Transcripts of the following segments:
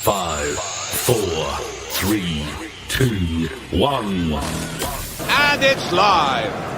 5, 4, 3, 2, 1. And it's live.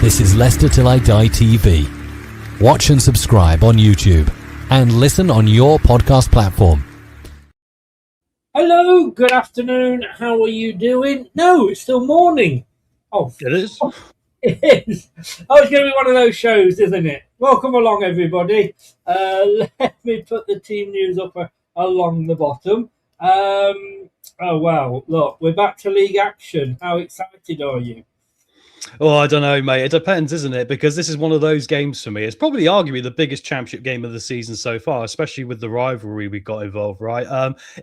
This is Leicester Till I Die TV. Watch and subscribe on YouTube and listen on your podcast platform. Hello, good afternoon. How are you doing? No, it's still morning. Oh, it is. It is. Oh, it's going to be one of those shows, isn't it? Welcome along, everybody. Let me put the team news up along the bottom. Oh, wow. Look, we're back to league action. How excited are you? Oh, I don't know, mate. It depends, isn't it? Because this is one of those games for me. It's probably arguably the biggest championship game of the season so far, especially with the rivalry we got involved, right?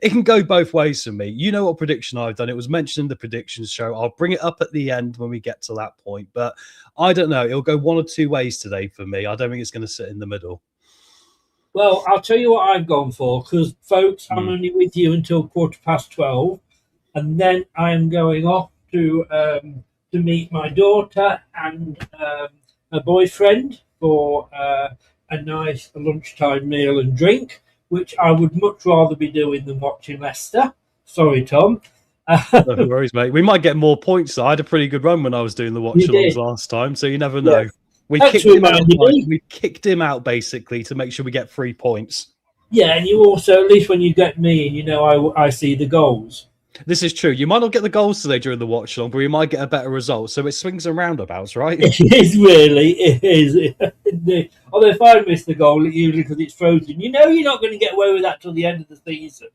It can go both ways for me. You know what prediction I've done. It was mentioned in the predictions show. I'll bring it up at the end when we get to that point. But I don't know. It'll go one or two ways today for me. I don't think it's going to sit in the middle. Well, I'll tell you what I've gone for, because, folks, I'm only with you until 12:15, and then I am going off to meet my daughter and a boyfriend for a nice lunchtime meal and drink, which I would much rather be doing than watching Leicester. Sorry, Tom. No worries, mate. We might get more points. I had a pretty good run when I was doing the watch-alongs last time, so you never know. Yeah. We kicked him out basically to make sure we get 3 points. Yeah, and you also, at least when you get me, you know, I see the goals. This is true. You might not get the goals today during the watch along, but you might get a better result. So it swings and roundabouts, right? It is really. It is. Although if I miss the goal, usually because it's frozen, you know you're not going to get away with that till the end of the season.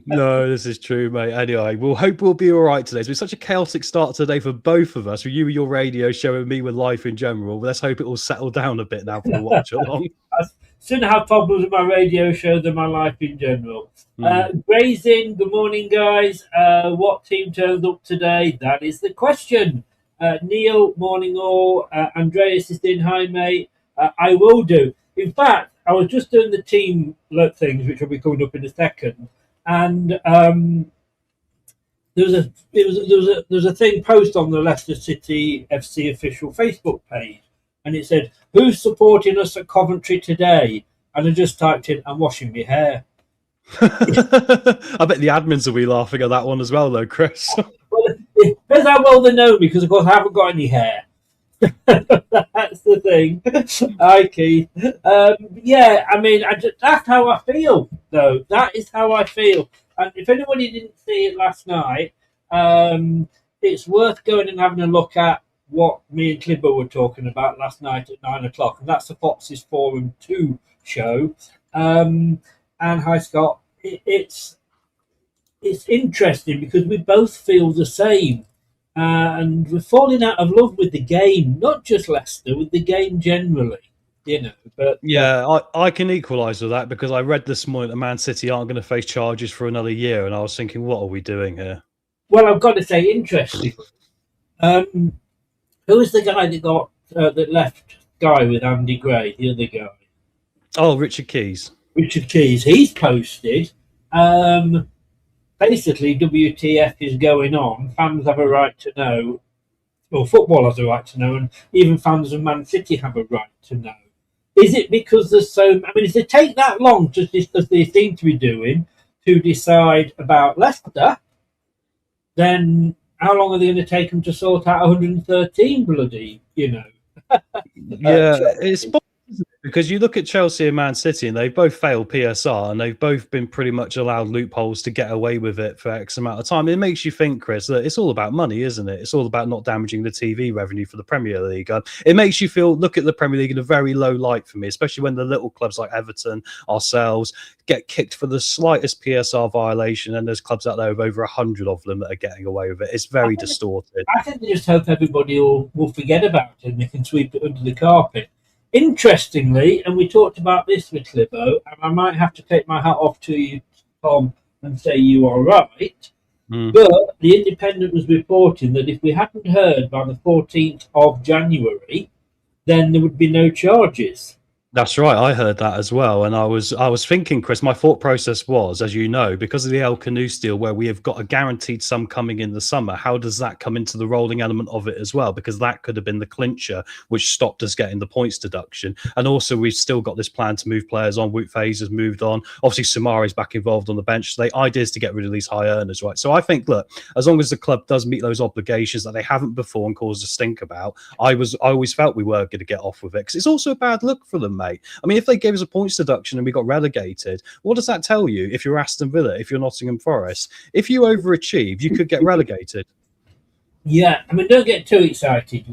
No, this is true, mate. Anyway, we'll hope we'll be all right today. It's been such a chaotic start today for both of us. For you with your radio show and me with life in general. Let's hope it will settle down a bit now for the watch along. Sooner have problems with my radio show than my life in general. Grazing, good morning, guys. What team turns up today? That is the question. Neil, morning all. Andreas is in. Hi, mate. I will do. In fact, I was just doing the team things, which will be coming up in a second, and there was a thing post on the Leicester City FC official Facebook page. And it said, who's supporting us at Coventry today? And I just typed in, I'm washing my hair. I bet the admins will be laughing at that one as well, though, Chris. Well, it depends how well they know me, because, of course, I haven't got any hair. That's the thing. Hi, Keith. Yeah, I mean, that's how I feel, though. That is how I feel. And if anybody didn't see it last night, it's worth going and having a look at what me and Clibber were talking about last night at 9 o'clock, and that's the Foxes Forum 2 show. And hi, Scott. It's interesting because we both feel the same, and we're falling out of love with the game, not just Leicester, with the game generally. You know, but yeah, I can equalise with that because I read this morning that Man City aren't going to face charges for another year, and I was thinking, what are we doing here? Well, I've got to say, interesting. Who was the guy that got that left Guy with Andy Gray? The other guy. Oh, Richard Keys. Richard Keys. He's posted. Basically, WTF is going on. Fans have a right to know. Well, football has a right to know, and even fans of Man City have a right to know. Is it because there's so? I mean, if they take that long, just as they seem to be doing, to decide about Leicester, then how long are they going to take them to sort out 113 bloody, you know? Yeah, it's Because you look at Chelsea and Man City, and they've both failed PSR, and they've both been pretty much allowed loopholes to get away with it for X amount of time. It makes you think, Chris, that it's all about money, isn't it? It's all about not damaging the TV revenue for the Premier League. It makes you look at the Premier League in a very low light for me, especially when the little clubs like Everton, ourselves, get kicked for the slightest PSR violation, and there's clubs out there with over 100 of them that are getting away with it. It's very distorted. I think they just hope everybody will forget about it and they can sweep it under the carpet. Interestingly, and we talked about this with Clibo, and I might have to take my hat off to you, Tom, and say you are right, but the Independent was reporting that if we hadn't heard by the 14th of January, then there would be no charges. That's right. I heard that as well. And I was thinking, Chris, my thought process was, as you know, because of the El Canoes deal where we have got a guaranteed sum coming in the summer, how does that come into the rolling element of it as well? Because that could have been the clincher, which stopped us getting the points deduction. And also, we've still got this plan to move players on. Wout Faes has moved on. Obviously, Samari's back involved on the bench. So the idea is to get rid of these high earners, right? So I think, look, as long as the club does meet those obligations that they haven't before and caused a stink about, I always felt we were going to get off with it, because it's also a bad look for them, mate. I mean, if they gave us a points deduction and we got relegated, what does that tell you if you're Aston Villa, if you're Nottingham Forest? If you overachieve, you could get relegated. Yeah, I mean, don't get too excited,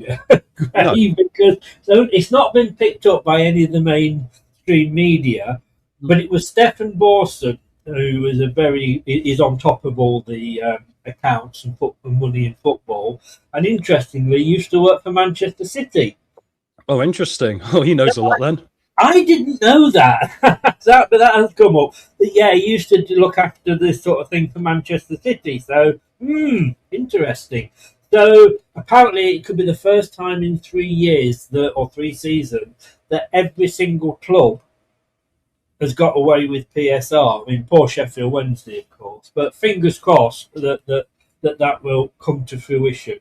Gray, because it's not been picked up by any of the mainstream media, but it was Stefan Borson, who is on top of all the accounts and money in football, and interestingly, used to work for Manchester City. Oh, interesting. Oh, he knows a lot then. I didn't know that, but that has come up. But yeah, he used to look after this sort of thing for Manchester City. So, interesting. So apparently, it could be the first time in 3 years or 3 seasons that every single club has got away with PSR. I mean, poor Sheffield Wednesday, of course, but fingers crossed that will come to fruition.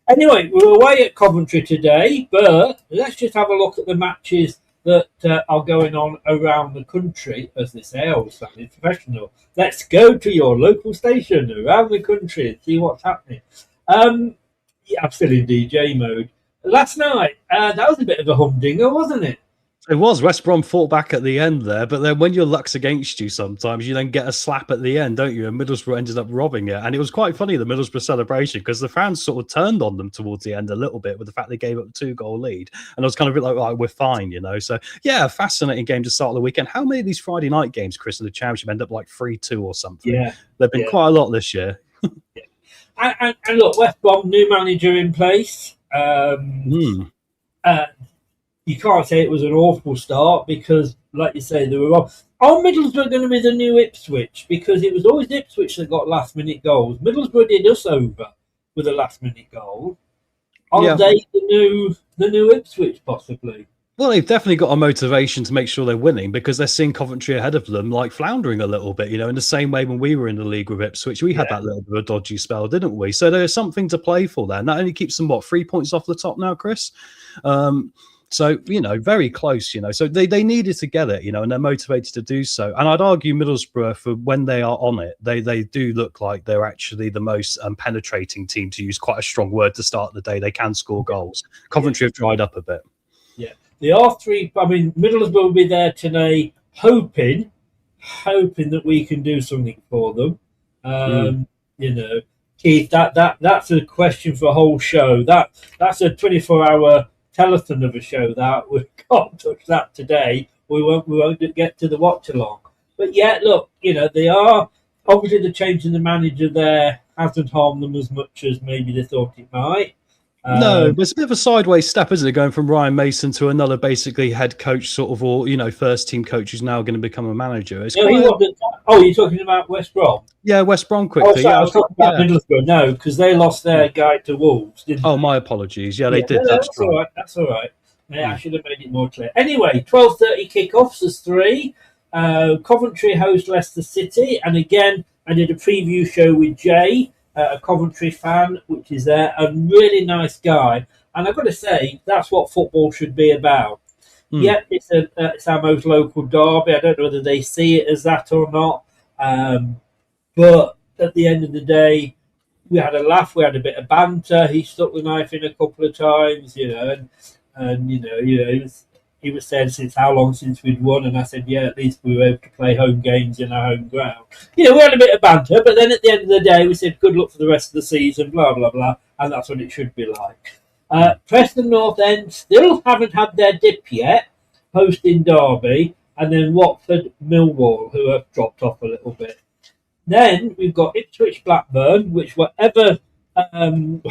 Anyway, we're away at Coventry today, but let's just have a look at the matches that are going on around the country, as they say. I always sound professional. Let's go to your local station around the country and see what's happening. Yeah, I'm still in DJ mode. Last night, that was a bit of a humdinger, wasn't it? It was. West Brom fought back at the end there, but then when your luck's against you sometimes, you then get a slap at the end, don't you? And Middlesbrough ended up robbing it. And it was quite funny, the Middlesbrough celebration, because the fans sort of turned on them towards the end a little bit with the fact they gave up a 2-goal lead. And I was kind of a bit like, right, we're fine, you know? So, yeah, fascinating game to start the weekend. How many of these Friday night games, Chris, in the Championship end up like 3-2 or something? Yeah. There have been quite a lot this year. And look, West Brom, new manager in place. You can't say it was an awful start because, like you say, they were wrong. Are Middlesbrough going to be the new Ipswich? Because it was always Ipswich that got last-minute goals. Middlesbrough did us over with a last-minute goal. Are they the new Ipswich, possibly? Well, they've definitely got a motivation to make sure they're winning because they're seeing Coventry ahead of them, like floundering a little bit, you know, in the same way when we were in the league with Ipswich, we had that little bit of a dodgy spell, didn't we? So there's something to play for there. And that only keeps them, 3 points off the top now, Chris? So, you know, very close, you know. So they needed to get it, you know, and they're motivated to do so. And I'd argue Middlesbrough, for when they are on it, they do look like they're actually the most penetrating team, to use quite a strong word to start the day. They can score goals. Coventry have dried up a bit. Yeah. The R3, I mean, Middlesbrough will be there today, hoping that we can do something for them. You know, Keith, that's a question for a whole show. That's a 24-hour telethon of a show that we can't touch that today. We won't get to the watch-along. But yeah, look, you know, they are obviously the change in the manager there hasn't harmed them as much as maybe they thought it might. No, but it's a bit of a sideways step, isn't it? Going from Ryan Mason to another basically head coach, sort of, or, you know, first team coach who's now going to become a manager. You're talking about West Brom? Yeah, West Brom quickly. Oh, sorry, I was talking about Middlesbrough. No, because they lost their guy to Wolves, didn't they? Oh, my apologies. Yeah, they did. That's all right. That's all right. Yeah, I should have made it more clear. Anyway, 12:30 kickoffs. There's 3. Coventry host Leicester City. And again, I did a preview show with Jay, a Coventry fan, which is there, a really nice guy. And I've got to say, that's what football should be about. Yeah, it's our most local derby. I don't know whether they see it as that or not. But at the end of the day, we had a laugh, we had a bit of banter. He stuck the knife in a couple of times, you know, and you know, he was saying since how long since we'd won, and I said, yeah, at least we were able to play home games in our home ground. We had a bit of banter, but then at the end of the day, we said good luck for the rest of the season, blah, blah, blah, and that's what it should be like. Preston North End still haven't had their dip yet, hosting Derby, and then Watford Millwall, who have dropped off a little bit. Then we've got Ipswich Blackburn, which whatever Brad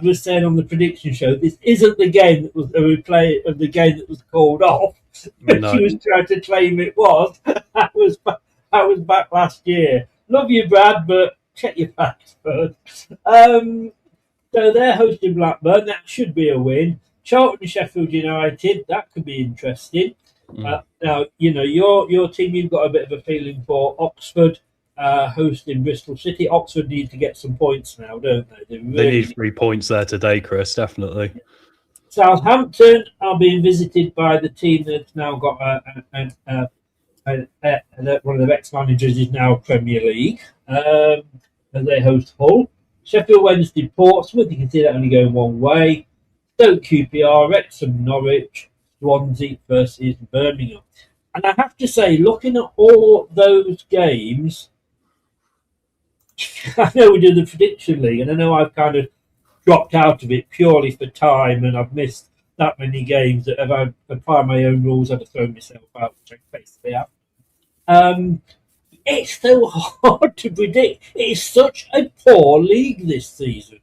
was saying on the prediction show, this isn't the game that was a replay of the game that was called off. No. She was trying to claim it was. That was back last year. Love you, Brad, but check your facts first. So they're hosting Blackburn. That should be a win. Charlton Sheffield United. That could be interesting. Now, your team, you've got a bit of a feeling for Oxford hosting Bristol City. Oxford need to get some points now, don't they? They need 3 points there today, Chris, definitely. Southampton are being visited by the team that's now got one of the ex-managers is now Premier League, as they host Hull. Sheffield Wednesday, Portsmouth, you can see that only going one way. Stoke QPR, Wrexham, Norwich, Swansea versus Birmingham. And I have to say, looking at all those games, I know we do the prediction league, and I know I've kind of dropped out of it purely for time, and I've missed that many games that if I apply my own rules, I'd have thrown myself out, which I basically have. It's so hard to predict. It's such a poor league this season.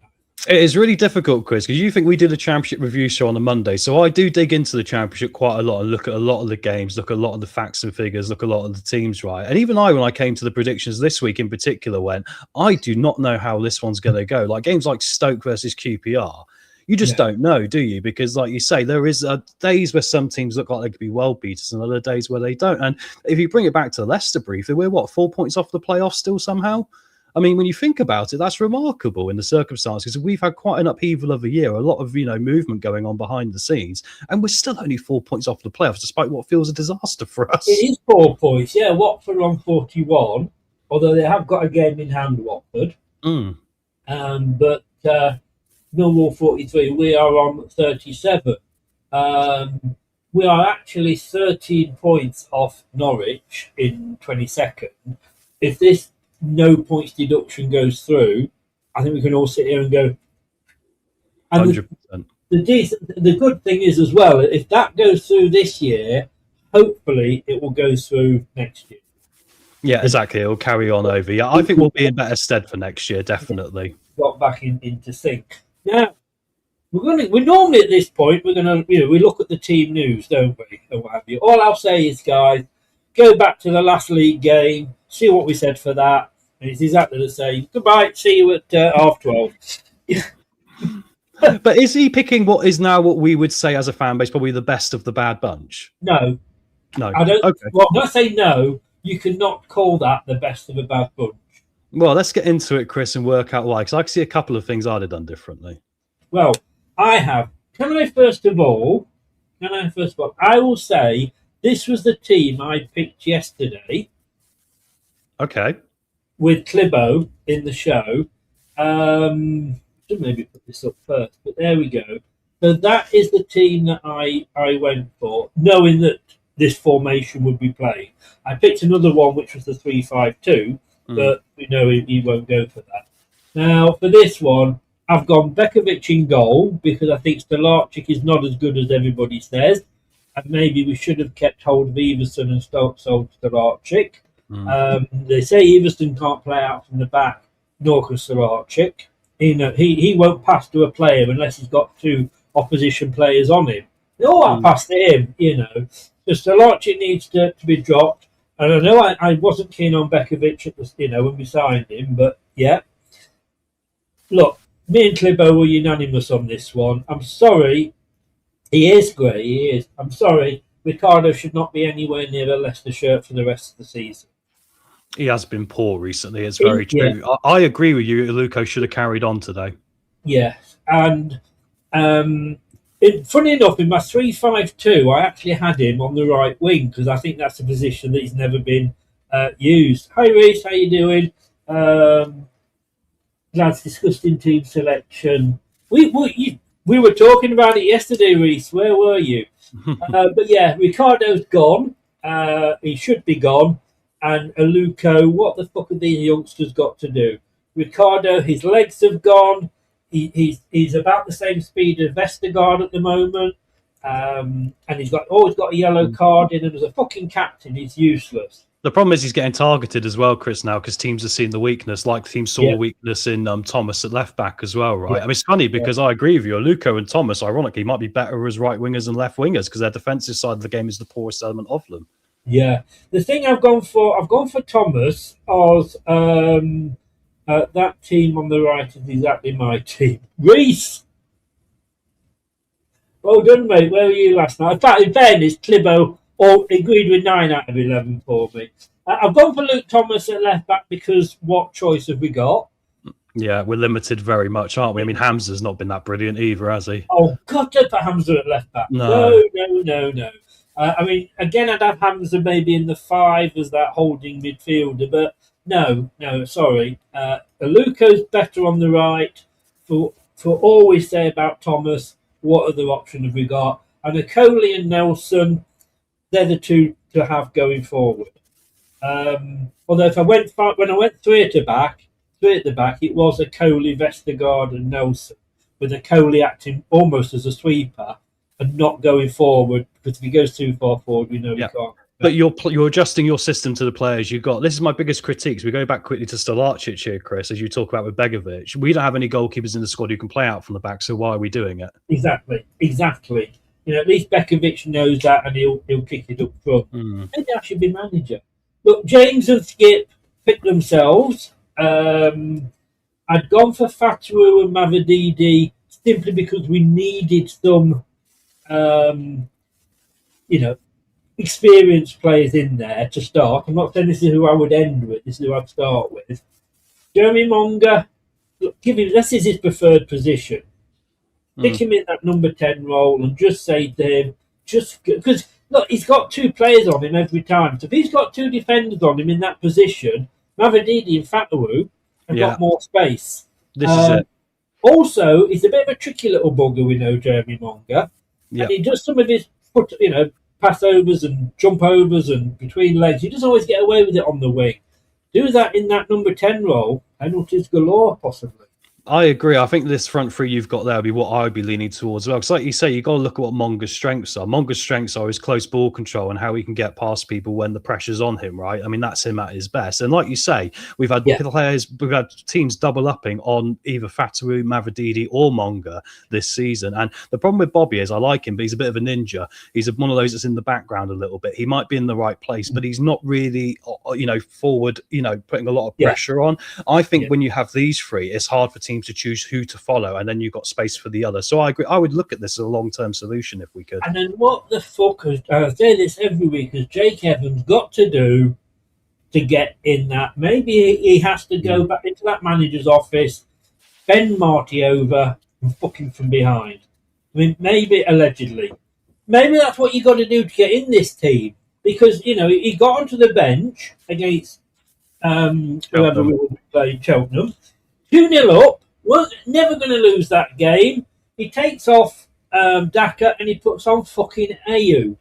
It is really difficult, Chris, because you think we did a championship review show on a Monday. So I do dig into the championship quite a lot and look at a lot of the games, look at a lot of the facts and figures, look at a lot of the teams, right? And even when I came to the predictions this week in particular, I do not know how this one's going to go. Like games like Stoke versus QPR, you just don't know, do you? Because like you say, there is days where some teams look like they could be world beaters and other days where they don't. And if you bring it back to Leicester briefly, we're 4 points off the playoffs still somehow? I mean, when you think about it, that's remarkable in the circumstances. We've had quite an upheaval of a year, a lot of movement going on behind the scenes, and we're still only 4 points off the playoffs, despite what feels a disaster for us. It is 4 points, yeah. Watford on 41, although they have got a game in hand, Watford. But Millwall 43, we are on 37. We are actually 13 points off Norwich in 22nd. If this no points deduction goes through, I think we can all sit here and go. And 100%. The good thing is as well, if that goes through this year, hopefully it will go through next year. Yeah, exactly. It'll carry on over. Yeah, I think we'll be in better stead for next year, definitely. Got back into sync. Now, we're normally at this point, we're gonna we look at the team news, don't we, and what have you. All I'll say is, guys, go back to the last league game, see what we said for that, and it's exactly the same. Goodbye, see you at 12:30. But is he picking what is now what we would say as a fan base, probably the best of the bad bunch? No. I don't. Okay. Well, when I say no, you cannot call that the best of a bad bunch. Well, let's get into it, Chris, and work out why, because I can see a couple of things I'd have done differently. Well, I have. Can I first of all, I will say this was the team I picked yesterday. Okay. With Clibo in the show. Should maybe put this up first, but there we go. So that is the team that I went for, knowing that this formation would be playing. I picked another one, which was the 3-5-2, but we know he won't go for that. Now, for this one, I've gone Bekovic in goal because I think Stolarczyk is not as good as everybody says. And maybe we should have kept hold of Everson and sold Stolarczyk. They say Everson can't play out from the back, nor can Stolarczyk. He won't pass to a player unless he's got two opposition players on him. I'll pass to him, So Stolarczyk needs to be dropped. And I know I wasn't keen on Bekovic at the, when we signed him, but yeah. Look, me and Clibo were unanimous on this one. I'm sorry. He is great, he is. I'm sorry. Ricardo should not be anywhere near a Leicester shirt for the rest of the season. He has been poor recently. It's very true. Yeah. I agree with you. Luco should have carried on today. Yes. And funny enough, in my 3-5-2, I actually had him on the right wing because I think that's a position that he's never been used. Hi, Reece. How you doing? Lads, discussing team selection. We we were talking about it yesterday, Reese. Where were you? But yeah, Ricardo's gone. He should be gone. And Aluko, what the fuck have these youngsters got to do? Ricardo, his legs have gone. He's about the same speed as Vestergaard at the moment. And he's always got a yellow card in, and as a fucking captain, he's useless. The problem is he's getting targeted as well, Chris, now, because teams are seeing the weakness, like the team saw the weakness in Thomas at left back as well, right? I mean, it's funny because I agree with you. Luco and Thomas, ironically, might be better as right wingers and left wingers because their defensive side of the game is the poorest element of them. Yeah. The thing I've gone for Thomas as that team on the right is exactly my team. Reese! Well done, mate. Where were you last night? In fact, in fairness, Clibo agreed with 9 out of 11 for me. I've gone for Luke Thomas at left back because what choice have we got? Yeah, we're limited very much, aren't we? I mean, Hamza's not been that brilliant either, has he? Oh, God, don't put Hamza at left back. No. I mean, again, I'd have Hamza maybe in the 5 as that holding midfielder, but no, sorry. Aluko's better on the right. For all we say about Thomas, what other option have we got? And Coley and Nelson, they're the two to have going forward. Although if when I went three at the back, it was a Coley, Vestergaard, and Nelson, with a Coley acting almost as a sweeper and not going forward, because if he goes too far forward, we know he can't. But you're adjusting your system to the players you've got. This is my biggest critique. We go back quickly to Stolarczyk here, Chris, as you talk about with Begovic. We don't have any goalkeepers in the squad who can play out from the back, so why are we doing it? Exactly. You know, at least Begovic knows that, and he'll kick it up front. Maybe I should be manager. Look, James and Skip picked themselves. I'd gone for Fatawu and Mavididi simply because we needed some, experienced players in there to start. I'm not saying this is who I would end with. This is who I'd start with. Jeremy Monga, look, this is his preferred position. Pick him in that number 10 role and just say to him, because look, he's got 2 players on him every time. So if he's got 2 defenders on him in that position, Mavididi and Fatawu have got more space. This is it. Also, he's a bit of a tricky little bugger, we know, Jeremy Monga. Yeah. And he does some of his pass overs and jump overs and between legs. He doesn't always get away with it on the wing. Do that in that number 10 role, penalties galore, possibly. I agree. I think this front three you've got there would be what I would be leaning towards as well. Because like you say, you've got to look at what Monga's strengths are. Monga's strengths are his close ball control and how he can get past people when the pressure's on him, right? I mean, that's him at his best. And like you say, we've had teams double upping on either Fatawu, Mavididi or Monga this season. And the problem with Bobby is I like him, but he's a bit of a ninja. He's one of those that's in the background a little bit. He might be in the right place, but he's not really, forward, putting a lot of pressure on. I think when you have these three, it's hard for teams to choose who to follow, and then you've got space for the other. So I agree. I would look at this as a long-term solution if we could. And then what the fuck I say this every week, has Jake Evans got to do to get in that? Maybe he has to go back into that manager's office, bend Marty over and fuck him from behind. I mean, maybe allegedly. Maybe that's what you got to do to get in this team. Because, he got onto the bench against whoever we were playing, Cheltenham. 2-0 up. Was never going to lose that game. He takes off Daka and he puts on fucking Ayew.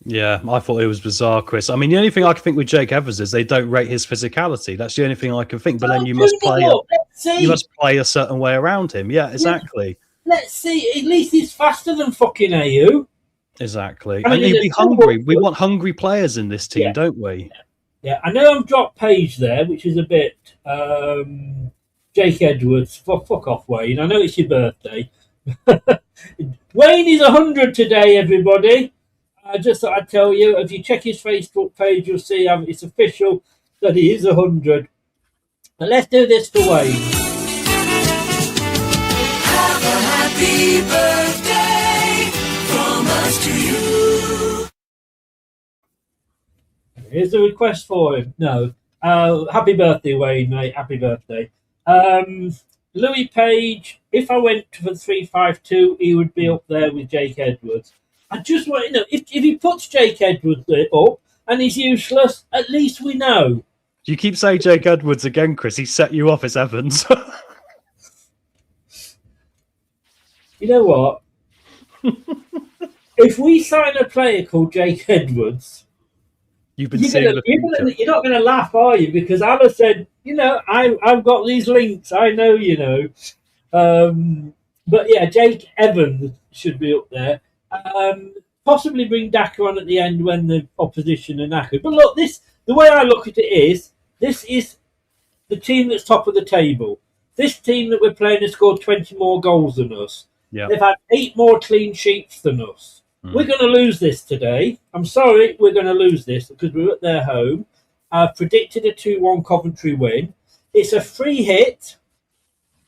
Yeah, I thought it was bizarre, Chris. I mean, the only thing I can think with Jake Evans is they don't rate his physicality. That's the only thing I can think. But then you must play a certain way around him. Yeah, exactly. Let's see. At least he's faster than fucking Ayew. Exactly. And he'd be hungry. We want hungry players in this team, don't we? Yeah, I know I've dropped Page there, which is a bit... Jake Edwards, fuck off, Wayne. I know it's your birthday. Wayne is 100 today, everybody. I just thought I'd tell you, if you check his Facebook page, you'll see it's official that he is 100. But let's do this for Wayne. Have a happy birthday from us to you. Here's a request for him. No. Happy birthday, Wayne, mate. Happy birthday. Louis Page, if I went for 3-5-2, he would be up there with Jake Edwards. I just want if he puts Jake Edwards up and he's useless, at least we know. You keep saying Jake Edwards again, Chris. He set you off as Evans. You know what? If we sign a player called Jake Edwards, You've been seeing the future. you're not going to laugh, are you? Because Anna said, I've got these links. I know, But yeah, Jake Evans should be up there. Possibly bring Daka on at the end when the opposition are knackered. But look, the way I look at it is, this is the team that's top of the table. This team that we're playing has scored 20 more goals than us. Yeah. They've had 8 more clean sheets than us. We're going to lose this today. I'm sorry, we're going to lose this because we're at their home. I've predicted a 2-1 Coventry win. It's a free hit.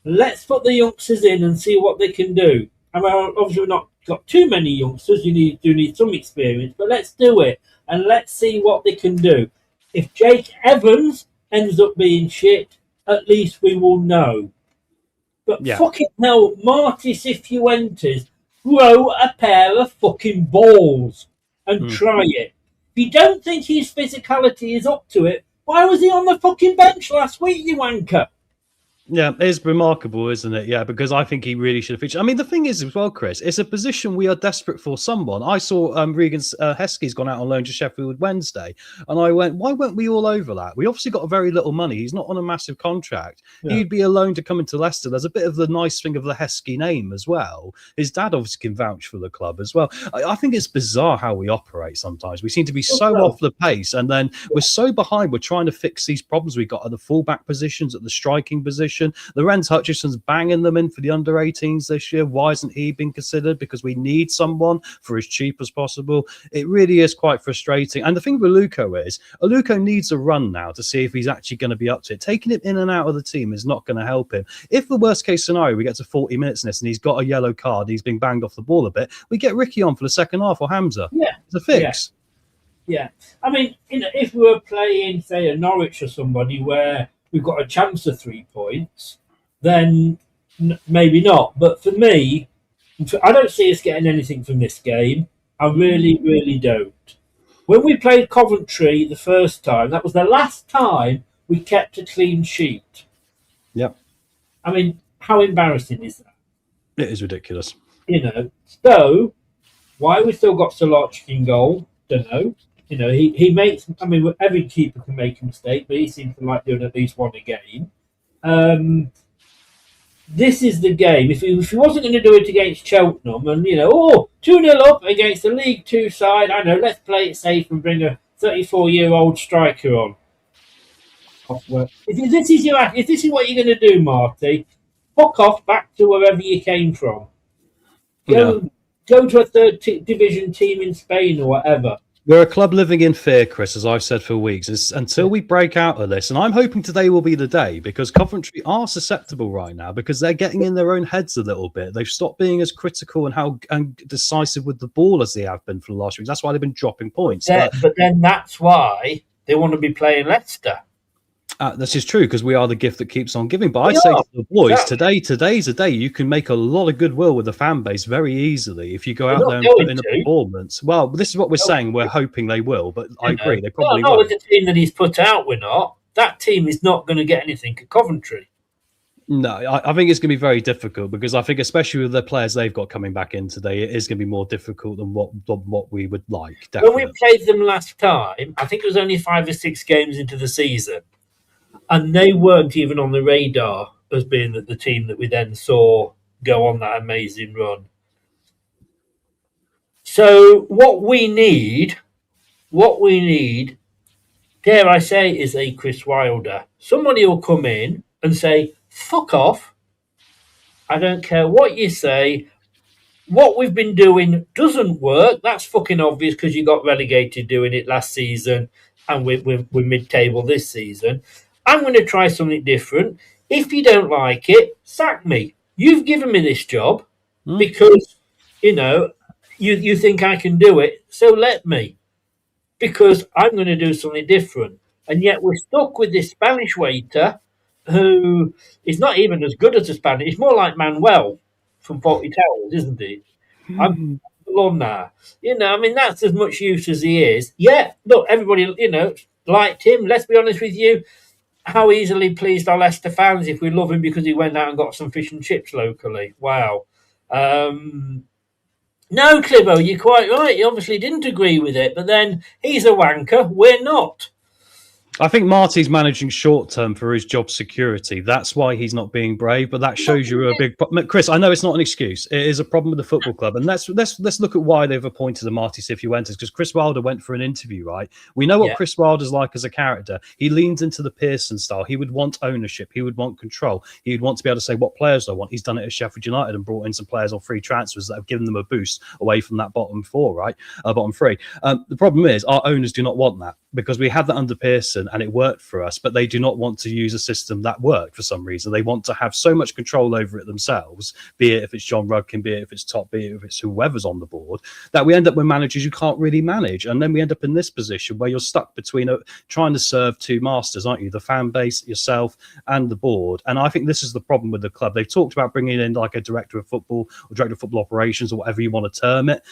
Let's put the youngsters in and see what they can do. I mean, obviously, we've not got too many youngsters. You do need some experience, but let's do it and let's see what they can do. If Jake Evans ends up being shit, at least we will know. But fucking hell, Marty Cifuentes, grow a pair of fucking balls and try it. If you don't think his physicality is up to it, why was he on the fucking bench last week, you wanker? Yeah, it's remarkable, isn't it? Yeah, because I think he really should have featured. I mean, the thing is as well, Chris, it's a position we are desperate for someone. I saw Regan Heskey's gone out on loan to Sheffield Wednesday, and I went, why weren't we all over that? We obviously got very little money. He's not on a massive contract. Yeah. He'd be a loan to come into Leicester. There's a bit of the nice thing of the Heskey name as well. His dad obviously can vouch for the club as well. I think it's bizarre how we operate sometimes. We seem to be so off the pace, and then we're so behind. We're trying to fix these problems we got at the fullback positions, at the striking position. Lorenz Hutchison's banging them in for the under-18s this year. Why isn't he being considered? Because we need someone for as cheap as possible. It really is quite frustrating. And the thing with Aluko needs a run now to see if he's actually going to be up to it. Taking him in and out of the team is not going to help him. If the worst-case scenario, we get to 40 minutes in this and he's got a yellow card, he's been banged off the ball a bit, we get Ricky on for the second half or Hamza. Yeah. It's a fix. Yeah. I mean, if we were playing, say, a Norwich or somebody where we've got a chance of 3 points, then maybe not. But for me, I don't see us getting anything from this game. I really, really don't. When we played Coventry the first time, that was the last time we kept a clean sheet. Yep. I mean, how embarrassing is that? It is ridiculous. So why we still got Solotch in goal, don't know. He makes, I mean, every keeper can make a mistake, but he seems to like doing at least one a game. This is the game. If he wasn't going to do it against Cheltenham and, 2-0 up against the League Two side, I know, let's play it safe and bring a 34-year-old striker on. If this is what you're going to do, Marty, fuck off back to wherever you came from. Go to a third division team in Spain or whatever. We're a club living in fear, Chris, as I've said for weeks. Until we break out of this, and I'm hoping today will be the day, because Coventry are susceptible right now because they're getting in their own heads a little bit. They've stopped being as critical and decisive with the ball as they have been for the last weeks. That's why they've been dropping points. Yeah, but then that's why they want to be playing Leicester. This is true, because we are the gift that keeps on giving. But I say to the boys, today's a day you can make a lot of goodwill with the fan base very easily if you go out there and put in a performance. Well, this is what we're saying. We're hoping they will, but I agree. They probably won't. With the team that he's put out, we're not. That team is not going to get anything at Coventry. No, I think it's going to be very difficult, because I think especially with the players they've got coming back in today, it is going to be more difficult than what we would like. Definitely. When we played them last time, I think it was only 5 or 6 games into the season, and they weren't even on the radar as being the team that we then saw go on that amazing run. So what we need, dare I say, is a Chris Wilder. Somebody will come in and say, fuck off. I don't care what you say. What we've been doing doesn't work. That's fucking obvious because you got relegated doing it last season and we're mid-table this season. I'm going to try something different. If you don't like it, sack me. You've given me this job because, you think I can do it, so let me. Because I'm going to do something different. And yet we're stuck with this Spanish waiter who is not even as good as a Spanish. He's more like Manuel from 40 Towers, isn't he? I'm on now. That's as much use as he is. Yeah, look, everybody, liked him. Let's be honest with you. How easily pleased are Leicester fans if we love him because he went out and got some fish and chips locally? Wow. No, Clibbo, you're quite right. He obviously didn't agree with it, but then he's a wanker. We're not. I think Marty's managing short term for his job security. That's why he's not being brave. But that shows you a big problem. Chris, I know it's not an excuse. It is a problem with the football club, and let's look at why they've appointed a Marty Cifuentes. Because Chris Wilder went for an interview, right? We know what Chris Wilder's like as a character. He leans into the Pearson style. He would want ownership. He would want control. He would want to be able to say what players I want. He's done it at Sheffield United and brought in some players on free transfers that have given them a boost away from that bottom four, right? Bottom three. The problem is our owners do not want that, because we had that under Pearson and it worked for us, but they do not want to use a system that worked for some reason. They want to have so much control over it themselves, be it if it's John Rudkin, be it if it's Top, be it if it's whoever's on the board, that we end up with managers you can't really manage. And then we end up in this position where you're stuck between trying to serve two masters, aren't you? The fan base, yourself, and the board. And I think this is the problem with the club. They've talked about bringing in like a director of football or director of football operations or whatever you want to term it.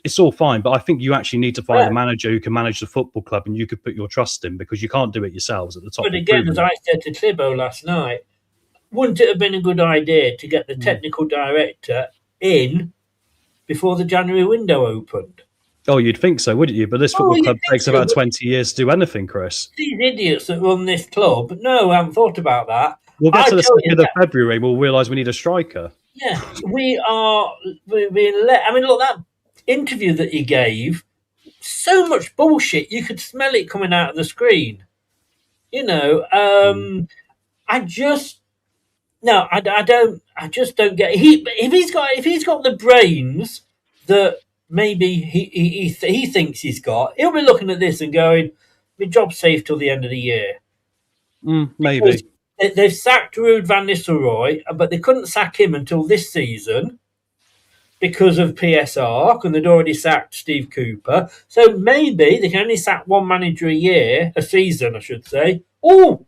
It's all fine, but I think you actually need to find a manager who can manage the football club and you could put your trust in, because you can't do it yourselves at the top. But again, as I said to Clibbo last night, wouldn't it have been a good idea to get the technical director in before the January window opened? Oh, you'd think so, wouldn't you? But this football club takes about 20 years to do anything, Chris. These idiots that run this club, no, I haven't thought about that. We'll get to the 2nd of February, we'll realise we need a striker. Yeah, we're being let. I mean, look, that interview that he gave, so much bullshit, you could smell it coming out of the screen. You know, I just don't get if he's got the brains that maybe he thinks he's got, he'll be looking at this and going, my job's safe till the end of the year. Maybe. They've sacked Ruud van Nistelrooy, but they couldn't sack him until this season because of PSR, and they'd already sacked Steve Cooper. So maybe they can only sack one manager a season, I should say. Oh,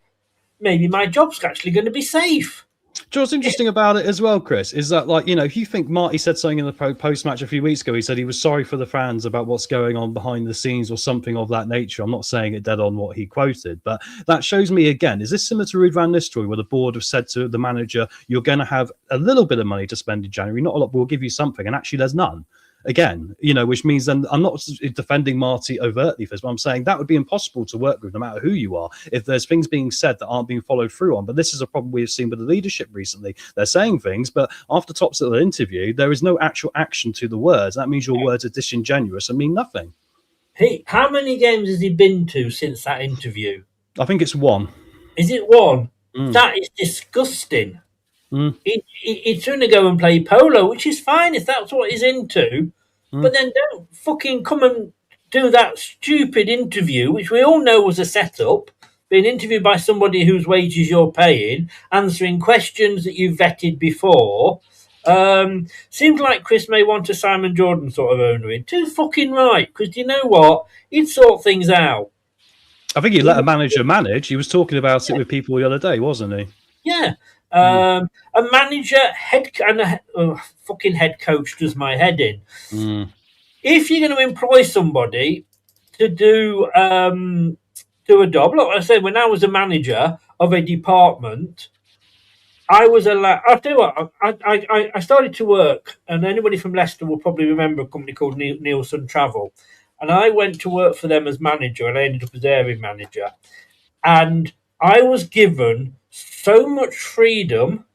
maybe my job's actually going to be safe. Do you know what's interesting about it as well, Chris, is that, like, you know, if you think Marty said something in the post-match a few weeks ago, he said he was sorry for the fans about what's going on behind the scenes or something of that nature. I'm not saying it dead on what he quoted, but that shows me again, is this similar to Ruud van Nistelrooy, where the board have said to the manager, you're going to have a little bit of money to spend in January, not a lot, but we'll give you something, and actually there's none. Again, you know, which means then I'm not defending Marty overtly for this, but I'm saying that would be impossible to work with no matter who you are if there's things being said that aren't being followed through on. But this is a problem we've seen with the leadership recently. They're saying things, but after Top's little interview, there is no actual action to the words. That means your words are disingenuous and mean nothing. Hey, how many games has he been to since that interview? I think it's one. Is it one? That is disgusting. He's trying to go and play polo, which is fine if that's what he's into. But then don't fucking come and do that stupid interview, which we all know was a setup, being interviewed by somebody whose wages you're paying, answering questions that you vetted before. Seems like Chris may want a Simon Jordan sort of owner in. Too fucking right, because you know what? He'd sort things out. I think he'd let a manager manage. He was talking about it with people the other day, wasn't he? Yeah. A manager, fucking head coach does my head in. If you're going to employ somebody to do a job, look, I said when I was a manager of a department, I was allowed. I'll tell you what, I started to work, and anybody from Leicester will probably remember a company called Nielsen Travel, and I went to work for them as manager, and I ended up as area manager, and I was given so much freedom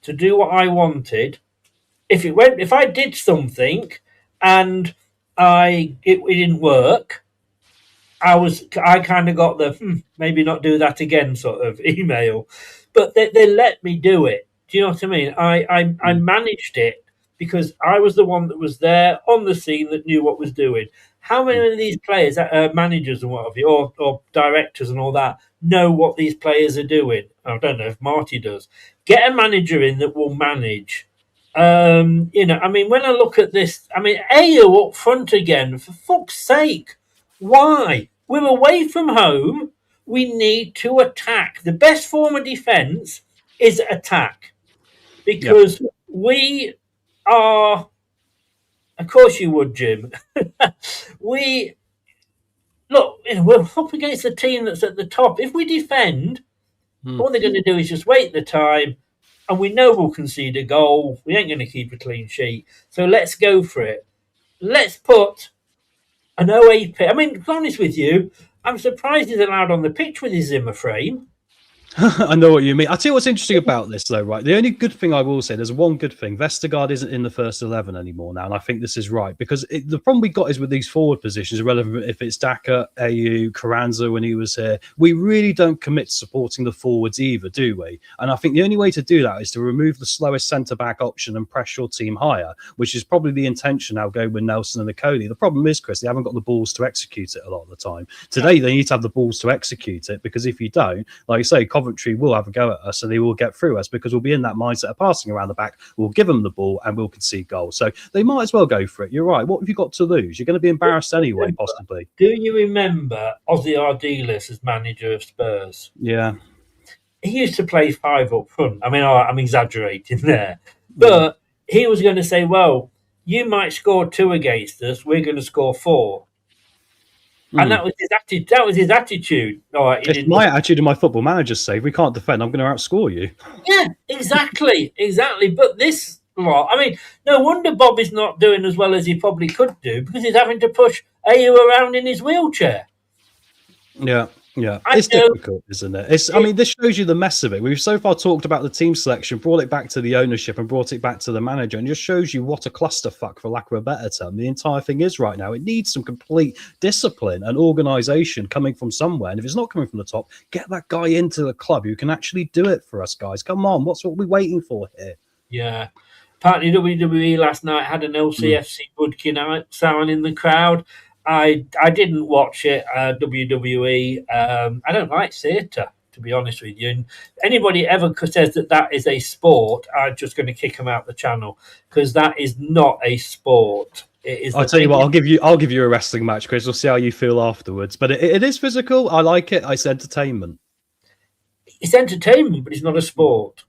to do what I wanted. If I did something and it didn't work, I kind of got the maybe not do that again sort of email, but they let me do it. Do you know what I mean? I managed it because I was the one that was there on the scene that knew what was doing. How many of these players, managers and what have you, or directors and all that, know what these players are doing? I don't know if Marty does. Get a manager in that will manage. You know, I mean, when I look at this, I mean, Ayo up front again, for fuck's sake. Why? We're away from home. We need to attack. The best form of defence is attack. Because we are... Of course you would, Jim. We're up against the team that's at the top. If we defend, all they're going to do is just wait the time, and we know we'll concede a goal. We ain't going to keep a clean sheet. So let's go for it. let's put an OAP. I mean, to be honest with you, I'm surprised he's allowed on the pitch with his Zimmer frame. I know what you mean. I'll tell you what's interesting about this, though, right? The only good thing I will say, there's one good thing. Vestergaard isn't in the first 11 anymore now, and I think this is right, because the problem we got is with these forward positions, irrelevant if it's Daka, AU, Carranza when he was here, we really don't commit to supporting the forwards either, do we? And I think the only way to do that is to remove the slowest centre-back option and press your team higher, which is probably the intention now going with Nelson and Nicoli. The problem is, Chris, they haven't got the balls to execute it a lot of the time. Today, they need to have the balls to execute it, because if you don't, like you say, Coventry will have a go at us and they will get through us, because we'll be in that mindset of passing around the back. We'll give them the ball and we'll concede goals. So they might as well go for it. You're right. What have you got to lose? You're going to be embarrassed anyway, possibly. Do you remember Ozzy Ardiles as manager of Spurs? Yeah. He used to play 5 up front. I mean, I'm exaggerating there. But he was going to say, well, you might score 2 against us. We're going to score 4. And that was his attitude. It's my attitude in my Football Manager save. We can't defend. I'm going to outscore you. Yeah, exactly. But this lot, I mean, no wonder Bob is not doing as well as he probably could do, because he's having to push AU around in his wheelchair. Yeah. It's difficult, isn't it? I mean, this shows you the mess of it. We've so far talked about the team selection, brought it back to the ownership and brought it back to the manager, and just shows you what a clusterfuck, for lack of a better term, the entire thing is right now. It needs some complete discipline and organisation coming from somewhere. And if it's not coming from the top, get that guy into the club who can actually do it for us, guys. Come on, what we waiting for here? Yeah. Apparently WWE last night had an LCFC Budkin sound in the crowd. I didn't watch it, WWE. I don't like theatre, to be honest with you. And anybody ever says that is a sport, I'm just going to kick them out the channel, because that is not a sport. It is. I'll tell you what. I'll give you a wrestling match, Chris. We'll see how you feel afterwards. But it is physical. I like it. It's entertainment. It's entertainment, but it's not a sport.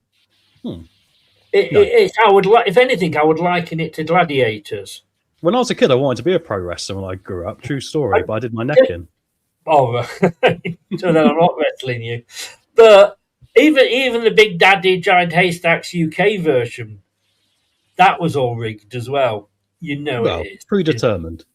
It's. If anything, I would liken it to gladiators. When I was a kid, I wanted to be a pro wrestler when I grew up. True story, but I did my neck in. Oh, so then I'm not wrestling you. But even the Big Daddy Giant Haystacks UK version, that was all rigged as well. You know, well, it is predetermined.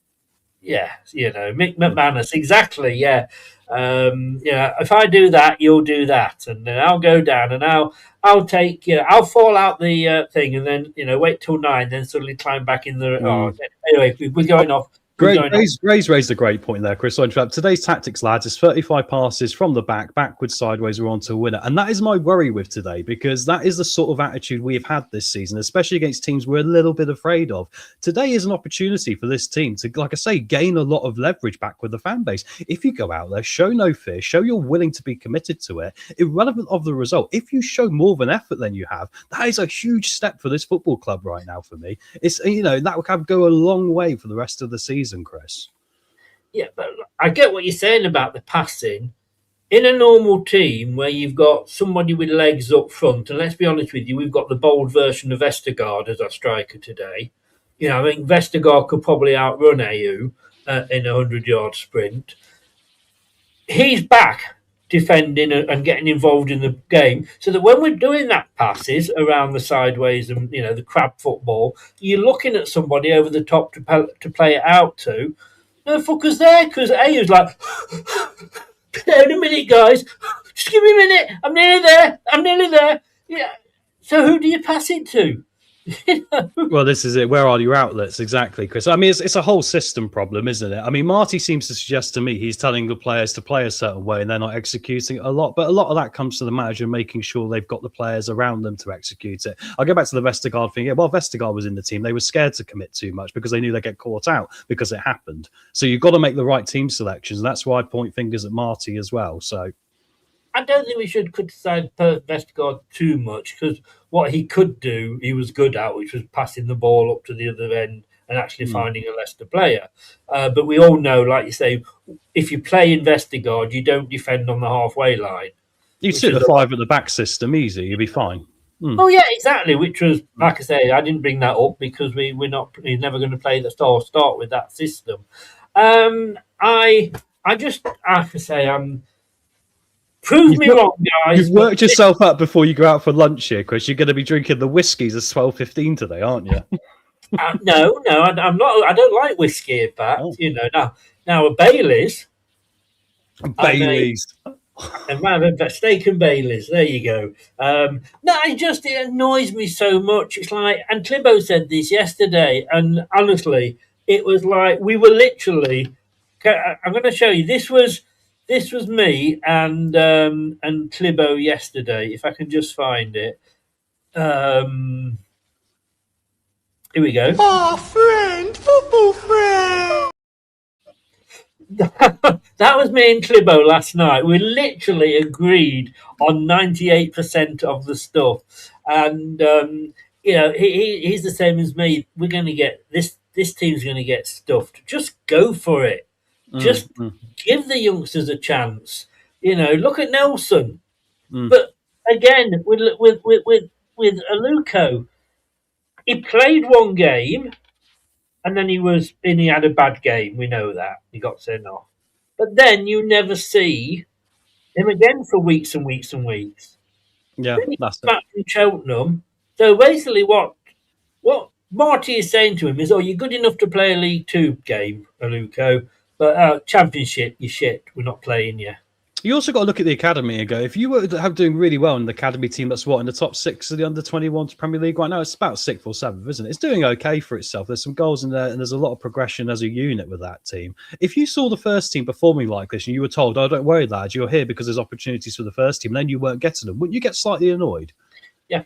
Yeah, Mick McManus, exactly. Yeah, if I do that, you'll do that, and then I'll go down, and I'll take, I'll fall out the thing, and then wait till 9, then suddenly climb back in the. Oh, anyway, we're going off. Ray's raised a great point there, Chris. Today's tactics, lads, is 35 passes from the back, backwards, sideways, we're on to a winner. And that is my worry with today, because that is the sort of attitude we have had this season, especially against teams we're a little bit afraid of. Today is an opportunity for this team to, like I say, gain a lot of leverage back with the fan base. If you go out there, show no fear, show you're willing to be committed to it, irrelevant of the result. If you show more of an effort than you have, that is a huge step for this football club right now for me. It's, that would go a long way for the rest of the season, Chris. Yeah, but I get what you're saying about the passing. In a normal team where you've got somebody with legs up front, and let's be honest with you, we've got the bold version of Vestergaard as our striker today. I think Vestergaard could probably outrun AU in a 100-yard sprint. He's back defending and getting involved in the game, so that when we're doing that passes around the sideways and the crab football, you're looking at somebody over the top to play it out to. No fuckers there, because AU's like, in a minute, guys, just give me a minute. I'm nearly there. Yeah. So who do you pass it to? Well, this is it. Where are your outlets? Exactly, Chris. I mean, it's a whole system problem, isn't it? I mean, Marty seems to suggest to me he's telling the players to play a certain way and they're not executing it a lot. But a lot of that comes to the manager making sure they've got the players around them to execute it. I'll go back to the Vestergaard thing. Yeah, well, Vestergaard was in the team. They were scared to commit too much because they knew they'd get caught out because it happened. So you've got to make the right team selections. And that's why I point fingers at Marty as well. So I don't think we should criticise Vestergaard too much, because what he could do, he was good at, which was passing the ball up to the other end and actually finding a Leicester player. But we all know, like you say, if you play in Vestergaard, you don't defend on the halfway line. You sit the 5 at the back system easy, you'll be fine. Oh yeah, exactly. Which was, like I say, I didn't bring that up because he's never going to play the start with that system. I just have to say, prove me wrong, guys. You've worked yourself up before you go out for lunch here, Chris. You're going to be drinking the whiskies at 12:15 today, aren't you? No, I'm not. I don't like whiskey. In fact, Oh. Now a Bailey's. Baileys. And man, steak and Baileys. There you go. No, it annoys me so much. It's like, and Clibbo said this yesterday, and honestly, it was like we were literally. I'm going to show you. This was me and Clibbo yesterday. If I can just find it. Here we go. Oh, friend, football friend. That was me and Clibbo last night. We literally agreed on 98% of the stuff, and he's the same as me. We're going to get this. This team's going to get stuffed. Just go for it. Just give the youngsters a chance. Look at Nelson. But again, with Aluko, he played one game. And then he had a bad game. We know that. He got sent off. But then you never see him again for weeks and weeks and weeks. Yeah, Then he that's comes it. back from Cheltenham. So basically what Marty is saying to him is, you're good enough to play a League Two game, Aluko, but Championship, you're shit. We're not playing you. You also got to look at the academy and go, if you were doing really well in the academy team that's in the top 6 of the under-21 Premier League right now, it's about 6th or 7th, isn't it? It's doing okay for itself. There's some goals in there, and there's a lot of progression as a unit with that team. If you saw the first team performing like this and you were told, don't worry, lads, you're here because there's opportunities for the first team, and then you weren't getting them, wouldn't you get slightly annoyed? Yeah.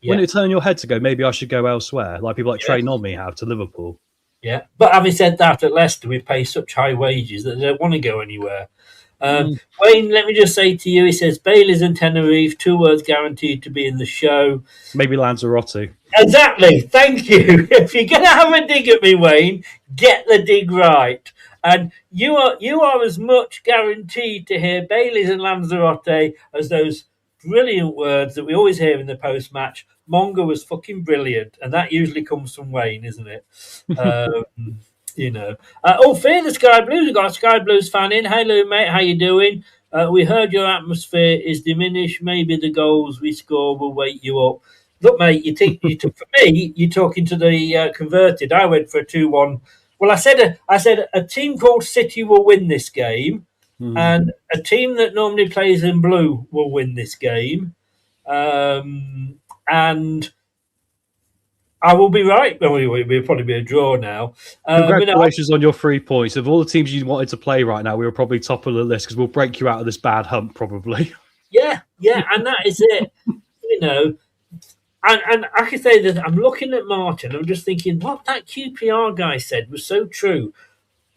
Wouldn't it turn your head to go, maybe I should go elsewhere, like people like Trey Nolme have to Liverpool? Yeah. But having said that, at Leicester, we pay such high wages that they don't want to go anywhere. Wayne, let me just say to you, he says, Baileys and Tenerife, 2 words guaranteed to be in the show. Maybe Lanzarote. Exactly. Thank you. If you're going to have a dig at me, Wayne, get the dig right. And you are as much guaranteed to hear Baileys and Lanzarote as those brilliant words that we always hear in the post-match. Mongo was fucking brilliant. And that usually comes from Wayne, isn't it? Fear the Sky Blues. We've got a Sky Blues fan in. Hello, mate. How you doing? We heard your atmosphere is diminished. Maybe the goals we score will wake you up. Look, mate, for me, you're talking to the converted. I went for a 2-1. Well, I said a team called City will win this game, and a team that normally plays in blue will win this game. And I will be right. Well, we'll probably be a draw now. Congratulations on your 3 points. Of all the teams you wanted to play right now, we were probably top of the list because we'll break you out of this bad hump probably. Yeah, and that is it. And I can say that I'm looking at Martin. I'm just thinking what that QPR guy said was so true.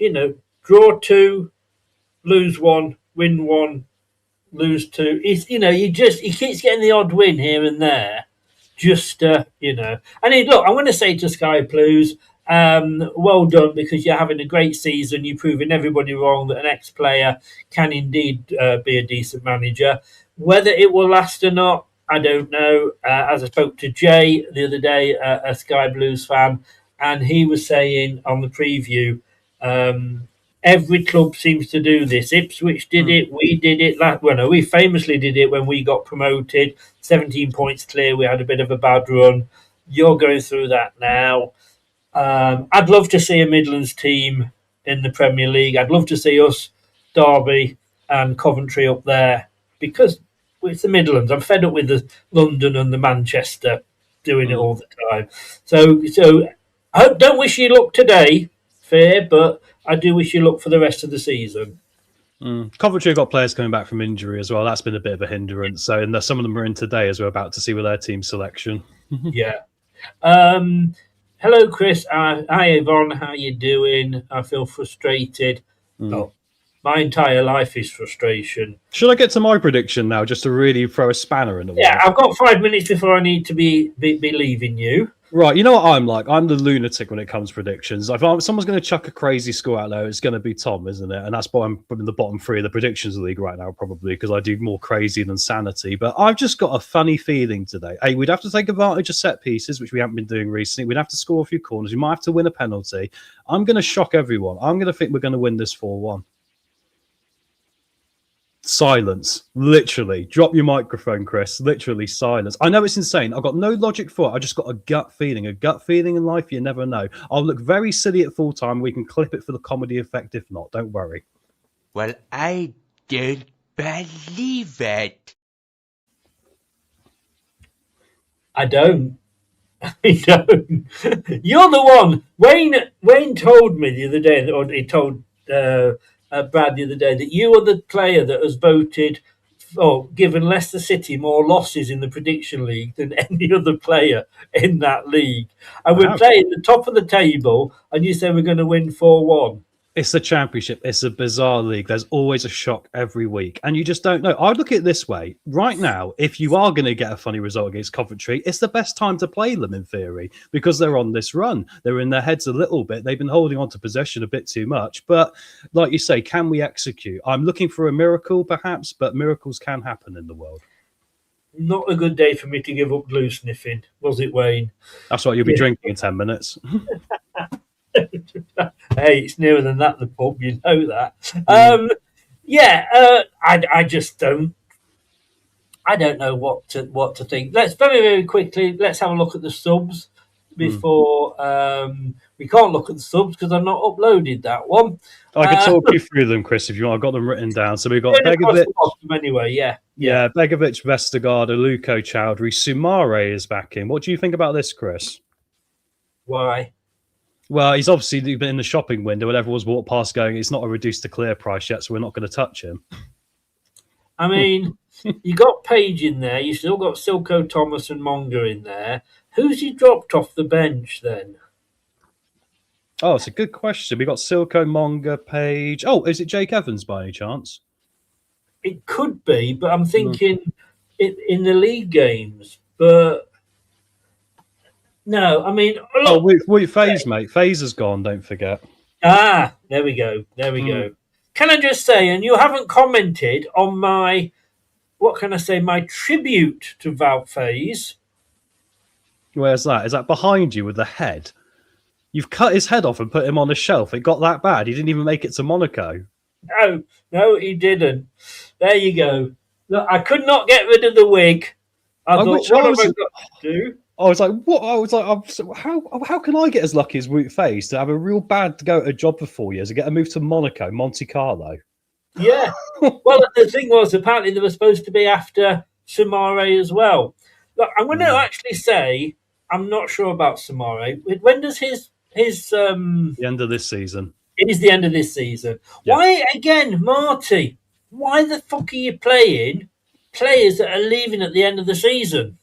Draw 2, lose 1, win 1, lose 2. He keeps getting the odd win here and there. And look, I'm going to say to Sky Blues, well done, because you're having a great season. You're proving everybody wrong that an ex-player can indeed be a decent manager. Whether it will last or not, I don't know. As I spoke to Jay the other day, a Sky Blues fan, and he was saying on the preview, every club seems to do this. Ipswich did it. We did it. We famously did it when we got promoted. 17 points clear. We had a bit of a bad run. You're going through that now. I'd love to see a Midlands team in the Premier League. I'd love to see us, Derby and Coventry up there, because it's the Midlands. I'm fed up with the London and the Manchester doing it all the time. So I don't wish you luck today, Fear, but I do wish you luck for the rest of the season. Coventry have got players coming back from injury as well. That's been a bit of a hindrance. So, and some of them are in today as we're about to see with their team selection. Yeah. Hello, Chris. Hi, Yvonne. How you doing? I feel frustrated. Oh, my entire life is frustration. Should I get to my prediction now, just to really throw a spanner in the works? Yeah, I've got 5 minutes before I need to be leaving you. Right, you know what I'm like? I'm the lunatic when it comes to predictions. If someone's going to chuck a crazy score out there, it's going to be Tom, isn't it? And that's why I'm in the bottom 3 of the predictions league right now, probably, because I do more crazy than sanity. But I've just got a funny feeling today. Hey, we'd have to take advantage of set pieces, which we haven't been doing recently. We'd have to score a few corners. We might have to win a penalty. I'm going to shock everyone. I'm going to think we're going to win this 4-1. Silence. Literally. Drop your microphone, Chris. Literally silence. I know it's insane. I've got no logic for it. I just got a gut feeling. A gut feeling in life, you never know. I'll look very silly at full time. We can clip it for the comedy effect if not. Don't worry. Well, I don't believe it. I don't. I don't. You're the one. Wayne told me the other day, or he told Brad the other day, that you are the player that has voted or given Leicester City more losses in the prediction league than any other player in that league. And we're playing the top of the table, and you say we're going to win 4-1. It's the championship. It's a bizarre league. There's always a shock every week. And you just don't know. I'd look at it this way. Right now, if you are going to get a funny result against Coventry, it's the best time to play them in theory because they're on this run. They're in their heads a little bit. They've been holding on to possession a bit too much. But like you say, can we execute? I'm looking for a miracle perhaps, but miracles can happen in the world. Not a good day for me to give up glue sniffing, was it, Wayne? That's what you'll be drinking in 10 minutes. Hey, it's nearer than that, the pub, you know that. I just don't. I don't know what to think. Let's very, very quickly, let's have a look at the subs before we can't look at the subs because I've not uploaded that one. I can talk you through them, Chris, if you want. I've got them written down. So we've got Begovic. Anyway, yeah. Begovic, Vestergaard, Aluko, Chowdhury, Sumare is back in. What do you think about this, Chris? Why? Well, he's obviously been in the shopping window and everyone's walked past going, it's not a reduced to clear price yet, so we're not going to touch him. I mean, you got Page in there. You still got Silko, Thomas and Monga in there. Who's he dropped off the bench then? Oh, it's a good question. We got Silko, Monga, Page. Oh, is it Jake Evans by any chance? It could be, but I'm thinking in the league games. But no, I mean... wait, FaZe, mate. FaZe has gone, don't forget. There we go. Go. Can I just say, and you haven't commented on my, what can I say, my tribute to Wout FaZe. Where's that? Is that behind you with the head? You've cut his head off and put him on a shelf. It got that bad. He didn't even make it to Monaco. No, he didn't. There you go. Look, I could not get rid of the wig. I thought, what have I got to do? I was like, what? I was like, how can I get as lucky as Wout FaZe to have a real bad go at a job for 4 years and get a move to Monaco, Monte Carlo? Yeah. Well, the thing was, apparently they were supposed to be after Sumare as well. Look, I'm going to actually say I'm not sure about Sumare. When does his the end of this season? It is the end of this season. Yeah. Why again, Marty? Why the fuck are you playing players that are leaving at the end of the season?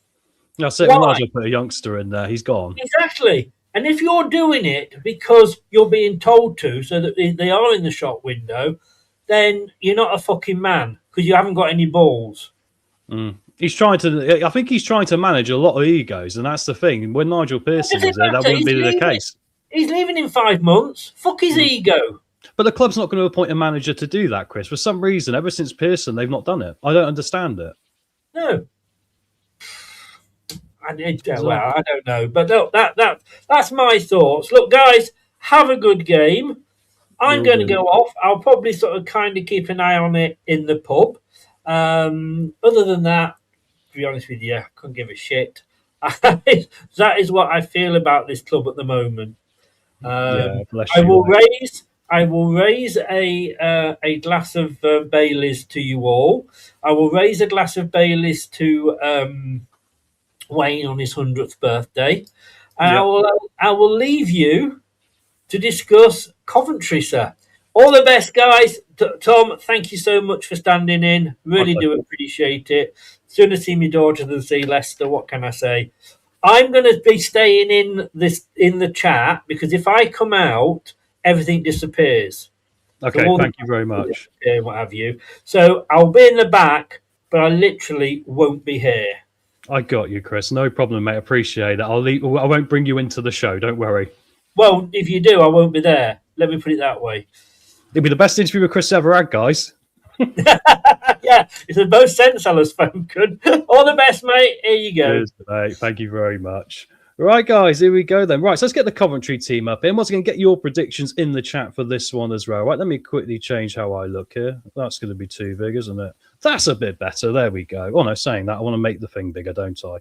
That's it. We might as well put a youngster in there. He's gone. Exactly. And if you're doing it because you're being told to, so that they are in the shop window, then you're not a fucking man because you haven't got any balls. He's trying to. I think he's trying to manage a lot of egos, and that's the thing. When Nigel Pearson was there, that wouldn't be the case. He's leaving in 5 months. Fuck his ego. But the club's not going to appoint a manager to do that, Chris. For some reason, ever since Pearson, they've not done it. I don't understand it. No. I don't know. But look, that's my thoughts. Look, guys, have a good game. I'm going to go off. I'll probably sort of kind of keep an eye on it in the pub. Other than that, to be honest with you, I couldn't give a shit. That is what I feel about this club at the moment. I will raise a glass of Baileys to you all. I will raise a glass of Baileys to Wayne on his 100th birthday. And I will leave you to discuss Coventry, sir. All the best, guys. Tom, thank you so much for standing in. Really do appreciate it. Sooner see my daughter than see Leicester. What can I say? I'm going to be staying in the chat because if I come out, everything disappears. Okay, thank you very much. What have you? So I'll be in the back, but I literally won't be here. I got you, Chris. No problem, mate. Appreciate it. I won't bring you into the show. Don't worry. Well, if you do, I won't be there. Let me put it that way. It'll be the best interview with Chris ever had, guys. Yeah, it's the most sense I've spoken. All the best, mate. Here you go. Cheers, mate. Thank you very much. Right, guys, here we go then. Right, so let's get the Coventry team up here. And once again, get your predictions in the chat for this one as well. Right, let me quickly change how I look here. That's going to be too big, isn't it? That's a bit better. There we go. Oh, no, saying that, I want to make the thing bigger, don't I?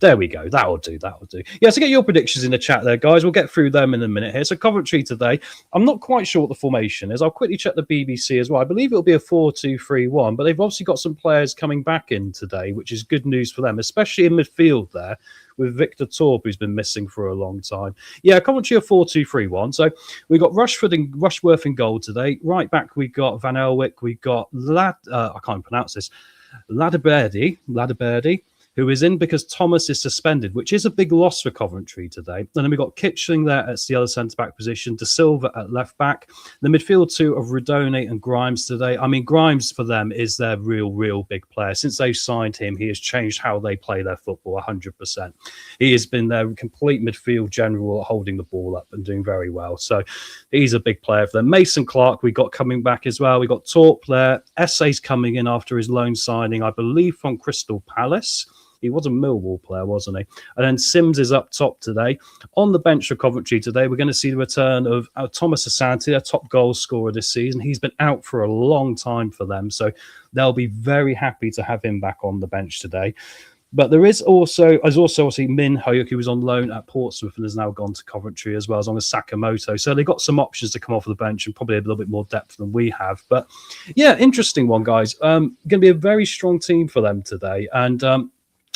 There we go. That'll do. That'll do. Yeah, so get your predictions in the chat there, guys. We'll get through them in a minute here. So Coventry today, I'm not quite sure what the formation is. I'll quickly check the BBC as well. I believe it'll be a 4-2-3-1, but they've obviously got some players coming back in today, which is good news for them, especially in midfield there with Victor Torp, who's been missing for a long time. Yeah, Coventry are 4-2-3-1. So we've got Rushworth in goal today. Right back, we got Van Elwick. We got I can't pronounce this. Ladaberdi, who is in because Thomas is suspended, which is a big loss for Coventry today. And then we've got Kitchling there at the other centre-back position, De Silva at left-back. The midfield two of Rodone and Grimes today. I mean, Grimes for them is their real big player. Since they've signed him, he has changed how they play their football 100%. He has been their complete midfield general, holding the ball up and doing very well. So he's a big player for them. Mason Clark, we got coming back as well. We got Torp there. Essay's coming in after his loan signing, I believe, from Crystal Palace. He was a Millwall player, wasn't he? And then Sims is up top today. On the bench for Coventry today, we're going to see the return of Thomas Asante, their top goal scorer this season. He's been out for a long time for them, so they'll be very happy to have him back on the bench today. But there's also obviously Min Hyuk, who was on loan at Portsmouth and has now gone to Coventry as well, as long as Sakamoto. So they've got some options to come off the bench and probably a little bit more depth than we have. But yeah, interesting one, guys. Going to be a very strong team for them today. And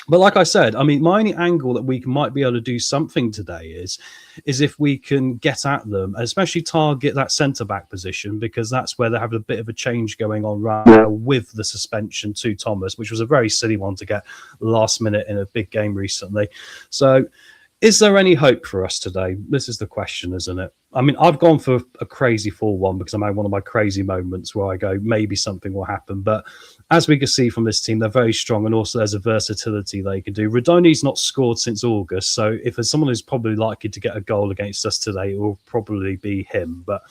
but like I said, I mean, my only angle that we might be able to do something today is if we can get at them, especially target that centre-back position, because that's where they have a bit of a change going on right now with the suspension to Thomas, which was a very silly one to get last minute in a big game recently. So is there any hope for us today? This is the question, isn't it? I mean, I've gone for a crazy 4-1 because I'm having one of my crazy moments where I go, maybe something will happen. But as we can see from this team, they're very strong, and also there's a versatility they can do. Rodone's not scored since August, so if there's someone who's probably likely to get a goal against us today, it will probably be him. But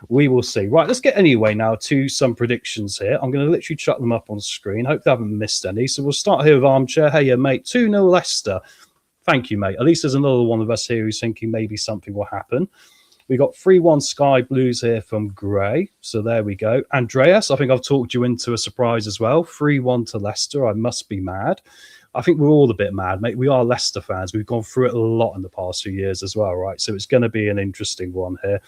we will see. Right, let's get anyway now to some predictions here. I'm going to literally chuck them up on screen. Hope they haven't missed any. So we'll start here with Armchair. Hey, yeah, mate, 2-0 Leicester. Thank you, mate. At least there's another one of us here who's thinking maybe something will happen. We got 3-1 Sky Blues here from Gray. So there we go. Andreas, I think I've talked you into a surprise as well. 3-1 to Leicester. I must be mad. I think we're all a bit mad, mate. We are Leicester fans. We've gone through it a lot in the past few years as well, right? So it's going to be an interesting one here.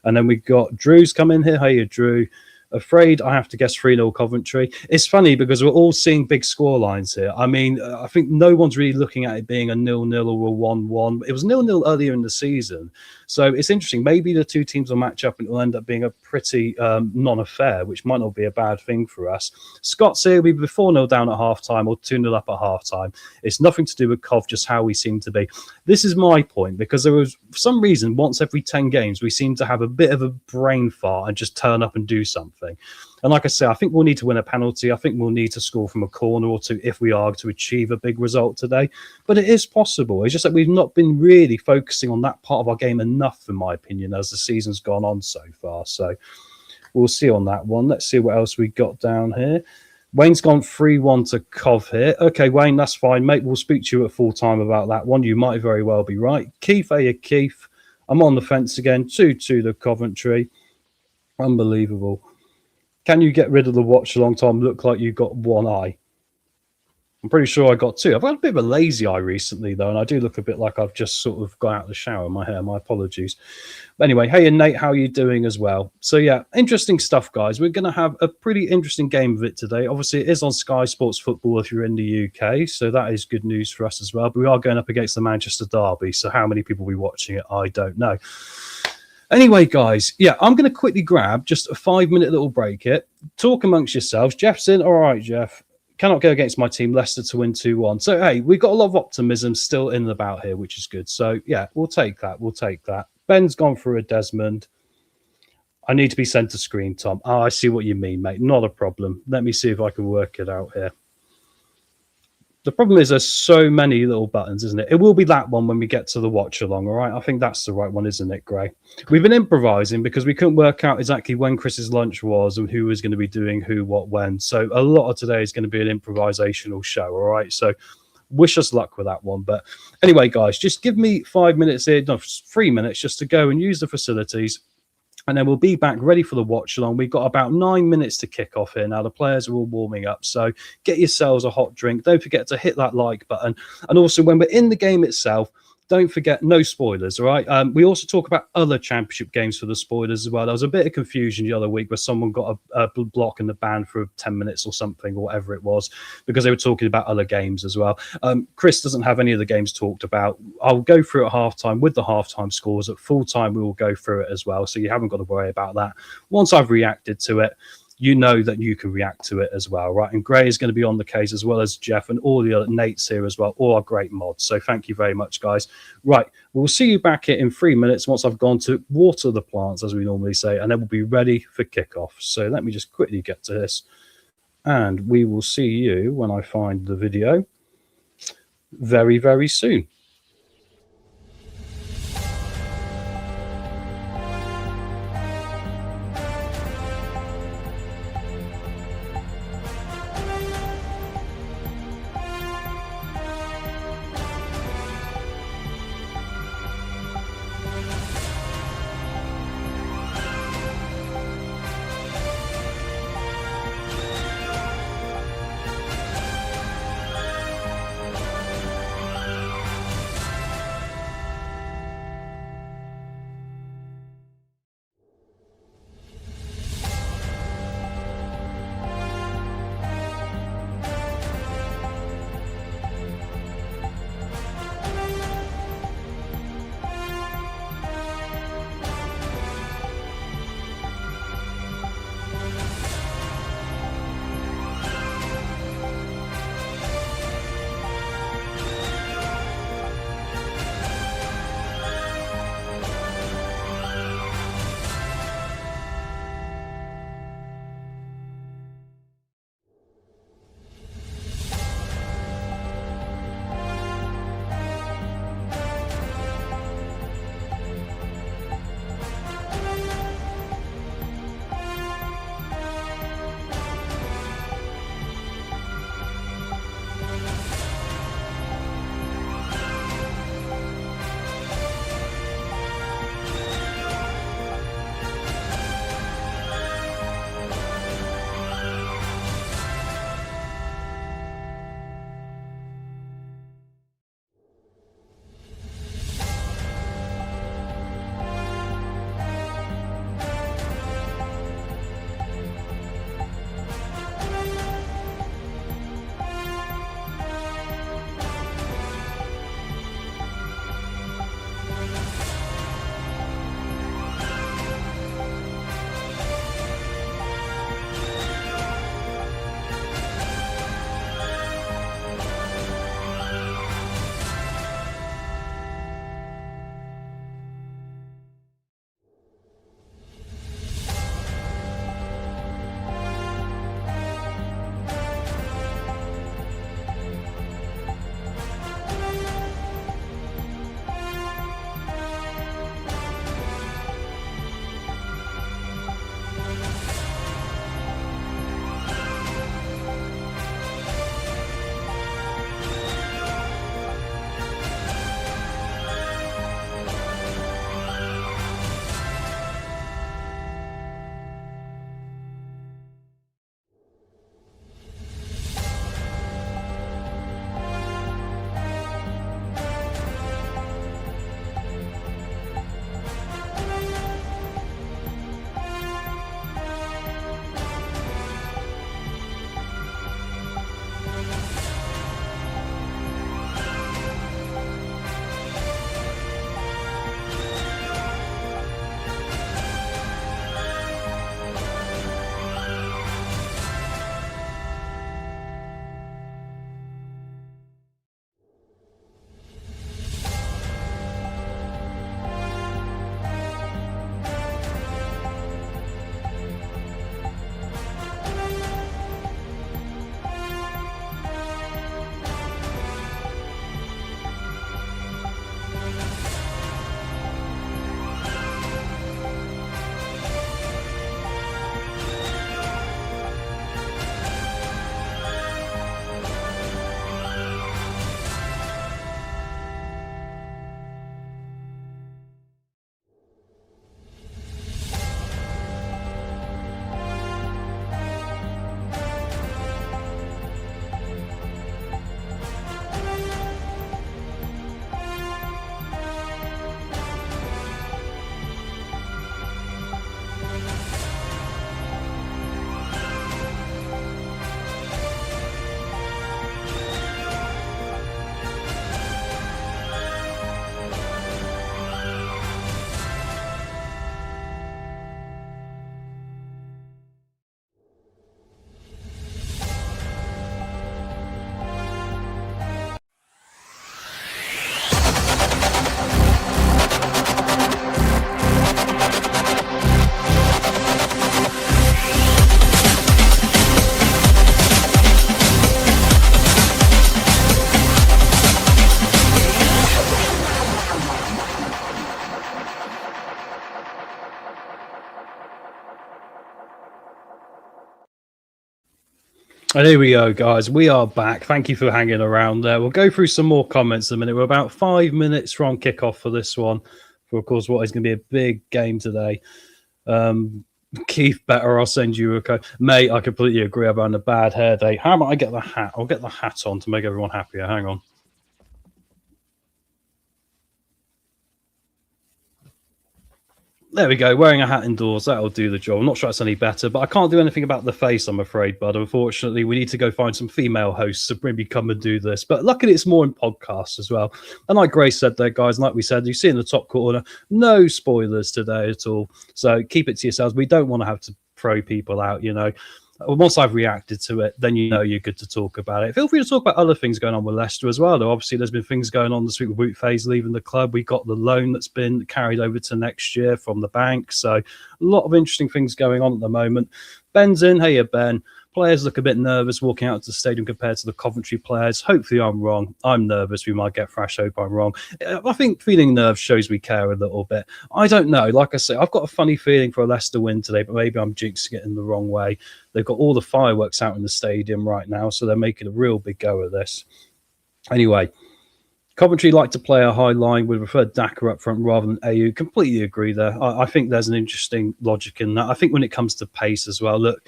And then we got Drew's come in here. Hey, Drew. Afraid I have to guess 3-0 Coventry. It's funny because we're all seeing big score lines here. I mean, I think no one's really looking at it being a 0-0 or a 1-1. It was 0-0 earlier in the season. So it's interesting. Maybe the two teams will match up and it'll end up being a pretty non-affair, which might not be a bad thing for us. Scott's here. We'll be 4-0 down at half-time or 2-0 up at half-time. It's nothing to do with Cov, just how we seem to be. This is my point, because there was, for some reason, once every 10 games, we seem to have a bit of a brain fart and just turn up and do something. And like I say, I think we'll need to win a penalty. I think we'll need to score from a corner or two if we are to achieve a big result today. But it is possible. It's just that we've not been really focusing on that part of our game enough, in my opinion, as the season's gone on so far. So we'll see on that one. Let's see what else we got down here. Wayne's gone 3-1 to Cov here. Okay, Wayne, that's fine, mate. We'll speak to you at full time about that one. You might very well be right. Keith, Keith. I'm on the fence again. 2-2 to Coventry. Unbelievable. Can you get rid of the Watchalong, Tom? Look like you got one eye. I'm pretty sure I got two. I've had a bit of a lazy eye recently, though, and I do look a bit like I've just sort of got out of the shower in my hair. My apologies. But anyway, hey, and Nate, how are you doing as well? So, yeah, interesting stuff, guys. We're going to have a pretty interesting game of it today. Obviously, it is on Sky Sports Football if you're in the UK, so that is good news for us as well. But we are going up against the Manchester Derby, so how many people will be watching it, I don't know. Anyway, guys, yeah, I'm going to quickly grab just a 5-minute little break here. Talk amongst yourselves. Jeff's in. All right, Jeff. Cannot go against my team, Leicester, to win 2-1. So, hey, we've got a lot of optimism still in and about here, which is good. So, yeah, we'll take that. We'll take that. Ben's gone through a Desmond. I need to be centre screen, Tom. Oh, I see what you mean, mate. Not a problem. Let me see if I can work it out here. The problem is there's so many little buttons, isn't it? It will be that one when we get to the watch along, all right? I think that's the right one, isn't it, Gray? We've been improvising because we couldn't work out exactly when Chris's lunch was and who was going to be doing who, what, when. So a lot of today is going to be an improvisational show, all right? So wish us luck with that one. But anyway, guys, just give me 5 minutes here, no, 3 minutes, just to go and use the facilities. And then we'll be back ready for the watch along. We've got about 9 minutes to kick off here. Now, the players are all warming up. So get yourselves a hot drink. Don't forget to hit that like button. And also, when we're in the game itself, don't forget, no spoilers, all right? We also talk about other championship games for the spoilers as well. There was a bit of confusion the other week where someone got a block in the ban for 10 minutes or something, or whatever it was, because they were talking about other games as well. Chris doesn't have any of the games talked about. I'll go through at halftime with the halftime scores. At full time, we will go through it as well, so you haven't got to worry about that. Once I've reacted to it, you know that you can react to it as well, right? And Gray is going to be on the case, as well as Jeff and all the other Nate's here as well, all our great mods. So thank you very much, guys. Right, we'll see you back here in 3 minutes once I've gone to water the plants, as we normally say, and then we'll be ready for kickoff. So let me just quickly get to this, and we will see you when I find the video very, very soon. And here we go, guys. We are back. Thank you for hanging around there. We'll go through some more comments in a minute. We're about 5 minutes from kickoff for this one. For, of course, what is going to be a big game today. Keith, better, I'll send you a code. Mate, I completely agree. I'm having a bad hair day. How might I get the hat? I'll get the hat on to make everyone happier. Hang on. There we go. Wearing a hat indoors, that'll do the job. I'm not sure that's any better, but I can't do anything about the face, I'm afraid, bud. Unfortunately, we need to go find some female hosts to maybe come and do this. But luckily, it's more in podcasts as well. And like Grace said there, guys, and like we said, you see in the top corner, no spoilers today at all. So keep it to yourselves. We don't want to have to throw people out, you know. Once I've reacted to it, then you know you're good to talk about it. Feel free to talk about other things going on with Leicester as well, though. Obviously, there's been things going on this week with Wout Faes leaving the club. We got the loan that's been carried over to next year from the bank. So a lot of interesting things going on at the moment. Ben's in. Hey, Ben. Players look a bit nervous walking out to the stadium compared to the Coventry players. Hopefully I'm wrong. I'm nervous. We might get thrash. Hope I'm wrong. I think feeling nerves shows we care a little bit. I don't know. Like I say, I've got a funny feeling for a Leicester win today, but maybe I'm jinxing it in the wrong way. They've got all the fireworks out in the stadium right now, so they're making a real big go of this. Anyway, Coventry like to play a high line. Would prefer Daka up front rather than AU. Completely agree there. I think there's an interesting logic in that. I think when it comes to pace as well, look,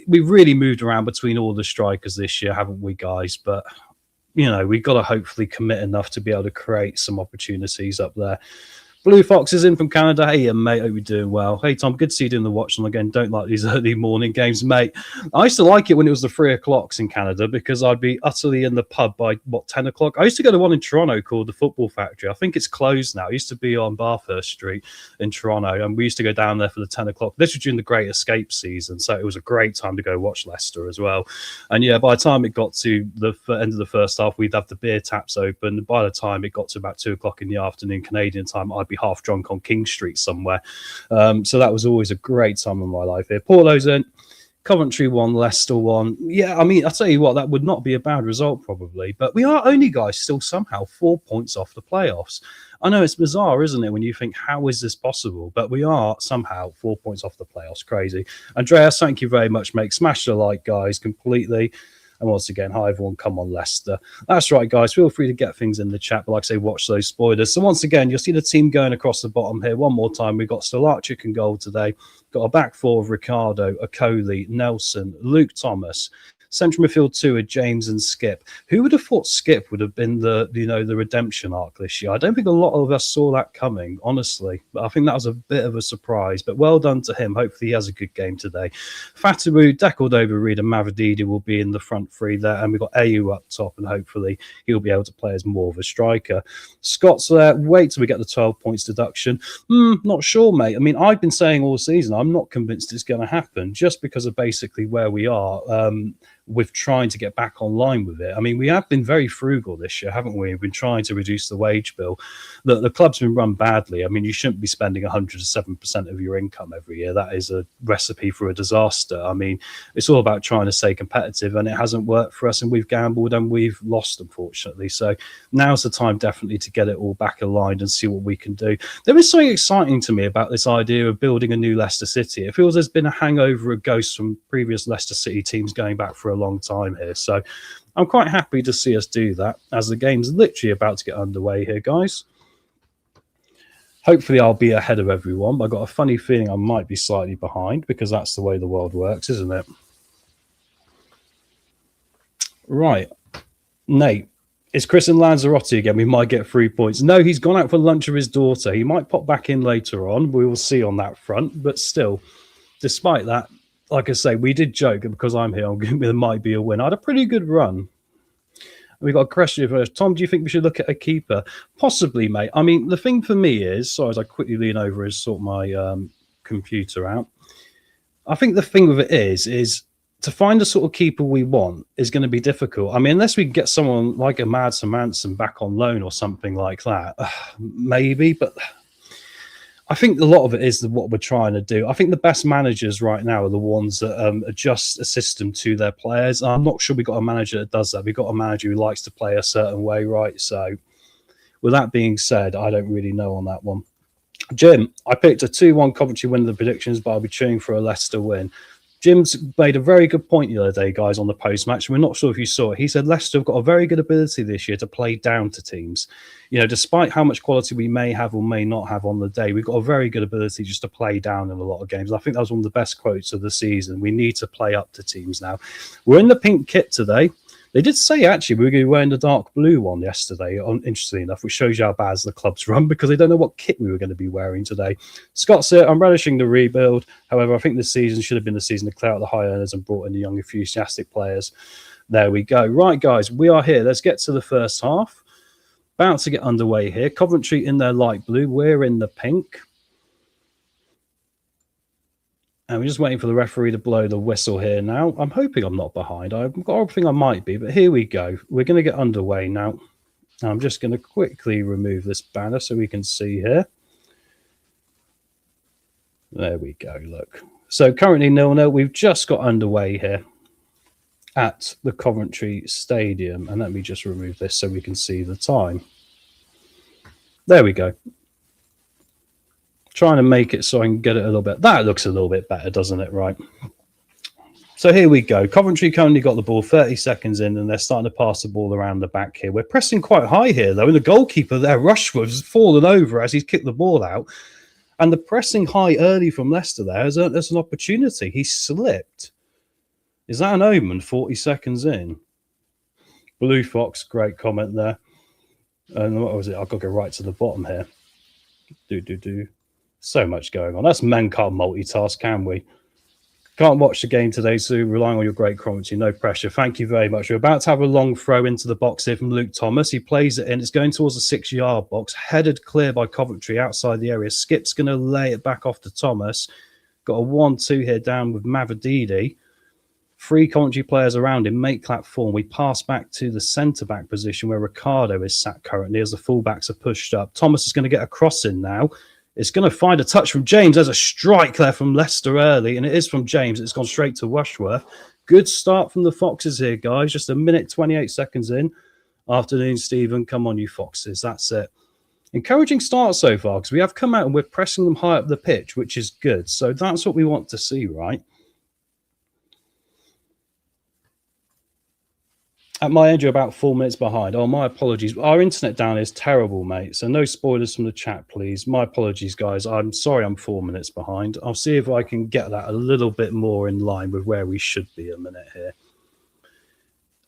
we've really moved around between all the strikers this year, haven't we, guys? But, you know, we've got to hopefully commit enough to be able to create some opportunities up there. Blue Fox is in from Canada. Hey, mate, hope you're doing well. Hey, Tom, good to see you doing the Watchalong again. Don't like these early morning games, mate. I used to like it when it was the 3 o'clocks in Canada because I'd be utterly in the pub by, 10 o'clock? I used to go to one in Toronto called the Football Factory. I think it's closed now. It used to be on Bathurst Street in Toronto, and we used to go down there for the 10 o'clock. This was during the Great Escape season, so it was a great time to go watch Leicester as well. And, yeah, by the time it got to the end of the first half, we'd have the beer taps open. By the time it got to about 2 o'clock in the afternoon Canadian time, I'd be half drunk on King Street somewhere. So that was always a great time in my life here. Paulo's in. Coventry 1, Leicester 1. Yeah, I mean, I'll tell you what, that would not be a bad result probably. But we are only, guys, still somehow 4 points off the playoffs. I know it's bizarre, isn't it, when you think, how is this possible? But we are somehow 4 points off the playoffs. Crazy. Andreas, thank you very much, mate. Smash the like, guys, completely. And once again, hi everyone, come on Leicester. That's right, guys. Feel free to get things in the chat, but like I say, watch those spoilers. So once again, you'll see the team going across the bottom here. One more time, we've got Stolarczyk in goal today. Got a back four of Ricardo, Okoli, Nelson, Luke Thomas. Central midfield 2 are James and Skip. Who would have thought Skip would have been the redemption arc this year? I don't think a lot of us saw that coming, honestly. But I think that was a bit of a surprise. But well done to him. Hopefully he has a good game today. Fatawu, Decordova, Reed and Mavadidi will be in the front three there. And we've got AU up top, and hopefully he'll be able to play as more of a striker. Scott's there. Wait till we get the 12 points deduction. Not sure, mate. I mean, I've been saying all season, I'm not convinced it's going to happen just because of basically where we are. With trying to get back online with it. I mean, we have been very frugal this year, haven't we? We've been trying to reduce the wage bill. The club's been run badly. I mean, you shouldn't be spending 107% of your income every year. That is a recipe for a disaster. I mean, it's all about trying to stay competitive, and it hasn't worked for us, and we've gambled and we've lost, unfortunately. So now's the time definitely to get it all back aligned and see what we can do. There is something exciting to me about this idea of building a new Leicester City. It feels there's been a hangover of ghosts from previous Leicester City teams going back for a long time here. So I'm quite happy to see us do that as the game's literally about to get underway here, guys. Hopefully I'll be ahead of everyone, but I've got a funny feeling I might be slightly behind because that's the way the world works, isn't it? Right. Nate, it's Chris and Lanzarote again. We might get 3 points. No, he's gone out for lunch with his daughter. He might pop back in later on. We will see on that front. But still, despite that, like I say, we did joke because I'm here. There might be a win. I had a pretty good run. We got a question first. Tom, do you think we should look at a keeper? Possibly, mate. I mean, the thing for me is, sorry, as I quickly lean over and sort my computer out. I think the thing with it is to find the sort of keeper we want is going to be difficult. I mean, unless we can get someone like a Mads Manson back on loan or something like that, maybe. But I think a lot of it is what we're trying to do. I think the best managers right now are the ones that adjust a system to their players. I'm not sure we've got a manager that does that. We've got a manager who likes to play a certain way, right? So with that being said, I don't really know on that one. Jim, I picked a 2-1 Coventry win in the predictions, but I'll be cheering for a Leicester win. Jim's made a very good point the other day, guys, on the post-match. We're not sure if you saw it. He said Leicester have got a very good ability this year to play down to teams. You know, despite how much quality we may have or may not have on the day, we've got a very good ability just to play down in a lot of games. I think that was one of the best quotes of the season. We need to play up to teams now. We're in the pink kit today. They did say, actually, we were going to be wearing the dark blue one yesterday, interestingly enough, which shows you how bad the club's run because they don't know what kit we were going to be wearing today. Scott said, I'm relishing the rebuild. However, I think this season should have been the season to clear out the high earners and brought in the young, enthusiastic players. There we go. Right, guys, we are here. Let's get to the first half. About to get underway here. Coventry in their light blue. We're in the pink. And we're just waiting for the referee to blow the whistle here now. I'm hoping I'm not behind. I've got a thing I might be, but here we go. We're going to get underway now. I'm just going to quickly remove this banner so we can see here. There we go, look. So currently 0-0. We've just got underway here at the Coventry Stadium. And let me just remove this so we can see the time. There we go. Trying to make it so I can get it a little bit. That looks a little bit better, doesn't it? Right. So here we go. Coventry currently got the ball 30 seconds in, and they're starting to pass the ball around the back here. We're pressing quite high here, though, and the goalkeeper there, Rushford, has fallen over as he's kicked the ball out. And the pressing high early from Leicester there has earned us an opportunity. He slipped. Is that an omen? 40 seconds in. Blue Fox, great comment there. And what was it? I've got to go right to the bottom here. So much going on. That's men can't multitask, can we? Can't watch the game today, Sue. Relying on your great commentary. No pressure. Thank you very much. We're about to have a long throw into the box here from Luke Thomas. He plays it in. It's going towards the 6-yard box. Headed clear by Coventry outside the area. Skip's going to lay it back off to Thomas. Got a 1-2 here down with Mavadidi. 3 Coventry players around him. Make clap form. We pass back to the centre-back position where Ricardo is sat currently as the full-backs are pushed up. Thomas is going to get a cross in now. It's going to find a touch from James. There's a strike there from Leicester early, and it is from James. It's gone straight to Rushworth. Good start from the Foxes here, guys. Just a minute, 28 seconds in. Afternoon, Stephen. Come on, you Foxes. That's it. Encouraging start so far because we have come out and we're pressing them high up the pitch, which is good. So that's what we want to see, right? At my end, you're about 4 minutes behind. Oh, my apologies. Our internet down is terrible, mate. So no spoilers from the chat, please. My apologies, guys. I'm sorry I'm 4 minutes behind. I'll see if I can get that a little bit more in line with where we should be a minute here.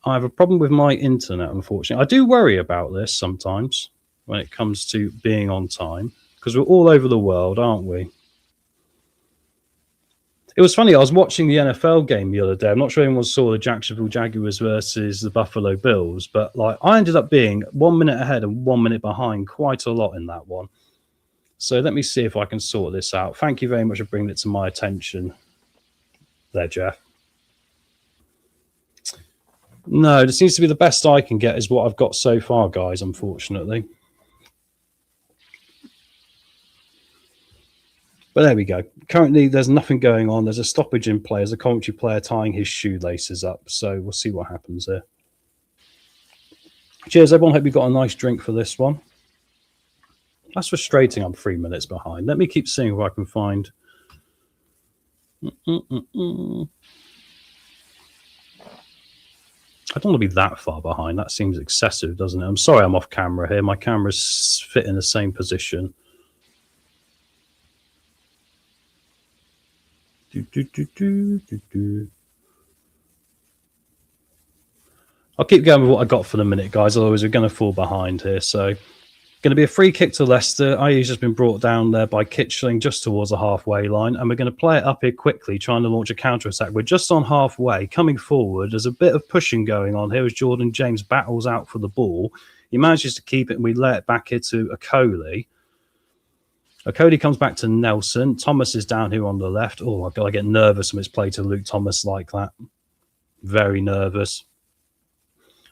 I have a problem with my internet, unfortunately. I do worry about this sometimes when it comes to being on time because we're all over the world, aren't we? It was funny. I was watching the NFL game the other day. I'm not sure anyone saw the Jacksonville Jaguars versus the Buffalo Bills, but like I ended up being 1 minute ahead and 1 minute behind quite a lot in that one. So let me see if I can sort this out. Thank you very much for bringing it to my attention there, Jeff. No, it seems to be the best I can get is what I've got so far, guys, unfortunately. But there we go. Currently, there's nothing going on. There's a stoppage in play. There's a Coventry player tying his shoelaces up. So we'll see what happens there. Cheers, everyone. Hope you got a nice drink for this one. That's frustrating. I'm 3 minutes behind. Let me keep seeing if I can find... I don't want to be that far behind. That seems excessive, doesn't it? I'm sorry I'm off camera here. My camera's fit in the same position. I'll keep going with what I got for the minute, guys. Otherwise, we're going to fall behind here. So, going to be a free kick to Leicester. IE's just been brought down there by Kitchling just towards the halfway line. And we're going to play it up here quickly, trying to launch a counter-attack. We're just on halfway, coming forward. There's a bit of pushing going on here as Jordan James battles out for the ball. He manages to keep it, and we lay it back here to Okoli. Okoli comes back to Nelson. Thomas is down here on the left. Oh, my God, I get nervous when it's played to Luke Thomas like that. Very nervous.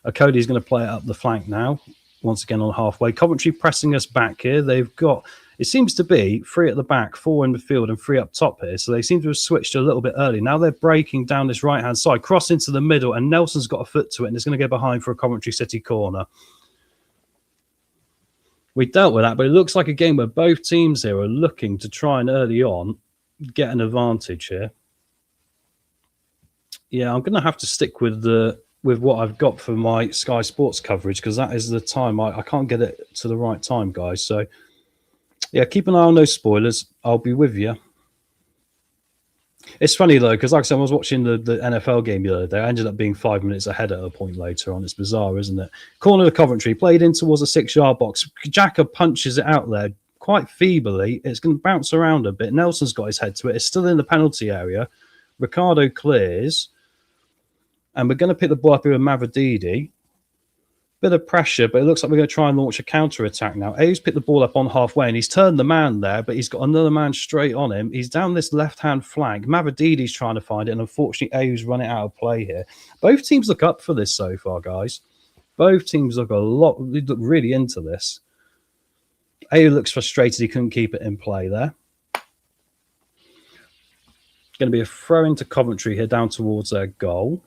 Okoli's going to play it up the flank now. Once again on halfway. Coventry pressing us back here. They've got, it seems to be 3 at the back, 4 in the field and 3 up top here. So they seem to have switched a little bit early. Now they're breaking down this right-hand side. Cross into the middle and Nelson's got a foot to it and it's going to go behind for a Coventry City corner. We dealt with that, but it looks like a game where both teams here are looking to try and early on get an advantage here. Yeah, I'm going to have to stick with what I've got for my Sky Sports coverage because that is the time. I can't get it to the right time, guys. So, yeah, keep an eye on those spoilers. I'll be with you. It's funny, though, because like I said, I was watching the NFL game the other day. I ended up being 5 minutes ahead at a point later on. It's bizarre, isn't it? Corner of Coventry, played in towards a 6-yard box. Jacob punches it out there quite feebly. It's going to bounce around a bit. Nelson's got his head to it. It's still in the penalty area. Ricardo clears. And we're going to pick the ball up here with Mavididi. Bit of pressure, but it looks like we're going to try and launch a counter-attack now. A's picked the ball up on halfway, and he's turned the man there, but he's got another man straight on him. He's down this left-hand flank. Mavididi's trying to find it, and unfortunately, A's run it out of play here. Both teams look up for this so far, guys. Both teams look look really into this. A looks frustrated he couldn't keep it in play there. Going to be a throw into Coventry here down towards their goal.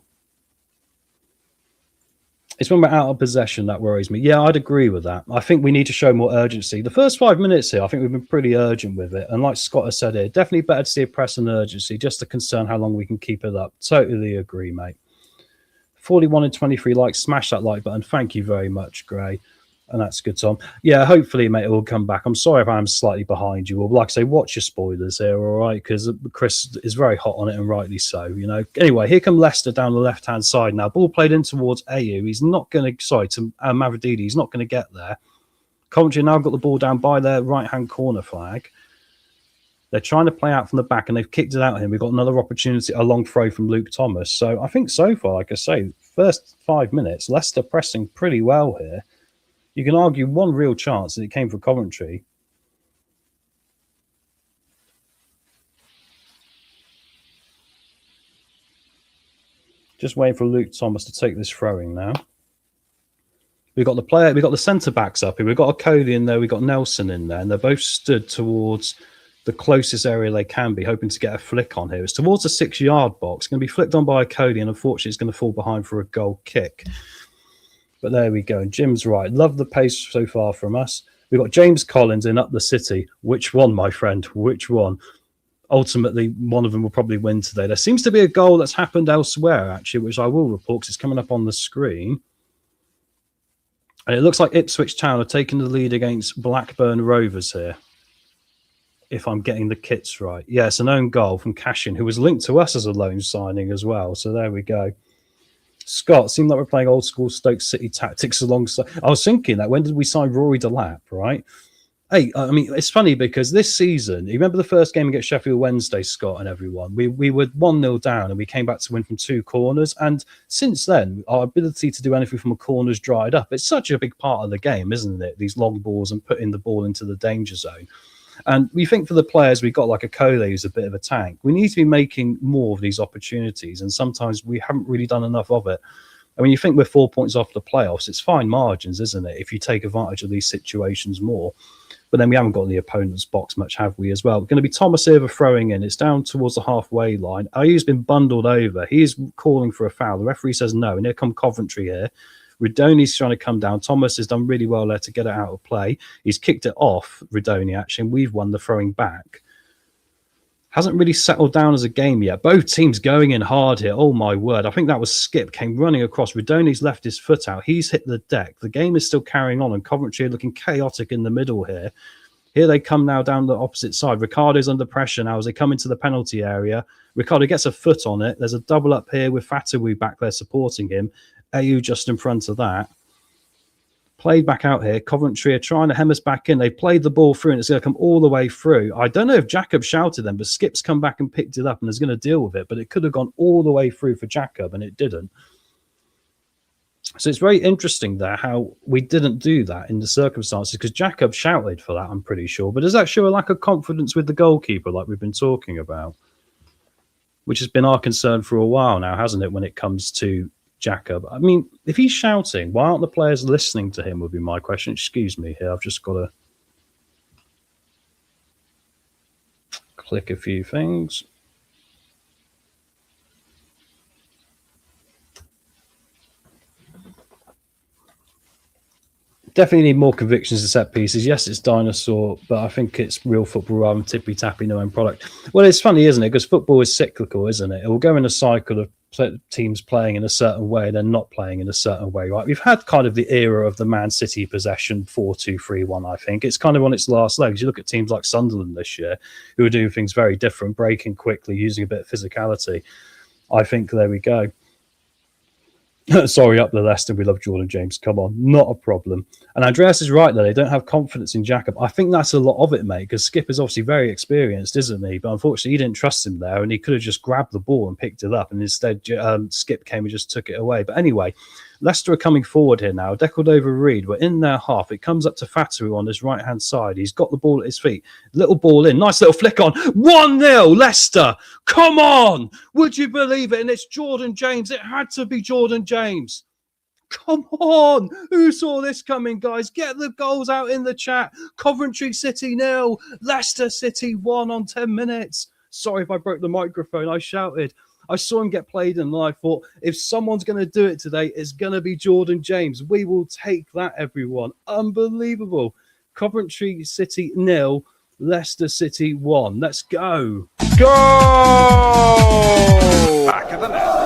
It's when we're out of possession that worries me. Yeah, I'd agree with that. I think we need to show more urgency. The first 5 minutes here, I think we've been pretty urgent with it. And like Scott has said here, definitely better to see a press and urgency, just to concern how long we can keep it up. Totally agree, mate. 41 and 23 likes. Smash that like button. Thank you very much, Gray. And that's good, Tom. Yeah, hopefully, mate, it will come back. I'm sorry if I'm slightly behind you. Well, like I say, watch your spoilers here, all right? Because Chris is very hot on it, and rightly so, you know. Anyway, here come Leicester down the left-hand side now. Ball played in towards AU. He's not going to, sorry, to Mavididi. He's not going to get there. Coventry now got the ball down by their right-hand corner flag. They're trying to play out from the back, and they've kicked it out here. We've got another opportunity, a long throw from Luke Thomas. So I think so far, like I say, first 5 minutes, Leicester pressing pretty well here. You can argue one real chance that it came from Coventry. Just waiting for Luke Thomas to take this throwing now. We've got the player, we've got the centre backs up here. We've got Okoli in there, we've got Nelson in there, and they're both stood towards the closest area they can be, hoping to get a flick on here. It's towards the 6-yard box. It's going to be flicked on by Okoli, and unfortunately, it's going to fall behind for a goal kick. But there we go. Jim's right. Love the pace so far from us. We've got James Collins in Up the City. Which one, my friend? Which one? Ultimately, one of them will probably win today. There seems to be a goal that's happened elsewhere, actually, which I will report because it's coming up on the screen. And it looks like Ipswich Town are taking the lead against Blackburn Rovers here, if I'm getting the kits right. Yeah, it's an own goal from Cashin, who was linked to us as a loan signing as well. So there we go. Scott, seemed like we're playing old school Stoke City tactics alongside. I was thinking that when did we sign Rory Delap, right? Hey, I mean, it's funny because this season, you remember the first game against Sheffield Wednesday, Scott and everyone? We were 1-0 down and we came back to win from 2 corners. And since then, our ability to do anything from a corner has dried up. It's such a big part of the game, isn't it? These long balls and putting the ball into the danger zone. And we think for the players we've got like a Cole who's a bit of a tank, we need to be making more of these opportunities. And sometimes we haven't really done enough of it. I mean, you think we're 4 points off the playoffs, it's fine margins, isn't it? If you take advantage of these situations more. But then we haven't got the opponent's box much, have we, as well? Going to be Thomas Irva throwing in. It's down towards the halfway line. Ayu's been bundled over. He's calling for a foul. The referee says no. And here come Coventry here. Ridoni's trying to come down. Thomas has done really well there to get it out of play. He's kicked it off, Ridoni, actually, and we've won the throwing back. Hasn't really settled down as a game yet. Both teams going in hard here. Oh, my word. I think that was Skip, came running across. Ridoni's left his foot out. He's hit the deck. The game is still carrying on, and Coventry are looking chaotic in the middle here. Here they come now down the opposite side. Ricardo's under pressure now as they come into the penalty area. Ricardo gets a foot on it. There's a double up here with Fatawi back there supporting him. AU just in front of that. Played back out here. Coventry are trying to hem us back in. They played the ball through and it's going to come all the way through. I don't know if Jacob shouted them, but Skip's come back and picked it up and is going to deal with it. But it could have gone all the way through for Jacob and it didn't. So it's very interesting there how we didn't do that in the circumstances because Jacob shouted for that, I'm pretty sure. But does that show a lack of confidence with the goalkeeper like we've been talking about? Which has been our concern for a while now, hasn't it, when it comes to Jacob? I mean, if he's shouting, why aren't the players listening to him would be my question. Excuse me here. I've just got to click a few things. Definitely need more convictions to set pieces. Yes, it's dinosaur, but I think it's real football rather than tippy-tappy no-end product. Well, it's funny, isn't it? Because football is cyclical, isn't it? It will go in a cycle of teams playing in a certain way and then not playing in a certain way, right? We've had kind of the era of the Man City possession 4-2-3-1, I think. It's kind of on its last legs. You look at teams like Sunderland this year, who are doing things very different, breaking quickly, using a bit of physicality. I think there we go. Sorry, up the Leicester. We love Jordan James. Come on, not a problem. And Andreas is right there. They don't have confidence in Jacob. I think that's a lot of it, mate, because Skip is obviously very experienced, isn't he? But unfortunately, he didn't trust him there, and he could have just grabbed the ball and picked it up, and instead Skip came and just took it away. But anyway, Leicester are coming forward here now. Deckled over Reed. We're in their half. It comes up to Fataru on his right-hand side. He's got the ball at his feet. Little ball in. Nice little flick on. 1-0, Leicester. Come on. Would you believe it? And it's Jordan James. It had to be Jordan James. Come on. Who saw this coming, guys? Get the goals out in the chat. Coventry City 0. Leicester City 1 on 10 minutes. Sorry if I broke the microphone. I shouted. I saw him get played in, and I thought, if someone's going to do it today, it's going to be Jordan James. We will take that, everyone. Unbelievable. Coventry City 0, Leicester City 1. Let's go. Go! Back of the net.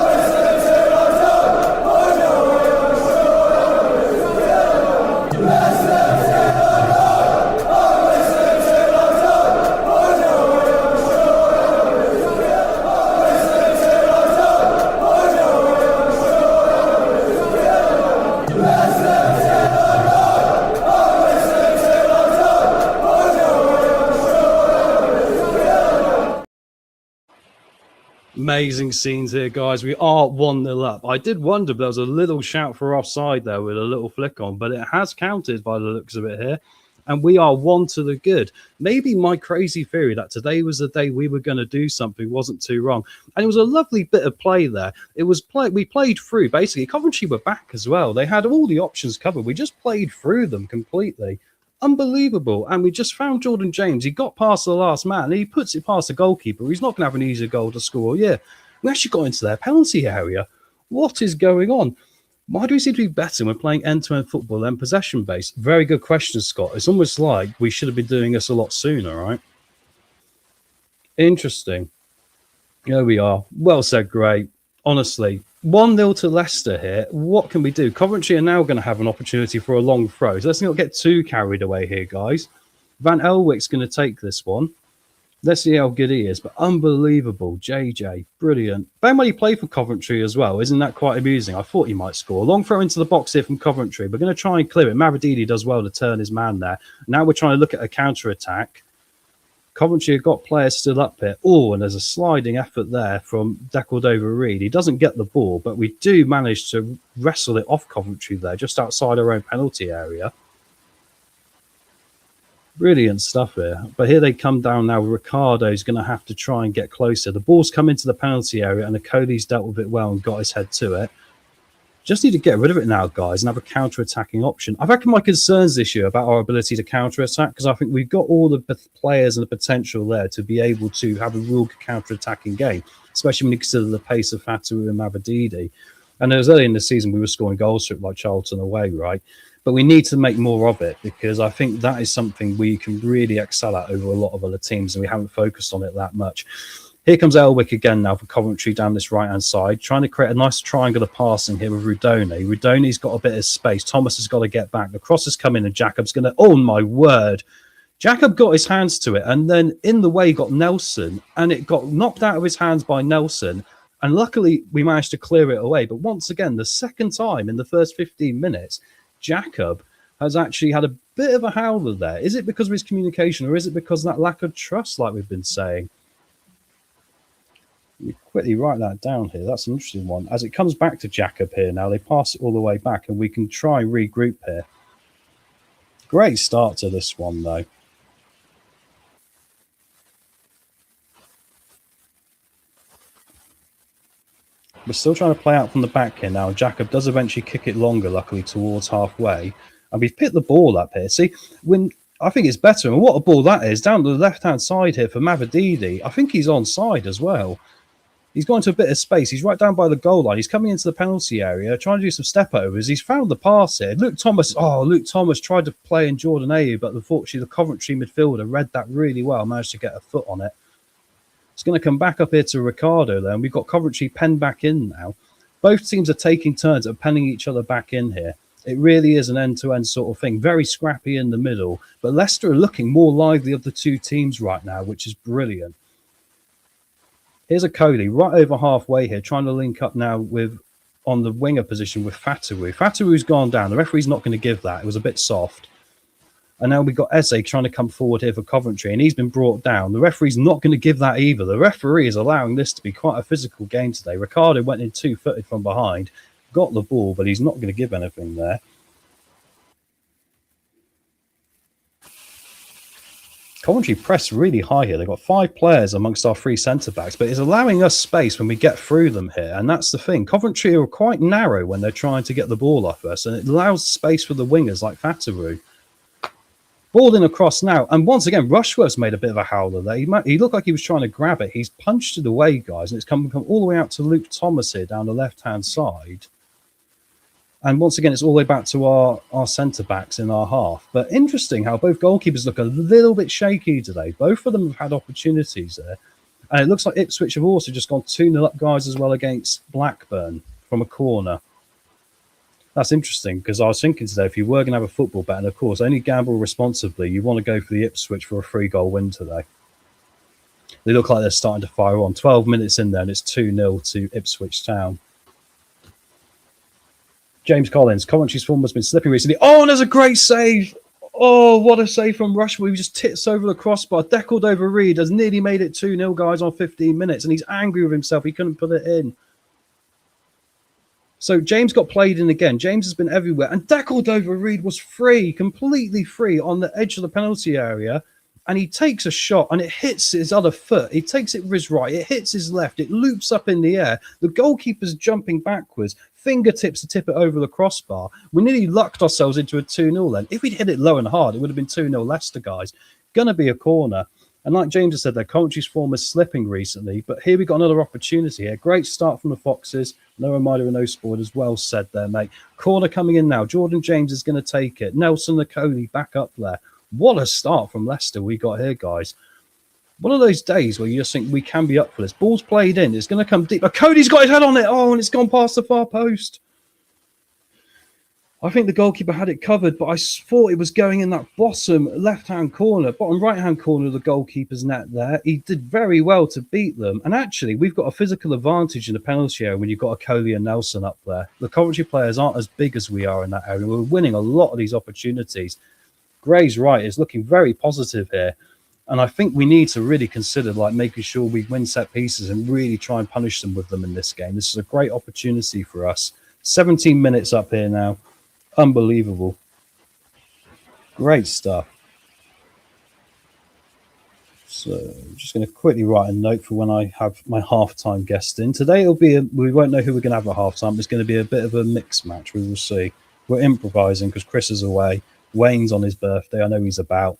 Amazing scenes here, guys. We are 1-0 up. I did wonder if there was a little shout for offside there with a little flick on, but it has counted by the looks of it here. And we are 1 to the good. Maybe my crazy theory that today was the day we were going to do something wasn't too wrong. And it was a lovely bit of play there. It was we played through. Basically, Coventry were back as well. They had all the options covered. We just played through them completely. Unbelievable. And we just found Jordan James. He got past the last man. And he puts it past the goalkeeper. He's not going to have an easier goal to score. Yeah, we actually got into their penalty area. What is going on? Why do we seem to be better when we're playing end-to-end football than possession-based? Very good question, Scott. It's almost like we should have been doing this a lot sooner, right? Interesting. Here we are. Well said, Gray. Honestly, 1-0 to Leicester here. What can we do? Coventry are now going to have an opportunity for a long throw. So let's not get too carried away here, guys. Van Elwick's going to take this one. Let's see how good he is. But unbelievable. JJ, brilliant. Ben, when he played for Coventry as well, isn't that quite amusing? I thought he might score. Long throw into the box here from Coventry. We're going to try and clear it. Mavididi does well to turn his man there. Now we're trying to look at a counter-attack. Coventry have got players still up here. Oh, and there's a sliding effort there from Decordova Reed. He doesn't get the ball, but we do manage to wrestle it off Coventry there, just outside our own penalty area. Brilliant stuff here. But here they come down now. Ricardo's going to have to try and get closer. The ball's come into the penalty area, and Okoli's dealt with it well and got his head to it. Just need to get rid of it now, guys, and have a counter-attacking option. I reckon my concerns this year about our ability to counter-attack, because I think we've got all the players and the potential there to be able to have a real counter-attacking game, especially when you consider the pace of Fatawu and Mavididi. And it was early in the season we were scoring goals through it like Charlton away, right? But we need to make more of it, because I think that is something we can really excel at over a lot of other teams, and we haven't focused on it that much. Here comes Elwick again now for Coventry down this right-hand side, trying to create a nice triangular passing here with Rudoni. Rudoni's got a bit of space. Thomas has got to get back. The cross has come in, and Jacob's going to... Oh, my word. Jacob got his hands to it, and then in the way got Nelson, and it got knocked out of his hands by Nelson. And luckily, we managed to clear it away. But once again, the second time in the first 15 minutes, Jacob has actually had a bit of a howler there. Is it because of his communication, or is it because of that lack of trust, like we've been saying? Let me quickly write that down here. That's an interesting one. As it comes back to Jacob here now, they pass it all the way back, and we can try and regroup here. Great start to this one, though. We're still trying to play out from the back here now. Jacob does eventually kick it longer, luckily, towards halfway. And we've picked the ball up here. See, when I think it's better. And what a ball that is. Down to the left-hand side here for Mavididi. I think he's onside as well. He's gone into a bit of space. He's right down by the goal line. He's coming into the penalty area, trying to do some step-overs. He's found the pass here. Luke Thomas tried to play in Jordan Ayew, but unfortunately the Coventry midfielder read that really well, managed to get a foot on it. It's going to come back up here to Ricardo then. We've got Coventry penned back in now. Both teams are taking turns at penning each other back in here. It really is an end-to-end sort of thing. Very scrappy in the middle. But Leicester are looking more lively of the two teams right now, which is brilliant. Here's a Coley right over halfway here, trying to link up now with on the winger position with Fatawu. Fatawu's gone down. The referee's not going to give that. It was a bit soft. And now we've got Eze trying to come forward here for Coventry, and he's been brought down. The referee's not going to give that either. The referee is allowing this to be quite a physical game today. Ricardo went in two-footed from behind, got the ball, but he's not going to give anything there. Coventry press really high here. They've got 5 players amongst our 3 centre-backs, but it's allowing us space when we get through them here, and that's the thing. Coventry are quite narrow when they're trying to get the ball off us, and it allows space for the wingers like Fatawu. Ball in across now, and once again, Rushworth's made a bit of a howler there. He looked like he was trying to grab it. He's punched it away, guys, and it's come all the way out to Luke Thomas here down the left-hand side. And once again, it's all the way back to our centre-backs in our half. But interesting how both goalkeepers look a little bit shaky today. Both of them have had opportunities there. And it looks like Ipswich have also just gone 2-0 up, guys, as well against Blackburn from a corner. That's interesting, because I was thinking today, if you were going to have a football bet, and of course, only gamble responsibly, you want to go for the Ipswich for a 3-goal win today. They look like they're starting to fire on. 12 minutes in there, and it's 2-0 to Ipswich Town. James Collins, Coventry's form has been slipping recently. Oh, and there's a great save. Oh, what a save from Rushworth. He just tits over the crossbar, deckled over Reed, has nearly made it 2-0, guys, on 15 minutes, and he's angry with himself. He couldn't put it in. So James got played in again. James has been everywhere. And deckled over Reed was free, completely free on the edge of the penalty area. And he takes a shot and it hits his other foot. He takes it with his right. It hits his left. It loops up in the air. The goalkeeper's jumping backwards. Fingertips to tip it over the crossbar. We nearly lucked ourselves into a 2-0 then. If we'd hit it low and hard, it would have been 2-0 Leicester, guys. Gonna be a corner. And like James has said, their Coventry's form is slipping recently. But here we got another opportunity here. Great start from the Foxes. No reminder and no spoilers. As well said there, mate. Corner coming in now. Jordan James is going to take it. Nelson Nicoli back up there. What a start from Leicester we got here, guys. One of those days where you just think we can be up for this. Ball's played in. It's going to come deep. But Cody's got his head on it. Oh, and it's gone past the far post. I think the goalkeeper had it covered, but I thought it was going in that bottom left-hand corner, bottom right-hand corner of the goalkeeper's net there. He did very well to beat them. And actually, we've got a physical advantage in the penalty area when you've got a Coley and Nelson up there. The Coventry players aren't as big as we are in that area. We're winning a lot of these opportunities. Gray's right. It's looking very positive here. And I think we need to really consider making sure we win set pieces and really try and punish them with them in this game. This is a great opportunity for us. 17 minutes up here now. Unbelievable. Great stuff. So I'm just going to quickly write a note for when I have my halftime guest in. Today we won't know who we're going to have at halftime. It's going to be a bit of a mixed match. We will see. We're improvising because Chris is away. Wayne's on his birthday. I know he's about.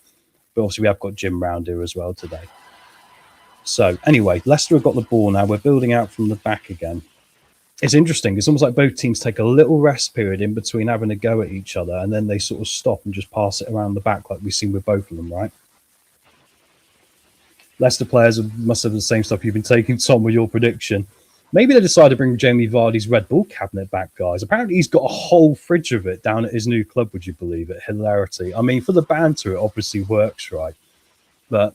But obviously we have got Jim round here as well today. So anyway, Leicester have got the ball now. We're building out from the back again. It's interesting. It's almost like both teams take a little rest period in between having a go at each other, and then they sort of stop and just pass it around the back like we've seen with both of them, right? Leicester players must have the same stuff you've been taking, Tom, with your prediction. Maybe they decided to bring Jamie Vardy's Red Bull cabinet back, guys. Apparently he's got a whole fridge of it down at his new club, would you believe it? Hilarity. I mean, for the banter, it obviously works, right? But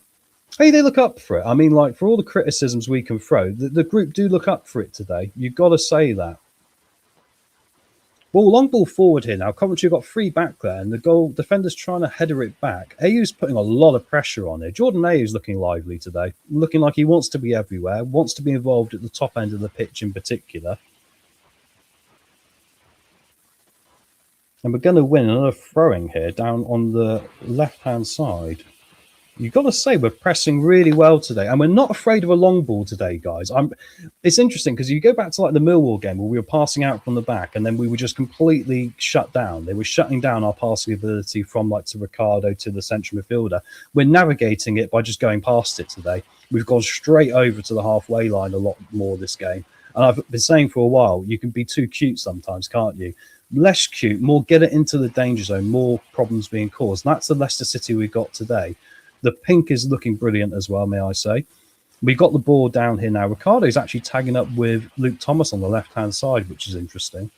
hey, they look up for it. I mean, for all the criticisms we can throw, the group do look up for it today. You've got to say that. Well, long ball forward here now. Coventry got 3 back there, and the goal defender's trying to header it back. Ayu's putting a lot of pressure on it. Jordan Ayu's looking lively today, looking like he wants to be everywhere, wants to be involved at the top end of the pitch in particular. And we're going to win another throwing here down on the left-hand side. You've got to say we're pressing really well today, and we're not afraid of a long ball today, guys. It's interesting because you go back to the Millwall game where we were passing out from the back, and then we were just completely shut down. They were shutting down our passing ability from to Ricardo to the central midfielder. We're navigating it by just going past it today. We've gone straight over to the halfway line a lot more this game. And I've been saying for a while, you can be too cute sometimes, can't you? Less cute, more get it into the danger zone, more problems being caused. And that's the Leicester City we got today. The pink is looking brilliant as well, may I say. We got the ball down here now. Ricardo's actually tagging up with Luke Thomas on the left-hand side, which is interesting.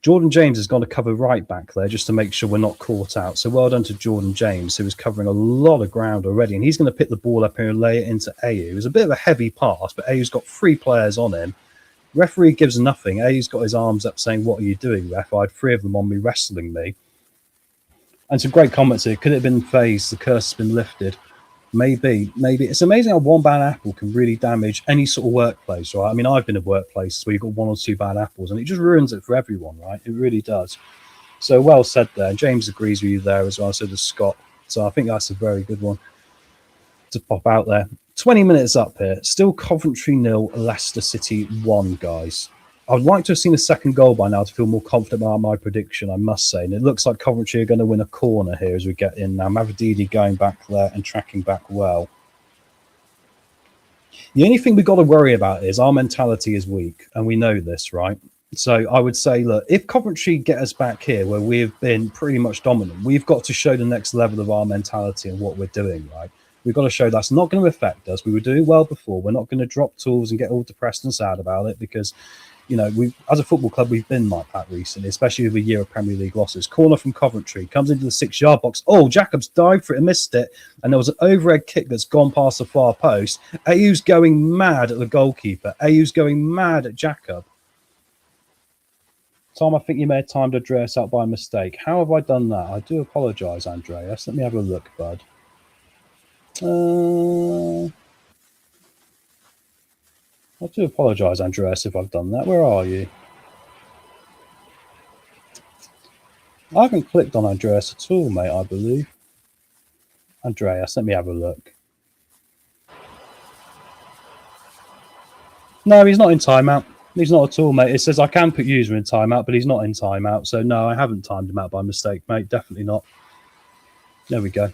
Jordan James has gone to cover right back there just to make sure we're not caught out. So well done to Jordan James, who is covering a lot of ground already. And he's going to pick the ball up here and lay it into Ayew. It was a bit of a heavy pass, but Ayew's got 3 players on him. Referee gives nothing. Ayew's got his arms up saying, "What are you doing, ref? I had 3 of them on me wrestling me." And some great comments here. Could it have been phased? The curse has been lifted. Maybe. It's amazing how one bad apple can really damage any sort of workplace, right? I mean, I've been at workplaces where you've got 1 or 2 bad apples and it just ruins it for everyone, right? It really does. So well said there. James agrees with you there as well, so does Scott. So I think that's a very good one to pop out there. 20 minutes up here. Still Coventry 0, Leicester City 1, guys. I would like to have seen a second goal by now to feel more confident about my prediction, I must say. And it looks like Coventry are going to win a corner here as we get in now. Mavridini going back there and tracking back well. The only thing we've got to worry about is our mentality is weak, and we know this, right? So I would say, look, if Coventry get us back here where we've been pretty much dominant, we've got to show the next level of our mentality and what we're doing, right? We've got to show that's not going to affect us. We were doing well before. We're not going to drop tools and get all depressed and sad about it because, you know, we as a football club, we've been like that recently, especially with a year of Premier League losses. Corner from Coventry, comes into the 6-yard box. Oh, Jacobs dived for it and missed it. And there was an overhead kick that's gone past the far post. Ayew's going mad at the goalkeeper. Ayew's going mad at Jacob. Tom, I think you may have timed Andreas out by mistake. How have I done that? I do apologise, Andreas. Let me have a look, bud. I do apologise, Andreas, if I've done that. Where are you? I haven't clicked on Andreas at all, mate, I believe. Andreas, let me have a look. No, he's not in timeout. He's not at all, mate. It says I can put user in timeout, but he's not in timeout. So, no, I haven't timed him out by mistake, mate. Definitely not. There we go.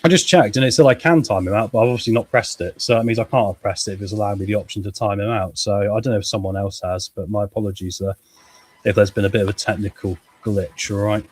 I just checked and it said I can time him out, but I've obviously not pressed it. So that means I can't have pressed it if it's allowed me the option to time him out. So I don't know if someone else has, but my apologies there if there's been a bit of a technical glitch. All right.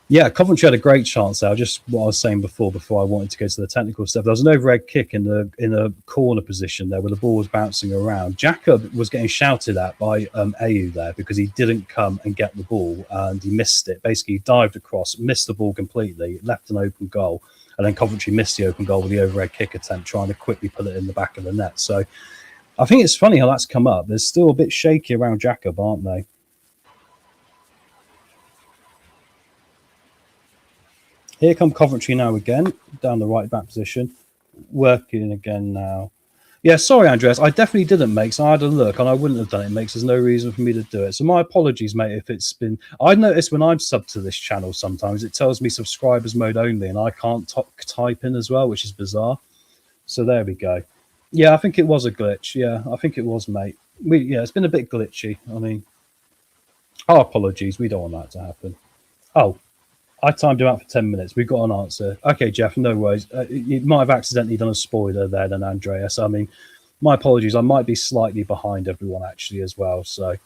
Yeah, Coventry had a great chance there. Just what I was saying before I wanted to go to the technical stuff. There was an overhead kick in a corner position there where the ball was bouncing around. Jacob was getting shouted at by Ayew there because he didn't come and get the ball and he missed it. Basically, he dived across, missed the ball completely, left an open goal, and then Coventry missed the open goal with the overhead kick attempt, trying to quickly put it in the back of the net. So I think it's funny how that's come up. They're still a bit shaky around Jacob, aren't they? Here come Coventry now again, down the right back position. Working again now. Yeah, sorry, Andreas. I definitely didn't, mate. So I had a look and I wouldn't have done it, mate. There's no reason for me to do it. So my apologies, mate, if it's been... I noticed when I'm subbed to this channel sometimes, it tells me subscribers mode only and I can't type in as well, which is bizarre. So there we go. Yeah, I think it was a glitch. Yeah, I think it was, mate. It's been a bit glitchy. I mean, our apologies. We don't want that to happen. Oh, I timed him out for 10 minutes. We've got an answer. Okay, Jeff, no worries. You might have accidentally done a spoiler there then, Andreas. I mean, my apologies. I might be slightly behind everyone actually as well. So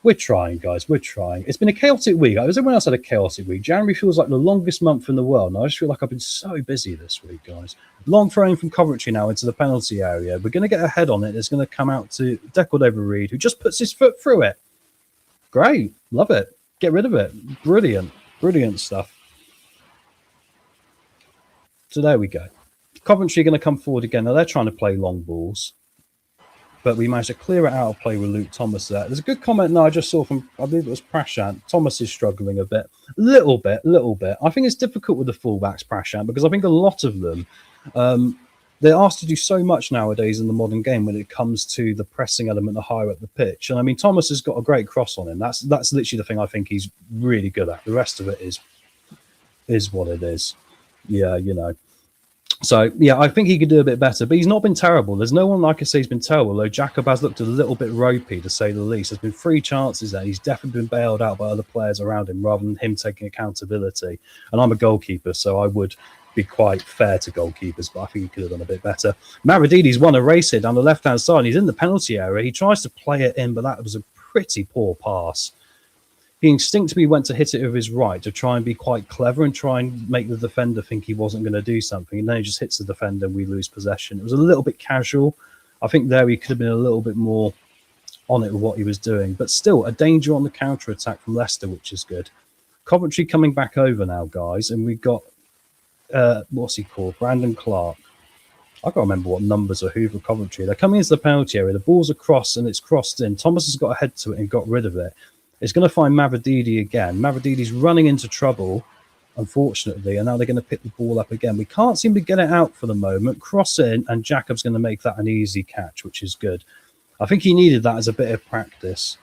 we're trying, guys. We're trying. It's been a chaotic week. Has everyone else had a chaotic week? January feels like the longest month in the world. And I just feel like I've been so busy this week, guys. Long throwing from Coventry now into the penalty area. We're going to get a head on it. It's going to come out to Deckled over Reed, who just puts his foot through it. Great. Love it. Get rid of it. Brilliant. Brilliant stuff. So there we go. Coventry are going to come forward again. Now they're trying to play long balls, but we managed to clear it out of play with Luke Thomas there. There's a good comment now I just saw from, I believe it was Prashant. Thomas is struggling a bit. Little bit. I think it's difficult with the fullbacks, Prashant, because I think a lot of them, they're asked to do so much nowadays in the modern game when it comes to the pressing element, the higher up the pitch. And I mean, Thomas has got a great cross on him. That's literally the thing I think he's really good at. The rest of it is what it is. Yeah, you know. So, yeah, I think he could do a bit better, but he's not been terrible. There's no one, like I say, he's been terrible, though Jacob has looked a little bit ropey, to say the least. There's been 3 chances there. He's definitely been bailed out by other players around him rather than him taking accountability. And I'm a goalkeeper, so I would be quite fair to goalkeepers, but I think he could have done a bit better. Mavridini's won a race here down the left-hand side. He's in the penalty area. He tries to play it in, but that was a pretty poor pass. He instinctively went to hit it with his right to try and be quite clever and try and make the defender think he wasn't going to do something. And then he just hits the defender and we lose possession. It was a little bit casual. I think there he could have been a little bit more on it with what he was doing. But still, a danger on the counter-attack from Leicester, which is good. Coventry coming back over now, guys. And we've got, what's he called? Brandon Clark. I can't remember what numbers are who for Coventry. They're coming into the penalty area. The ball's across and it's crossed in. Thomas has got a head to it and got rid of it. It's going to find Mavrididi again. Mavrididi's running into trouble, unfortunately, and now they're going to pick the ball up again. We can't seem to get it out for the moment. Cross in, and Jacob's going to make that an easy catch, which is good. I think he needed that as a bit of practice.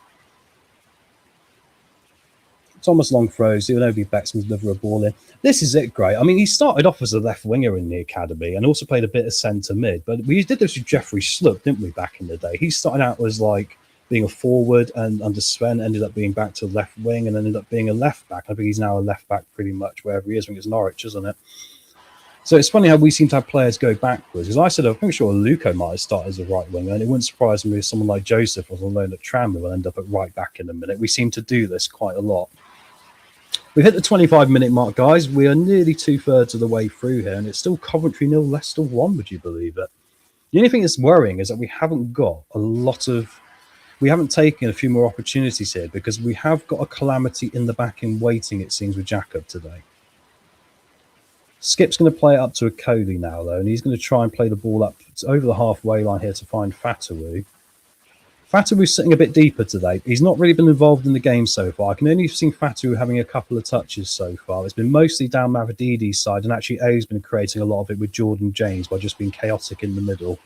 Thomas long throws. Nobody Beck's going to deliver a ball in. This is it, great. I mean, he started off as a left winger in the academy and also played a bit of centre mid. But we did this with Jeffrey Slook, didn't we, back in the day? He started out as like being a forward, and under Sven ended up being back to left wing and ended up being a left back. I think he's now a left back pretty much wherever he is. I think it's Norwich, isn't it? So it's funny how we seem to have players go backwards. Because I said, I'm pretty sure Luco might have started as a right winger, and it wouldn't surprise me if someone like Joseph was on loan at Tranmere will end up at right back in a minute. We seem to do this quite a lot. We've hit the 25-minute mark, guys. We are nearly 2/3 of the way through here, and it's still Coventry 0, Leicester 1, would you believe it? The only thing that's worrying is that we haven't got we haven't taken a few more opportunities here because we have got a calamity in the back in waiting, it seems, with Jacob today. Skip's going to play it up to a Coley now, though, and he's going to try and play the ball up over the halfway line here to find Fatawu. Fatawu's sitting a bit deeper today. He's not really been involved in the game so far. I can only see Fatawu having a couple of touches so far. It's been mostly down Mavrididi's side, and actually A's been creating a lot of it with Jordan James by just being chaotic in the middle.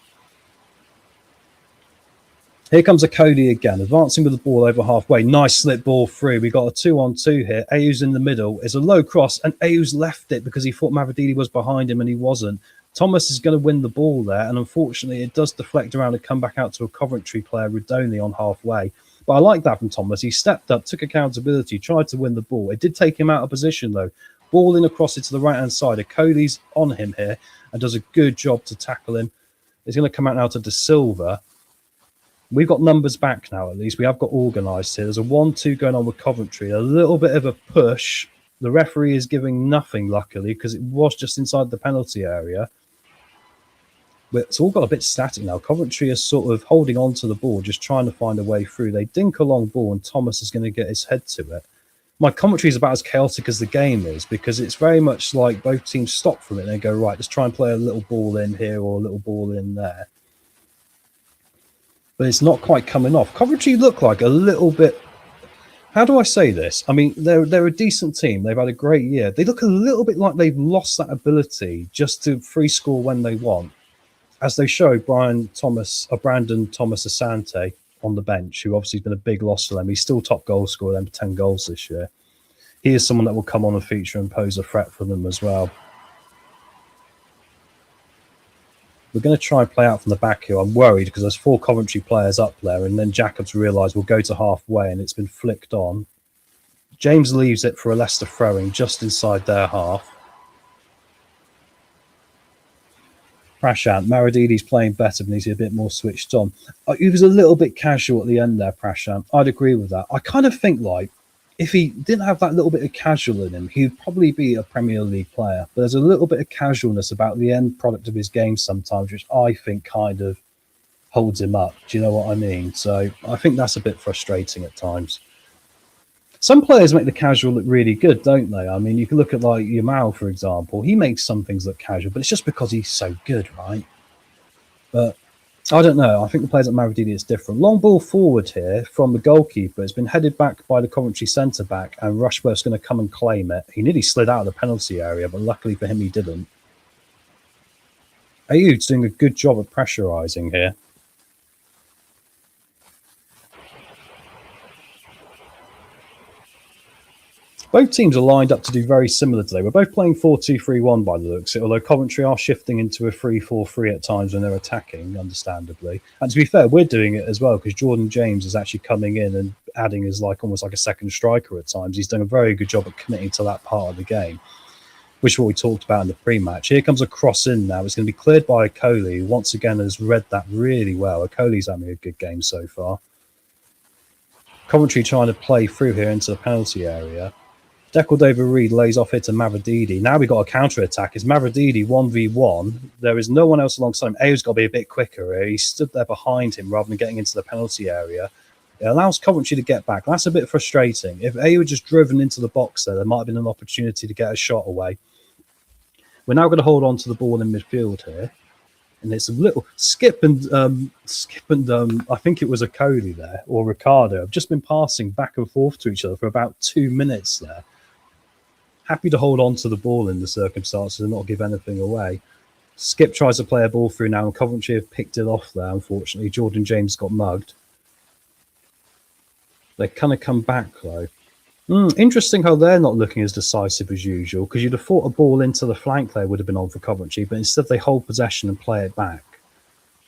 Here comes a Cody again, advancing with the ball over halfway. Nice slip ball through. We got a 2-on-2 here. Ayu's in the middle. It's a low cross, and Ayu's left it because he thought Mavrididi was behind him, and he wasn't. Thomas is going to win the ball there, and unfortunately, it does deflect around and come back out to a Coventry player, Rudoni, on halfway. But I like that from Thomas. He stepped up, took accountability, tried to win the ball. It did take him out of position, though. Ball in across it to the right-hand side. Cody's on him here and does a good job to tackle him. It's going to come out now to De Silva. We've got numbers back now, at least. We have got organised here. There's a 1-2 going on with Coventry. A little bit of a push. The referee is giving nothing, luckily, because it was just inside the penalty area. But it's all got a bit static now. Coventry is sort of holding on to the ball, just trying to find a way through. They dink a long ball, and Thomas is going to get his head to it. My commentary is about as chaotic as the game is, because it's very much like both teams stop from it and they go, right, let's try and play a little ball in here or a little ball in there. But it's not quite coming off. Coventry look like a little bit... How do I say this? I mean, they're a decent team. They've had a great year. They look a little bit like they've lost that ability just to free score when they want, as they show Brandon Thomas Asante on the bench, who obviously has been a big loss for them. He's still top goal scorer, them 10 goals this year. He is someone that will come on and feature and pose a threat for them as well. We're going to try and play out from the back here. I'm worried because there's 4 Coventry players up there, and then Jacobs realised we'll go to halfway, and it's been flicked on. James leaves it for a Leicester throwing just inside their half. Prashant, Marididi's playing better, but needs to be a bit more switched on. He was a little bit casual at the end there, Prashant. I'd agree with that. I kind of think like if he didn't have that little bit of casual in him, he'd probably be a Premier League player. But there's a little bit of casualness about the end product of his game sometimes, which I think kind of holds him up. Do you know what I mean? So I think that's a bit frustrating at times. Some players make the casual look really good, don't they? I mean, you can look at like Yamal, for example. He makes some things look casual, but it's just because he's so good, right? But I don't know. I think the players at Mavrididi is different. Long ball forward here from the goalkeeper. It's been headed back by the Coventry centre-back, and Rushworth's going to come and claim it. He nearly slid out of the penalty area, but luckily for him, he didn't. Ayud's doing a good job of pressurising here. Both teams are lined up to do very similar today. We're both playing 4-2-3-1 by the looks of it, although Coventry are shifting into a 3-4-3 at times when they're attacking, understandably. And to be fair, we're doing it as well, because Jordan James is actually coming in and adding as like almost like a second striker at times. He's done a very good job of committing to that part of the game, which is what we talked about in the pre-match. Here comes a cross in now. It's going to be cleared by Okoli, who once again has read that really well. Okoli's having a good game so far. Coventry trying to play through here into the penalty area. David-Reed lays off here to Mavrodidi. Now we've got a counter-attack. It's Mavrodidi 1v1. There is no one else alongside him. Ayo's got to be a bit quicker here. He stood there behind him rather than getting into the penalty area. It allows Coventry to get back. That's a bit frustrating. If Ayo had just driven into the box there might have been an opportunity to get a shot away. We're now going to hold on to the ball in midfield here. And it's a little Skip and I think it was a Cody there, or Ricardo, have just been passing back and forth to each other for about 2 minutes there. Happy to hold on to the ball in the circumstances and not give anything away. Skip tries to play a ball through now, and Coventry have picked it off there, unfortunately. Jordan James got mugged. They kind of come back, though. Interesting how they're not looking as decisive as usual, because you'd have thought a ball into the flank there would have been on for Coventry, but instead they hold possession and play it back.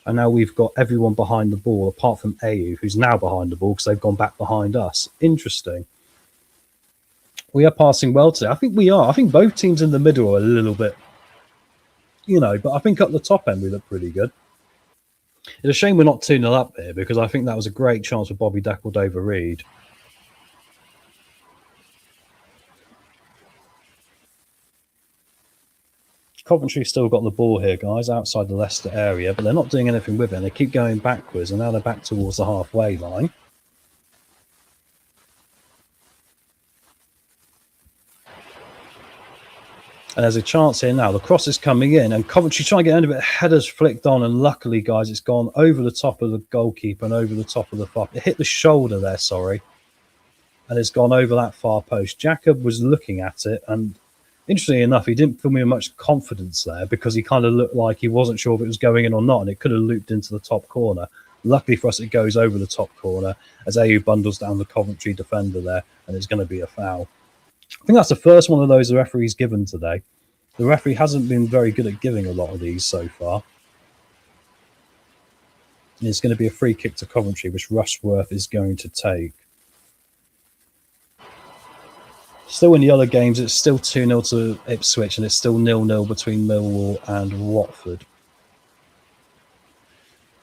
And now we've got everyone behind the ball, apart from Ayew, who's now behind the ball because they've gone back behind us. Interesting. We are passing well today. I think we are. I think both teams in the middle are a little bit, but I think up the top end we look pretty good. It's a shame we're not 2-0 up here, because I think that was a great chance for Bobby David-Reed. Coventry still got the ball here, guys, outside the Leicester area, but they're not doing anything with it. And they keep going backwards, and now they're back towards the halfway line. And there's a chance here now. The cross is coming in, and Coventry trying to get under it. Headers flicked on, and luckily, guys, it's gone over the top of the goalkeeper and over the top of the far. It hit the shoulder there, sorry, and it's gone over that far post. Jacob was looking at it, and interestingly enough, he didn't fill me with much confidence there, because he kind of looked like he wasn't sure if it was going in or not, and it could have looped into the top corner. Luckily for us, it goes over the top corner as Ayew bundles down the Coventry defender there, and it's going to be a foul. I think that's the first one of those the referee's given today. The referee hasn't been very good at giving a lot of these so far. And it's going to be a free kick to Coventry, which Rushworth is going to take. Still in the other games, it's still 2-0 to Ipswich, and it's still 0-0 between Millwall and Watford.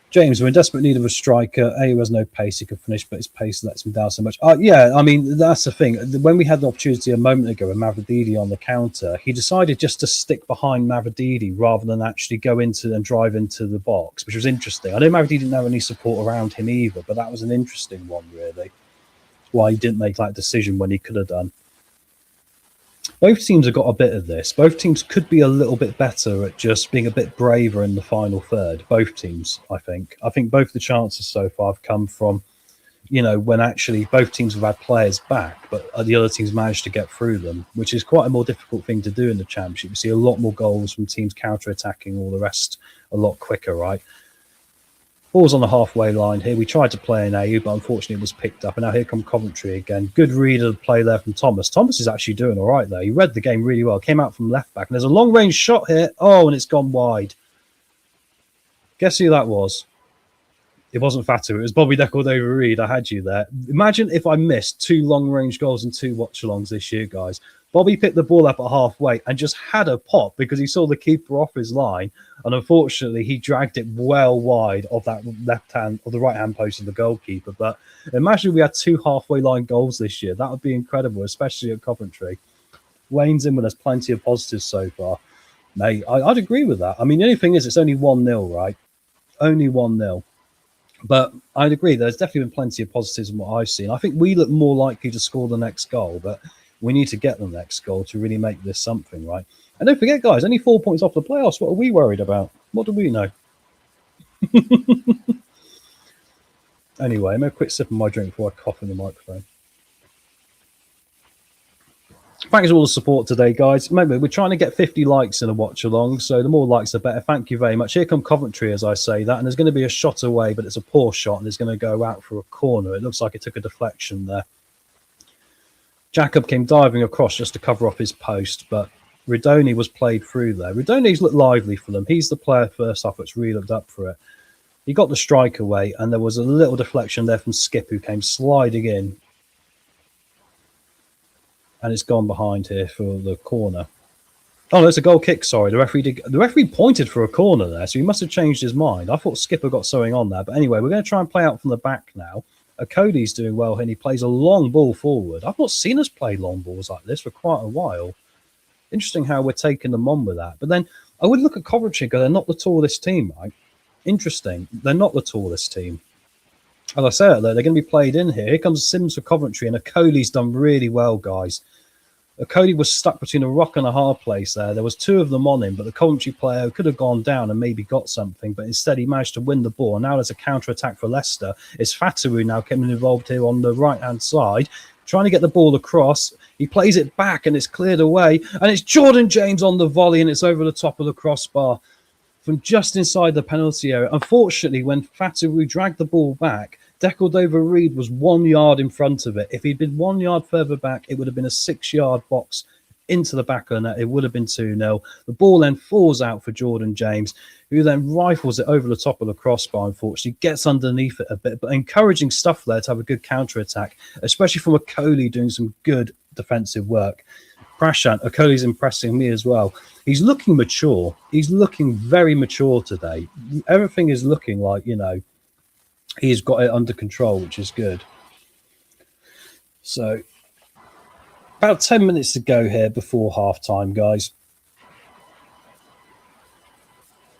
James, we're in desperate need of a striker. Ayew has no pace, he can finish, but his pace lets him down so much. Yeah, I mean, that's the thing. When we had the opportunity a moment ago with Mavrodidi on the counter, he decided just to stick behind Mavrodidi rather than actually go into and drive into the box, which was interesting. I know Mavrodidi didn't have any support around him either, but that was an interesting one, really. Why he didn't make that decision when he could have done. Both teams have got a bit of this. Both teams could be a little bit better at just being a bit braver in the final third. Both teams, I think. I think both the chances so far have come from, when actually both teams have had players back, but the other teams managed to get through them, which is quite a more difficult thing to do in the Championship. You see a lot more goals from teams counter-attacking, all the rest a lot quicker, right? Ball's on the halfway line here. We tried to play in Ayew, but unfortunately it was picked up. And now here come Coventry again. Good read of the play there from Thomas. Thomas is actually doing all right there. He read the game really well. Came out from left back. And there's a long-range shot here. Oh, and it's gone wide. Guess who that was? It wasn't Fatu. It was Bobby David-Reed. I had you there. Imagine if I missed 2 long-range goals and 2 watch-alongs this year, guys. Bobby picked the ball up at halfway and just had a pop because he saw the keeper off his line. And unfortunately, he dragged it well wide of that left hand or the right hand post of the goalkeeper. But imagine we had 2 halfway line goals this year. That would be incredible, especially at Coventry. Wayne's in with us, plenty of positives so far. Mate, I'd agree with that. I mean, the only thing is it's only 1-0, right? Only 1-0. But I'd agree. There's definitely been plenty of positives in what I've seen. I think we look more likely to score the next goal, but we need to get the next goal to really make this something, right? And don't forget, guys, only 4 points off the playoffs. What are we worried about? What do we know? Anyway, I'm going to quick sip of my drink before I cough in the microphone. Thanks for all the support today, guys. Remember, we're trying to get 50 likes in a watch-along, so the more likes, the better. Thank you very much. Here come Coventry, as I say that, and there's going to be a shot away, but it's a poor shot, and it's going to go out for a corner. It looks like it took a deflection there. Jacob came diving across just to cover off his post, but Ridoni was played through there. Ridoni's looked lively for them. He's the player first off that's really looked up for it. He got the strike away, and there was a little deflection there from Skip, who came sliding in. And it's gone behind here for the corner. Oh, there's a goal kick, sorry. The referee pointed for a corner there, so he must have changed his mind. I thought Skipper got something on there. But anyway, we're going to try and play out from the back now. Cody's doing well, and he plays a long ball forward. I've not seen us play long balls like this for quite a while. Interesting how we're taking them on with that. But then I would look at Coventry and go, they're not the tallest team, right? Interesting. They're not the tallest team. As I say it, though, they're going to be played in here. Here comes Sims for Coventry, and Cody's done really well, guys. Cody was stuck between a rock and a hard place there. There was two of them on him, but the Coventry player could have gone down and maybe got something, but instead he managed to win the ball. And now there's a counter-attack for Leicester. It's Fatawu now getting involved here on the right-hand side, trying to get the ball across. He plays it back, and it's cleared away. And it's Jordan James on the volley, and it's over the top of the crossbar from just inside the penalty area. Unfortunately, when Fatawu dragged the ball back, Decordova-Reid was 1 yard in front of it. If he'd been 1 yard further back, it would have been a 6-yard box into the back of the net. It would have been 2-0. The ball then falls out for Jordan James, who then rifles it over the top of the crossbar, unfortunately, gets underneath it a bit. But encouraging stuff there to have a good counter-attack, especially from Okoli doing some good defensive work. Prashant, Okoli's impressing me as well. He's looking mature. He's looking very mature today. Everything is looking like, he's got it under control, which is good. So, about 10 minutes to go here before half-time, guys.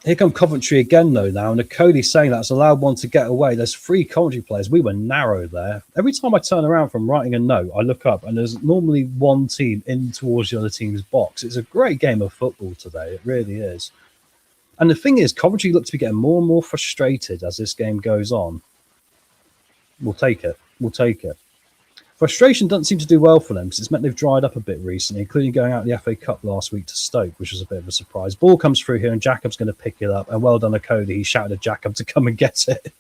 Here come Coventry again, though, now. And Cody's saying that's allowed one to get away. There's 3 Coventry players. We were narrow there. Every time I turn around from writing a note, I look up, and there's normally one team in towards the other team's box. It's a great game of football today. It really is. And the thing is, Coventry look to be getting more and more frustrated as this game goes on. We'll take it. We'll take it. Frustration doesn't seem to do well for them because it's meant they've dried up a bit recently, including going out in the FA Cup last week to Stoke, which was a bit of a surprise. Ball comes through here and Jacob's going to pick it up. And well done to Cody. He shouted at Jacob to come and get it.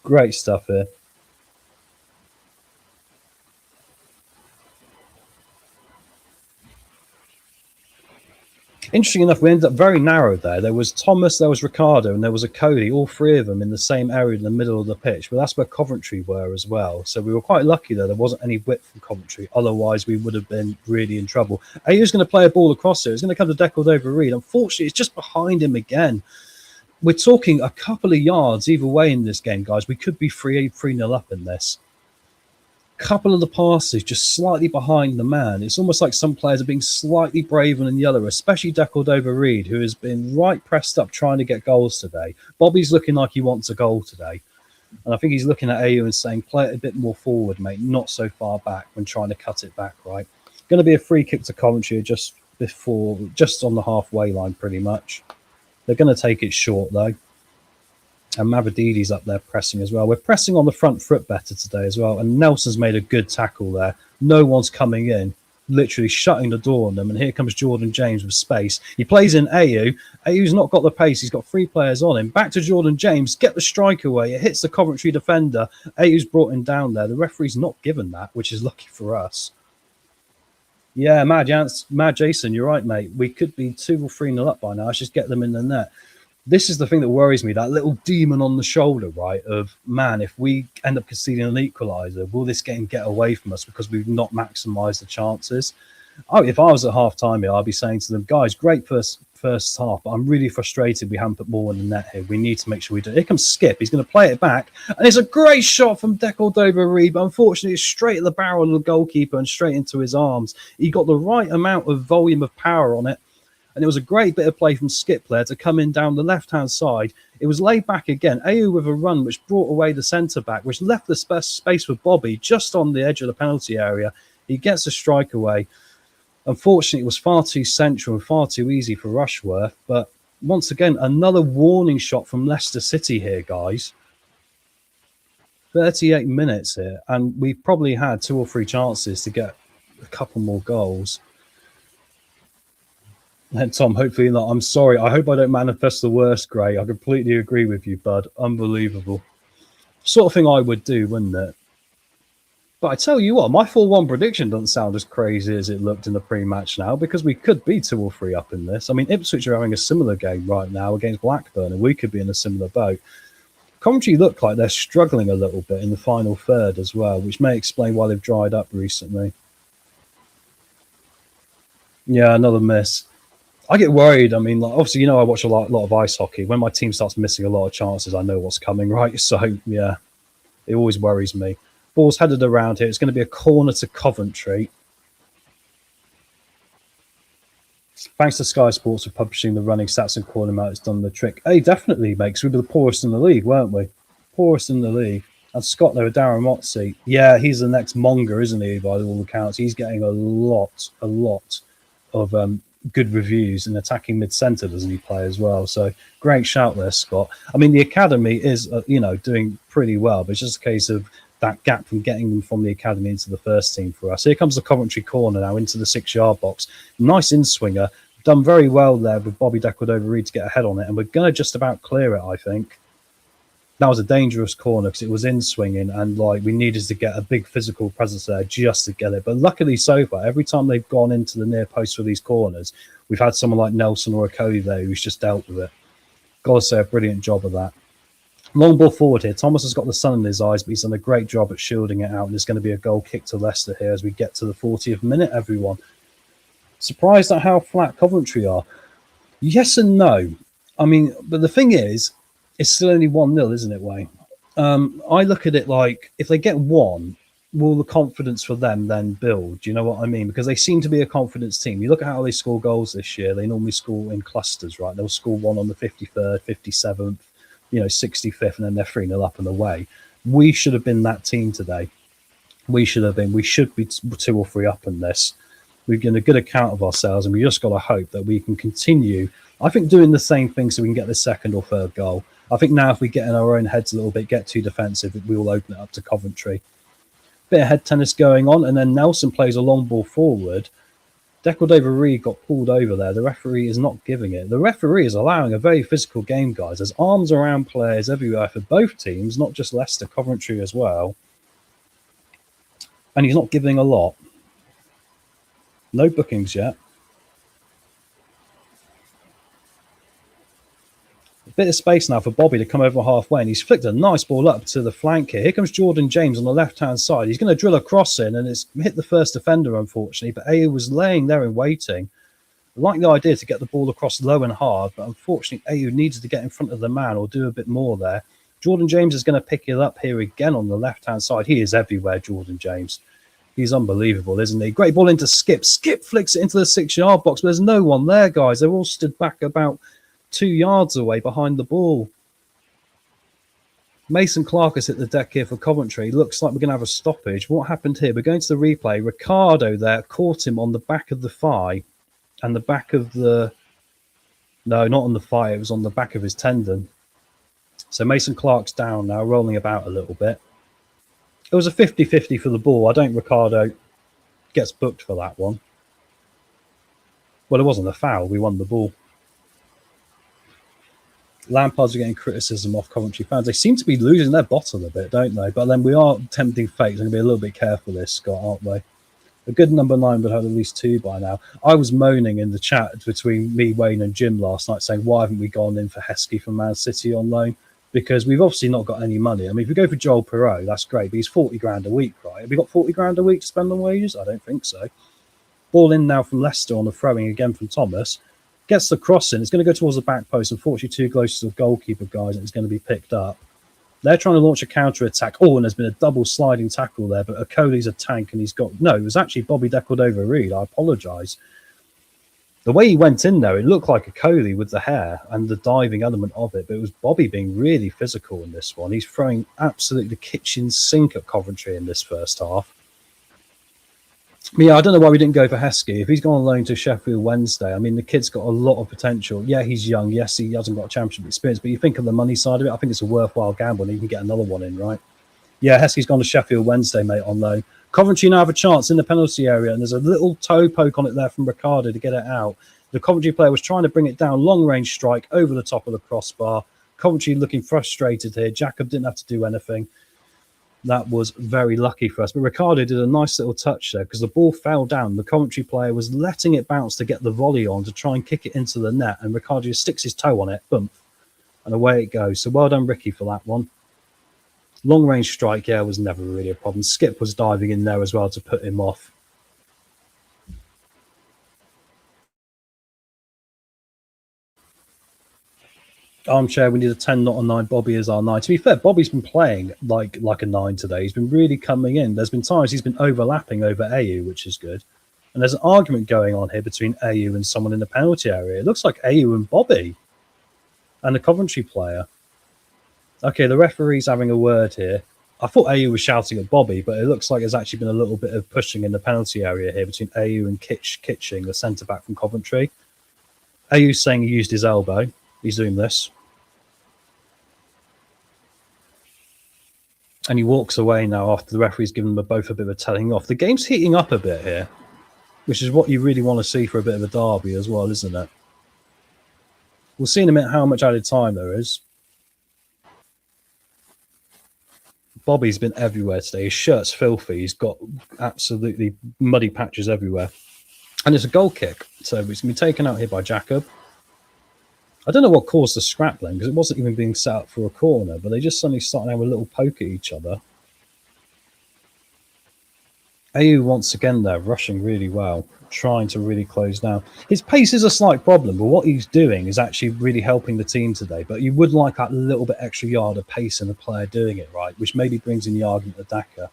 Great stuff here. Interesting enough, we ended up very narrow there. There was Thomas, there was Ricardo, and there was a Cody, all 3 of them in the same area in the middle of the pitch. But that's where Coventry were as well. So we were quite lucky there. There wasn't any width from Coventry. Otherwise, we would have been really in trouble. Ayu's going to play a ball across here. It's going to come to Decordova-Reid. Unfortunately, it's just behind him again. We're talking a couple of yards either way in this game, guys. We could be 3-0 up in this. Couple of the passes just slightly behind the man. It's almost like some players are being slightly braver than the other, especially Decordova-Reid, who has been right pressed up trying to get goals today. Bobby's looking like he wants a goal today. And I think he's looking at Ayu and saying, play it a bit more forward, mate, not so far back when trying to cut it back, right? Going to be a free kick to Coventry just on the halfway line, pretty much. They're going to take it short, though. And Mavadidi's up there pressing as well. We're pressing on the front foot better today as well. And Nelson's made a good tackle there. No one's coming in, literally shutting the door on them. And here comes Jordan James with space. He plays in Ayu. Ayu's not got the pace. He's got 3 players on him. Back to Jordan James. Get the strike away. It hits the Coventry defender. Ayu's brought him down there. The referee's not given that, which is lucky for us. Yeah, Mad Jason, you're right, mate. We could be 2 or 3-0 up by now. Let's just get them in the net. This is the thing that worries me, that little demon on the shoulder, right, of, man, if we end up conceding an equaliser, will this game get away from us because we've not maximised the chances? If I was at half-time here, I'd be saying to them, guys, great first half, but I'm really frustrated we haven't put more in the net here. We need to make sure we do. Here comes Skip. He's going to play it back, and it's a great shot from Decordova-Reid, but unfortunately it's straight at the barrel of the goalkeeper and straight into his arms. He got the right amount of volume of power on it, and it was a great bit of play from Skip there to come in down the left-hand side. It was laid back again. Ayu with a run, which brought away the centre-back, which left the space for Bobby just on the edge of the penalty area. He gets a strike away. Unfortunately, it was far too central and far too easy for Rushworth. But once again, another warning shot from Leicester City here, guys. 38 minutes here, and we've probably had 2 or 3 chances to get a couple more goals. And Tom, hopefully not. I'm sorry. I hope I don't manifest the worst, Gray. I completely agree with you, bud. Unbelievable. Sort of thing I would do, wouldn't it? But I tell you what, my 4-1 prediction doesn't sound as crazy as it looked in the pre-match now, because we could be 2 or 3 up in this. I mean, Ipswich are having a similar game right now against Blackburn, and we could be in a similar boat. Coventry look like they're struggling a little bit in the final third as well, which may explain why they've dried up recently. Yeah, another miss. I get worried. I mean, like, obviously, I watch a lot of ice hockey. When my team starts missing a lot of chances, I know what's coming, right? So, yeah, it always worries me. Ball's headed around here. It's going to be a corner to Coventry. Thanks to Sky Sports for publishing the running stats and calling them out. It's done the trick. Hey, definitely, mate, because we were the poorest in the league, weren't we? Poorest in the league. And Scott, there, Darren Motsey. Yeah, he's the next Monger, isn't he, by all accounts? He's getting a lot of good reviews in attacking mid-centre, doesn't he play as well? So great shout there, Scott. I mean, the academy is, doing pretty well, but it's just a case of that gap from getting them from the academy into the first team for us. Here comes the Coventry corner now into the 6-yard box. Nice in-swinger. Done very well there with Bobby Decordova-Reid to get ahead on it, and we're going to just about clear it, I think. That was a dangerous corner because it was in-swinging, and we needed to get a big physical presence there just to get it. But luckily so far, every time they've gone into the near post for these corners, we've had someone like Nelson or a Cody there who's just dealt with it. Got to say, a brilliant job of that. Long ball forward here. Thomas has got the sun in his eyes, but he's done a great job at shielding it out. And there's going to be a goal kick to Leicester here as we get to the 40th minute, everyone. Surprised at how flat Coventry are? Yes and no. I mean, but the thing is, it's still only 1-0, isn't it, Wayne? I look at it like, if they get one, will the confidence for them then build? Do you know what I mean? Because they seem to be a confidence team. You look at how they score goals this year. They normally score in clusters, right? They'll score one on the 53rd, 57th, 65th, and then they're 3-0 up and away. We should have been that team today. We should have been. We should be 2 or 3 up in this. We've given a good account of ourselves, and we just got to hope that we can continue, I think, doing the same thing so we can get the second or third goal. I think now if we get in our own heads a little bit, get too defensive, we will open it up to Coventry. Bit of head tennis going on, and then Nelson plays a long ball forward. Decordova-Reid got pulled over there. The referee is not giving it. The referee is allowing a very physical game, guys. There's arms around players everywhere for both teams, not just Leicester, Coventry as well. And he's not giving a lot. No bookings yet. A bit of space now for Bobby to come over halfway, and he's flicked a nice ball up to the flank here. Here comes Jordan James on the left-hand side. He's going to drill a cross in, and it's hit the first defender, unfortunately, but Ayew was laying there and waiting. I like the idea to get the ball across low and hard, but unfortunately Ayew needed to get in front of the man or do a bit more there. Jordan James is going to pick it up here again on the left-hand side. He is everywhere, Jordan James. He's unbelievable, isn't he? Great ball into Skip. Skip flicks it into the 6-yard box, but there's no one there, guys. They're all stood back about 2 yards away behind the ball. Mason Clark has hit the deck here for Coventry. Looks like we're going to have a stoppage. What happened here? We're going to the replay. Ricardo there caught him on the back of the thigh and the back of the... No, not on the thigh. It was on the back of his tendon. So Mason Clark's down now, rolling about a little bit. It was a 50-50 for the ball. I don't think Ricardo gets booked for that one. Well, it wasn't a foul. We won the ball. Lampard's are getting criticism off Coventry fans. They seem to be losing their bottle a bit, don't they? But then we are tempting fate. We're going to be a little bit careful this, Scott, aren't we? A good number 9 would have at least 2 by now. I was moaning in the chat between me, Wayne and Jim last night saying, why haven't we gone in for Heskey from Man City on loan? Because we've obviously not got any money. I mean, if we go for Joel Perreault, that's great, but he's 40 grand a week, right? Have we got 40 grand a week to spend on wages? I don't think so. Ball in now from Leicester on the throwing again from Thomas. Gets the cross in. It's going to go towards the back post. Unfortunately, too close to the goalkeeper, guys, and it's going to be picked up. They're trying to launch a counter-attack. Oh, and there's been a double sliding tackle there, but Okoli's a tank, and he's got... No, it was actually Bobby Decordova-Reid. I apologise. The way he went in there, it looked like Okoli with the hair and the diving element of it, but it was Bobby being really physical in this one. He's throwing absolutely the kitchen sink at Coventry in this first half. But yeah, I don't know why we didn't go for Heskey. If he's gone on loan to Sheffield Wednesday, I mean, the kid's got a lot of potential. Yeah, he's young. Yes, he hasn't got championship experience, but you think of the money side of it, I think it's a worthwhile gamble and you can get another one in, right? Yeah, Heskey's gone to Sheffield Wednesday, mate, on loan. Coventry now have a chance in the penalty area, and there's a little toe poke on it there from Ricardo to get it out. The Coventry player was trying to bring it down, long-range strike over the top of the crossbar. Coventry looking frustrated here. Jacob didn't have to do anything. That was very lucky for us. But Ricardo did a nice little touch there because the ball fell down. The Coventry player was letting it bounce to get the volley on to try and kick it into the net. And Ricardo just sticks his toe on it. Boom. And away it goes. So well done, Ricky, for that one. Long-range strike, yeah, was never really a problem. Skip was diving in there as well to put him off. Armchair, we need a 10, not a 9. Bobby is our 9. To be fair, Bobby's been playing like a 9 today. He's been really coming in. There's been times he's been overlapping over AU, which is good. And there's an argument going on here between AU and someone in the penalty area. It looks like AU and Bobby and the Coventry player. Okay, the referee's having a word here. I thought AU was shouting at Bobby, but it looks like there's actually been a little bit of pushing in the penalty area here between AU and Kitching, the centre-back from Coventry. AU's saying he used his elbow. He's doing this. And he walks away now after the referee's given them both a bit of a telling off. The game's heating up a bit here, which is what you really want to see for a bit of a derby as well, isn't it? We'll see in a minute how much added time there is. Bobby's been everywhere today. His shirt's filthy. He's got absolutely muddy patches everywhere. And it's a goal kick. So it's going to be taken out here by Jacob. I don't know what caused the scrappling because it wasn't even being set up for a corner, but they just suddenly started having a little poke at each other. AU once again there, rushing really well, trying to really close down. His pace is a slight problem, but what he's doing is actually really helping the team today. But you would like that little bit extra yard of pace in a player doing it right, which maybe brings in the argument of Daka.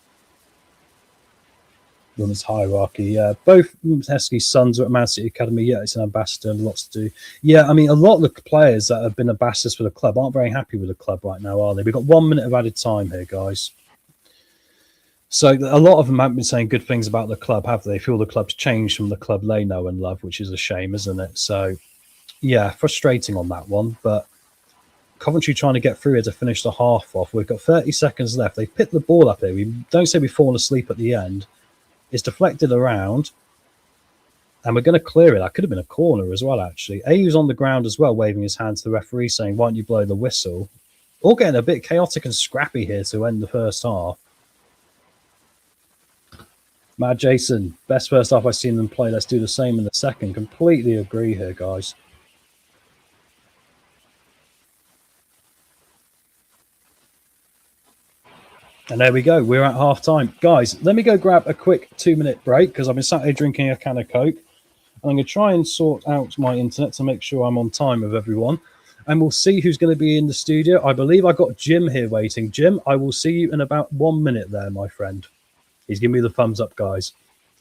On this hierarchy, yeah. Both Heskey's sons are at Man City Academy. Yeah, it's an ambassador and lots to do. Yeah, I mean, a lot of the players that have been ambassadors for the club aren't very happy with the club right now, are they? We've got 1 minute of added time here, guys. So a lot of them haven't been saying good things about the club, have they? They feel the club's changed from the club they know and love, which is a shame, isn't it? So, yeah, frustrating on that one. But Coventry trying to get through here to finish the half off. We've got 30 seconds left. They've picked the ball up here. We don't say we've fallen asleep at the end. It's deflected around, and we're going to clear it. That could have been a corner as well, actually. AU's on the ground as well, waving his hand to the referee, saying, why don't you blow the whistle? All getting a bit chaotic and scrappy here to end the first half. Mad Jason, best first half I've seen them play. Let's do the same in the second. Completely agree here, guys. And there we go. We're at half time. Guys, let me go grab a quick 2-minute break because I've been sat here drinking a can of Coke. And I'm going to try and sort out my internet to make sure I'm on time with everyone. And we'll see who's going to be in the studio. I believe I've got Jim here waiting. Jim, I will see you in about 1 minute there, my friend. He's giving me the thumbs up, guys.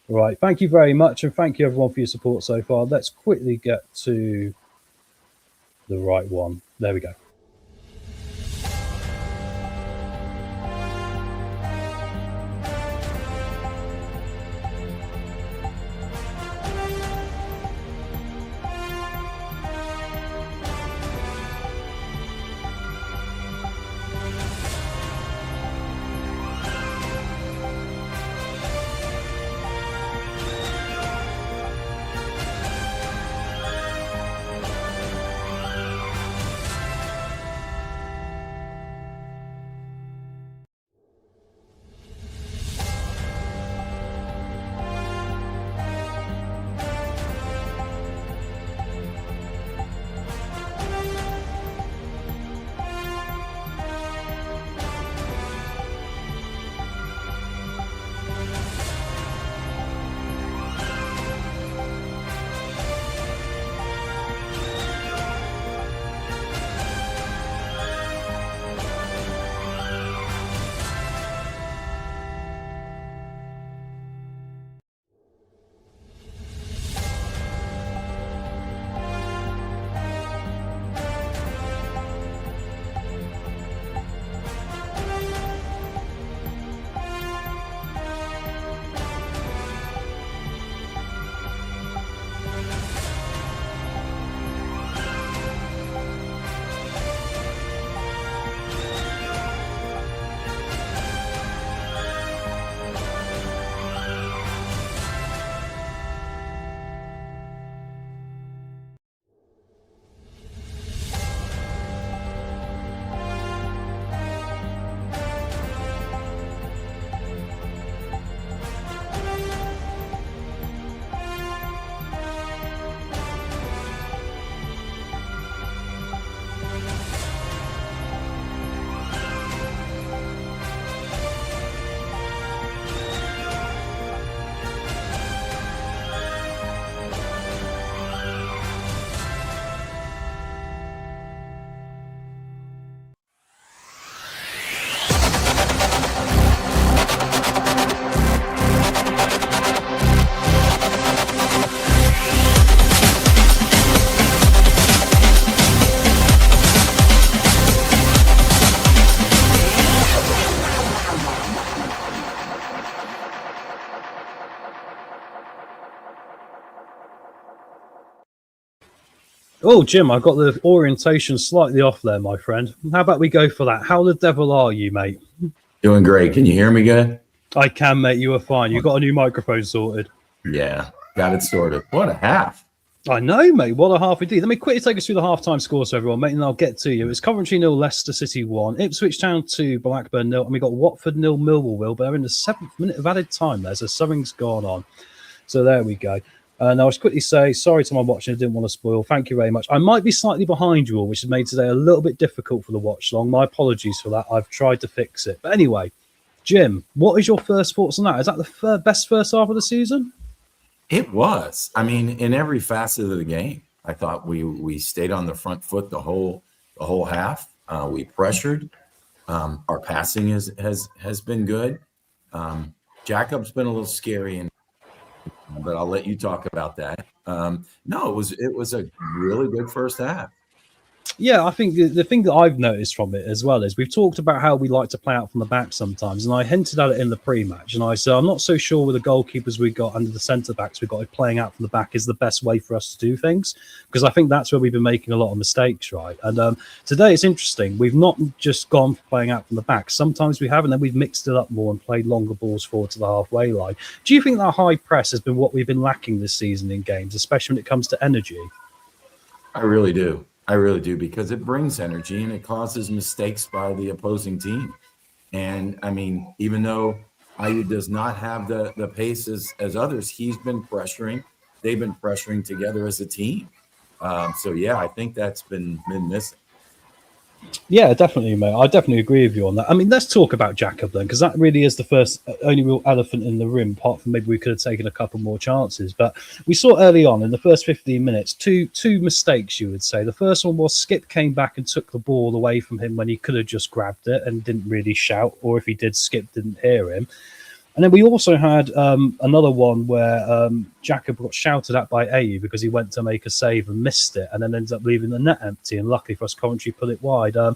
All right. Thank you very much. And thank you, everyone, for your support so far. Let's quickly get to the right one. There we go. Oh, Jim, I got the orientation slightly off there, my friend. How about we go for that? How the devil are you, mate? Doing great. Can you hear me good? I can, mate. You were fine. You got a new microphone sorted. Yeah, got it sorted. What a half. I know, mate. What a half we did. Let me quickly take us through the halftime scores, so everyone, mate, and I'll get to you. It's Coventry 0, Leicester City 1, Ipswich Town 2, Blackburn 0, and we got Watford 0, Millwall 0, but they're in the 7th minute of added time there, so something's gone on. So there we go. And I'll just quickly say, sorry to my watching, I didn't want to spoil. Thank you very much. I might be slightly behind you all, which has made today a little bit difficult for the watch long. My apologies for that. I've tried to fix it. But anyway, Jim, what is your first thoughts on that? Is that the best first half of the season? It was. I mean, in every facet of the game, I thought we stayed on the front foot the whole half. We pressured. Our passing has been good. Jacob's been a little scary, but I'll let you talk about that. No, it was a really good first half. Yeah, I think the thing that I've noticed from it as well is we've talked about how we like to play out from the back sometimes, and I hinted at it in the pre-match, and I said I'm not so sure with the goalkeepers we got and the centre-backs we got, playing out from the back is the best way for us to do things, because I think that's where we've been making a lot of mistakes, right? And today it's interesting. We've not just gone for playing out from the back. Sometimes we have, and then we've mixed it up more and played longer balls forward to the halfway line. Do you think that high press has been what we've been lacking this season in games, especially when it comes to energy? I really do. I really do, because it brings energy and it causes mistakes by the opposing team. And I mean, even though Ayew does not have the pace as others, he's been pressuring. They've been pressuring together as a team. So yeah, I think that's been missing. Yeah, definitely, mate. I definitely agree with you on that. I mean, let's talk about Jacob then, because that really is the only real elephant in the room, apart from maybe we could have taken a couple more chances. But we saw early on in the first 15 minutes, two mistakes, you would say. The first one was Skip came back and took the ball away from him when he could have just grabbed it and didn't really shout, or if he did, Skip didn't hear him. And then we also had another one where Jacob got shouted at by Ayew because he went to make a save and missed it, and then ended up leaving the net empty. And luckily for us, Coventry put it wide. I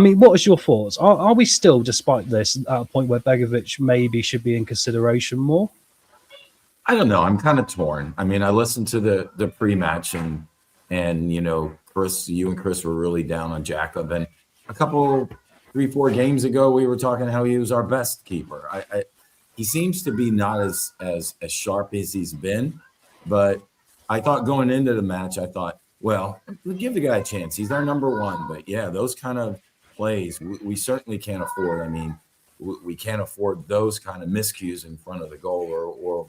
mean, what is your thoughts? Are we still, despite this, at a point where Begovic maybe should be in consideration more? I don't know. I'm kind of torn. I mean, I listened to the pre-match, and you know, Chris, you and Chris were really down on Jacob. And a couple, 3-4 games ago, we were talking how he was our best keeper. He seems to be not as sharp as he's been, but I thought going into the match, I thought, well, we'll give the guy a chance. He's our number one. But yeah, those kind of plays we certainly can't afford. I mean, we can't afford those kind of miscues in front of the goal, or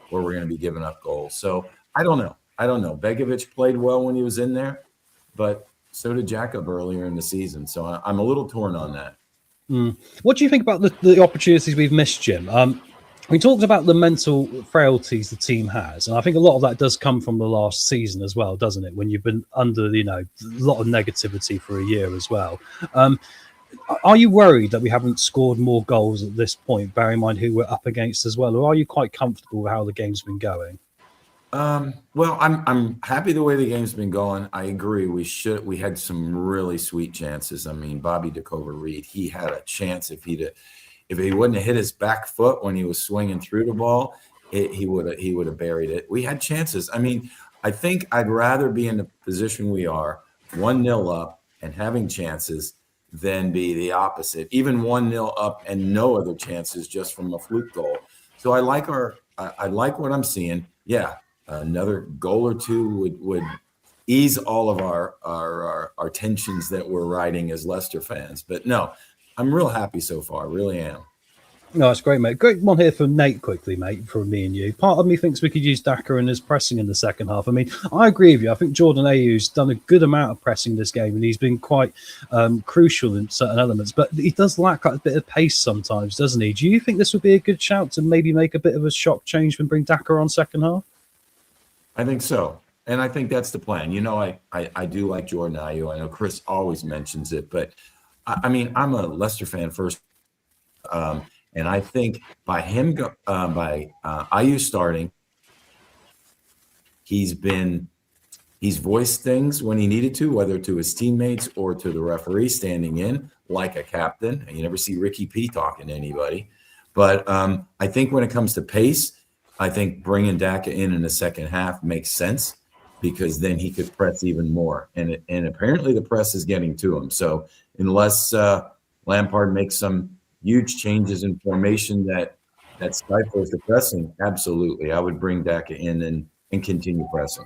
we're going to be giving up goals. So I don't know. Begovic played well when he was in there, but so did Jacob earlier in the season. So I'm a little torn on that. What do you think about the opportunities we've missed, Jim? We talked about the mental frailties the team has, and I think a lot of that does come from the last season as well, doesn't it? When you've been under, a lot of negativity for a year as well. Are you worried that we haven't scored more goals at this point, bearing in mind who we're up against as well, or are you quite comfortable with how the game's been going? Well, I'm happy the way the game's been going. I agree. We had some really sweet chances. I mean, Bobby DeCover-Reed, he had a chance if he wouldn't have hit his back foot when he was swinging through the ball, he would have buried it. We had chances. I mean, I think I'd rather be in the position we are, 1-0 up and having chances, than be the opposite, even 1-0 up and no other chances just from a fluke goal. So I like what I'm seeing. Yeah. Another goal or two would ease all of our tensions that we're riding as Leicester fans. But no, I'm real happy so far. Really am. No, that's great, mate. Great one here from Nate quickly, mate, from me and you. Part of me thinks we could use Daka and his pressing in the second half. I mean, I agree with you. I think Jordan Ayew's done a good amount of pressing this game, and he's been quite crucial in certain elements. But he does lack a bit of pace sometimes, doesn't he? Do you think this would be a good shout to maybe make a bit of a shock change and bring Daka on second half? I think so. And I think that's the plan. I do like Jordan Ayew. I know Chris always mentions it, but I mean, I'm a Leicester fan first. And I think by Ayew starting, he's voiced things when he needed to, whether to his teammates or to the referee standing in like a captain. And you never see Ricky P talking to anybody. But I think when it comes to pace, I think bringing Daka in the second half makes sense. because then he could press even more. And apparently the press is getting to him. So unless Lampard makes some huge changes in formation that stifles the pressing, absolutely, I would bring Daka in and continue pressing.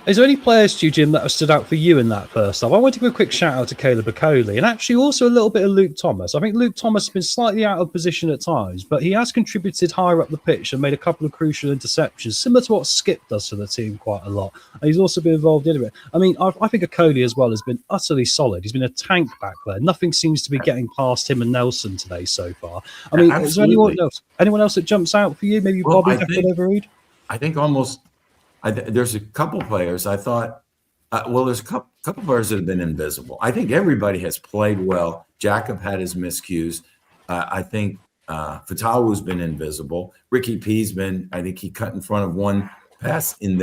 Is there any players, to you, Jim, that have stood out for you in that first half? I want to give a quick shout out to Caleb Okoli and actually also a little bit of Luke Thomas. I think Luke Thomas has been slightly out of position at times, but he has contributed higher up the pitch and made a couple of crucial interceptions, similar to what Skip does for the team quite a lot. And he's also been involved in it. I mean, I think Okoli as well has been utterly solid. He's been a tank back there. Nothing seems to be getting past him and Nelson today so far. I mean, is there anyone else that jumps out for you? Maybe Bobby Overeed? I think almost. There's a couple players I thought, there's a couple players that have been invisible. I think everybody has played well. Jacob had his miscues. I think Fatawa's been invisible. Ricky P's been, I think he cut in front of one pass in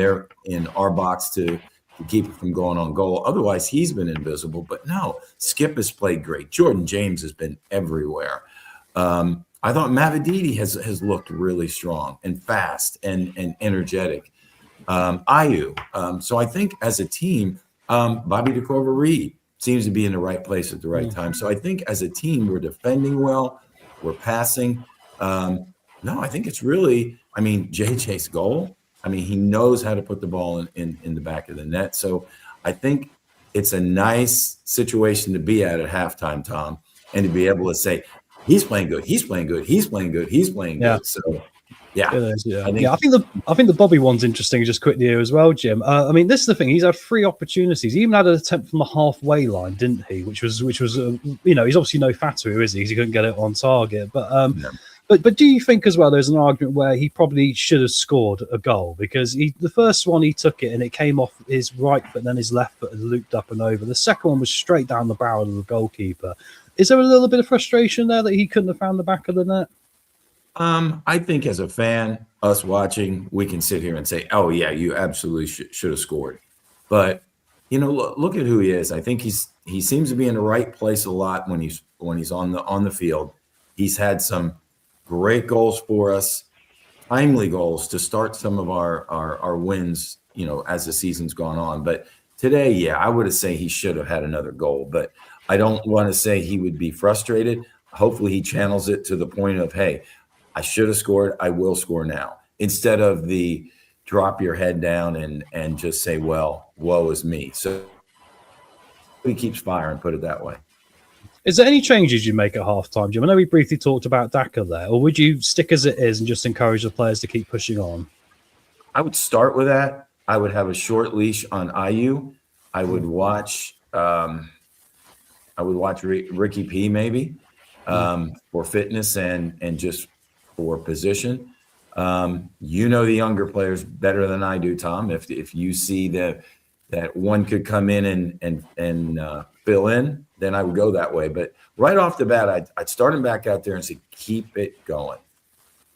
our box to keep it from going on goal. Otherwise, he's been invisible. But no, Skip has played great. Jordan James has been everywhere. I thought Mavididi has looked really strong and fast and energetic. Ayu. So I think as a team, Bobby DeCover-Reed seems to be in the right place at the right time. So I think as a team, we're defending well, we're passing. No, I think it's really, I mean, JJ's goal. I mean, he knows how to put the ball in the back of the net. So I think it's a nice situation to be at halftime, Tom, and to be able to say, he's playing good, he's playing good, he's playing good, he's playing good. So yeah, it is, yeah. I think the Bobby one's interesting. Just quickly here as well, Jim. I mean, this is the thing. He's had 3 opportunities. He even had an attempt from the halfway line, didn't he? Which was he's obviously no Fatu, is he? Because he couldn't get it on target. But but do you think as well? There's an argument where he probably should have scored a goal because the first one he took it and it came off his right foot and then his left foot and looped up and over. The second one was straight down the barrel of the goalkeeper. Is there a little bit of frustration there that he couldn't have found the back of the net? I think as a fan, us watching, we can sit here and say, "Oh yeah, you absolutely should have scored." But look at who he is. I think he seems to be in the right place a lot when he's on the field. He's had some great goals for us, timely goals to start some of our wins. As the season's gone on. But today, yeah, I would say he should have had another goal. But I don't want to say he would be frustrated. Hopefully, he channels it to the point of, "Hey, I should have scored. I will score now," instead of the drop your head down and just say, "Well, woe is me." So he keeps firing, put it that way. Is there any changes you make at halftime, Jim? I know we briefly talked about Daka there, or would you stick as it is and just encourage the players to keep pushing on? I would start with that. I would have a short leash on Ayu. I would watch. Ricky P maybe for fitness and just for position. The younger players better than I do, Tom. If you see that one could come in and fill in, then I would go that way. But right off the bat, I'd start him back out there and say, keep it going.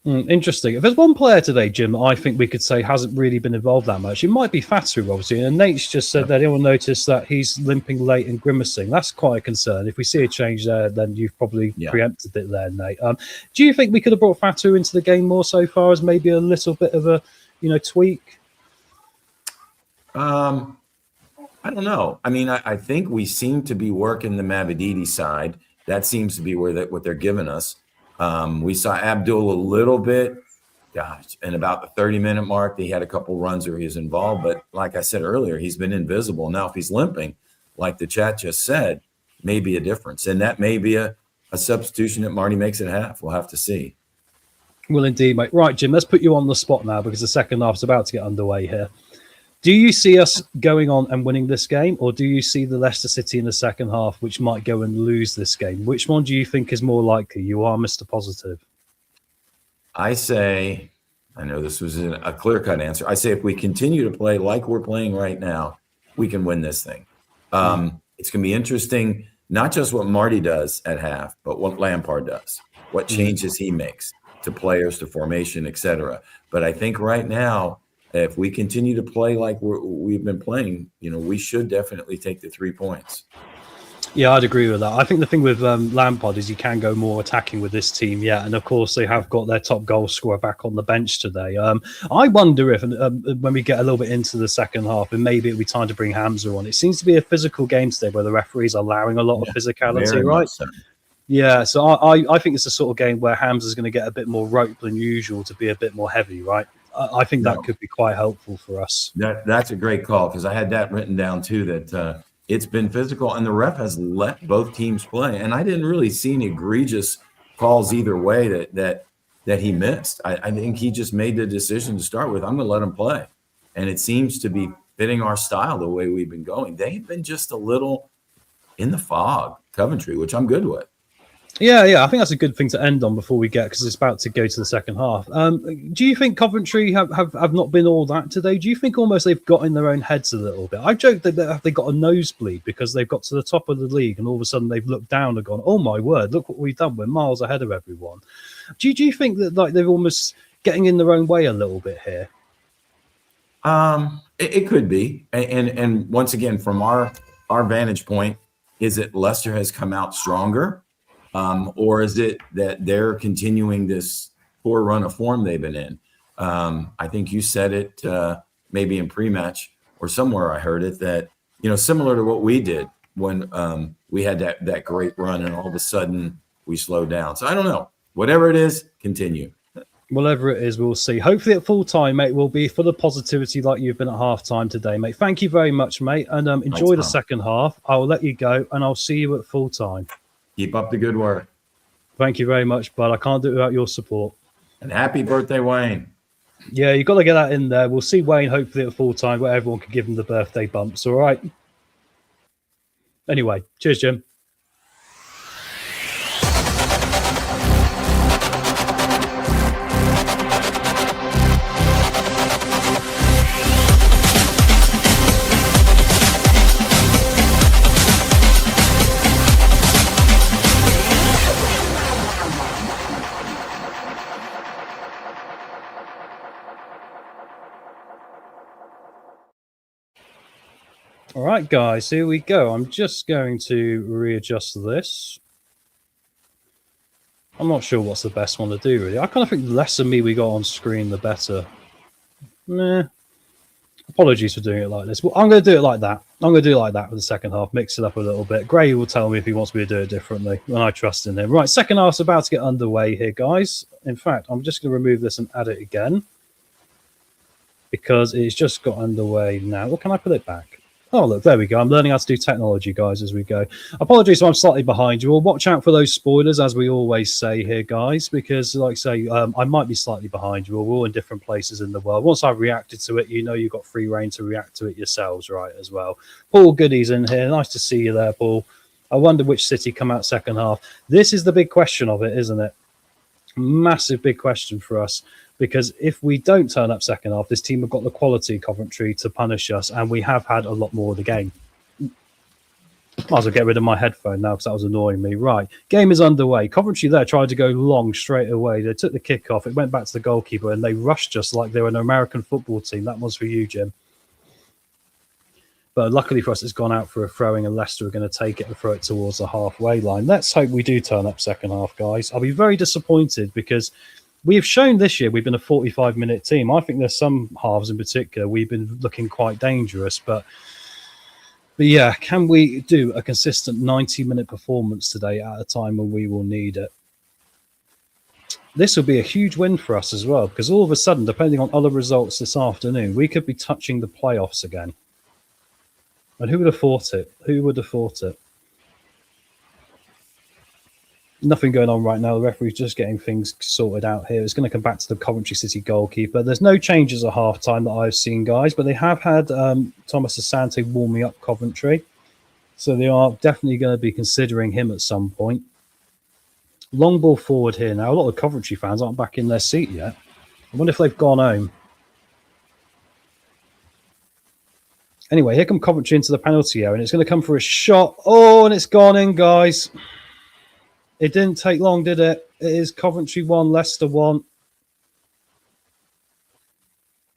Interesting. If there's one player today, Jim, I think we could say hasn't really been involved that much, it might be Fatu, obviously. And Nate's just said that he'll notice that he's limping late and grimacing. That's quite a concern. If we see a change there, then you've probably preempted it there, Nate. Do you think we could have brought Fatu into the game more so far as maybe a little bit of a, tweak? I don't know. I mean, I think we seem to be working the Mavididi side. That seems to be what they're giving us. We saw Abdul a little bit, and about the 30-minute mark, he had a couple runs where he was involved. But like I said earlier, he's been invisible. Now, if he's limping, like the chat just said, may be a difference. And that may be a substitution that Marty makes at half. We'll have to see. Well, indeed, mate. Right, Jim, let's put you on the spot now because the second half is about to get underway here. Do you see us going on and winning this game, or do you see the Leicester City in the second half, which might go and lose this game? Which one do you think is more likely? You are Mr. Positive. I say, I know this was a clear-cut answer. I say if we continue to play like we're playing right now, we can win this thing. It's going to be interesting, not just what Marty does at half, but what Lampard does, what changes he makes to players, to formation, etc. But I think right now, if we continue to play like we've been playing, we should definitely take the 3 points. Yeah, I'd agree with that. I think the thing with Lampard is you can go more attacking with this team, yeah. And of course, they have got their top goal scorer back on the bench today. I wonder if when we get a little bit into the second half, and maybe it'll be time to bring Hamza on. It seems to be a physical game today where the referee's allowing a lot of physicality, Very right? much so. Yeah, so I think it's the sort of game where Hamza's going to get a bit more rope than usual to be a bit more heavy, right? I think that could be quite helpful for us. That's a great call, because I had that written down too, that it's been physical and the ref has let both teams play. And I didn't really see any egregious calls either way that he missed. I think he just made the decision to start with, I'm going to let him play. And it seems to be fitting our style the way we've been going. They've been just a little in the fog, Coventry, which I'm good with. Yeah, I think that's a good thing to end on before we get, because it's about to go to the second half. Do you think Coventry have not been all that today? Do you think almost they've got in their own heads a little bit? I joked that they got a nosebleed because they've got to the top of the league and all of a sudden they've looked down and gone, oh my word, look what we've done. We're miles ahead of everyone. Do you think that like they're almost getting in their own way a little bit here? It could be. And once again, from our vantage point, is it Leicester has come out stronger? Or is it that they're continuing this poor run of form they've been in? I think you said it maybe in pre-match or somewhere I heard it, that, similar to what we did when we had that great run and all of a sudden we slowed down. So I don't know. Whatever it is, continue. Whatever it is, we'll see. Hopefully at full time, mate, we'll be full of positivity like you've been at half time today, mate. Thank you very much, mate. And enjoy the second half. I'll let you go and I'll see you at full time. Keep up the good work. Thank you very much, bud. I can't do it without your support. And happy birthday, Wayne. Yeah, you've got to get that in there. We'll see Wayne hopefully at full time where everyone can give him the birthday bumps. All right. Anyway, cheers, Jim. All right, guys, here we go. I'm just going to readjust this. I'm not sure what's the best one to do, really. I kind of think the less of me we got on screen, the better. Meh. Apologies for doing it like this. Well, I'm going to do it like that. I'm going to do it like that for the second half, mix it up a little bit. Gray will tell me if he wants me to do it differently, and I trust in him. Right, second half's about to get underway here, guys. In fact, I'm just going to remove this and add it again because it's just got underway now. Or can I put it back? Oh, look, there we go. I'm learning how to do technology, guys, as we go. Apologies if I'm slightly behind you all. Watch out for those spoilers, as we always say here, guys, because, like I say, I might be slightly behind you all. We're all in different places in the world. Once I've reacted to it, you've got free reign to react to it yourselves, right, as well. Paul Goody's in here. Nice to see you there, Paul. I wonder which City come out second half. This is the big question of it, isn't it? Massive big question for us. Because if we don't turn up second half, this team have got the quality, Coventry, to punish us, and we have had a lot more of the game. Might as well get rid of my headphone now because that was annoying me. Right, game is underway. Coventry there tried to go long straight away. They took the kick off. It went back to the goalkeeper, and they rushed just like they were an American football team. That one's for you, Jim. But luckily for us, it's gone out for a throwing, and Leicester are going to take it and throw it towards the halfway line. Let's hope we do turn up second half, guys. I'll be very disappointed because we have shown this year we've been a 45-minute team. I think there's some halves in particular we've been looking quite dangerous. But yeah, can we do a consistent 90-minute performance today at a time when we will need it? This will be a huge win for us as well, because all of a sudden, depending on other results this afternoon, we could be touching the playoffs again. And who would have thought it? Who would have thought it? Nothing going on right now. The referee's just getting things sorted out here. It's going to come back to the Coventry City goalkeeper. There's no changes at half-time that I've seen, guys, but they have had Thomas Asante warming up Coventry. So they are definitely going to be considering him at some point. Long ball forward here now. A lot of Coventry fans aren't back in their seat yet. I wonder if they've gone home. Anyway, here come Coventry into the penalty area, and it's going to come for a shot. Oh, and it's gone in, guys. It didn't take long, did it? It is Coventry 1, Leicester 1.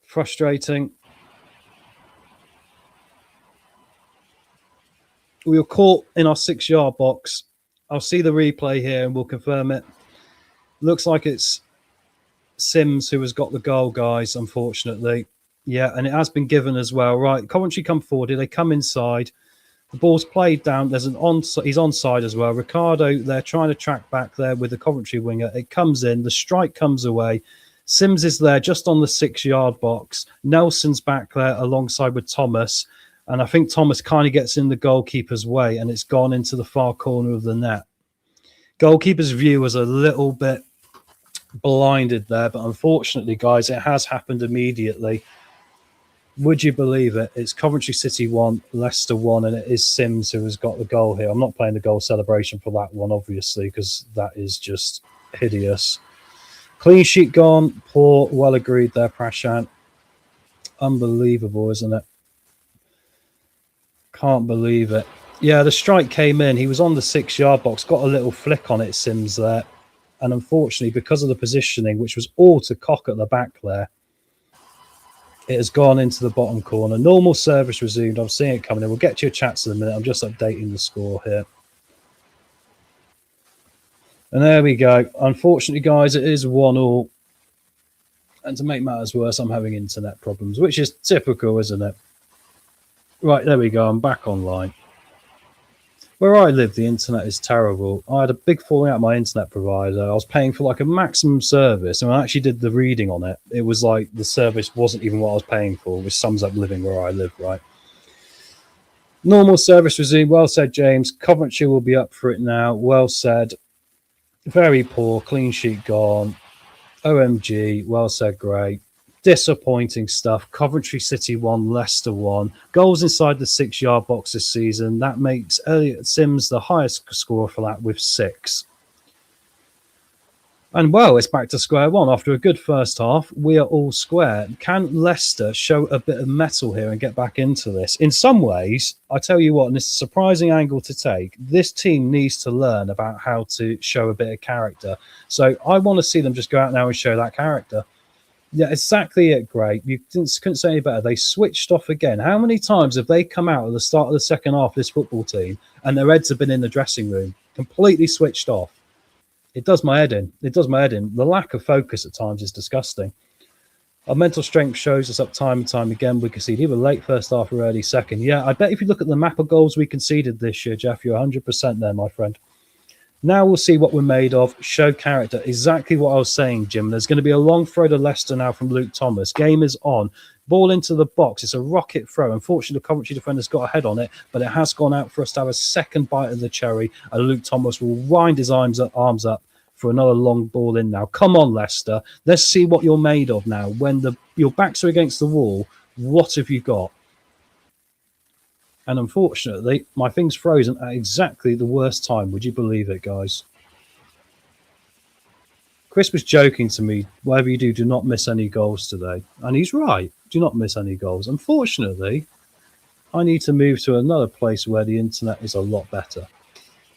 Frustrating. We were caught in our 6-yard box. I'll see the replay here and we'll confirm it. Looks like it's Sims who has got the goal, guys, unfortunately. Yeah, and it has been given as well. Right, Coventry come forward. They come inside. The ball's played down. There's an he's onside as well. Ricardo, they're trying to track back there with the Coventry winger. It comes in. The strike comes away. Sims is there just on the 6-yard box. Nelson's back there alongside with Thomas. And I think Thomas kind of gets in the goalkeeper's way and it's gone into the far corner of the net. Goalkeeper's view was a little bit blinded there, but unfortunately, guys, it has happened immediately. Would you believe it? It's Coventry City 1, Leicester 1, and it is Sims who has got the goal here. I'm not playing the goal celebration for that one, obviously, because that is just hideous. Clean sheet gone. Poor. Well agreed there, Prashant. Unbelievable, isn't it? Can't believe it. Yeah, the strike came in. He was on the 6-yard box, got a little flick on it, Sims there. And unfortunately, because of the positioning, which was all to Cock at the back there, it has gone into the bottom corner. Normal service resumed. I'm seeing it coming in. We'll get to your chats in a minute. I'm just updating the score here. And there we go. Unfortunately, guys, it is 1-1. And to make matters worse, I'm having internet problems, which is typical, isn't it? Right, there we go. I'm back online. Where I live, the internet is terrible. I had a big falling out with my internet provider. I was paying for like a maximum service, and I actually did the reading on it. It was like the service wasn't even what I was paying for, which sums up living where I live, right? Normal service resumed. Well said, James. Coventry will be up for it now. Well said. Very poor. Clean sheet gone. OMG. Well said, Gray. Disappointing stuff. Coventry City 1, Leicester 1. Goals inside the 6-yard box this season. That makes Elliott Sims the highest scorer for that with 6. And well, it's back to square one. After a good first half, we are all square. Can Leicester show a bit of mettle here and get back into this? In some ways, I tell you what, and it's a surprising angle to take, this team needs to learn about how to show a bit of character. So I want to see them just go out now and show that character. Yeah, exactly it, Gray. You couldn't say any better. They switched off again. How many times have they come out at the start of the second half of this football team and their heads have been in the dressing room, completely switched off? It does my head in. It does my head in. The lack of focus at times is disgusting. Our mental strength shows us up time and time again. We concede either late first half or early second. Yeah, I bet if you look at the map of goals we conceded this year, Jeff, you're 100% there, my friend. Now we'll see what we're made of. Show character. Exactly what I was saying, Jim. There's going to be a long throw to Leicester now from Luke Thomas. Game is on. Ball into the box. It's a rocket throw. Unfortunately, the Coventry defender's got a head on it, but it has gone out for us to have a second bite of the cherry. And Luke Thomas will wind his arms up for another long ball in now. Come on, Leicester. Let's see what you're made of now. When your backs are against the wall, what have you got? And unfortunately, my thing's frozen at exactly the worst time. Would you believe it, guys? Chris was joking to me, whatever you do, do not miss any goals today. And he's right. Do not miss any goals. Unfortunately, I need to move to another place where the internet is a lot better.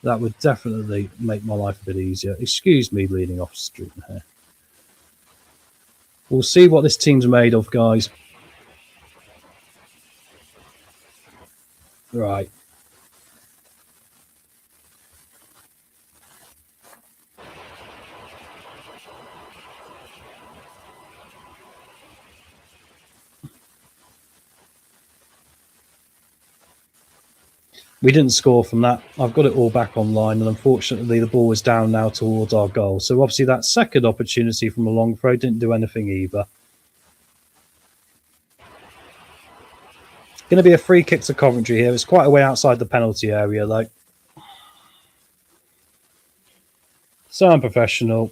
That would definitely make my life a bit easier. Excuse me leading off the street here. We'll see what this team's made of, guys. Right. We didn't score from that. I've got it all back online, and unfortunately the ball is down now towards our goal. So obviously that second opportunity from a long throw didn't do anything either. Going to be a free kick to Coventry here. It's quite a way outside the penalty area, though. So unprofessional.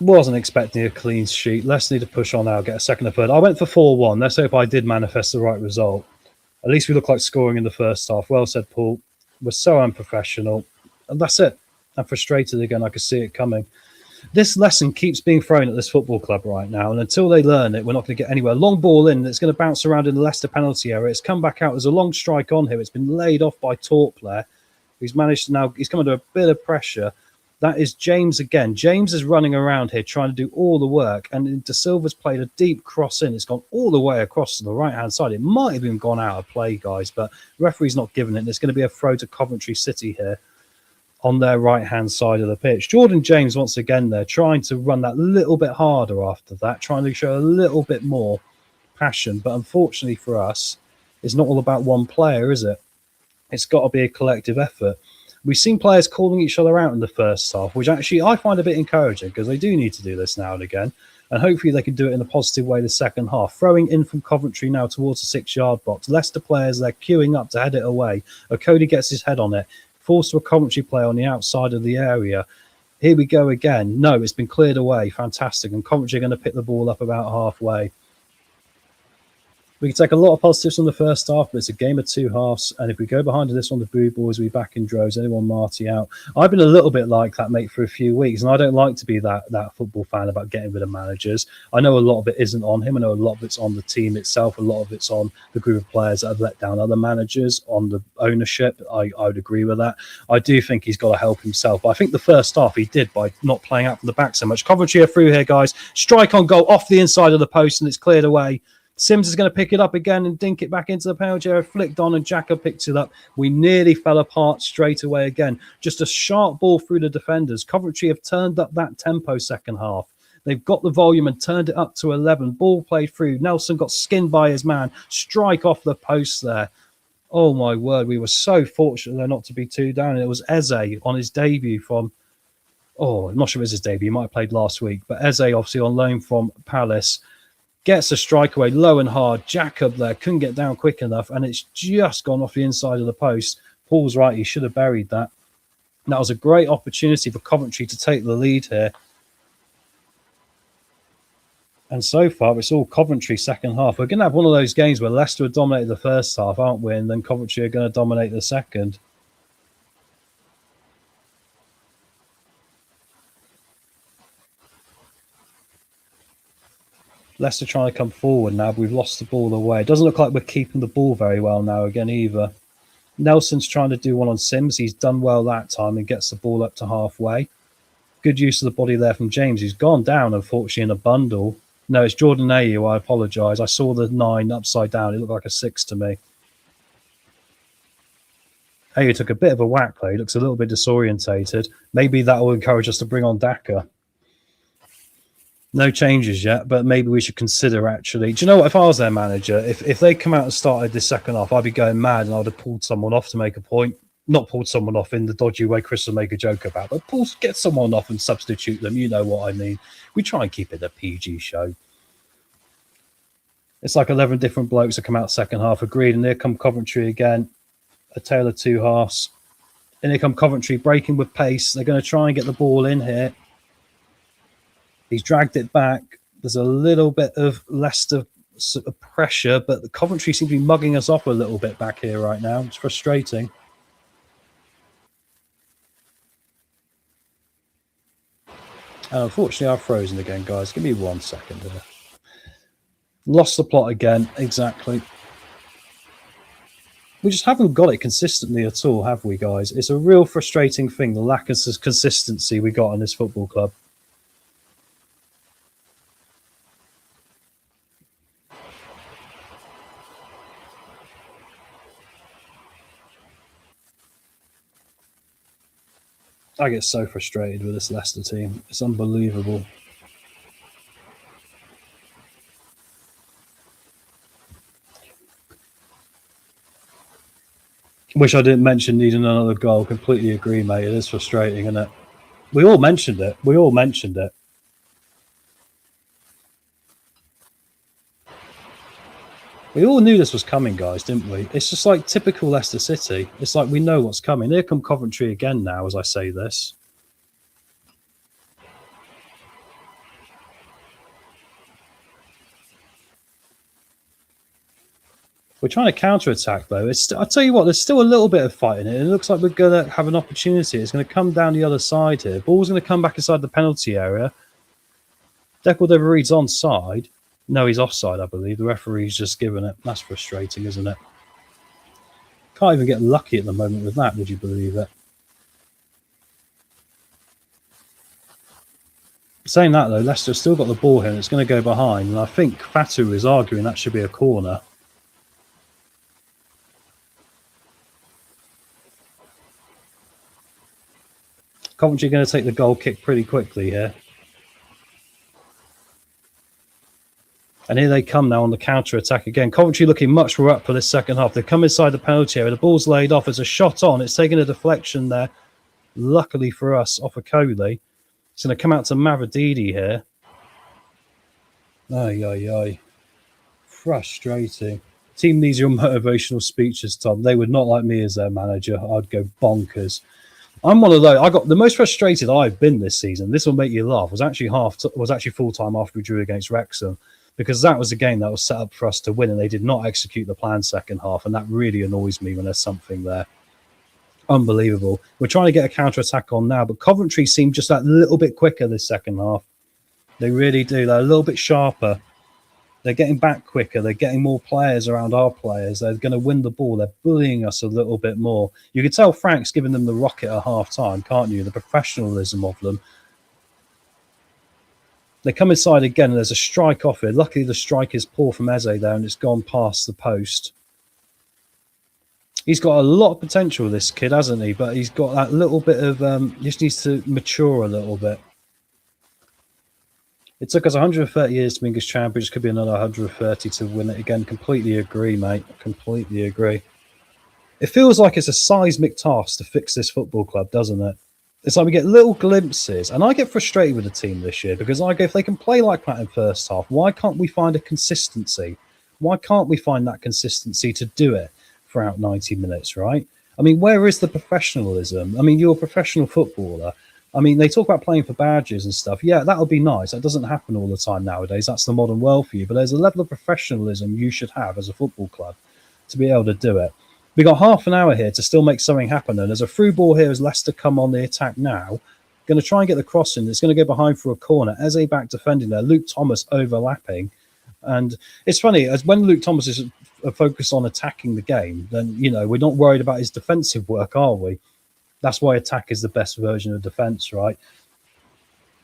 Wasn't expecting a clean sheet. Let's need to push on now, get a second or third. I went for 4-1. Let's hope I did manifest the right result. At least we look like scoring in the first half. Well said, Paul. We're so unprofessional. And that's it. I'm frustrated again. I could see it coming. This lesson keeps being thrown at this football club right now. And until they learn it, we're not going to get anywhere. Long ball in. It's going to bounce around in the Leicester penalty area. It's come back out. There's a long strike on here. It's been laid off by Torpler. He's managed to now, he's come under a bit of pressure. That is James again. James is running around here trying to do all the work, and De Silva's played a deep cross in. It's gone all the way across to the right-hand side. It might have even gone out of play, guys, but the referee's not giving it. There's going to be a throw to Coventry City here on their right-hand side of the pitch. Jordan James, once again, there, trying to run that little bit harder after that, trying to show a little bit more passion. But unfortunately for us, it's not all about one player, is it? It's got to be a collective effort. We've seen players calling each other out in the first half, which actually I find a bit encouraging because they do need to do this now and again. And hopefully they can do it in a positive way the second half. Throwing in from Coventry now towards the 6-yard box. Leicester players, they're queuing up to head it away. Cody gets his head on it. Falls to a Coventry player on the outside of the area. Here we go again. No, it's been cleared away. Fantastic. And Coventry are going to pick the ball up about halfway. We can take a lot of positives from the first half, but it's a game of two halves. And if we go behind this one, the Boo Boys will be back in droves. Anyone Marty out. I've been a little bit like that, mate, for a few weeks. And I don't like to be that football fan about getting rid of managers. I know a lot of it isn't on him. I know a lot of it's on the team itself. A lot of it's on the group of players that have let down other managers, on the ownership. I would agree with that. I do think he's got to help himself. But I think the first half he did by not playing out from the back so much. Coventry are through here, guys. Strike on goal off the inside of the post, and it's cleared away. Sims is going to pick it up again and dink it back into the penalty area. Flicked on and Xhaka picks it up. We nearly fell apart straight away again. Just a sharp ball through the defenders. Coventry have turned up that tempo second half. They've got the volume and turned it up to 11. Ball played through. Nelson got skinned by his man. Strike off the post there. Oh, my word. We were so fortunate there not to be 2 down. And it was Eze on his debut from... I'm not sure it was his debut. He might have played last week. But Eze, obviously, on loan from Palace... gets a strike away low and hard. Jacob there couldn't get down quick enough, and it's just gone off the inside of the post. Paul's right, he should have buried that. And that was a great opportunity for Coventry to take the lead here. And so far, it's all Coventry second half. We're going to have one of those games where Leicester have dominated the first half, aren't we? And then Coventry are going to dominate the second. Leicester trying to come forward now, but we've lost the ball away. It doesn't look like we're keeping the ball very well now again either. Nelson's trying to do one on Sims. He's done well that time and gets the ball up to halfway. Good use of the body there from James, who's gone down, unfortunately, in a bundle. No, it's Jordan Ayew. I apologise. I saw the 9 upside down. It looked like a 6 to me. Ayew took a bit of a whack, though. He looks a little bit disorientated. Maybe that will encourage us to bring on Daka. No changes yet, but maybe we should consider actually. Do you know what? If I was their manager, if they come out and started this second half, I'd be going mad and I'd have pulled someone off to make a point. Not pulled someone off in the dodgy way Chris will make a joke about, but get someone off and substitute them. You know what I mean. We try and keep it a PG show. It's like 11 different blokes that come out second half, agreed. And here come Coventry again. A tale of two halves. And here come Coventry breaking with pace. They're going to try and get the ball in here. He's dragged it back. There's a little bit of Leicester sort of pressure, but the Coventry seem to be mugging us off a little bit back here right now. It's frustrating. And unfortunately, I've frozen again, guys. Give me 1 second here. Lost the plot again. Exactly. We just haven't got it consistently at all, have we, guys? It's a real frustrating thing, the lack of consistency we got in this football club. I get so frustrated with this Leicester team. It's unbelievable. Wish I didn't mention needing another goal. Completely agree, mate. It is frustrating, isn't it? We all mentioned it. We all mentioned it. We all knew this was coming, guys, didn't we? It's just like typical Leicester City. It's like we know what's coming. Here come Coventry again now as I say this. We're trying to counter-attack, though. I'll tell you what, there's still a little bit of fight in it. It looks like we're going to have an opportunity. It's going to come down the other side here. Ball's going to come back inside the penalty area. Declan De Reed's onside. No, he's offside, I believe. The referee's just given it. That's frustrating, isn't it? Can't even get lucky at the moment with that, would you believe it? Saying that, though, Leicester still got the ball here and it's going to go behind. And I think Fatu is arguing that should be a corner. Coventry going to take the goal kick pretty quickly here. And here they come now on the counter-attack again. Coventry looking much more up for this second half. They come inside the penalty area. The ball's laid off. There's a shot on. It's taking a deflection there. Luckily for us, off of Coley. It's going to come out to Mavididi here. Ay. Frustrating. Team needs your motivational speeches, Tom. They would not like me as their manager. I'd go bonkers. I'm one of those. I got the most frustrated I've been this season. This will make you laugh. Was actually full time after we drew against Wrexham, because that was a game that was set up for us to win, and they did not execute the plan second half, and that really annoys me when there's something there. Unbelievable. We're trying to get a counter attack on now, but Coventry seem just that little bit quicker this second half. They really do. They're a little bit sharper. They're getting back quicker. They're getting more players around our players. They're going to win the ball. They're bullying us a little bit more. You can tell Frank's giving them the rocket at half time, can't you? The professionalism of them. They come inside again, and there's a strike off here. Luckily, the strike is poor from Eze there, and it's gone past the post. He's got a lot of potential, this kid, hasn't he? But he's got that little bit of... just needs to mature a little bit. It took us 130 years to be English champions. Could be another 130 to win it again. Completely agree, mate. Completely agree. It feels like it's a seismic task to fix this football club, doesn't it? It's like we get little glimpses, and I get frustrated with the team this year because I go, if they can play like that in first half, why can't we find a consistency? Why can't we find that consistency to do it throughout 90 minutes, right? I mean, where is the professionalism? I mean, you're a professional footballer. I mean, they talk about playing for badges and stuff. Yeah, that would be nice. That doesn't happen all the time nowadays. That's the modern world for you. But there's a level of professionalism you should have as a football club to be able to do it. We got half an hour here to still make something happen. And there's a through ball here as Leicester come on the attack now. Going to try and get the cross in. It's going to go behind for a corner. Eze back defending there. Luke Thomas overlapping. And it's funny, as when Luke Thomas is focused on attacking the game, then, you know, we're not worried about his defensive work, are we? That's why attack is the best version of defence, right?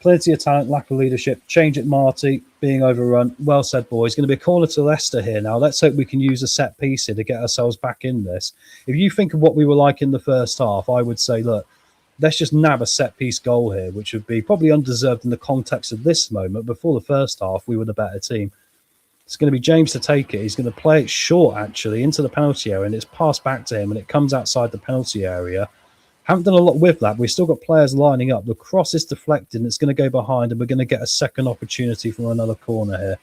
Plenty of talent, lack of leadership. Change it, Marty. Being overrun. Well said, boys. Going to be a corner to Leicester here now. Let's hope we can use a set piece here to get ourselves back in this. If you think of what we were like in the first half, I would say, look, let's just nab a set piece goal here, which would be probably undeserved in the context of this moment. Before the first half, we were the better team. It's going to be James to take it. He's going to play it short, actually, into the penalty area, and it's passed back to him, and it comes outside the penalty area. Haven't done a lot with that. We've still got players lining up. The cross is deflected, and it's going to go behind, and we're going to get a second opportunity from another corner here.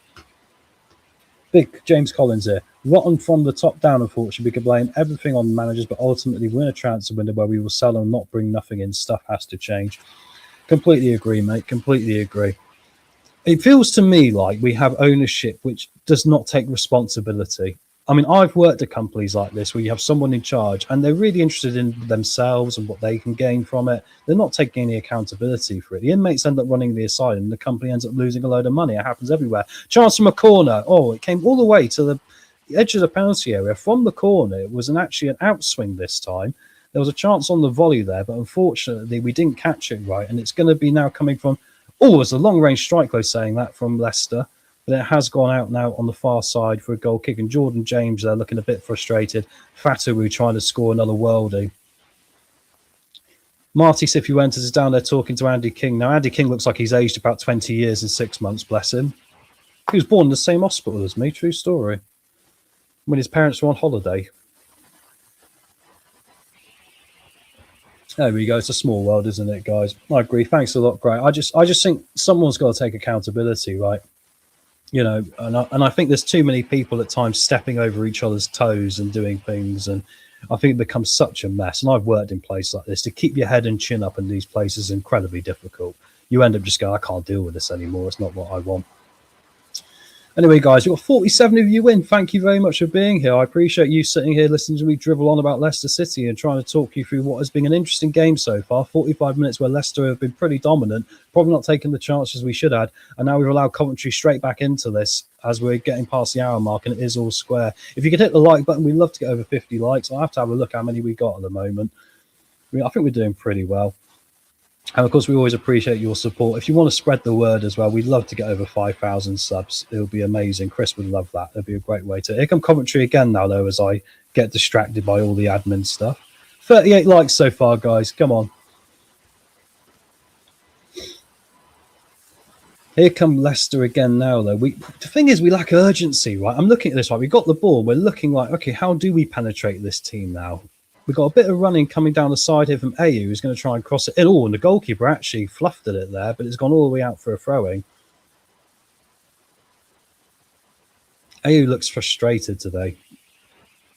Big James Collins here. Rotten from the top down, unfortunately. We can blame everything on managers, but ultimately we're in a transfer window where we will sell and not bring nothing in. Stuff has to change. Completely agree, mate. Completely agree. It feels to me like we have ownership which does not take responsibility. I mean, I've worked at companies like this where you have someone in charge and they're really interested in themselves and what they can gain from it. They're not taking any accountability for it. The inmates end up running the asylum and the company ends up losing a load of money. It happens everywhere. Chance from a corner. Oh, it came all the way to the edge of the penalty area from the corner. It was actually an outswing this time. There was a chance on the volley there, but unfortunately we didn't catch it right. And it's going to be now coming from, oh, it's a long-range strike, though, saying that from Leicester. But it has gone out now on the far side for a goal kick. And Jordan James there looking a bit frustrated. Fatawu trying to score another worldie. Marty Cifuentes is down there talking to Andy King. Now, Andy King looks like he's aged about 20 years and 6 months, bless him. He was born in the same hospital as me, true story. When his parents were on holiday. There we go. It's a small world, isn't it, guys? I agree. Thanks a lot, Gray. I just think someone's got to take accountability, right? You know, and I think there's too many people at times stepping over each other's toes and doing things, and I think it becomes such a mess. And I've worked in places like this. To keep your head and chin up in these places is incredibly difficult. You end up just going, I can't deal with this anymore. It's not what I want. Anyway, guys, we've got 47 of you in. Thank you very much for being here. I appreciate you sitting here listening to me drivel on about Leicester City and trying to talk you through what has been an interesting game so far. 45 minutes where Leicester have been pretty dominant, probably not taking the chances we should have. And now we've allowed Coventry straight back into this as we're getting past the hour mark and it is all square. If you could hit the like button, we'd love to get over 50 likes. I'll have to have a look how many we got at the moment. I mean, I think we're doing pretty well. And of course, we always appreciate your support. If you want to spread the word as well, we'd love to get over 5,000 subs. It would be amazing. Chris would love that. It'd be a great way to. Here come Coventry again now, though, as I get distracted by all the admin stuff. 38 likes so far, guys. Come on. Here come Leicester again now, though. The thing is, we lack urgency, right? I'm looking at this, right? We got the ball. We're looking like, okay, how do we penetrate this team now? We've got a bit of running coming down the side here from AU, who's going to try and cross it in. Oh, and the goalkeeper actually fluffed at it there, but it's gone all the way out for a throwing. AU looks frustrated today.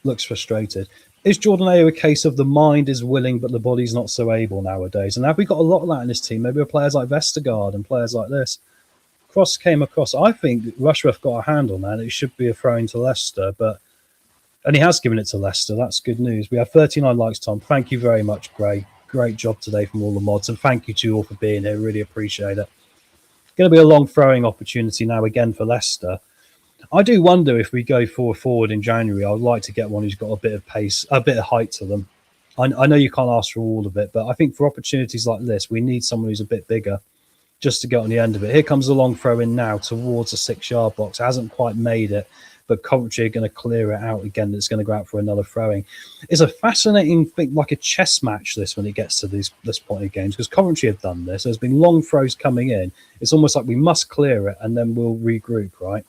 Looks frustrated. Is Jordan AU a case of the mind is willing, but the body's not so able nowadays? And have we got a lot of that in this team? Maybe with players like Vestergaard and players like this. Cross came across. I think Rushworth got a hand on that. It should be a throw-in to Leicester, and he has given it to Leicester. That's good news. We have 39 likes, Tom. Thank you very much, Gray. Great job today from all the mods, and thank you to you all for being here. Really appreciate it. Going to be a long throwing opportunity now again for Leicester. I do wonder if we go forward in January. I'd like to get one who's got a bit of pace, a bit of height to them. I know you can't ask for all of it, but I think for opportunities like this, we need someone who's a bit bigger just to get on the end of it. Here comes the long throw in now towards the 6-yard box. Hasn't quite made it, but Coventry are going to clear it out again. It's going to go out for another throwing. It's a fascinating thing, like a chess match, this, when it gets to this point of games, because Coventry have done this. There's been long throws coming in. It's almost like we must clear it and then we'll regroup, right?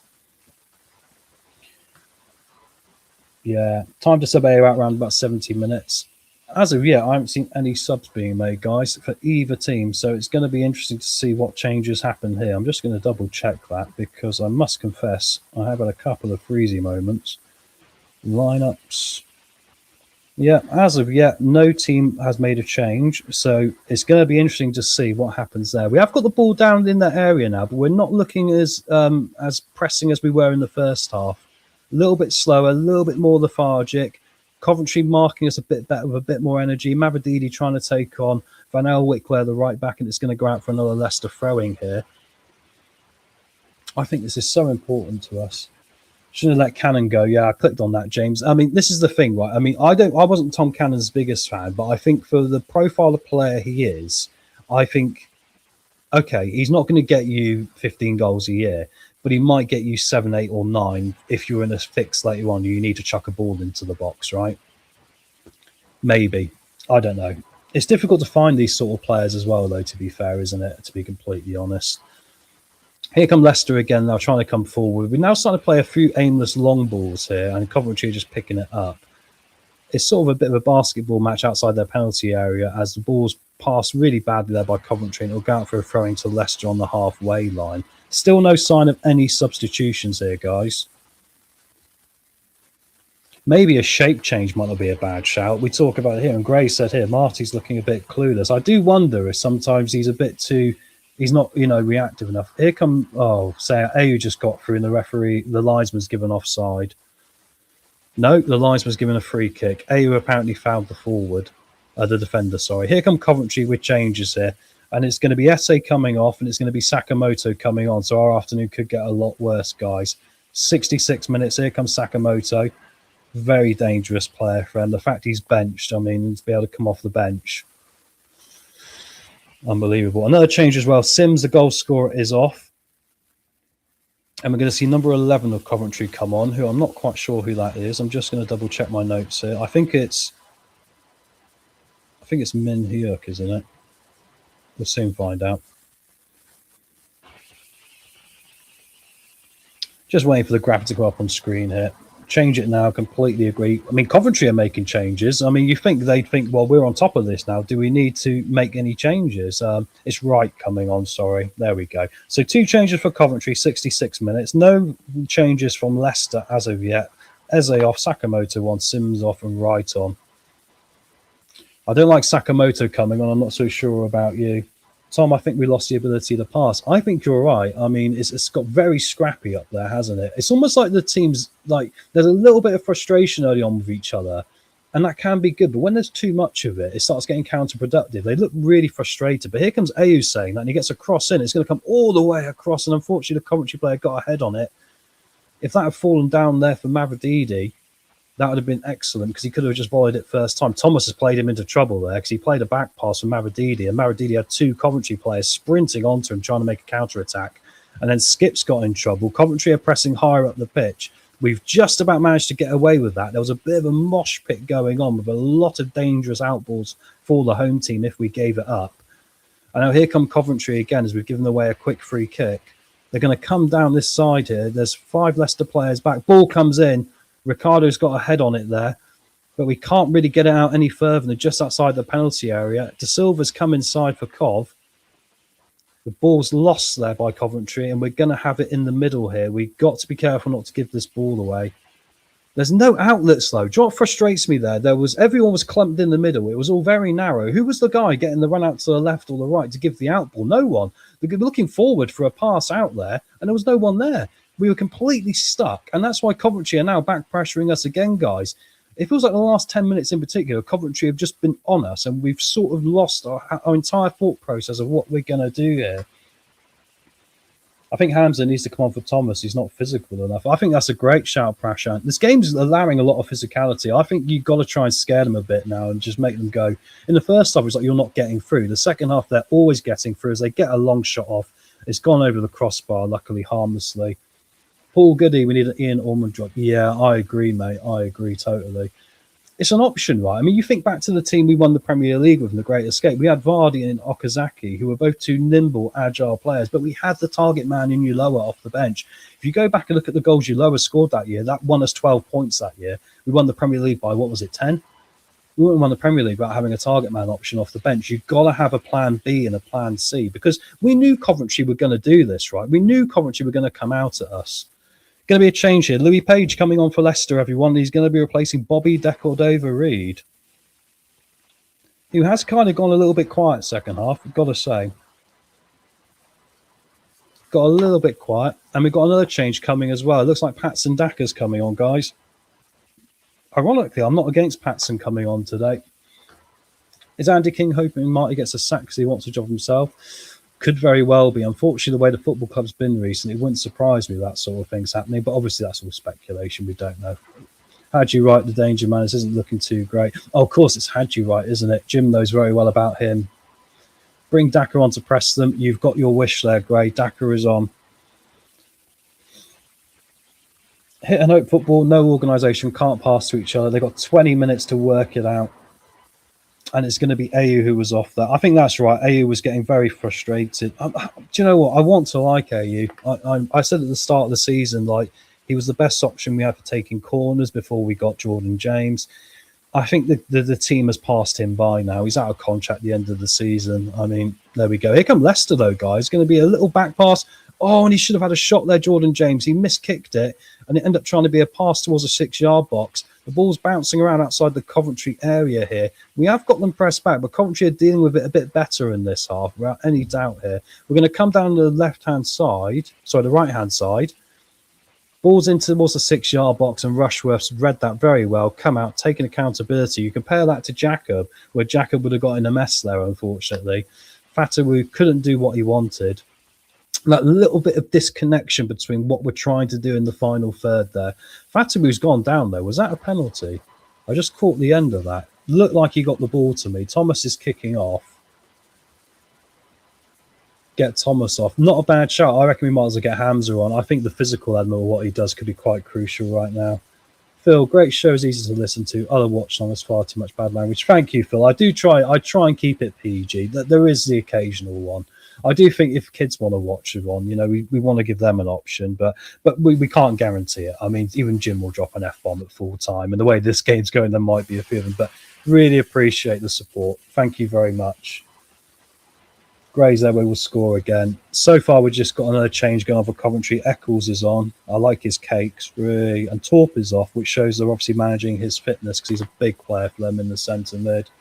Yeah, time to sub AU out around about 70 minutes. As of yet, I haven't seen any subs being made, guys, for either team. So it's going to be interesting to see what changes happen here. I'm just going to double check that because I must confess I have had a couple of freezy moments. Lineups. Yeah, as of yet, no team has made a change. So it's going to be interesting to see what happens there. We have got the ball down in that area now, but we're not looking as pressing as we were in the first half. A little bit slower, a little bit more lethargic. Coventry marking us a bit better with a bit more energy. Mavadidi trying to take on Van Elwick, the right back, and it's going to go out for another Leicester throwing here. I think this is so important to us. Shouldn't have let Cannon go. Yeah, I clicked on that, James. I mean, this is the thing, right? I mean, I wasn't Tom Cannon's biggest fan, but I think for the profile of player he is, I think, okay, he's not going to get you 15 goals a year, but he might get you 7, 8, or 9 if you're in a fix later on. You need to chuck a ball into the box, right? Maybe. I don't know. It's difficult to find these sort of players as well, though, to be fair, isn't it? To be completely honest. Here come Leicester again now, trying to come forward. We're now starting to play a few aimless long balls here, and Coventry are just picking it up. It's sort of a bit of a basketball match outside their penalty area as the ball's passed really badly there by Coventry, and it'll go out for a throwing to Leicester on the halfway line. Still no sign of any substitutions here, guys. Maybe a shape change might not be a bad shout. We talk about it here, and Gray said here, Marty's looking a bit clueless. I do wonder if sometimes he's a bit too, he's not, reactive enough. Here come, AU just got through, and the linesman's given offside. No, the linesman's given a free kick. AU apparently fouled the defender, sorry. Here come Coventry with changes here. And it's going to be Esse coming off, and it's going to be Sakamoto coming on. So our afternoon could get a lot worse, guys. 66 minutes. Here comes Sakamoto. Very dangerous player, friend. The fact he's benched, to be able to come off the bench. Unbelievable. Another change as well. Sims, the goal scorer, is off. And we're going to see number 11 of Coventry come on, who I'm not quite sure who that is. I'm just going to double check my notes here. I think it's Min Hyuk, isn't it? We'll soon find out. Just waiting for the graphic to go up on screen here. Change it now, completely agree. Coventry are making changes. You think they'd think, well, we're on top of this now. Do we need to make any changes? It's Wright coming on, sorry. There we go. So 2 changes for Coventry, 66 minutes. No changes from Leicester as of yet. Eze off, Sakamoto on, Sims off, and Wright on. I don't like Sakamoto coming on. I'm not so sure about you. Tom, I think we lost the ability to pass. I think you're right. It's got very scrappy up there, hasn't it? It's almost like the teams, there's a little bit of frustration early on with each other, and that can be good. But when there's too much of it, it starts getting counterproductive. They look really frustrated. But here comes AU saying that, and he gets a cross in. It's going to come all the way across, and unfortunately, the Coventry player got a head on it. If that had fallen down there for Mavadidi, That would have been excellent because he could have just volleyed it first time. Thomas has played him into trouble there because he played a back pass from Maradidi, and Maradidi had 2 Coventry players sprinting onto him trying to make a counter-attack. And then Skip's got in trouble. Coventry are pressing higher up the pitch. We've just about managed to get away with that. There was a bit of a mosh pit going on with a lot of dangerous outballs for the home team if we gave it up. And now here come Coventry again as we've given away a quick free kick. They're going to come down this side here. There's 5 Leicester players back. Ball comes in. Ricardo's got a head on it there, but we can't really get it out any further than just outside the penalty area. De Silva's come inside for Cov. The ball's lost there by Coventry, and we're going to have it in the middle here. We've got to be careful not to give this ball away. There's no outlets, though. Do you know what frustrates me there? Everyone was clumped in the middle. It was all very narrow. Who was the guy getting the run out to the left or the right to give the out ball? No one. They were looking forward for a pass out there, and there was no one there. We were completely stuck, and that's why Coventry are now back pressuring us again, guys. It feels like the last 10 minutes in particular, Coventry have just been on us, and we've sort of lost our entire thought process of what we're going to do here. I think Hamza needs to come on for Thomas. He's not physical enough. I think that's a great shout, Prashant. This game's allowing a lot of physicality. I think you've got to try and scare them a bit now and just make them go. In the first half, it's like you're not getting through. The second half, they're always getting through as they get a long shot off. It's gone over the crossbar, luckily, harmlessly. Paul Goody, we need an Ian Ormond drop. Yeah, I agree, mate. I agree totally. It's an option, right? I mean, you think back to the team we won the Premier League with in the Great Escape. We had Vardy and Okazaki, who were both 2 nimble, agile players, but we had the target man in Ulloa off the bench. If you go back and look at the goals Ulloa scored that year, that won us 12 points that year. We won the Premier League by, 10? We wouldn't won the Premier League without having a target man option off the bench. You've got to have a plan B and a plan C because we knew Coventry were going to do this, right? We knew Coventry were going to come out at us. Going to be a change here. Louis Page coming on for Leicester, everyone. He's going to be replacing Bobby De Cordova-Reid, who has kind of gone a little bit quiet second half, I've got to say. Got a little bit quiet. And we've got another change coming as well. It looks like Patson Daka's coming on, guys. Ironically, I'm not against Patson coming on today. Is Andy King hoping Marty gets a sack because he wants a job himself? Could very well be. Unfortunately, the way the football club's been recently, it wouldn't surprise me that sort of thing's happening. But obviously, that's all speculation. We don't know. Hadji Wright, the danger man, this isn't looking too great. Oh, of course, it's Hadji Wright, isn't it? Jim knows very well about him. Bring Daka on to press them. You've got your wish there, Gray. Daka is on. Hit and hope football. No organisation can't pass to each other. They've got 20 minutes to work it out. And it's going to be Ayew who was off there. I think that's right. Ayew was getting very frustrated. Do you know what? I want to like Ayew. I said at the start of the season, like, he was the best option we had for taking corners before we got Jordan James. I think the team has passed him by now. He's out of contract at the end of the season. I mean, there we go. Here come Leicester, though, guys. It's going to be a little back pass. Oh, and he should have had a shot there, Jordan James. He miskicked it, and it ended up trying to be a pass towards a 6-yard box. The ball's bouncing around outside the Coventry area here. We have got them pressed back, but Coventry are dealing with it a bit better in this half, without any doubt here. We're going to come down the left-hand side, sorry, the right-hand side. Ball's in towards the 6-yard box, and Rushworth's read that very well, come out, taking accountability. You compare that to Jacob, where Jacob would have got in a mess there, unfortunately. Fatawu couldn't do what he wanted. That little bit of disconnection between what we're trying to do in the final third there. Fatawu's gone down, though. Was that a penalty? I just caught the end of that. Looked like he got the ball to me. Thomas is kicking off. Get Thomas off. Not a bad shot. I reckon we might as well get Hamza on. I think the physical element of what he does could be quite crucial right now. Phil, great show, is easy to listen to. Other Watchalong is far too much bad language. Thank you, Phil. I try and keep it PG. There is the occasional one. I do think if kids want to watch it on, we want to give them an option, but we can't guarantee it. I mean, even Jim will drop an F-bomb at full time, and the way this game's going, there might be a few of them, but really appreciate the support. Thank you very much. Gray's there, we will score again. So far, we've just got another change going on for Coventry. Eccles is on. I like his cakes, really. And Torp is off, which shows they're obviously managing his fitness because he's a big player for them in the centre mid.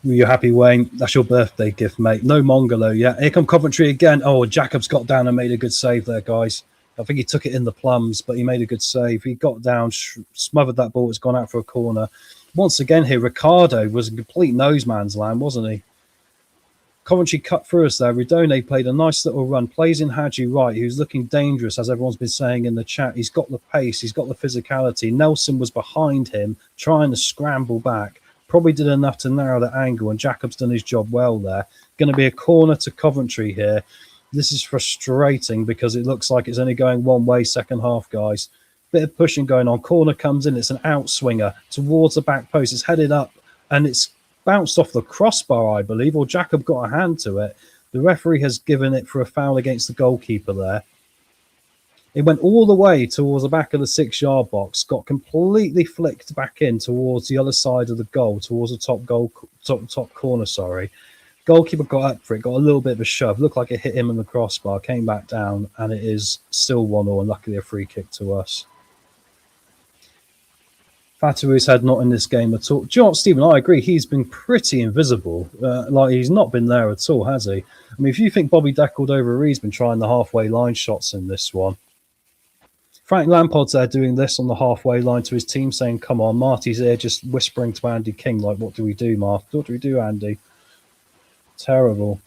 Were you happy, Wayne? That's your birthday gift, mate. No Mongolo yet. Here come Coventry again. Oh, Jacobs got down and made a good save there, guys. I think he took it in the plums, but he made a good save. He got down, smothered that ball. It's gone out for a corner. Once again here, Ricardo was a complete noseman's land, wasn't he? Coventry cut through us there. Ridone played a nice little run, plays in Hadji right, who's looking dangerous, as everyone's been saying in the chat. He's got the pace, he's got the physicality. Nelson was behind him, trying to scramble back. Probably did enough to narrow the angle, and Jacob's done his job well there. Going to be a corner to Coventry here. This is frustrating because it looks like it's only going one way second half, guys. Bit of pushing going on. Corner comes in. It's an outswinger towards the back post. It's headed up, and it's bounced off the crossbar, I believe, or Jacob got a hand to it. The referee has given it for a foul against the goalkeeper there. It went all the way towards the back of the 6-yard box, got completely flicked back in towards the other side of the goal, towards the top corner, sorry. Goalkeeper got up for it, got a little bit of a shove, looked like it hit him in the crossbar, came back down, and it is still 1-1, and luckily a free kick to us. Fataru's head not in this game at all. Do you know what, Stephen? I agree. He's been pretty invisible. Like, he's not been there at all, has he? I mean, if you think Bobby Deckled-over-Ree's been trying the halfway line shots in this one. Frank Lampard's there doing this on the halfway line to his team, saying, come on. Marty's here just whispering to Andy King, like, what do we do, Marty? What do we do, Andy? Terrible.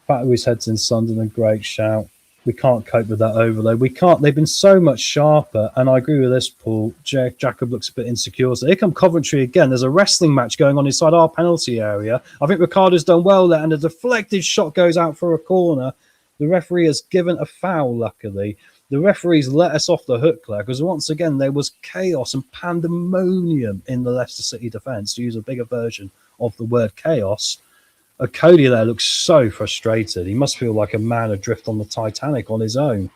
Fataru's head's in Sunderland. Great shout. We can't cope with that overload. We can't. They've been so much sharper, and I agree with this, Paul. Jacob looks a bit insecure. So here come Coventry again. There's a wrestling match going on inside our penalty area. I think Ricardo's done well there, and a deflected shot goes out for a corner. The referee has given a foul, luckily. The referees let us off the hook there, because once again, there was chaos and pandemonium in the Leicester City defence, to use a bigger version of the word chaos. Cody there looks so frustrated. He must feel like a man adrift on the Titanic on his own.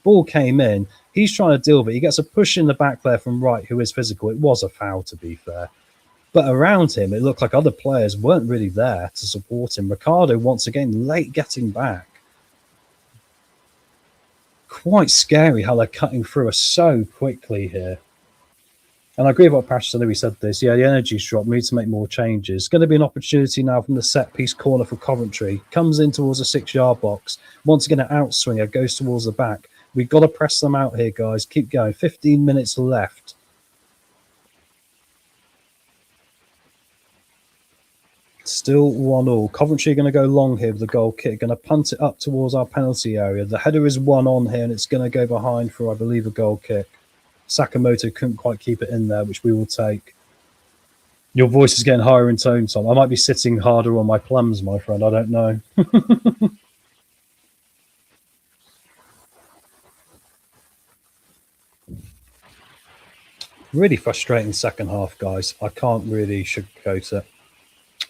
Ball came in. He's trying to deal with it. He gets a push in the back there from Wright, who is physical. It was a foul, to be fair. But around him, it looked like other players weren't really there to support him. Ricardo, once again, late getting back. Quite scary how they're cutting through us so quickly here. And I agree with what Pastor Louis said this. Yeah, the energy's dropped. We need to make more changes. It's going to be an opportunity now from the set-piece corner for Coventry. Comes in towards the 6-yard box. Once again, an outswinger. Goes towards the back. We've got to press them out here, guys. Keep going. 15 minutes left. Still 1-1. Coventry are going to go long here with the goal kick. Going to punt it up towards our penalty area. The header is 1-on here, and it's going to go behind for, I believe, a goal kick. Sakamoto couldn't quite keep it in there, which we will take. Your voice is getting higher in tone, Tom. I might be sitting harder on my plums, my friend. I don't know. Really frustrating second half, guys. I can't really sugarcoat it.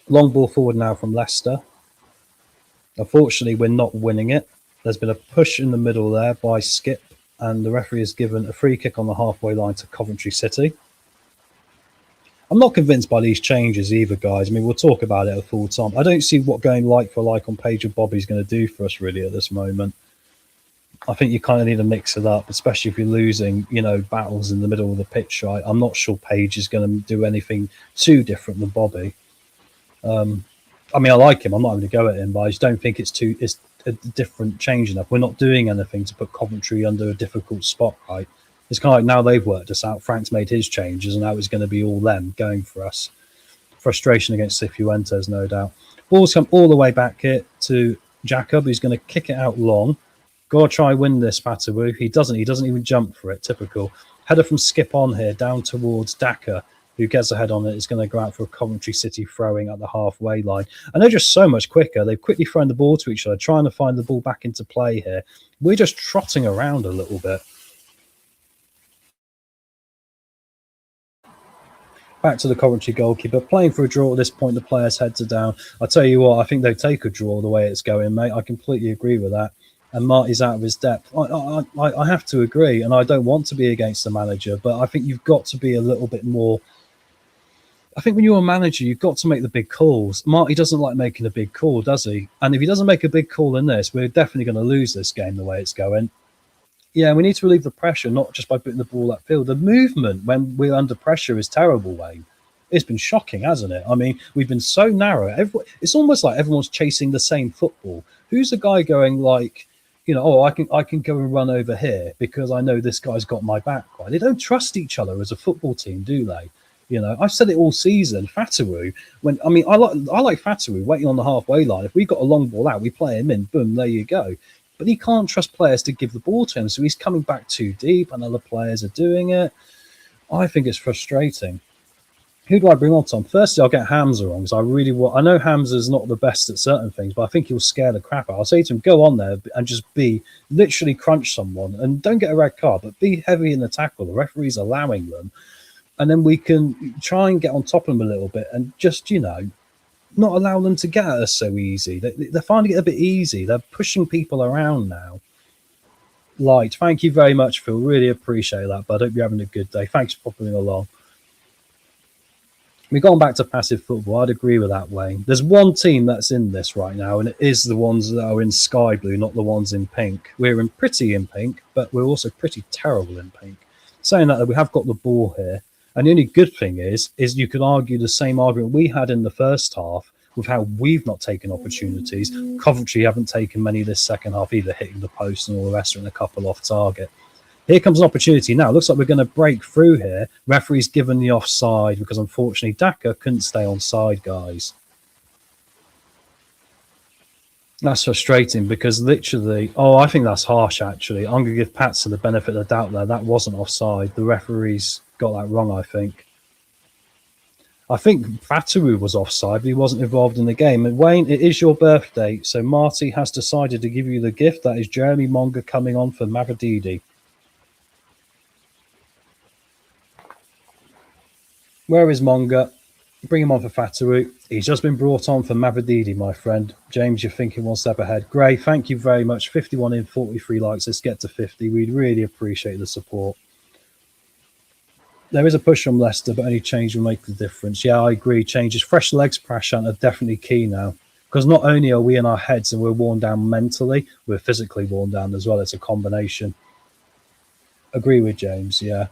Long ball forward now from Leicester. Unfortunately, we're not winning it. There's been a push in the middle there by Skip, and the referee has given a free kick on the halfway line to Coventry City. I'm not convinced by these changes either, guys. I mean, we'll talk about it at full time. I don't see what going like for like on Page and Bobby's going to do for us really at this moment. I think you kind of need to mix it up, especially if you're losing, you know, battles in the middle of the pitch, right? I'm not sure Page is going to do anything too different than Bobby. I mean, I like him. I'm not going to go at him, but I just don't think it's a different change enough. We're not doing anything to put Coventry under a difficult spot, right? It's kind of like now they've worked us out. Frank's made his changes, and now it's going to be all them going for us. Frustration against Cifuentes, no doubt. Ball's come all the way back here to Jacob, who's going to kick it out long. Got to try win this, Patawu. He doesn't. He doesn't even jump for it. Typical. Header from Skip on here, down towards Daka, who gets a head on it. It's going to go out for a Coventry City throwing at the halfway line. And they're just so much quicker. They've quickly thrown the ball to each other, trying to find the ball back into play here. We're just trotting around a little bit. Back to the Coventry goalkeeper. Playing for a draw at this point, the players' heads are down. I tell you what, I think they take a draw the way it's going, mate. I completely agree with that. And Marty's out of his depth. I have to agree, and I don't want to be against the manager, but I think you've got to be a little bit more... I think when you're a manager, you've got to make the big calls. Marty doesn't like making a big call, does he? And if he doesn't make a big call in this, we're definitely going to lose this game the way it's going. Yeah, we need to relieve the pressure, not just by putting the ball upfield. The movement when we're under pressure is terrible, Wayne. It's been shocking, hasn't it? I mean, we've been so narrow. It's almost like everyone's chasing the same football. Who's the guy going like, you know, oh, I can go and run over here because I know this guy's got my back. Right? They don't trust each other as a football team, do they? You know, I've said it all season. Fatawu, I like Fatawu waiting on the halfway line. If we got a long ball out, we play him in. Boom, there you go. But he can't trust players to give the ball to him, so he's coming back too deep, and other players are doing it. I think it's frustrating. Who do I bring on, Tom? Firstly, I'll get Hamza on because I know Hamza's not the best at certain things, but I think he'll scare the crap out. I'll say to him, go on there and just literally crunch someone and don't get a red card, but be heavy in the tackle. The referee's allowing them. And then we can try and get on top of them a little bit and just, not allow them to get at us so easy. They're finding it a bit easy. They're pushing people around now. Light, thank you very much, Phil. Really appreciate that, bud. I hope you're having a good day. Thanks for popping along. We're going back to passive football. I'd agree with that, Wayne. There's one team that's in this right now, and it is the ones that are in sky blue, not the ones in pink. We're pretty in pink, but we're also pretty terrible in pink. Saying that, we have got the ball here. And the only good thing is you could argue the same argument we had in the first half with how we've not taken opportunities. Coventry haven't taken many this second half either, hitting the post and all the rest, and a couple off target. Here comes an opportunity now. Looks like we're going to break through here. Referee's given the offside because unfortunately Daka couldn't stay on side, guys. That's frustrating because literally, I think that's harsh actually. I'm going to give Patson the benefit of the doubt there. That wasn't offside. The referee's got that wrong, I think. I think Fatawu was offside, but he wasn't involved in the game. And Wayne, it is your birthday, so Marty has decided to give you the gift. That is Jeremy Monga coming on for Mavididi. Where is Monga? Bring him on for Fatawu. He's just been brought on for Mavididi, my friend. James, you're thinking one step ahead. Gray, thank you very much. 51 in, 43 likes. Let's get to 50. We'd really appreciate the support. There is a push from Leicester, but any change will make the difference. Yeah, I agree. Changes. Fresh legs, Prashant, are definitely key now. Because not only are we in our heads and we're worn down mentally, we're physically worn down as well. It's a combination. Agree with James, yeah.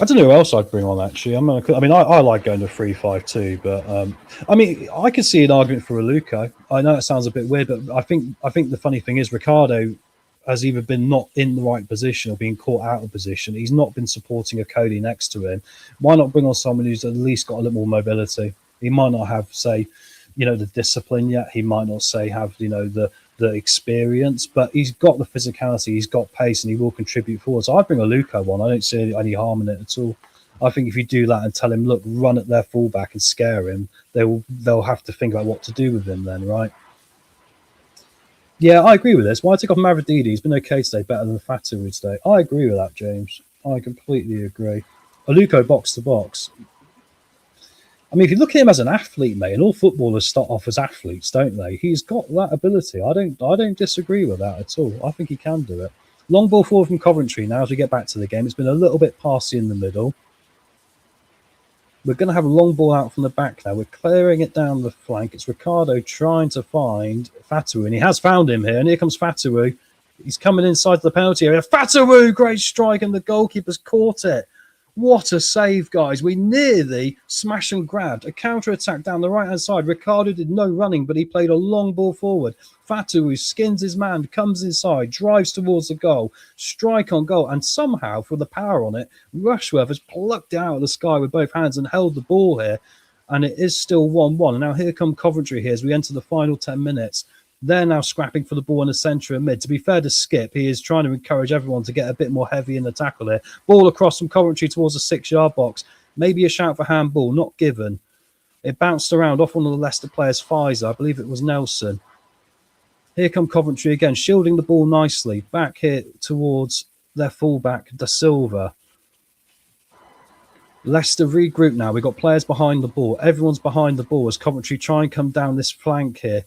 I don't know who else I'd bring on, actually. I like going to 3-5-2, but I could see an argument for Aluko. I know it sounds a bit weird, but I think the funny thing is Ricardo has either been not in the right position or being caught out of position. He's not been supporting a Cody next to him. Why not bring on someone who's at least got a little more mobility? He might not have, say, the discipline yet. He might not have, the experience, but he's got the physicality, he's got pace, and he will contribute forward. So I'd bring Aluko on. I don't see any harm in it at all. I think if you do that and tell him, look, run at their fullback and scare him, they'll have to think about what to do with him then, right? Yeah, I agree with this. Why take off Mavididi? He's been okay today, better than Fatawu today. I agree with that, James. I completely agree. Aluko box to box. If you look at him as an athlete, mate, and all footballers start off as athletes, don't they? He's got that ability. I don't disagree with that at all. I think he can do it. Long ball forward from Coventry now as we get back to the game. It's been a little bit passy in the middle. We're going to have a long ball out from the back now. We're clearing it down the flank. It's Ricardo trying to find Fatawu, and he has found him here. And here comes Fatawu. He's coming inside the penalty area. Fatawu, great strike, and the goalkeeper's caught it. What a save, guys. We nearly smash and grabbed. A counter-attack down the right-hand side. Ricardo did no running, but he played a long ball forward. Fatawu skins his man, comes inside, drives towards the goal, strike on goal, and somehow, for the power on it, Rushworth has plucked it out of the sky with both hands and held the ball here, and it is still 1-1. And now here come Coventry here as we enter the final 10 minutes. They're now scrapping for the ball in the centre and mid. To be fair to Skip, he is trying to encourage everyone to get a bit more heavy in the tackle here. Ball across from Coventry towards the 6-yard box. Maybe a shout for handball, not given. It bounced around off one of the Leicester players' thighs. I believe it was Nelson. Here come Coventry again, shielding the ball nicely. Back here towards their fullback, Da Silva. Leicester regroup now. We've got players behind the ball. Everyone's behind the ball as Coventry try and come down this flank here.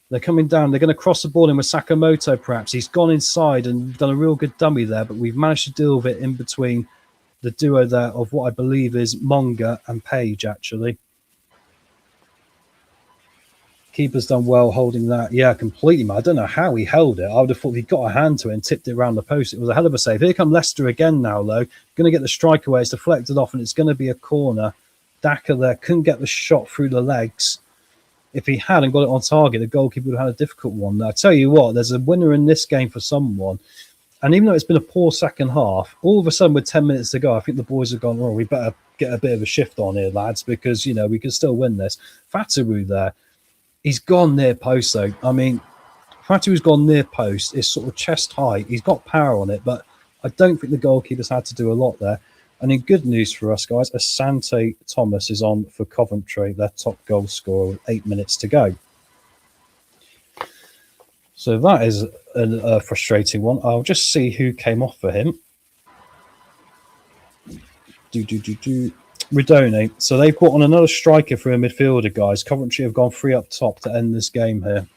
They're coming down. They're going to cross the ball in with Sakamoto, perhaps. He's gone inside and done a real good dummy there, but we've managed to deal with it in between the duo there of what I believe is Monga and Page, actually. Keeper's done well holding that. Yeah, completely, man. I don't know how he held it. I would have thought he got a hand to it and tipped it around the post. It was a hell of a save. Here come Leicester again now, though. Going to get the strike away. It's deflected off, and it's going to be a corner. Daka there couldn't get the shot through the legs. If he hadn't got it on target, the goalkeeper would have had a difficult one. Now, I tell you what, there's a winner in this game for someone. And even though it's been a poor second half, all of a sudden with 10 minutes to go, I think the boys have gone, oh, we better get a bit of a shift on here, lads, because, we can still win this. Fatawu there, he's gone near post, though. I mean, Fatawu's gone near post. It's sort of chest high. He's got power on it, but I don't think the goalkeeper's had to do a lot there. And in good news for us, guys, Asante Thomas is on for Coventry, their top goal scorer, with 8 minutes to go. So that is a frustrating one. I'll just see who came off for him. Redone. So they've brought on another striker for a midfielder, guys. Coventry have gone 3 up top to end this game here.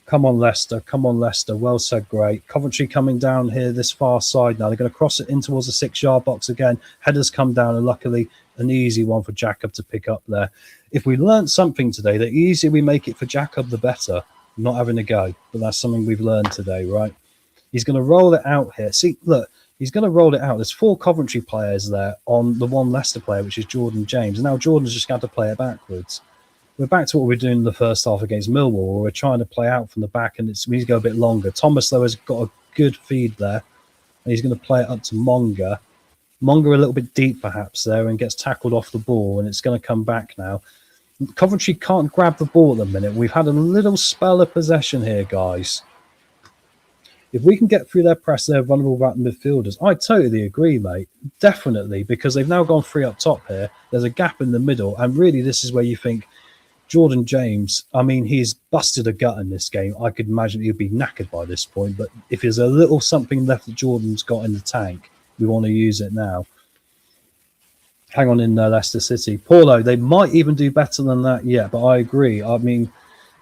Come on, Leicester. Come on, Leicester. Well said, great. Coventry coming down here this far side now. They're going to cross it in towards the 6-yard box again. Headers come down, and luckily an easy one for Jacob to pick up there. If we learned something today, the easier we make it for Jacob, the better. Not having a go, but that's something we've learned today, right? He's going to roll it out here. See, look, he's going to roll it out. There's 4 Coventry players there on the 1 Leicester player, which is Jordan James. And now Jordan's just got to play it backwards. We're back to what we were doing in the first half against Millwall, where we're trying to play out from the back, and we need to go a bit longer. Thomas, though, has got a good feed there, and he's going to play it up to Monga. Monga a little bit deep, perhaps, there, and gets tackled off the ball, and it's going to come back now. Coventry can't grab the ball at the minute. We've had a little spell of possession here, guys. If we can get through their press, they're vulnerable about the midfielders. I totally agree, mate. Definitely, because they've now gone 3 up top here. There's a gap in the middle, and really this is where you think Jordan James, I mean, he's busted a gut in this game. I could imagine he'd be knackered by this point, but if there's a little something left that Jordan's got in the tank, we want to use it now. Hang on in Leicester City. Paulo, they might even do better than that yet, but I agree. I mean,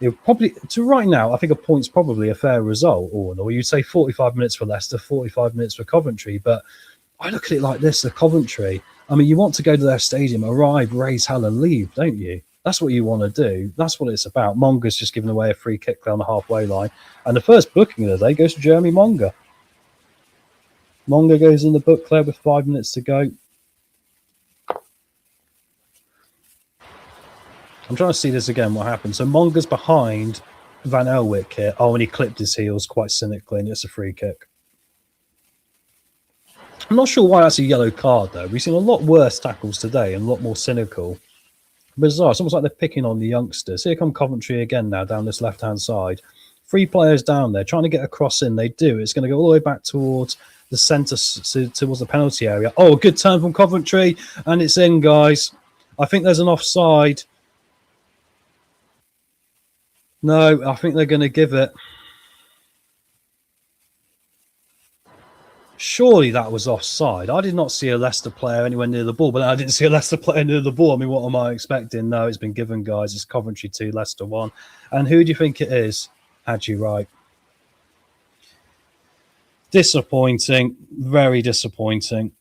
it probably, to right now, I think a point's probably a fair result, or you'd say 45 minutes for Leicester, 45 minutes for Coventry, but I look at it like this, the Coventry. I mean, you want to go to their stadium, arrive, raise hell and leave, don't you? That's what you want to do. That's what it's about. Monga's just given away a free kick down the halfway line. And the first booking of the day goes to Jeremy Monga. Monga goes in the book there with 5 minutes to go. I'm trying to see this again, what happened. So Monga's behind Van Elwick here. Oh, and he clipped his heels quite cynically, and it's a free kick. I'm not sure why that's a yellow card, though. We've seen a lot worse tackles today and a lot more cynical. Bizarre. It's almost like they're picking on the youngsters. Here come Coventry again now down this left-hand side. 3 players down there trying to get a cross in. They do. It's going to go all the way back towards the centre, towards the penalty area. Oh, a good turn from Coventry, and it's in, guys. I think there's an offside. No, I think they're going to give it. Surely that was offside. I did not see a Leicester player anywhere near the ball, but I didn't see a Leicester player near the ball. I mean, what am I expecting? No, it's been given, guys. It's Coventry 2, Leicester 1. And who do you think it is? Had you right. Disappointing. Very disappointing.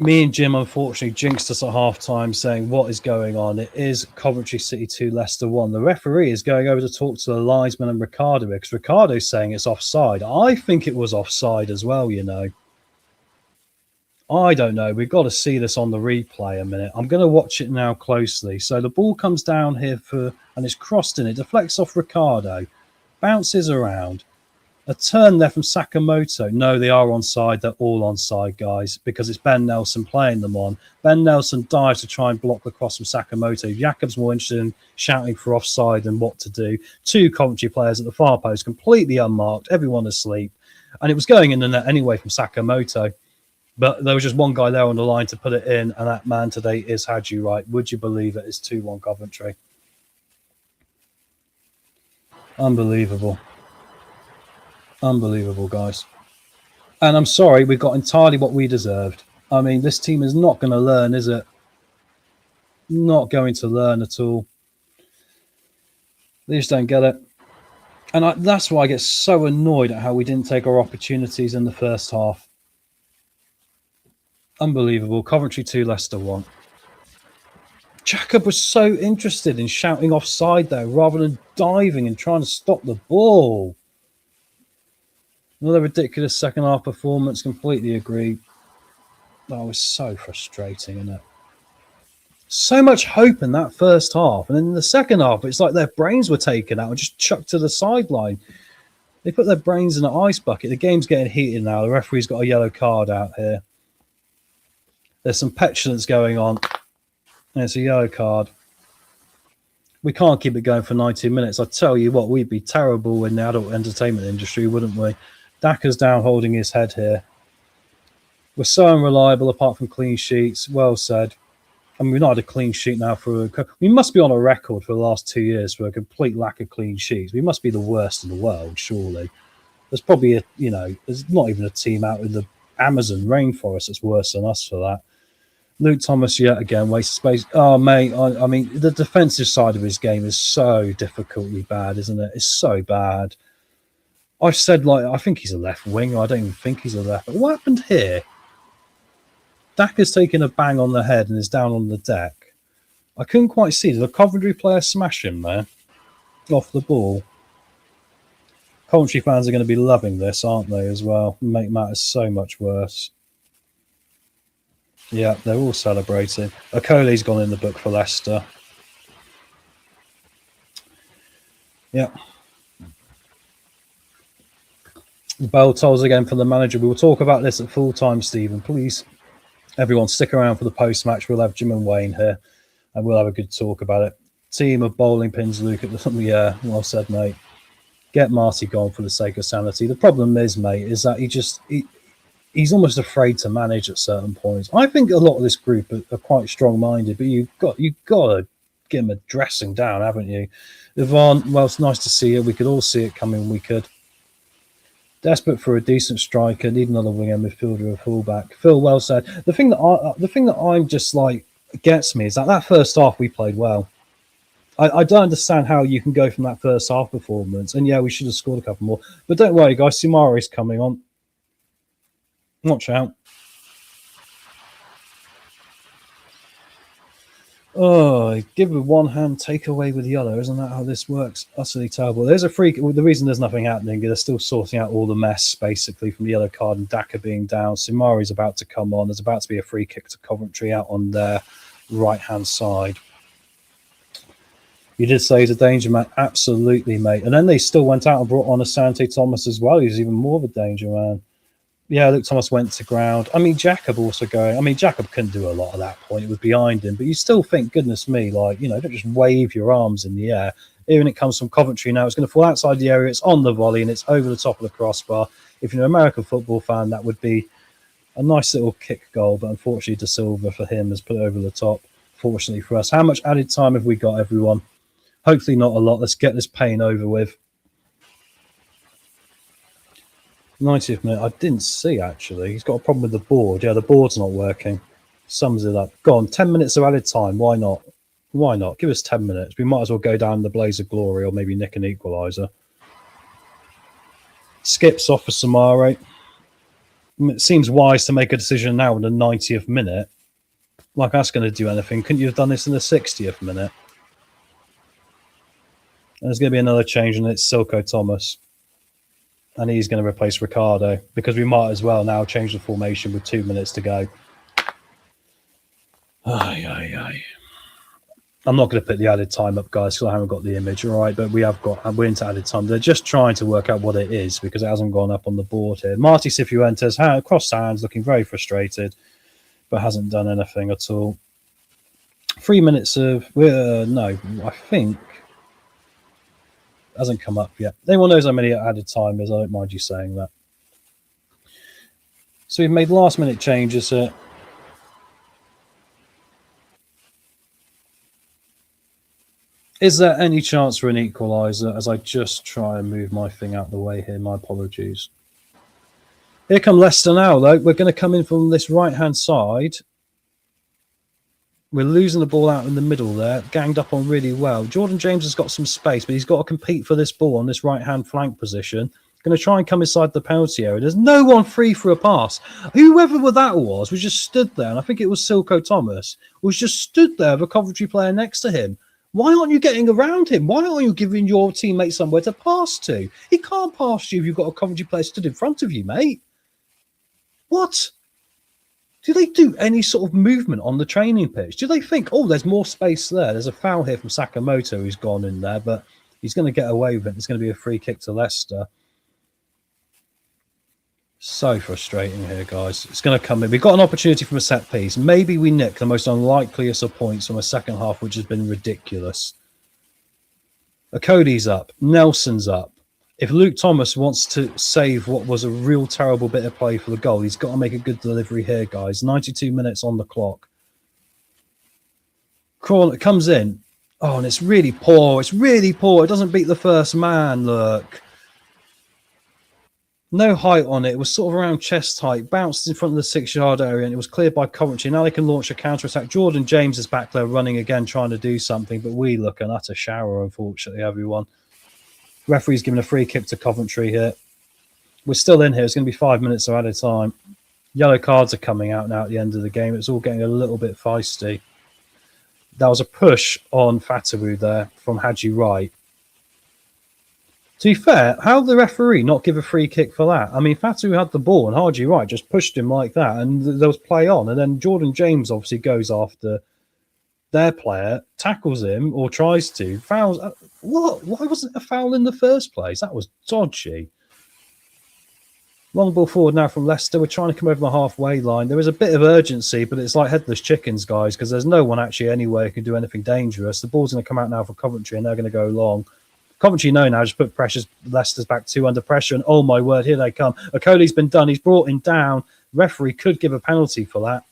Me and Jim, unfortunately, jinxed us at half-time saying, what is going on? It is Coventry City 2, Leicester 1. The referee is going over to talk to the linesman and Ricardo because Ricardo's saying it's offside. I think it was offside as well, you know. I don't know. We've got to see this on the replay a minute. I'm going to watch it now closely. So the ball comes down here and it's crossed in. It deflects off Ricardo. Bounces around. A turn there from Sakamoto. No, they are onside. They're all onside, guys, because it's Ben Nelson playing them on. Ben Nelson dives to try and block the cross from Sakamoto. Jakob's more interested in shouting for offside than what to do. 2 Coventry players at the far post, completely unmarked, everyone asleep. And it was going in the net anyway from Sakamoto. But there was just one guy there on the line to put it in, and that man today is Hadji Wright. Would you believe it? It's 2-1 Coventry. Unbelievable. Unbelievable, guys. And I'm sorry, we got entirely what we deserved. I mean, this team is not going to learn, is it? Not going to learn at all. They just don't get it. And that's why I get so annoyed at how we didn't take our opportunities in the first half. Unbelievable. Coventry 2, Leicester 1. Jacob was so interested in shouting offside there rather than diving and trying to stop the ball. Another ridiculous second half performance. Completely agree. That was so frustrating, isn't it? So much hope in that first half. And then in the second half, it's like their brains were taken out and just chucked to the sideline. They put their brains in an ice bucket. The game's getting heated now. The referee's got a yellow card out here. There's some petulance going on. And it's a yellow card. We can't keep it going for 90 minutes. I tell you what, we'd be terrible in the adult entertainment industry, wouldn't we? Daka's down holding his head here. We're so unreliable apart from clean sheets. Well said. I mean, we've not had a clean sheet now we must be on a record for the last 2 years for a complete lack of clean sheets. We must be the worst in the world, surely. There's probably there's not even a team out in the Amazon rainforest that's worse than us for that. Luke Thomas yet again wastes space. Oh, mate, I mean, the defensive side of his game is so difficultly bad, isn't it? It's so bad. I've said, I think he's a left winger. I don't even think he's a left. But what happened here? Daka's taken a bang on the head and is down on the deck. I couldn't quite see. Did a Coventry player smash him there? Off the ball. Coventry fans are going to be loving this, aren't they, as well? Make matters so much worse. Yeah, they're all celebrating. Okole's gone in the book for Leicester. Yeah. The bell tolls again for the manager. We will talk about this at full time, Stephen. Please, everyone, stick around for the post-match. We'll have Jim and Wayne here, and we'll have a good talk about it. Team of bowling pins, Luke, at the yeah, well said, mate. Get Marty gone for the sake of sanity. The problem is, mate, is that he's almost afraid to manage at certain points. I think a lot of this group are quite strong-minded, but you've got to get him a dressing down, haven't you? Yvonne, well, it's nice to see you. We could all see it coming. We could. Desperate for a decent striker, need another winger, midfielder, or fullback. Phil, well said. The thing that I'm just gets me is that first half we played well. I don't understand how you can go from that first half performance, and yeah, we should have scored a couple more. But don't worry, guys, Simari's coming on. Watch out. Oh, give with one hand, take away with the other. Isn't that how this works? Utterly terrible. There's a freak. The reason there's nothing happening, they're still sorting out all the mess, basically, from the yellow card and Daka being down. Simari's about to come on. There's about to be a free kick to Coventry out on their right-hand side. You did say he's a danger man. Absolutely, mate. And then they still went out and brought on Asante Thomas as well. He's even more of a danger man. Yeah, Luke Thomas went to ground. I mean, Jacob also going. I mean, Jacob couldn't do a lot at that point. It was behind him. But you still think, goodness me, don't just wave your arms in the air. Even it comes from Coventry now. It's going to fall outside the area. It's on the volley and it's over the top of the crossbar. If you're an American football fan, that would be a nice little kick goal. But unfortunately, De Silva for him has put it over the top. Fortunately for us. How much added time have we got, everyone? Hopefully not a lot. Let's get this pain over with. 90th minute. I didn't see, actually. He's got a problem with the board. Yeah, the board's not working. Sums it up. Go on, 10 minutes of added time. Why not? Why not? Give us 10 minutes. We might as well go down the blaze of glory or maybe nick an equaliser. Skips off for Samare. It seems wise to make a decision now in the 90th minute. Like that's going to do anything. Couldn't you have done this in the 60th minute? And there's going to be another change, and it's Silko Thomas. And he's going to replace Ricardo because we might as well now change the formation with 2 minutes to go. I'm not going to put the added time up, guys, because I haven't got the image, all right? But we're into added time. They're just trying to work out what it is because it hasn't gone up on the board here. Marty Cifuentes, crossed hands, looking very frustrated, but hasn't done anything at all. 3 minutes of... no, I think... hasn't come up yet. Anyone knows how many added time is? I don't mind you saying that. So we've made last minute changes here. Is there any chance for an equaliser as I just try and move my thing out the way here? My apologies. Here come Leicester now, though. We're going to come in from this right-hand side. We're losing the ball out in the middle there. Ganged up on really well. Jordan James has got some space, but he's got to compete for this ball on this right-hand flank position. Going to try and come inside the penalty area. There's no one free for a pass. Whoever that was just stood there, and I think it was Silko Thomas, was just stood there with a Coventry player next to him. Why aren't you getting around him? Why aren't you giving your teammate somewhere to pass to? He can't pass you if you've got a Coventry player stood in front of you, mate. What? Do they do any sort of movement on the training pitch? Do they think, oh, there's more space there? There's a foul here from Sakamoto who's gone in there, but he's going to get away with it. It's going to be a free kick to Leicester. So frustrating here, guys. It's going to come in. We've got an opportunity from a set piece. Maybe we nick the most unlikeliest of points from a second half, which has been ridiculous. Cody's up. Nelson's up. If Luke Thomas wants to save what was a real terrible bit of play for the goal, he's got to make a good delivery here, guys. 92 minutes on the clock. Corner comes in. Oh, and it's really poor. It's really poor. It doesn't beat the first man, look. No height on it. It was sort of around chest height. Bounced in front of the 6-yard area, and it was cleared by Coventry. Now they can launch a counter-attack. Jordan James is back there running again, trying to do something, but we look an utter shower, unfortunately, everyone. Referee's giving a free kick to Coventry here. We're still in here. It's going to be 5 minutes at a time. Yellow cards are coming out now at the end of the game. It's all getting a little bit feisty. That was a push on Fatawu there from Hadji Wright. To be fair, how did the referee not give a free kick for that? I mean, Fatawu had the ball and Hadji Wright just pushed him like that, and there was play on. And then Jordan James obviously goes after their player, tackles him or tries to, fouls. What? Why wasn't it a foul in the first place? That was dodgy. Long ball forward now from Leicester. We're trying to come over the halfway line. There is a bit of urgency, but it's like headless chickens, guys, because there's no one actually anywhere who can do anything dangerous. The ball's going to come out now for Coventry, and they're going to go long. Coventry know now, just put pressures. Leicester's back 2 under pressure, and oh my word, here they come. Okoli's been done. He's brought him down. Referee could give a penalty for that.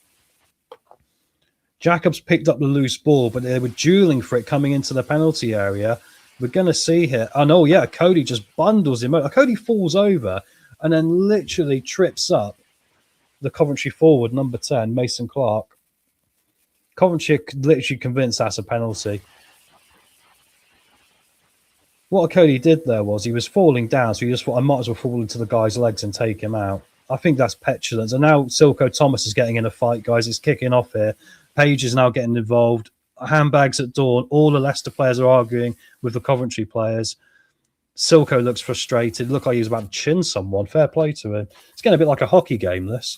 Jacobs picked up the loose ball, but they were dueling for it coming into the penalty area. We're going to see here. Oh, no, yeah, Cody just bundles him. Cody falls over and then literally trips up the Coventry forward, number 10, Mason Clark. Coventry literally convinced that's a penalty. What Cody did there was he was falling down, so he just thought, I might as well fall into the guy's legs and take him out. I think that's petulance. And now Silko Thomas is getting in a fight, guys. It's kicking off here. Page is now getting involved. Handbags at dawn. All the Leicester players are arguing with the Coventry players. Silko looks frustrated. Look like he was about to chin someone. Fair play to him. It's getting a bit like a hockey game, this.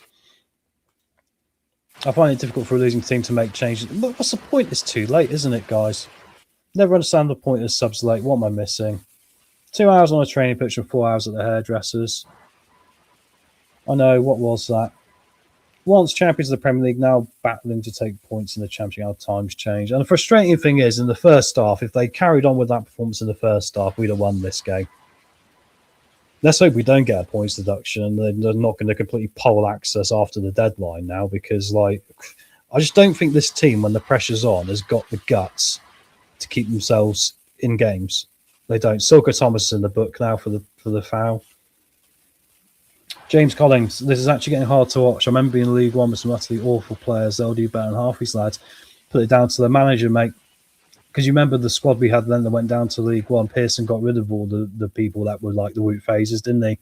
I find it difficult for a losing team to make changes. What's the point? It's too late, isn't it, guys? Never understand the point of subs late. What am I missing? 2 hours on a training pitch and 4 hours at the hairdressers. I know, what was that? Once champions of the Premier League, now battling to take points in the Championship. How times change. And the frustrating thing is, in the first half, if they carried on with that performance in the first half, we'd have won this game. Let's hope we don't get a points deduction. They're not going to completely poleaxe us after the deadline now, because, like, I just don't think this team, when the pressure's on, has got the guts to keep themselves in games. They don't. Silko Thomas is in the book now for the foul. James Collins, this is actually getting hard to watch. I remember being in League One with some utterly awful players. They'll do better than half these lads. Put it down to the manager, mate. Because you remember the squad we had then that went down to League One. Pearson got rid of all the people that were like the Woot phases, didn't they?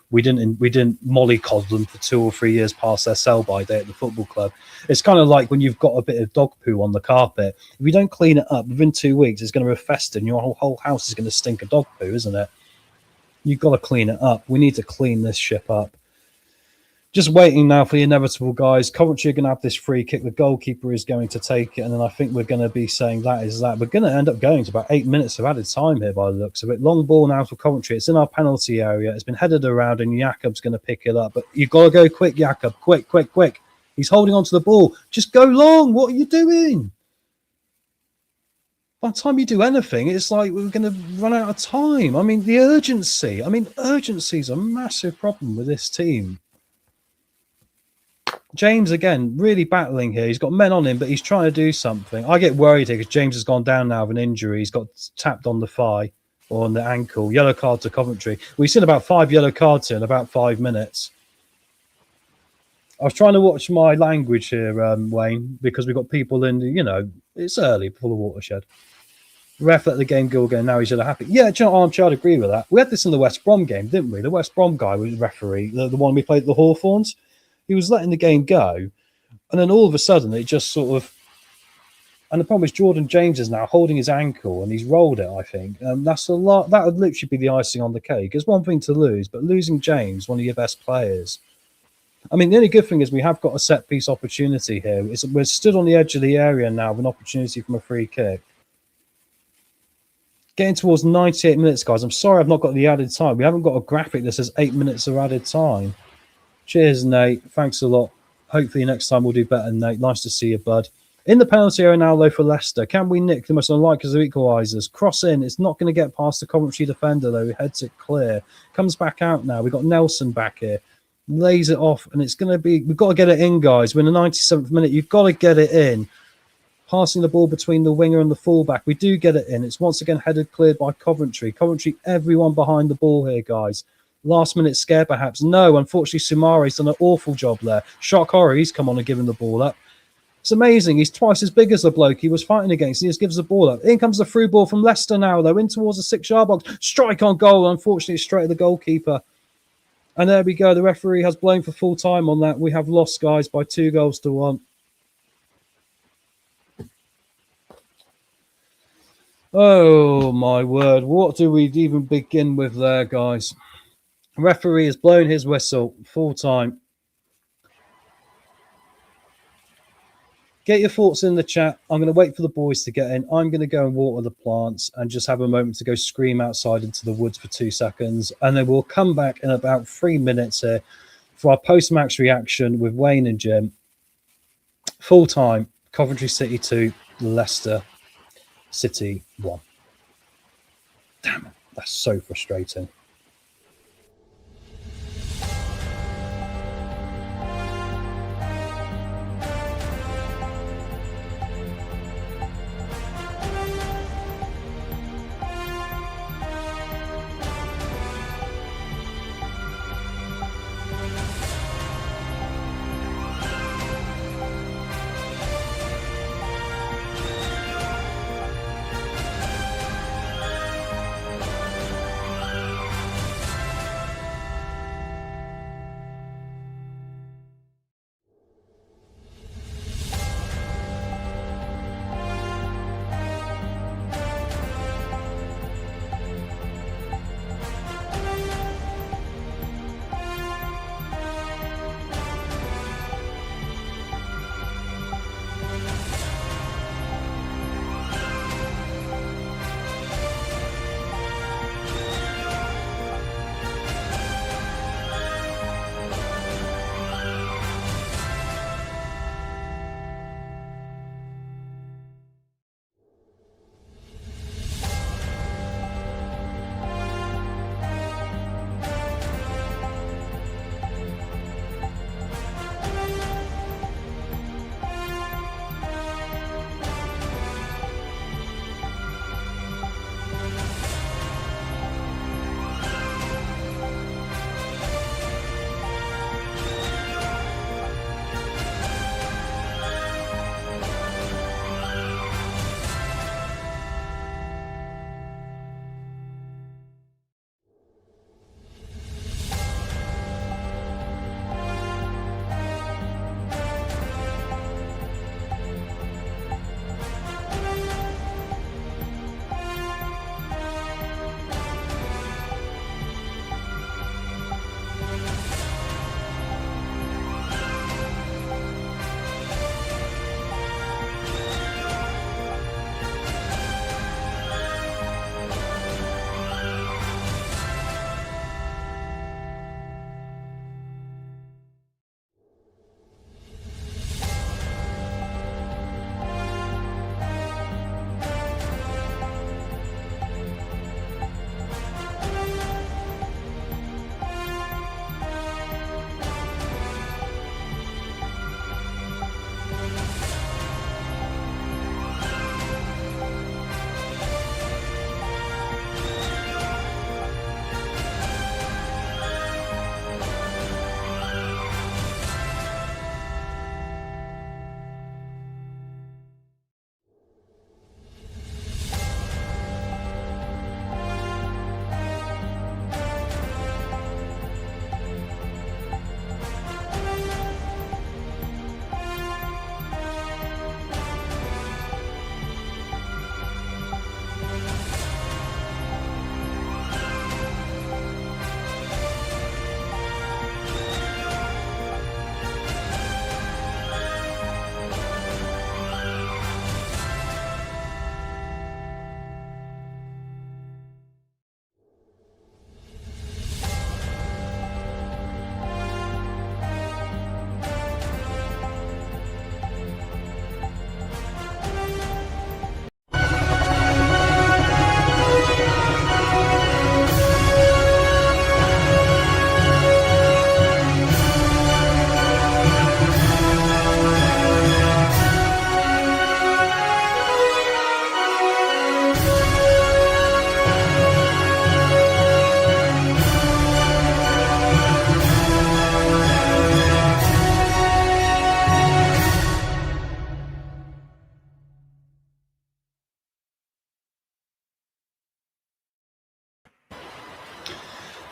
We didn't mollycoddle them for 2 or 3 years past their sell-by day at the football club. It's kind of like when you've got a bit of dog poo on the carpet. If you don't clean it up, within 2 weeks, it's going to fester and your whole house is going to stink of dog poo, isn't it? You've got to clean it up. We need to clean this ship up. Just waiting now for the inevitable, guys. Coventry are going to have this free kick. The goalkeeper is going to take it, and then I think we're going to be saying that is that. We're going to end up going to about 8 minutes of added time here by the looks of it. Long ball now for Coventry. It's in our penalty area. It's been headed around, and Jakob's going to pick it up. But you've got to go quick, Jakob. Quick, quick, quick. He's holding on to the ball. Just go long. What are you doing? By the time you do anything, it's like we're going to run out of time. I mean, the urgency. Urgency is a massive problem with this team. James, again, really battling here. He's got men on him, but he's trying to do something. I get worried here because James has gone down now with an injury. He's got tapped on the thigh or on the ankle. Yellow card to Coventry. We've seen about 5 yellow cards here in about 5 minutes. I was trying to watch my language here, Wayne, because we've got people in, it's early before the watershed. Ref let the game go again. Now he's really happy. Yeah, I'd agree with that. We had this in the West Brom game, didn't we? The West Brom guy was the referee, the one we played at the Hawthorns. He was letting the game go, and then all of a sudden it just sort of. And the problem is Jordan James is now holding his ankle, and he's rolled it. I think that's a lot. That would literally be the icing on the cake. It's one thing to lose, but losing James, one of your best players. I mean, the only good thing is we have got a set piece opportunity here. We're stood on the edge of the area now with an opportunity from a free kick. Getting towards 98 minutes, guys. I'm sorry I've not got the added time. We haven't got a graphic that says 8 minutes of added time. Cheers, Nate. Thanks a lot. Hopefully next time we'll do better, Nate. Nice to see you, bud. In the penalty area now, though, for Leicester. Can we nick the most unlikely of equalisers? Cross in. It's not going to get past the Coventry defender, though. He heads it clear. Comes back out now. We've got Nelson back here. Lays it off, and it's going to be... We've got to get it in, guys. We're in the 97th minute. You've got to get it in. Passing the ball between the winger and the fullback. We do get it in. It's once again headed cleared by Coventry. Coventry, everyone behind the ball here, guys. Last minute scare, perhaps. No, unfortunately, Sumare's done an awful job there. Shock horror, he's come on and given the ball up. It's amazing. He's twice as big as the bloke he was fighting against. He just gives the ball up. In comes the through ball from Leicester now, though, in towards the 6-yard box. Strike on goal. Unfortunately, straight at the goalkeeper. And there we go. The referee has blown for full time on that. We have lost, guys, by 2-1. Oh, my word. What do we even begin with there, guys? Referee has blown his whistle full time. Get your thoughts in the chat. I'm going to wait for the boys to get in. I'm going to go and water the plants and just have a moment to go scream outside into the woods for 2 seconds. And then we'll come back in about 3 minutes here for our post-match reaction with Wayne and Jim. Full time, Coventry City 2, Leicester City 1. Damn it, that's so frustrating.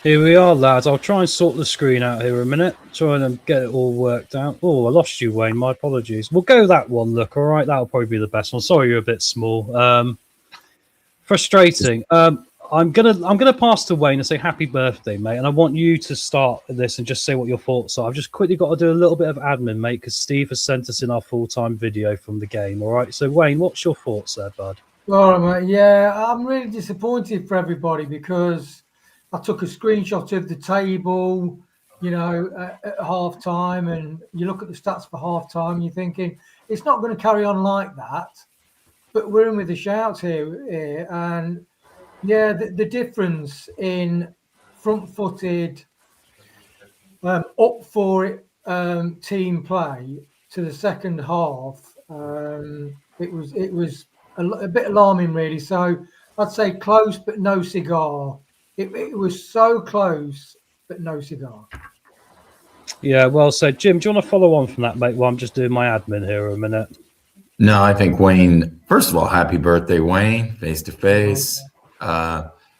Here we are, lads. I'll try and sort the screen out here a minute. Try and get it all worked out. Oh, I lost you, Wayne. My apologies. We'll go that one. Look, all right. That'll probably be the best one. Sorry, you're a bit small. Frustrating. I'm gonna pass to Wayne and say happy birthday, mate. And I want you to start this and just say what your thoughts are. I've just quickly got to do a little bit of admin, mate, because Steve has sent us in our full-time video from the game. All right. So, Wayne, what's your thoughts there, bud? All right, mate. Yeah, I'm really disappointed for everybody because I took a screenshot of the table, at half time, and you look at the stats for half time, you're thinking it's not going to carry on like that. But we're in with a shout here, and yeah, the difference in front-footed, up for it team play to the second half, it was a bit alarming, really. So I'd say close, but no cigar. It was so close, but no cigar. Yeah, well said. Jim, do you want to follow on from that, mate, while I'm just doing my admin here a minute? No, I think Wayne, first of all, happy birthday, Wayne, face to face.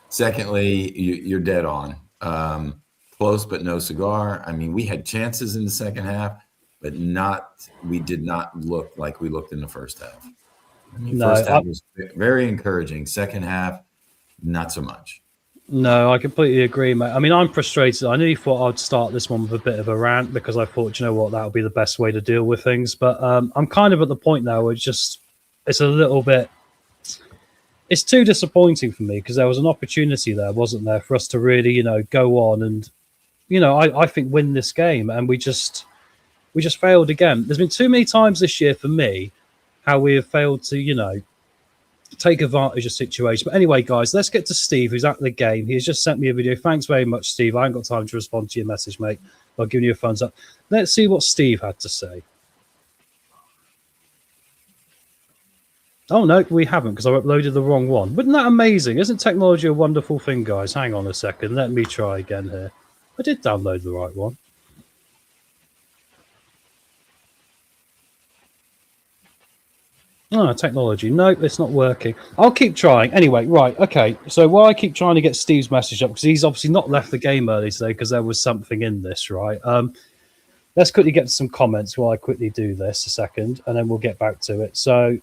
Secondly, you're dead on. Close, but no cigar. I mean, we had chances in the second half, but we did not look like we looked in the first half. I mean, first half was very encouraging. Second half, not so much. No, I completely agree, mate. I mean, I'm frustrated. I nearly thought I'd start this one with a bit of a rant because I thought, you know what, that'll be the best way to deal with things. But I'm kind of at the point now where it's a little bit, it's too disappointing for me because there was an opportunity there, wasn't there, for us to really, go on and, I think win this game. And we just failed again. There's been too many times this year for me how we have failed to, take advantage of situation. But anyway, guys, let's get to Steve, who's at the game. He's just sent me a video. Thanks very much, Steve. I haven't got time to respond to your message, mate. I'll give you a thumbs up. Let's see what Steve had to say. Oh, no, we haven't because I uploaded the wrong one. Wasn't that amazing? Isn't technology a wonderful thing, guys? Hang on a second. Let me try again here. I did download the right one. Oh, technology. Nope, it's not working. I'll keep trying. Anyway, right, okay. So while I keep trying to get Steve's message up, because he's obviously not left the game early today because there was something in this, right? Let's quickly get to some comments while I quickly do this a second, and then we'll get back to it. So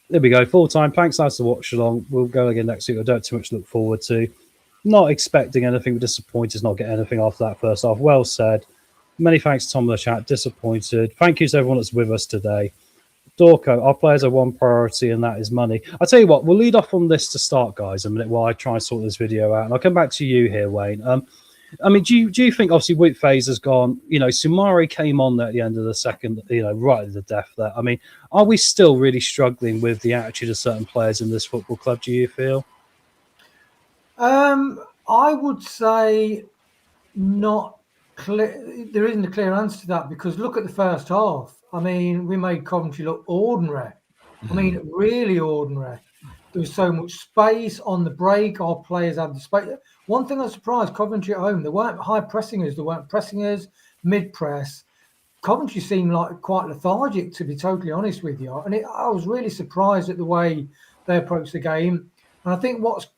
there we go. Full time. Thanks, lads, to watch along. We'll go again next week. I don't have too much to look forward to. Not expecting anything, disappointed not getting anything after that first half. Well said. Many thanks to Tom in the chat. Disappointed. Thank you to everyone that's with us today. Dorco, our players are one priority, and that is money. I'll tell you what, we'll lead off on this to start, guys, a minute while I try and sort this video out. And I'll come back to you here, Wayne. I mean, do you think, obviously, Whit phase has gone, Sumari came on there at the end of the second, right at the death there. I mean, are we still really struggling with the attitude of certain players in this football club, do you feel? I would say not clear. There isn't a clear answer to that because look at the first half. I mean, we made Coventry look ordinary. I mean, really ordinary. There was so much space on the break. Our players had the space. One thing I was surprised, Coventry at home, they weren't high pressing us. They weren't pressing us mid-press. Coventry seemed like quite lethargic, to be totally honest with you. And I was really surprised at the way they approached the game. And I think what's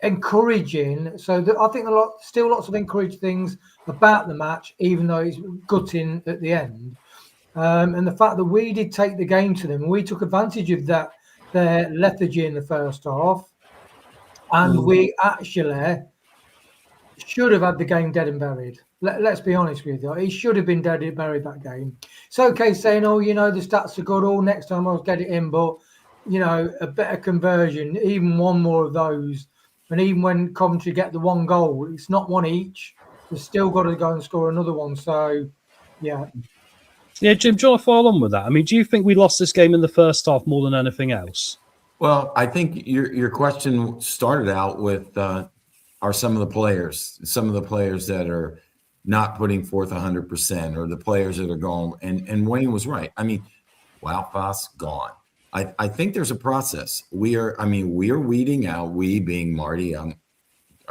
encouraging, so I think still lots of encouraging things about the match, even though it's gutting at the end. And the fact that we did take the game to them, we took advantage of that, their lethargy in the first half, and we actually should have had the game dead and buried. Let's be honest with you, it should have been dead and buried, that game. It's okay saying, the stats are good, next time I'll get it in, but a better conversion, even one more of those. And even when Coventry get the one goal, it's not one each. They've still got to go and score another one. So, yeah. Yeah, Jim, do you want to follow on with that? I mean, do you think we lost this game in the first half more than anything else? Well, I think your question started out with are some of the players that are not putting forth 100%, or the players that are going. And Wayne was right. I mean, Wout's gone. I think there's a process. We are weeding out, we being Marty, or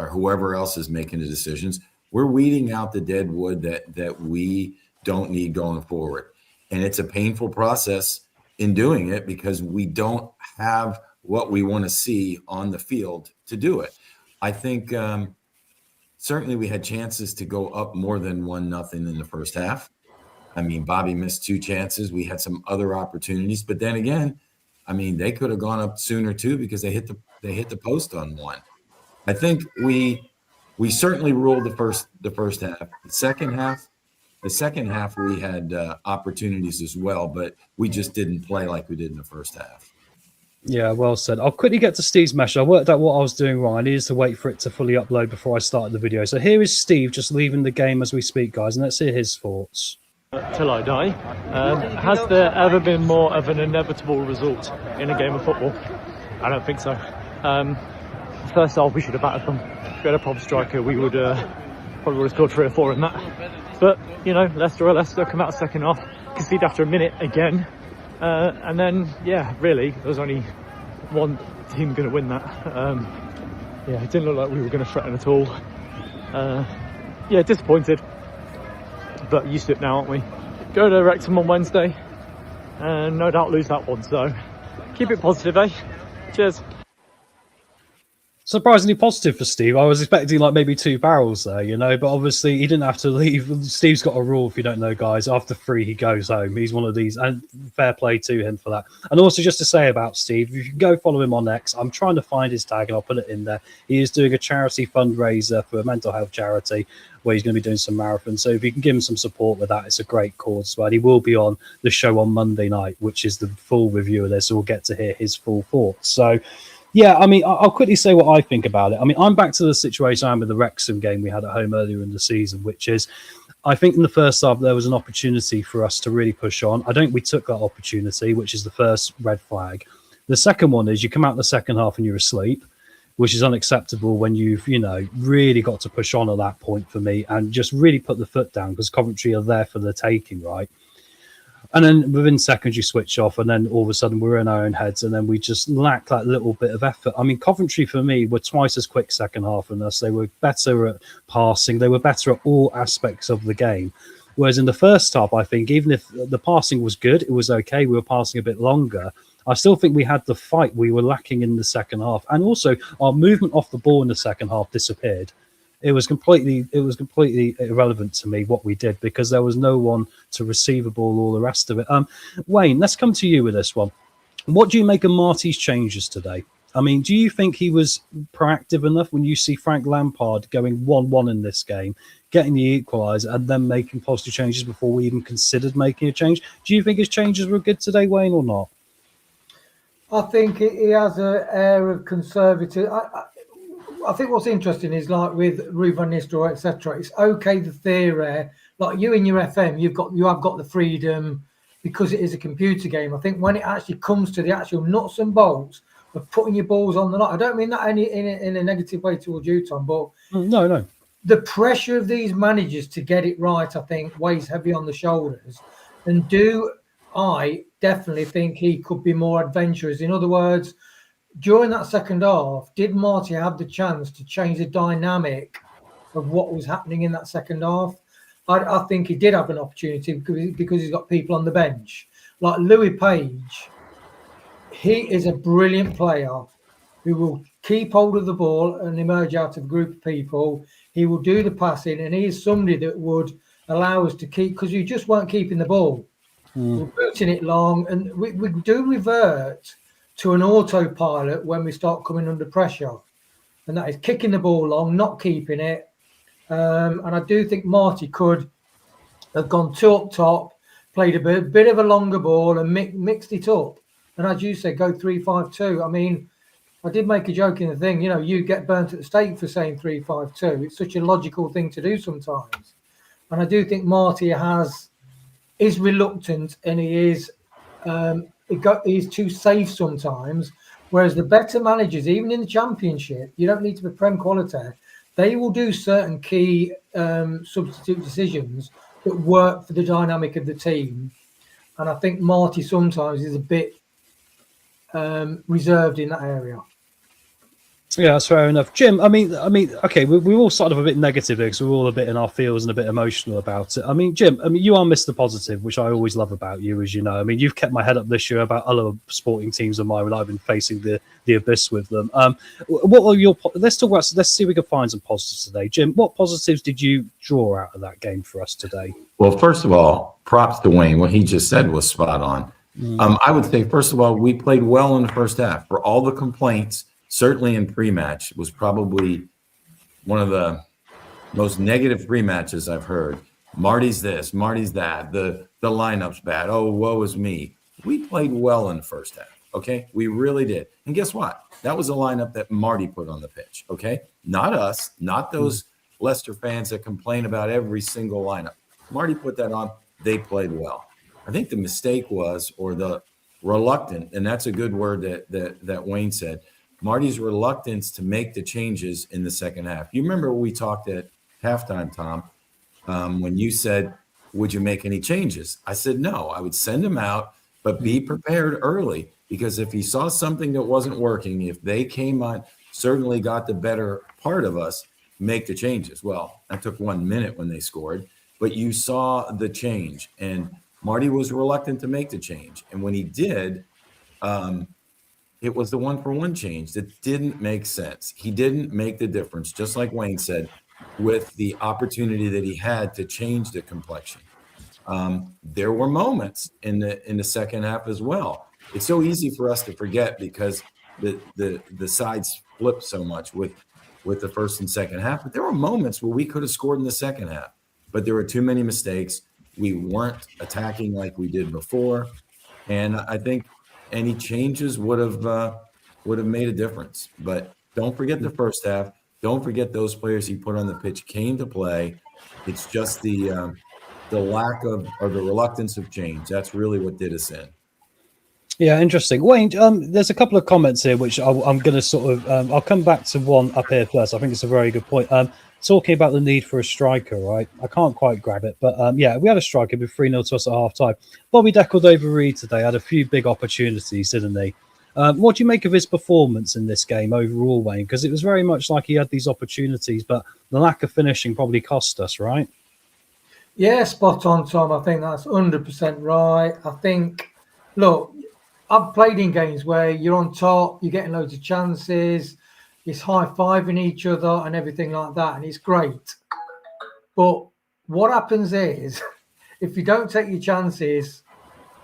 whoever else is making the decisions, we're weeding out the dead wood that we don't need going forward. And it's a painful process in doing it because we don't have what we want to see on the field to do it. I think certainly we had chances to go up more than 1-0 in the first half. I mean, Bobby missed 2 chances. We had some other opportunities, but then again, I mean, they could have gone up sooner too because they hit the post on one. I think we certainly ruled the first half. The second half we had opportunities as well, but we just didn't play like we did in the first half. Yeah, well said. I'll quickly get to Steve's message. I worked out what I was doing wrong. I needed to wait for it to fully upload before I started the video. So here is Steve just leaving the game as we speak, guys, and let's hear his thoughts. Till I die. Has there ever been more of an inevitable result in a game of football? I don't think so. First half, we should have battered them. If we had a proper striker, we would probably would have scored 3 or 4 in that. But, you know, Leicester come out second half, concede after a minute again. And then, yeah, really, there was only one team going to win that. Yeah, it didn't look like we were going to threaten at all. Yeah, disappointed. But used to it now, aren't we? Go to Wrexham on Wednesday and no doubt lose that one. So keep it positive, eh? Cheers. Surprisingly positive for Steve. I was expecting like maybe 2 barrels there, you know, but obviously he didn't have to leave. Steve's got a rule, if you don't know, guys. After 3, he goes home. He's one of these, and fair play to him for that. And also just to say about Steve, if you can go follow him on X, I'm trying to find his tag and I'll put it in there. He is doing a charity fundraiser for a mental health charity where he's going to be doing some marathons. So if you can give him some support with that, it's a great cause as well. He will be on the show on Monday night, which is the full review of this. So we'll get to hear his full thoughts. So yeah, I mean, I'll quickly say what I think about it. I mean, I'm back to the situation I'm with the Wrexham game we had at home earlier in the season, which is, I think in the first half there was an opportunity for us to really push on. I don't think we took that opportunity, which is the first red flag. The second one is you come out the second half and you're asleep, which is unacceptable when you've, you know, really got to push on at that point for me and just really put the foot down because Coventry are there for the taking, right? And then within seconds, you switch off, and then all of a sudden we're in our own heads, and then we just lack that little bit of effort. I mean, Coventry, for me, were twice as quick second half than us. They were better at passing. They were better at all aspects of the game. Whereas in the first half, I think, even if the passing was good, it was okay. We were passing a bit longer. I still think we had the fight we were lacking in the second half. And also, our movement off the ball in the second half disappeared. It was completely irrelevant to me what we did because there was no one to receive a ball, all the rest of it. Wayne, let's come to you with this one. What do you make of Marty's changes today? I mean, do you think he was proactive enough when you see Frank Lampard going 1-1 in this game, getting the equaliser and then making positive changes before we even considered making a change? Do you think his changes were good today, Wayne, or not? I think he has an air of conservative. I think what's interesting is like with Ruud van Nistelrooy, etc. It's okay the theory, like you in your FM, you have got the freedom because it is a computer game. I think when it actually comes to the actual nuts and bolts of putting your balls on the line, I don't mean that in a negative way towards you, Tom, but no. The pressure of these managers to get it right, I think, weighs heavy on the shoulders. And I definitely think he could be more adventurous. In other words, during that second half, did Marty have the chance to change the dynamic of what was happening in that second half? I think he did have an opportunity because he's got people on the bench. Like Louis Page, he is a brilliant player who will keep hold of the ball and emerge out of a group of people. He will do the passing, and he is somebody that would allow us to keep, because you just weren't keeping the ball. We're booting it long, and we do revert to an autopilot when we start coming under pressure, and that is kicking the ball long, not keeping it. And I do think Marty could have gone 2 up top, played a bit of a longer ball and mixed it up. And as you say, go 3-5-2. I mean, I did make a joke in the thing, you know, you get burnt at the stake for saying 3-5-2. It's such a logical thing to do sometimes. And I do think Marty is reluctant, and he is he's too safe sometimes, whereas the better managers, even in the Championship, you don't need to be Prem quality, they will do certain key substitute decisions that work for the dynamic of the team. And I think Marty sometimes is a bit reserved in that area. Yeah, that's fair enough, Jim. I mean, okay, we're all sort of a bit negative because we're all a bit in our feels and a bit emotional about it. I mean, Jim, you are Mr. Positive, which I always love about you, as you know. I mean, you've kept my head up this year about other sporting teams of mine when I've been facing the abyss with them. What are your? Let's talk about. Let's see if we can find some positives today, Jim. What positives did you draw out of that game for us today? Well, first of all, props to Wayne. What he just said was spot on. I would say, first of all, we played well in the first half. For all the complaints, certainly in pre-match, was probably one of the most negative pre-matches I've heard. Marty's this, Marty's that, the lineup's bad. Oh, woe is me. We played well in the first half, okay? We really did. And guess what? That was a lineup that Marty put on the pitch, okay? Not us, not those Leicester fans that complain about every single lineup. Marty put that on. They played well. I think the mistake was, or the reluctant, and that's a good word that Wayne said, Marty's reluctance to make the changes in the second half. You remember we talked at halftime, Tom, when you said, would you make any changes? I said, no, I would send him out, but be prepared early, because if he saw something that wasn't working, if they came on, certainly got the better part of us, make the changes. Well, that took 1 minute when they scored, but you saw the change, and Marty was reluctant to make the change. And when he did, it was the 1-for-1 change that didn't make sense. He didn't make the difference, just like Wayne said, with the opportunity that he had to change the complexion. There were moments in the second half as well. It's so easy for us to forget because the sides flip so much with the first and second half. But there were moments where we could have scored in the second half, but there were too many mistakes. We weren't attacking like we did before, and I think any changes would have made a difference. But don't forget the first half. Don't forget those players he put on the pitch came to play. It's just the lack of, or the reluctance of change. That's really what did us in. Yeah, interesting. Wayne, there's a couple of comments here which I'm going to sort of I'll come back to one up here first. I think it's a very good point. Talking about the need for a striker, right? I can't quite grab it, but yeah, we had a striker with 3-0 to us at half time. Bobby Decordova-Reid today had a few big opportunities, didn't he? What do you make of his performance in this game overall, Wayne? Because it was very much like he had these opportunities, but the lack of finishing probably cost us, right? Yeah, spot on, Tom. I think that's 100% right. I think, look, I've played in games where you're on top, you're getting loads of chances, it's high-fiving each other and everything like that, and it's great. But what happens is, if you don't take your chances,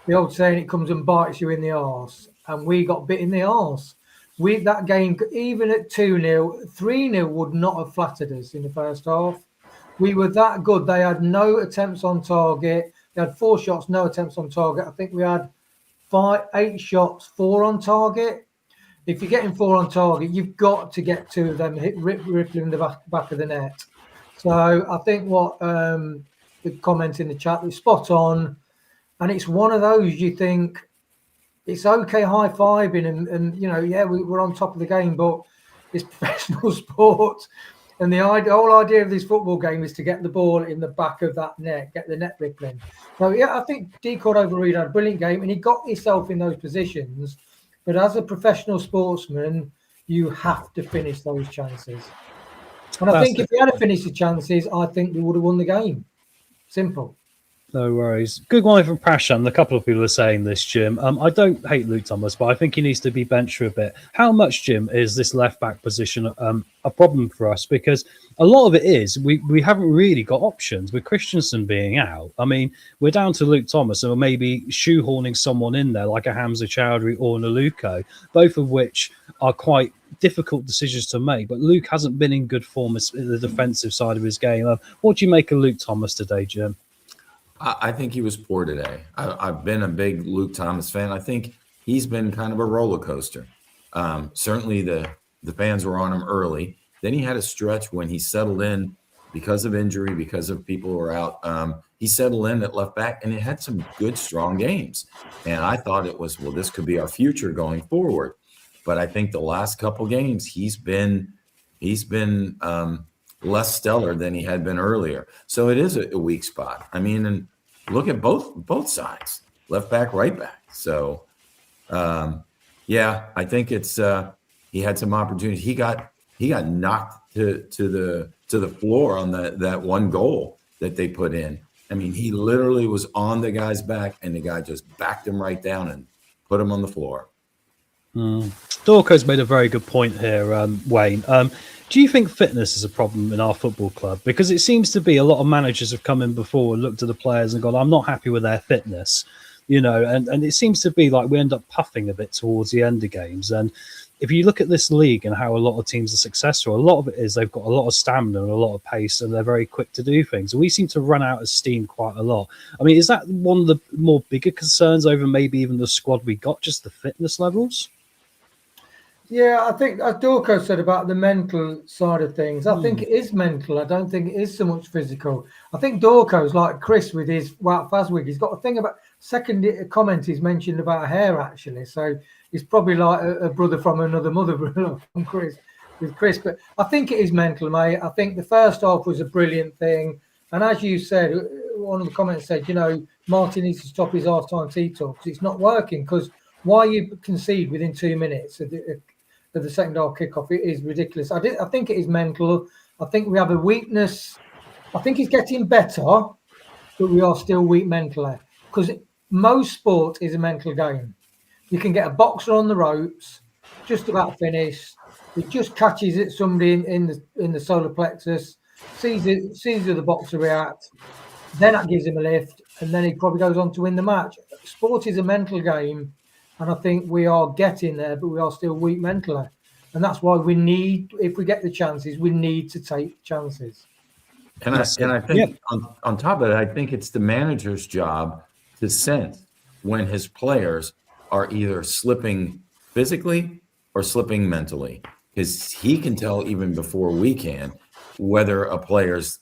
the old saying, it comes and bites you in the arse. And we got bit in the arse. That game, even at 2-0, 3-0 would not have flattered us in the first half. We were that good. They had no attempts on target. They had 4 shots, no attempts on target. I think we had 8 shots, 4 on target. If you're getting 4 on target, you've got to get 2 of them rippling the back of the net. So I think what the comment in the chat was spot on. And it's one of those you think, it's okay high-fiving and you know, yeah, we're on top of the game, but it's professional sport. And the whole idea of this football game is to get the ball in the back of that net, get the net rippling. So, yeah, I think Decordova-Reid had a brilliant game and he got himself in those positions. But as a professional sportsman, you have to finish those chances. And I think if we had finished the chances, I think we would have won the game. Simple. No worries. Good one from Prashan. A couple of people are saying this, Jim. I don't hate Luke Thomas, but I think he needs to be benched for a bit. How much, Jim, is this left-back position a problem for us? Because a lot of it is we haven't really got options with Christensen being out. I mean, we're down to Luke Thomas or maybe shoehorning someone in there like a Hamza Chowdhury or Naluko, both of which are quite difficult decisions to make. But Luke hasn't been in good form in the defensive side of his game. What do you make of Luke Thomas today, Jim? I think he was poor today. I've been a big Luke Thomas fan. I think he's been kind of a roller coaster. Certainly the fans were on him early. Then he had a stretch when he settled in because of injury, because of people who were out. He settled in at left back, and he had some good, strong games. And I thought it was, well, this could be our future going forward. But I think the last couple games he's been less stellar than he had been earlier. So it is a weak spot. I mean, and look at both sides, left back, right back. So, yeah, I think it's He had some opportunities. He got knocked to the floor on that one goal that they put in. I mean, he literally was on the guy's back, and the guy just backed him right down and put him on the floor. Dorco's made a very good point here, Wayne. Do you think fitness is a problem in our football club? Because it seems to be a lot of managers have come in before and looked at the players and gone, I'm not happy with their fitness, and it seems to be like we end up puffing a bit towards the end of games. And if you look at this league and how a lot of teams are successful, a lot of it is they've got a lot of stamina and a lot of pace, and they're very quick to do things. And we seem to run out of steam quite a lot. I mean, is that one of the more bigger concerns over maybe even the squad we got, just the fitness levels? Yeah, I think, as Dorco said about the mental side of things, I think it is mental. I don't think it is so much physical. I think Dorco's like Chris with his Wout Fazwig. He's got a thing about, second comment he's mentioned about hair, actually. So he's probably like a brother from another mother from Chris, with Chris. But I think it is mental, mate. I think the first half was a brilliant thing. And as you said, one of the comments said, Martin needs to stop his half-time tea talk because it's not working. Because why you concede within 2 minutes of the second half kickoff, it is ridiculous. I think it is mental. I think we have a weakness. I think it's getting better, but we are still weak mentally. Because most sport is a mental game. You can get a boxer on the ropes, just about finished. He just catches it somebody in the solar plexus, sees the boxer react, then that gives him a lift, and then he probably goes on to win the match. Sport is a mental game. And I think we are getting there, but we are still weak mentally. And that's why we need, if we get the chances, we need to take chances. And I think on top of it, I think it's the manager's job to sense when his players are either slipping physically or slipping mentally. Because he can tell even before we can whether a player's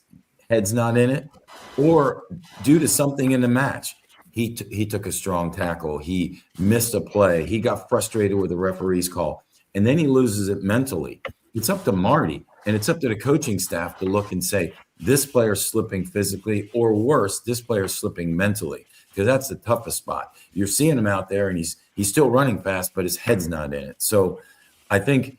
head's not in it or due to something in the match. He took a strong tackle. He missed a play. He got frustrated with the referee's call. And then he loses it mentally. It's up to Marty and it's up to the coaching staff to look and say, this player's slipping physically, or worse, this player's slipping mentally, because that's the toughest spot. You're seeing him out there and he's still running fast, but his head's not in it. So I think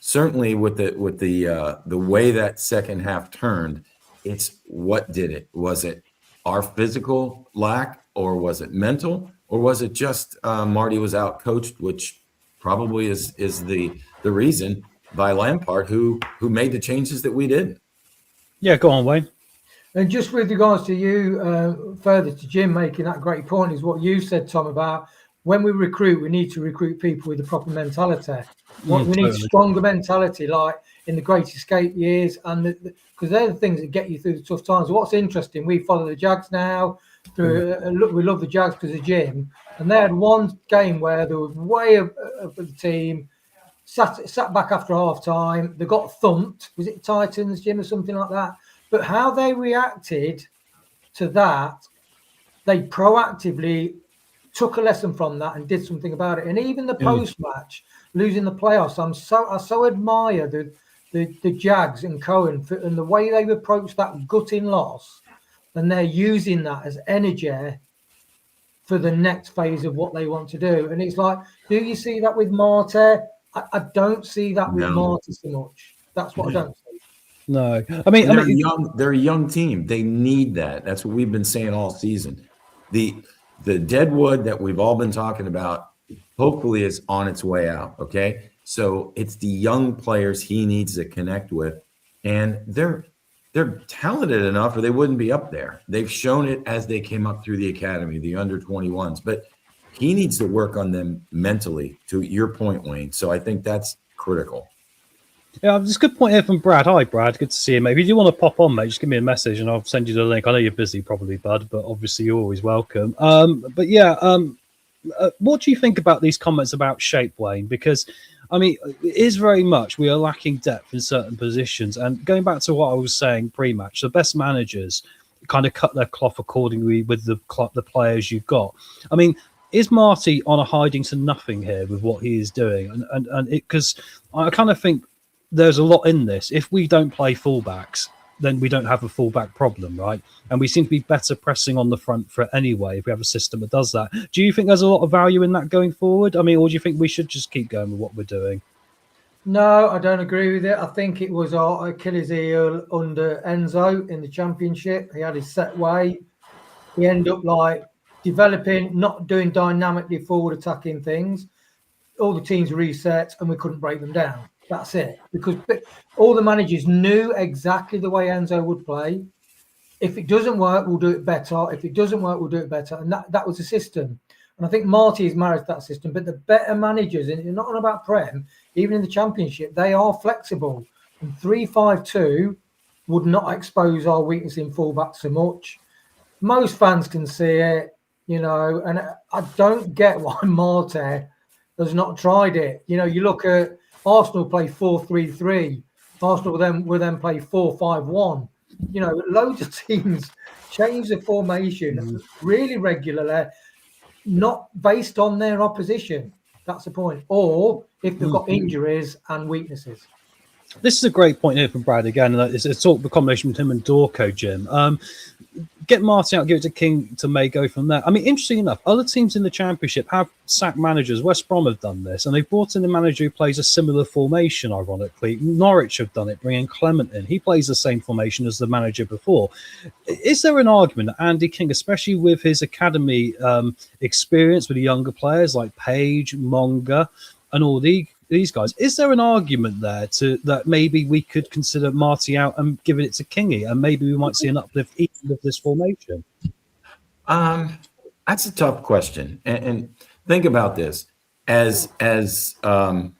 certainly with the way that second half turned, it's what did it? Was it our physical lack? Or was it mental? Or was it just Marty was out coached, which probably is the reason by Lampard, who made the changes that we did. Yeah, go on, Wayne. And just with regards to you, further to Jim making that great point, is what you said, Tom, about when we recruit, we need to recruit people with the proper mentality. We need stronger mentality, like in the Great Escape years, and because they're the things that get you through the tough times. What's interesting, we follow the Jags now. We love the Jags because of Jim, and they had one game where they were way up the team, sat back after half time. They got thumped. Was it Titans, Jim, or something like that? But how they reacted to that, they proactively took a lesson from that and did something about it. And even the post-match, losing the playoffs, I so admire the Jags and Cohen and the way they've approached that gutting loss. And they're using that as energy for the next phase of what they want to do. And it's like, do you see that with Marty? I don't see that with Marty so much. That's what I don't see. No. They're a young team. They need that. That's what we've been saying all season. The dead wood that we've all been talking about hopefully is on its way out, okay? So it's the young players he needs to connect with. And they're talented enough or they wouldn't be up there. They've shown it as they came up through the academy, the under 21s, but he needs to work on them mentally, to your point, Wayne. So I think that's critical. Yeah, there's a good point here from Brad. Hi, Brad. Good to see you, mate. If you do want to pop on, mate, just give me a message and I'll send you the link. I know you're busy probably, bud, but obviously you're always welcome. What do you think about these comments about shape, Wayne? Because I mean, it is very much we are lacking depth in certain positions. And going back to what I was saying pre-match, the best managers kind of cut their cloth accordingly with the players you've got. I mean, is Marty on a hiding to nothing here with what he is doing? And because I kind of think there's a lot in this. If we don't play fullbacks, then we don't have a fullback problem, right? And we seem to be better pressing on the front foot anyway if we have a system that does that. Do you think there's a lot of value in that going forward? I mean, or do you think we should just keep going with what we're doing? No, I don't agree with it. I think it was our Achilles heel under Enzo in the Championship. He had his set way. He ended up like developing, not doing dynamically forward attacking things. All the teams reset and we couldn't break them down. That's it. Because all the managers knew exactly the way Enzo would play. If it doesn't work, we'll do it better. If it doesn't work, we'll do it better. And that was the system. And I think Marty is married to that system. But the better managers, and not on about Prem, even in the Championship, they are flexible. And 3-5-2 would not expose our weakness in fullback so much. Most fans can see it, and I don't get why Marty has not tried it. You look at Arsenal play 4-3-3. Arsenal will then play 4-5-1. Loads of teams change the formation really regularly, not based on their opposition. That's the point. Or if they've got injuries and weaknesses. This is a great point here from Brad again. And it's a talk, the combination between him and Dorco, Jim. Get Martin out, give it to King to May, go from there. I mean, interesting enough, other teams in the Championship have sacked managers. West Brom have done this, and they've brought in a manager who plays a similar formation, ironically. Norwich have done it, bringing Clement in. He plays the same formation as the manager before. Is there an argument that Andy King, especially with his academy experience with the younger players like Page, Monga, and all these guys, is there an argument there that maybe we could consider Marty out and giving it to Kingy, and maybe we might see an uplift even with this formation? That's a tough question, and think about this. As Andy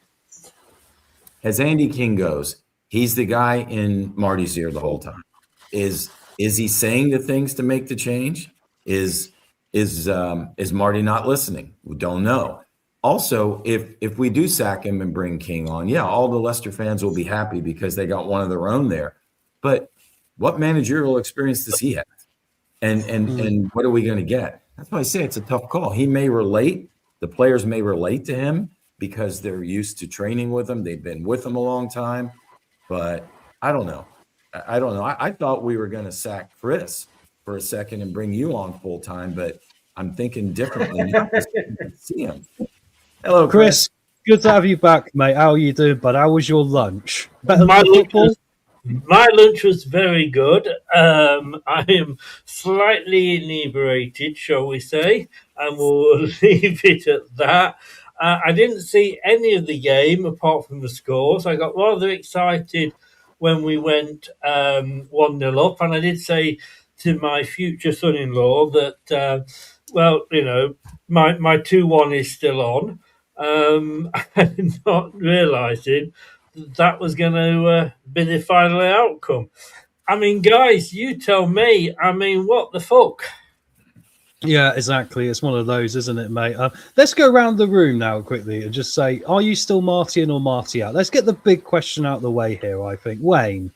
King goes, he's the guy in Marty's ear the whole time. Is he saying the things to make the change? Is Marty not listening? We don't know. Also, if we do sack him and bring King on, all the Leicester fans will be happy because they got one of their own there. But what managerial experience does he have? And what are we going to get? That's why I say it's a tough call. He may relate. The players may relate to him because they're used to training with him. They've been with him a long time. But I don't know. I thought we were going to sack Chris for a second and bring you on full time, but I'm thinking differently now. See him. Hello, Chris. Good to have you back, mate. How are you doing, bud? How was your lunch? My lunch was very good. I am slightly inebriated, shall we say, and we'll leave it at that. I didn't see any of the game apart from the scores. I got rather excited when we went 1-0 up, and I did say to my future son-in-law that, my 2-1 is still on. Not realising that was going to be the final outcome. I mean, guys, you tell me. I mean, what the fuck? Yeah, exactly. It's one of those, isn't it, mate? Let's go around the room now quickly and just say, are you still Marty in or Marty out? Let's get the big question out of the way here, I think. Wayne?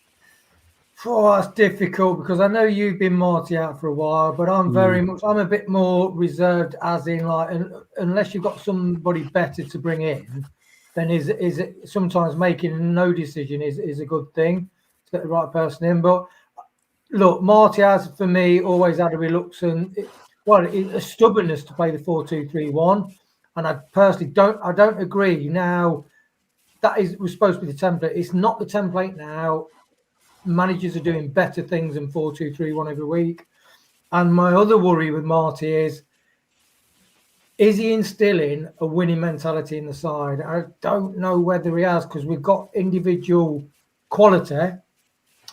Oh, that's difficult because I know you've been Marty out for a while, but I'm I'm a bit more reserved, as in like, unless you've got somebody better to bring in, then is it sometimes making no decision is a good thing to get the right person in. But look, Marty has for me always had a reluctance, a stubbornness to play the 4-2-3-1, and I personally don't agree. Now that was supposed to be the template. It's not the template now. Managers are doing better things than 4-2-3-1 every week. And my other worry with Marty is he instilling a winning mentality in the side? I don't know whether he has, because we've got individual quality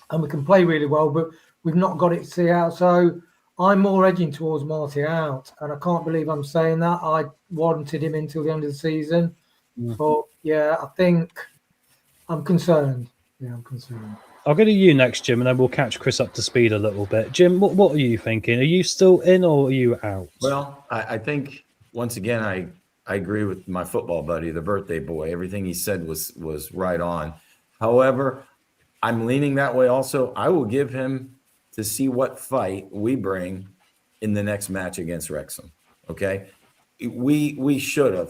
and we can play really well, but we've not got it to see out. So I'm more edging towards Marty out. And I can't believe I'm saying that. I wanted him until the end of the season. But I think I'm concerned. Yeah, I'm concerned. I'll go to you next, Jim, and then we'll catch Chris up to speed a little bit. Jim, what are you thinking? Are you still in or are you out? Well, I think, once again, I agree with my football buddy, the birthday boy. Everything he said was right on. However, I'm leaning that way also. I will give him to see what fight we bring in the next match against Wrexham, okay? We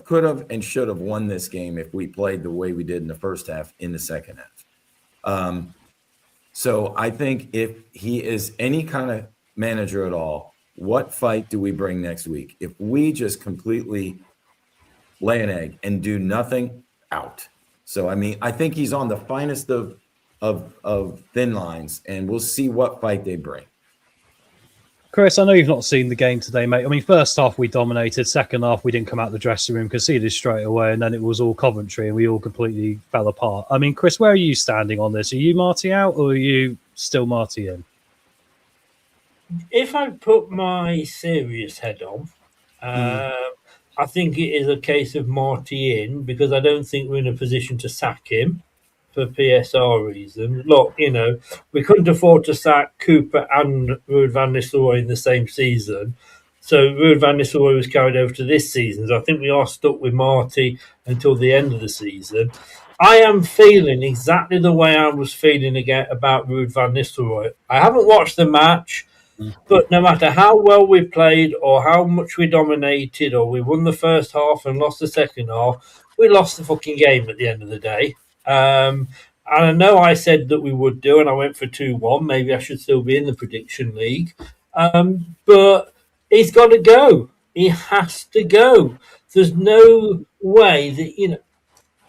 could have, and should have won this game if we played the way we did in the first half in the second half. So I think if he is any kind of manager at all, what fight do we bring next week? If we just completely lay an egg and do nothing, out. So, I mean, I think he's on the finest of thin lines, and we'll see what fight they bring. Chris, I know you've not seen the game today, mate. I mean, first half we dominated. Second half we didn't come out the dressing room, conceded straight away, and then it was all Coventry, and we all completely fell apart. I mean, Chris, where are you standing on this? Are you Marty out, or are you still Marty in? If I put my serious head on, I think it is a case of Marty in, because I don't think we're in a position to sack him for PSR reasons. Look, you know, we couldn't afford to sack Cooper and Ruud van Nistelrooy in the same season. So Ruud van Nistelrooy was carried over to this season. So I think we are stuck with Marty until the end of the season. I am feeling exactly the way I was feeling again about Ruud van Nistelrooy. I haven't watched the match, but no matter how well we played or how much we dominated or we won the first half and lost the second half, we lost the fucking game at the end of the day. And I know I said that we would do, and I went for 2-1. Maybe I should still be in the prediction league. But he's got to go. He has to go. There's no way that, you know,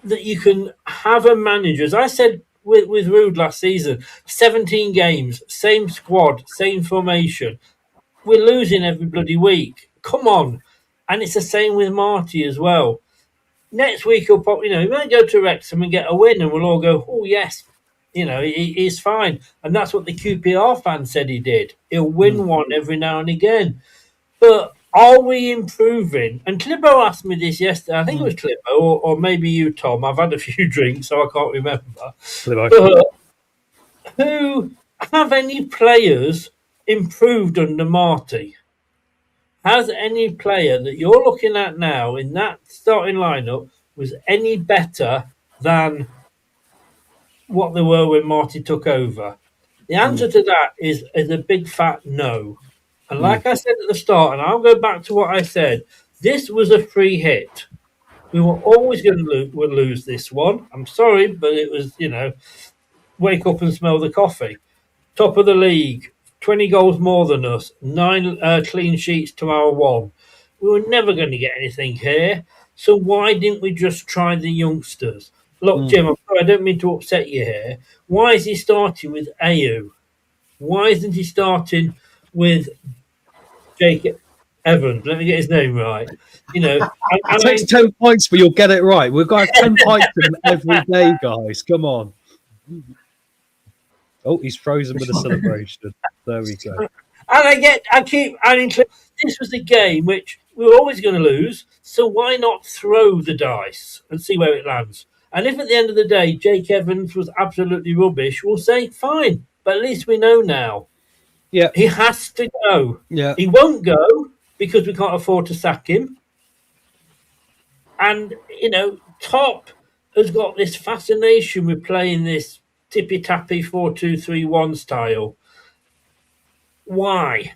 that you can have a manager. As I said with Ruud last season, 17 games, same squad, same formation. We're losing every bloody week. Come on. And it's the same with Marty as well. Next week, he'll probably, you know, he might go to Wrexham and get a win, and we'll all go, oh, yes, you know, he's fine. And that's what the QPR fan said he did. He'll win one every now and again. But are we improving? And Clibbo asked me this yesterday. I think it was Clibbo, or maybe you, Tom. I've had a few drinks, so I can't remember. Clibbo. But who have any players improved under Marty? Has any player that you're looking at now in that starting lineup was any better than what they were when Marty took over? The answer to that is a big fat no. And like I said at the start, and I'll go back to what I said, this was a free hit. We were always going to lose this one. I'm sorry, but it was, you know, wake up and smell the coffee. Top of the league. 20 goals more than us, 9 clean sheets to our 1. We were never going to get anything here. So why didn't we just try the youngsters? Look, Jim, I'm sorry, I don't mean to upset you here. Why is he starting with Ayew? Why isn't he starting with Jake Evans? Let me get his name right. You know, it takes 10 points, but you'll get it right. We've got 10 points for him every day, guys. Come on. Oh, he's frozen with a celebration. There we go. And I keep adding to this was a game which we were always going to lose, so why not throw the dice and see where it lands? And if at the end of the day Jake Evans was absolutely rubbish, we'll say fine, but at least we know now. Yeah, he has to go. Yeah, he won't go because we can't afford to sack him. And you know, Top has got this fascination with playing this tippy-tappy 4-2-3-1 style. Why?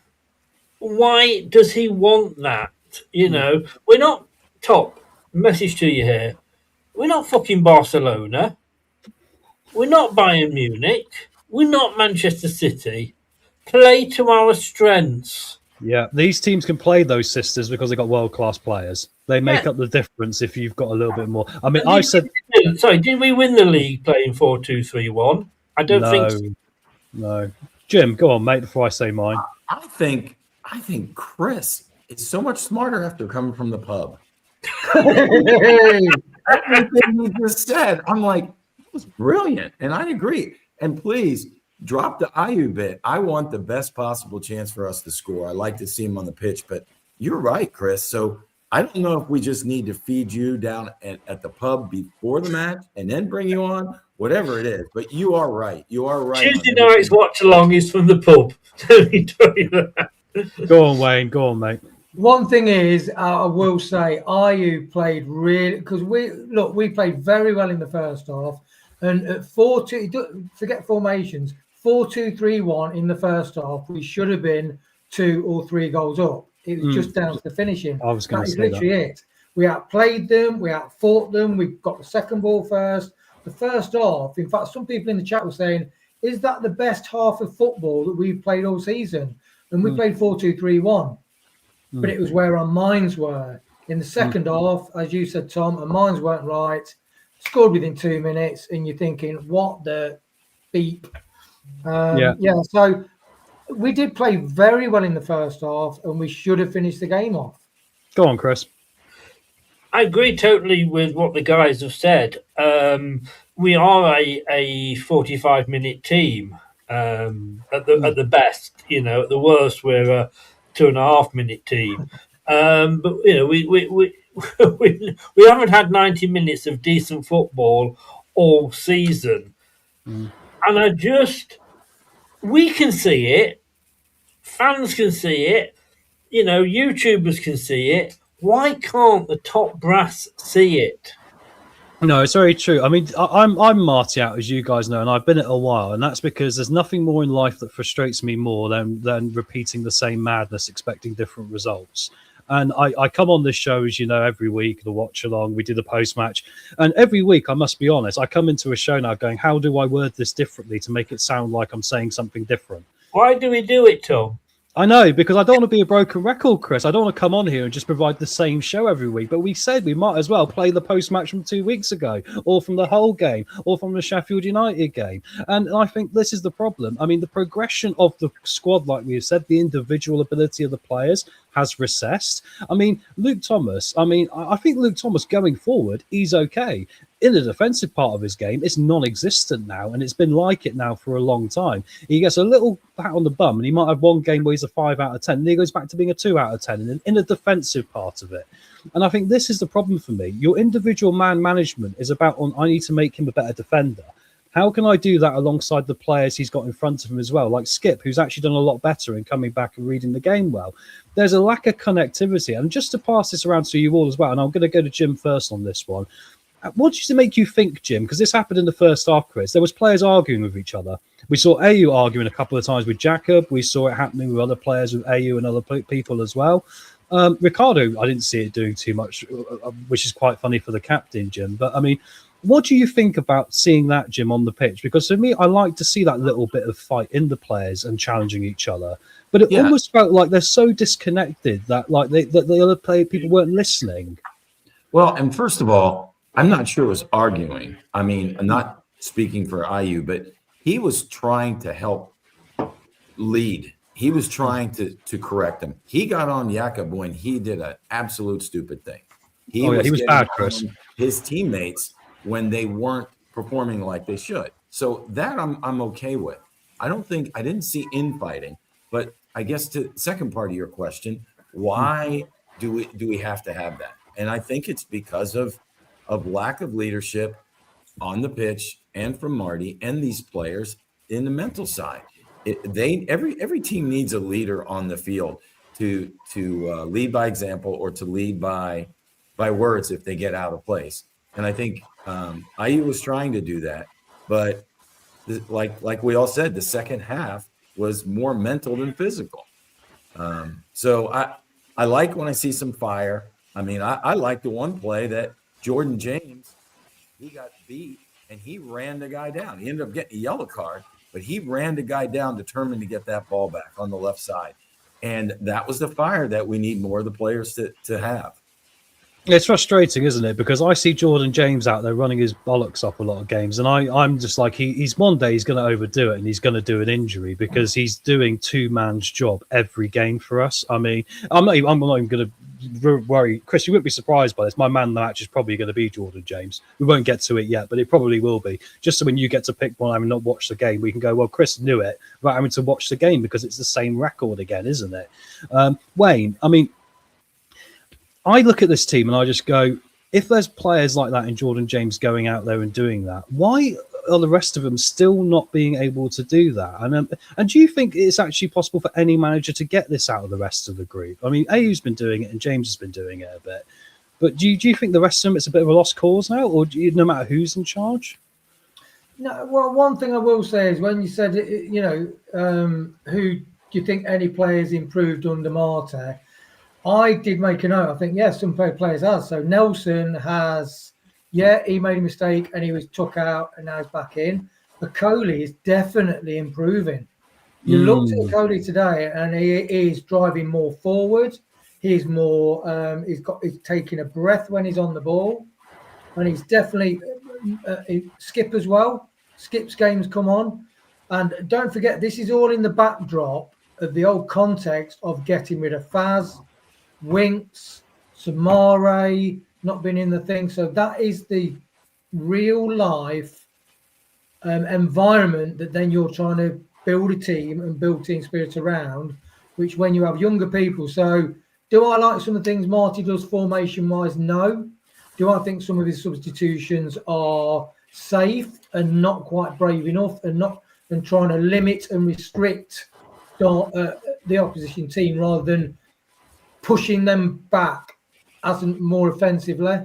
Why does he want that? You know, we're not Top. Message to you here. We're not fucking Barcelona. We're not Bayern Munich. We're not Manchester City. Play to our strengths. Yeah, these teams can play those sisters because they've got world-class players. They make up the difference if you've got a little bit more. I mean, I said... Sorry, did we win the league playing 4-2-3-1? I don't think so. No. Jim, go on, mate, before I say mine. I think Chris is so much smarter after coming from the pub. Everything you just said, I'm like, that was brilliant. And I agree. And please, drop the Ayew bit. I want the best possible chance for us to score. I like to see him on the pitch, but you're right, Chris. So I don't know if we just need to feed you down at the pub before the match and then bring you on, whatever it is. But you are right. You are right. Tuesday night's watch-along is from the pub. Let me tell you that. Go on, Wayne. Go on, mate. One thing is, I will say, Ayew played really, because we played very well in the first half, and at 4-2, forget formations, 4-2-3-1 in the first half, we should have been 2 or 3 goals up. It was just down to the finishing. I was going to say literally it. We outplayed them, we outfought them, we got the second ball first. The first half, in fact, some people in the chat were saying, is that the best half of football that we've played all season? And we played 4-2-3-1. But it was where our minds were. In the second half, as you said, Tom, our minds weren't right. scored within 2 minutes, and you're thinking, what the beep? Yeah, so we did play very well in the first half, and we should have finished the game off. Go on, Chris. I agree totally with what the guys have said. We are a 45-minute team at the best. You know, at the worst, we're a 2.5-minute team. But you know, we haven't had 90 minutes of decent football all season, and we can see it, fans can see it, you know, YouTubers can see it. Why can't the top brass see it? No, it's very true. I mean, I'm Marty out, as you guys know, and I've been it a while, and that's because there's nothing more in life that frustrates me more than repeating the same madness, expecting different results. And I come on this show, as you know, every week, the Watchalong, we do the post-match, and every week, I must be honest, I come into a show now going, how do I word this differently to make it sound like I'm saying something different? Why do we do it, Tom? I know, because I don't want to be a broken record, Chris. I don't want to come on here and just provide the same show every week. But we said we might as well play the post-match from 2 weeks ago, or from the whole game, or from the Sheffield United game. And I think this is the problem. I mean, the progression of the squad, like we have said, the individual ability of the players has recessed. I mean, Luke Thomas, I think Luke Thomas going forward, he's okay. In the defensive part of his game, it's non-existent now, and it's been like it now for a long time. He gets a little pat on the bum, and he might have one game where he's a 5 out of 10, and he goes back to being a 2 out of 10 in the defensive part of it. And I think this is the problem for me. Your individual man management is about, I need to make him a better defender. How can I do that alongside the players he's got in front of him as well, like Skip, who's actually done a lot better in coming back and reading the game well? There's a lack of connectivity. And just to pass this around to you all as well, and I'm going to go to Jim first on this one. What does it make you think, Jim? Because this happened in the first half, Chris. There was players arguing with each other. We saw AU arguing a couple of times with Jacob. We saw it happening with other players, with AU and other people as well. Ricardo, I didn't see it doing too much, which is quite funny for the captain, Jim. But, I mean, what do you think about seeing that, Jim, on the pitch? Because for me, I like to see that little bit of fight in the players and challenging each other. But it almost felt like they're so disconnected that like the other people weren't listening. Well, and first of all, I'm not sure it was arguing. I mean, I'm not speaking for IU, but he was trying to help lead. He was trying to correct him. He got on Jakob when he did an absolute stupid thing. He was bad, Chris. His teammates when they weren't performing like they should. So that I'm okay with. I didn't see infighting, but I guess to the second part of your question, why do we have to have that? And I think it's because of lack of leadership on the pitch and from Marty and these players in the mental side. Every team needs a leader on the field to lead by example or to lead by words if they get out of place. And I think IU was trying to do that, but like we all said, the second half was more mental than physical. So I like when I see some fire. I mean, I like the one play that Jordan James, he got beat and he ran the guy down. He ended up getting a yellow card, but he ran the guy down determined to get that ball back on the left side. And that was the fire that we need more of the players to have. It's frustrating, isn't it? Because I see Jordan James out there running his bollocks up a lot of games, and I'm just like, he's one day he's going to overdo it, and he's going to do an injury because he's doing two-man's job every game for us. I mean, I'm not even going to worry, Chris. You wouldn't be surprised by this. My man of the match is probably going to be Jordan James. We won't get to it yet, but it probably will be. Just so when you get to pick one and not watch the game, we can go, well, Chris knew it without having to watch the game because it's the same record again, isn't it? Wayne, I mean, I look at this team and I just go, if there's players like that in Jordan James going out there and doing that, why are the rest of them still not being able to do that? And do you think it's actually possible for any manager to get this out of the rest of the group? I mean, AU's been doing it and James has been doing it a bit. But do you think the rest of them, it's a bit of a lost cause now? Or no matter who's in charge? No, well, one thing I will say is when you said, who do you think any players improved under Marte? I did make a note. I think, yes, some players have. So Nelson has, he made a mistake and he was took out and now he's back in. But Coley is definitely improving. You looked at Coley today and he is driving more forward. He's more, he's taking a breath when he's on the ball. And he's definitely, Skip as well. Skip's games come on. And don't forget, this is all in the backdrop of the old context of getting rid of Faz, Winks, Samare, not being in the thing. So that is the real life environment that then you're trying to build a team and build team spirit around, which when you have younger people. So do I like some of the things Marty does formation wise? No. Do I think some of his substitutions are safe and not quite brave enough and trying to limit and restrict the opposition team rather than pushing them back as more offensively?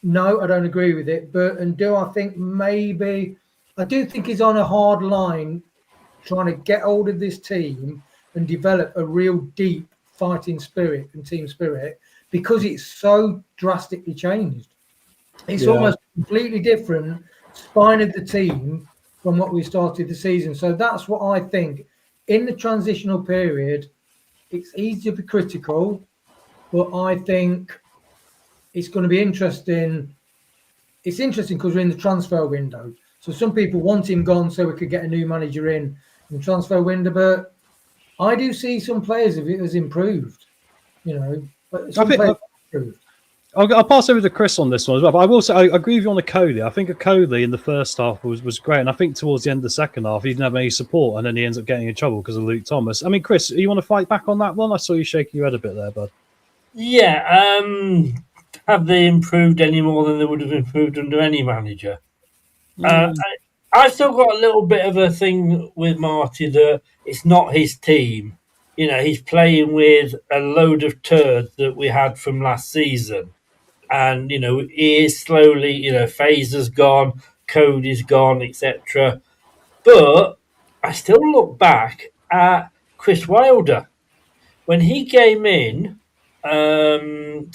No, I don't agree with it. And do I think maybe I do think he's on a hard line trying to get hold of this team and develop a real deep fighting spirit and team spirit because it's so drastically changed. It's almost completely different spine of the team from what we started the season. So that's what I think. In the transitional period, it's easy to be critical, but I think it's going to be interesting. It's interesting because we're in the transfer window. So some people want him gone so we could get a new manager in the transfer window, but I do see some players of it has improved. But some players have improved. I'll pass over to Chris on this one as well. But I will say I agree with you on Okoli. I think Okoli in the first half was great, and I think towards the end of the second half he didn't have any support, and then he ends up getting in trouble because of Luke Thomas. I mean, Chris, you want to fight back on that one? I saw you shaking your head a bit there, bud. Yeah. Have they improved any more than they would have improved under any manager? I've still got a little bit of a thing with Marty that it's not his team. He's playing with a load of turds that we had from last season. And, he is slowly, Fraser's gone, Cody's gone, etc. But I still look back at Chris Wilder. When he came in, when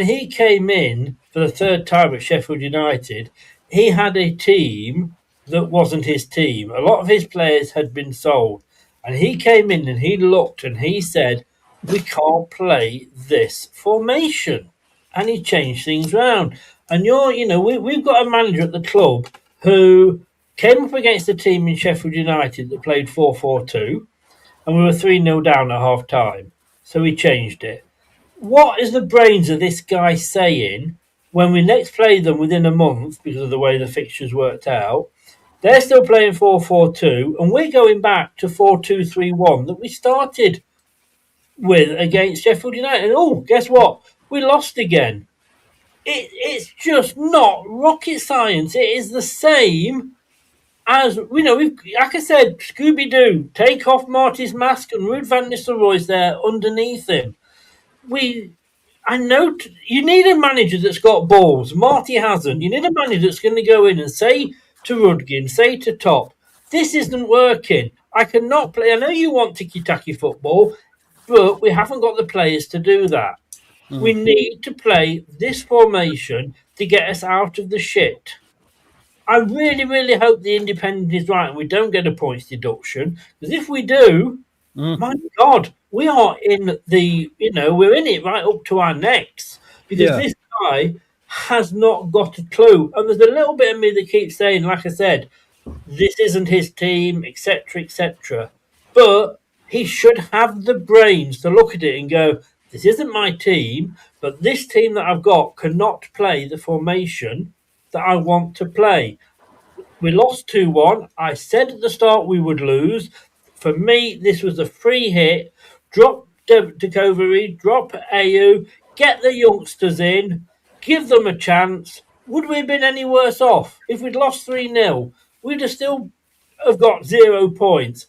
he came in for the third time at Sheffield United, he had a team that wasn't his team. A lot of his players had been sold. And he came in and he looked and he said, we can't play this formation. And he changed things around. And we've got a manager at the club who came up against a team in Sheffield United that played 4-4-2, and we were 3-0 down at half time. So he changed it. What is the brains of this guy saying when we next play them within a month, because of the way the fixtures worked out? They're still playing 4-4-2, and we're going back to 4-2-3-1 that we started with against Sheffield United. And guess what? We lost again. It's just not rocket science. It is the same as, like I said, Scooby-Doo, take off Marty's mask and Ruud van Nistelrooy's there underneath him. I know you need a manager that's got balls. Marty hasn't. You need a manager that's going to go in and say to Rudkin, say to Top, this isn't working. I cannot play. I know you want tiki-taki football, but we haven't got the players to do that. We need to play this formation to get us out of the shit. I really, really hope the Independent is right and we don't get a points deduction. Because if we do, my God, we are in we're in it right up to our necks. Because this guy has not got a clue. And there's a little bit of me that keeps saying, like I said, this isn't his team, etc., etc. But he should have the brains to look at it and go, this isn't my team, but this team that I've got cannot play the formation that I want to play. We lost 2-1. I said at the start we would lose. For me, this was a free hit. Drop Coventry, drop AU, get the youngsters in, give them a chance. Would we have been any worse off? If we'd lost 3-0, we'd have still have got 0 points.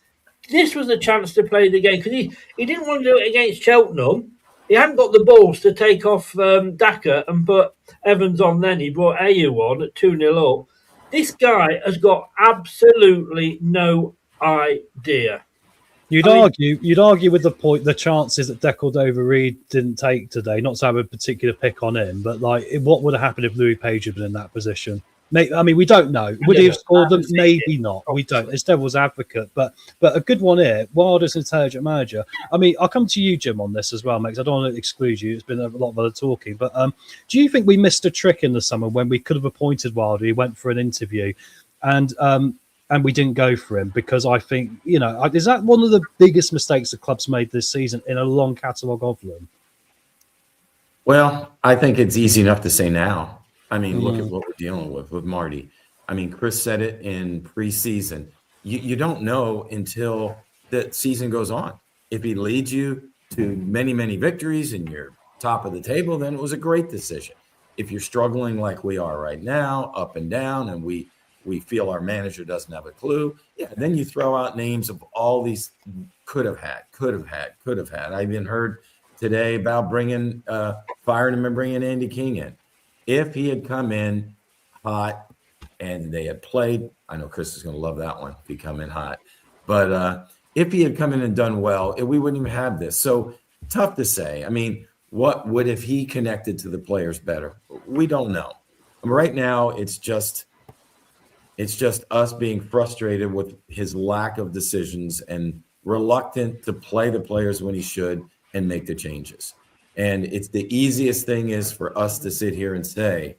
This was a chance to play the game because he didn't want to do it against Cheltenham. He hadn't got the balls to take off Daka and put Evans on then. He brought AU on at 2-0 up. This guy has got absolutely no idea. You'd argue with the chances that Decordova-Reid didn't take today, not to have a particular pick on him, but what would have happened if Louis Page had been in that position? I mean, we don't know. Would he have scored them? Maybe not. We don't. It's devil's advocate, but a good one here. Wildest intelligent manager. I mean, I'll come to you, Jim, on this as well, mate. 'Cause I don't want to exclude you. It's been a lot of other talking, but do you think we missed a trick in the summer when we could have appointed Wilder? He went for an interview, and we didn't go for him because I think is that one of the biggest mistakes the club's made this season in a long catalogue of them? Well, I think it's easy enough to say now. I mean, look at what we're dealing with Marty. I mean, Chris said it in preseason. You don't know until the season goes on. If he leads you to many, many victories and you're top of the table, then it was a great decision. If you're struggling like we are right now, up and down, and we feel our manager doesn't have a clue, then you throw out names of all these could have had. I even heard today about firing him and bringing Andy King in. If he had come in hot and they had played, I know Chris is going to love that one if he come in hot, but if he had come in and done well, we wouldn't even have this. So tough to say. I mean, what would if he connected to the players better? We don't know. Right now, it's just us being frustrated with his lack of decisions and reluctant to play the players when he should and make the changes. And it's the easiest thing is for us to sit here and say,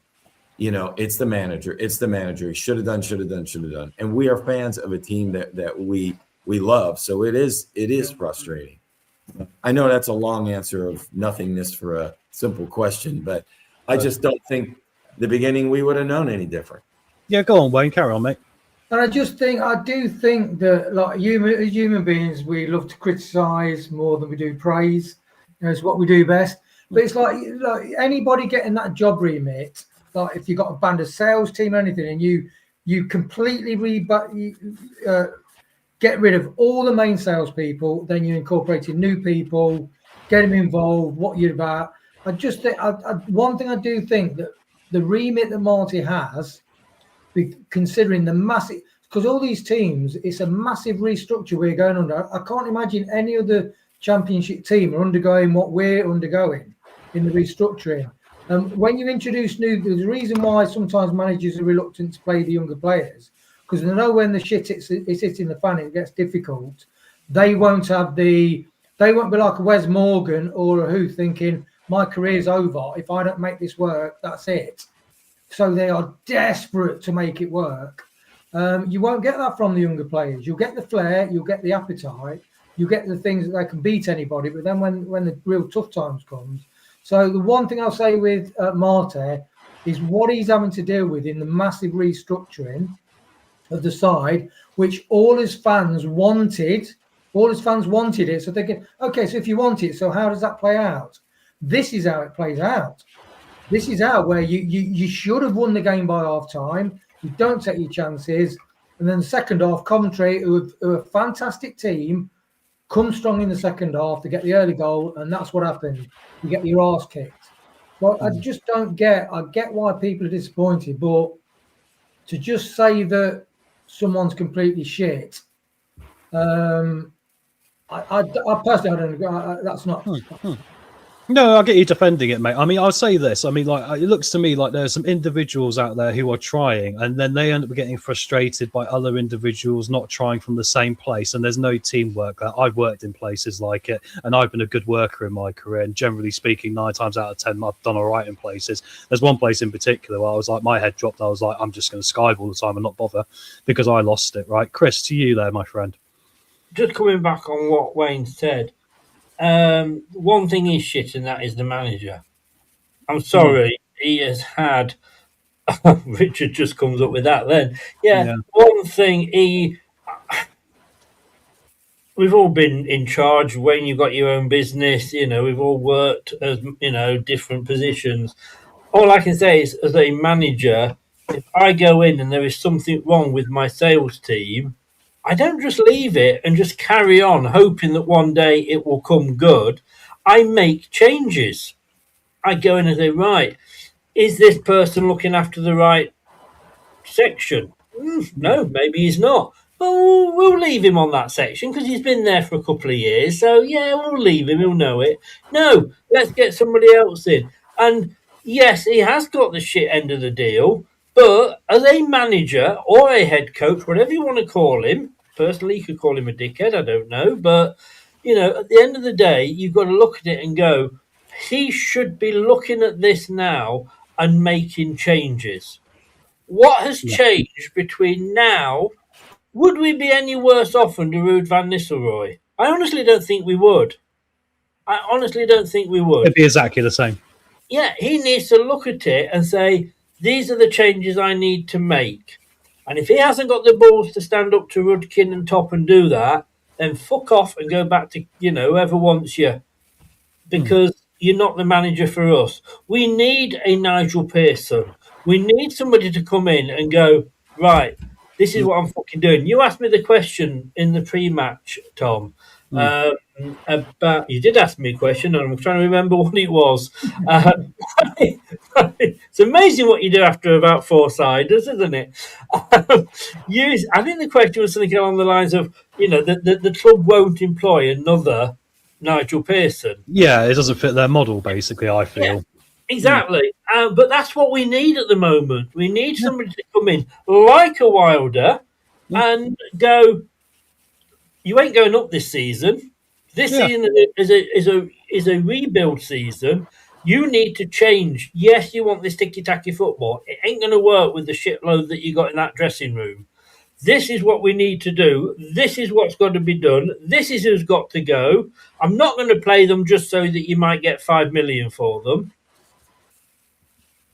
it's the manager. It's the manager. He should have done. And we are fans of a team that we love. So it is frustrating. I know that's a long answer of nothingness for a simple question, but I just don't think the beginning we would have known any different. Yeah, go on, Wayne. Carry on, mate. And I do think that, like human beings, we love to criticise more than we do praise. It's what we do best. But it's like anybody getting that job remit, like if you've got a band of sales team or anything, and you completely get rid of all the main salespeople, then you're incorporating new people, get them involved, what you're about. I just think one thing I do think that the remit that Marty has, considering the massive, because all these teams, it's a massive restructure we're going under. I can't imagine any other championship team are undergoing what we're undergoing in the restructuring. When you introduce there's a reason why sometimes managers are reluctant to play the younger players, because they know when the shit is hitting the fan, it gets difficult. They won't be like a Wes Morgan or a who thinking my career's over. If I don't make this work, that's it. So they are desperate to make it work. You won't get that from the younger players. You'll get the flair, you'll get the appetite, you get the things that they can beat anybody. But then when the real tough times comes. So the one thing I'll say with Marte is what he's having to deal with in the massive restructuring of the side, which all his fans wanted. All his fans wanted it. So thinking, okay, so if you want it, so how does that play out? This is how it plays out. This is how where you should have won the game by half time. You don't take your chances. And then the second half, Coventry, who are a fantastic team, come strong in the second half to get the early goal. And that's what happened. You get your arse kicked. Well, I just don't get, I get why people are disappointed, but to just say that someone's completely shit, I personally, I don't agree. That's not. No, I get you defending it, mate. I mean, I'll say this. I mean, like, it looks to me like there's some individuals out there who are trying, and then they end up getting frustrated by other individuals not trying from the same place, and there's no teamwork. I've worked in places like it, and I've been a good worker in my career, and generally speaking, 9 times out of 10, I've done all right in places. There's one place in particular where I was like, my head dropped. I was like, I'm just going to Skype all the time and not bother because I lost it, right? Chris, to you there, my friend. Just coming back on what Wayne said, one thing is shit, and that is the manager. I'm sorry, he has had. Richard just comes up with that. Then, yeah. One thing we've all been in charge. When you've got your own business, we've all worked as different positions. All I can say is, as a manager, if I go in and there is something wrong with my sales team, I don't just leave it and just carry on hoping that one day it will come good. I make changes. I go in and say, right, is this person looking after the right section? No, maybe he's not. But we'll leave him on that section because he's been there for a couple of years. So, yeah, we'll leave him. He'll know it. No, let's get somebody else in. And, yes, he has got the shit end of the deal. But as a manager or a head coach, whatever you want to call him, personally, you could call him a dickhead, I don't know. But, at the end of the day, you've got to look at it and go, he should be looking at this now and making changes. What has changed between now? Would we be any worse off under Ruud van Nistelrooy? I honestly don't think we would. It'd be exactly the same. Yeah, he needs to look at it and say, these are the changes I need to make. And if he hasn't got the balls to stand up to Rudkin and Top and do that, then fuck off and go back to, whoever wants you. Because you're not the manager for us. We need a Nigel Pearson. We need somebody to come in and go, right, this is what I'm fucking doing. You asked me the question in the pre-match, Tom, about, you did ask me a question, and I'm trying to remember what it was. It's amazing what you do after about 4-siders, isn't it? I think the question was something along the lines of, the club won't employ another Nigel Pearson. Yeah, it doesn't fit their model, basically, I feel. Yeah, exactly. But that's what we need at the moment. We need somebody to come in like a Wilder and go, you ain't going up this season. This season is a rebuild season. You need to change. Yes, you want this ticky-tacky football. It ain't going to work with the shitload that you got in that dressing room. This is what we need to do. This is what's got to be done. This is who's got to go. I'm not going to play them just so that you might get 5 million for them.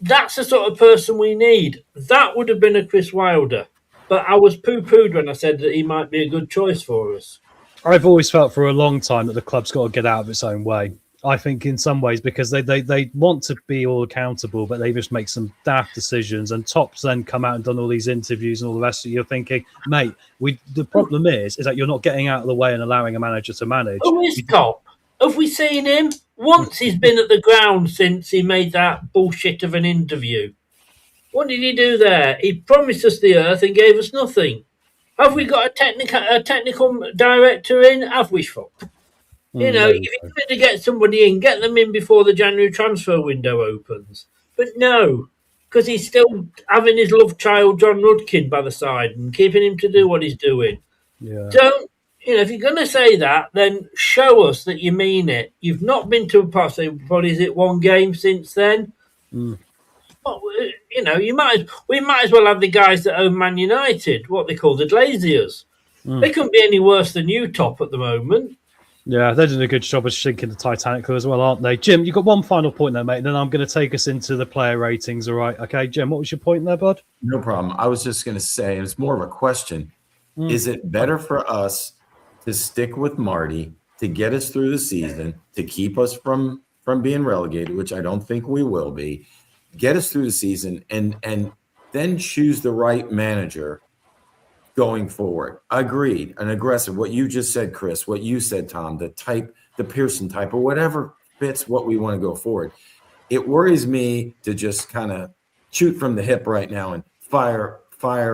That's the sort of person we need. That would have been a Chris Wilder. But I was poo-pooed when I said that he might be a good choice for us. I've always felt for a long time that the club's got to get out of its own way. I think in some ways because they want to be all accountable, but they just make some daft decisions. And Top's then come out and done all these interviews and all the rest of it. You're thinking, mate, the problem is that you're not getting out of the way and allowing a manager to manage. Who is Top? Have we seen him? Once he's been at the ground since he made that bullshit of an interview. What did he do there? He promised us the earth and gave us nothing. Have we got a technical director in? Have we, fuck? If you wanted to get somebody in, get them in before the January transfer window opens. But no, because he's still having his love child, John Rudkin, by the side and keeping him to do what he's doing. Yeah. Don't, if you're going to say that, then show us that you mean it. You've not been to probably, is it one game since then? Well, we might as well have the guys that own Man United, what they call the Glaziers. They couldn't be any worse than you, Top, at the moment. Yeah, they're doing a good job of sinking the Titanic as well, aren't they? Jim, you've got one final point there, mate, and then I'm going to take us into the player ratings, all right? Okay, Jim, what was your point there, bud? No problem. I was just going to say, it's more of a question. Is it better for us to stick with Marty to get us through the season, to keep us from being relegated, which I don't think we will be, get us through the season, and then choose the right manager going forward? Agreed. An aggressive, what you just said, Chris, what you said, Tom, the Pearson type, or whatever fits what we want to go forward. It worries me to just kind of shoot from the hip right now and fire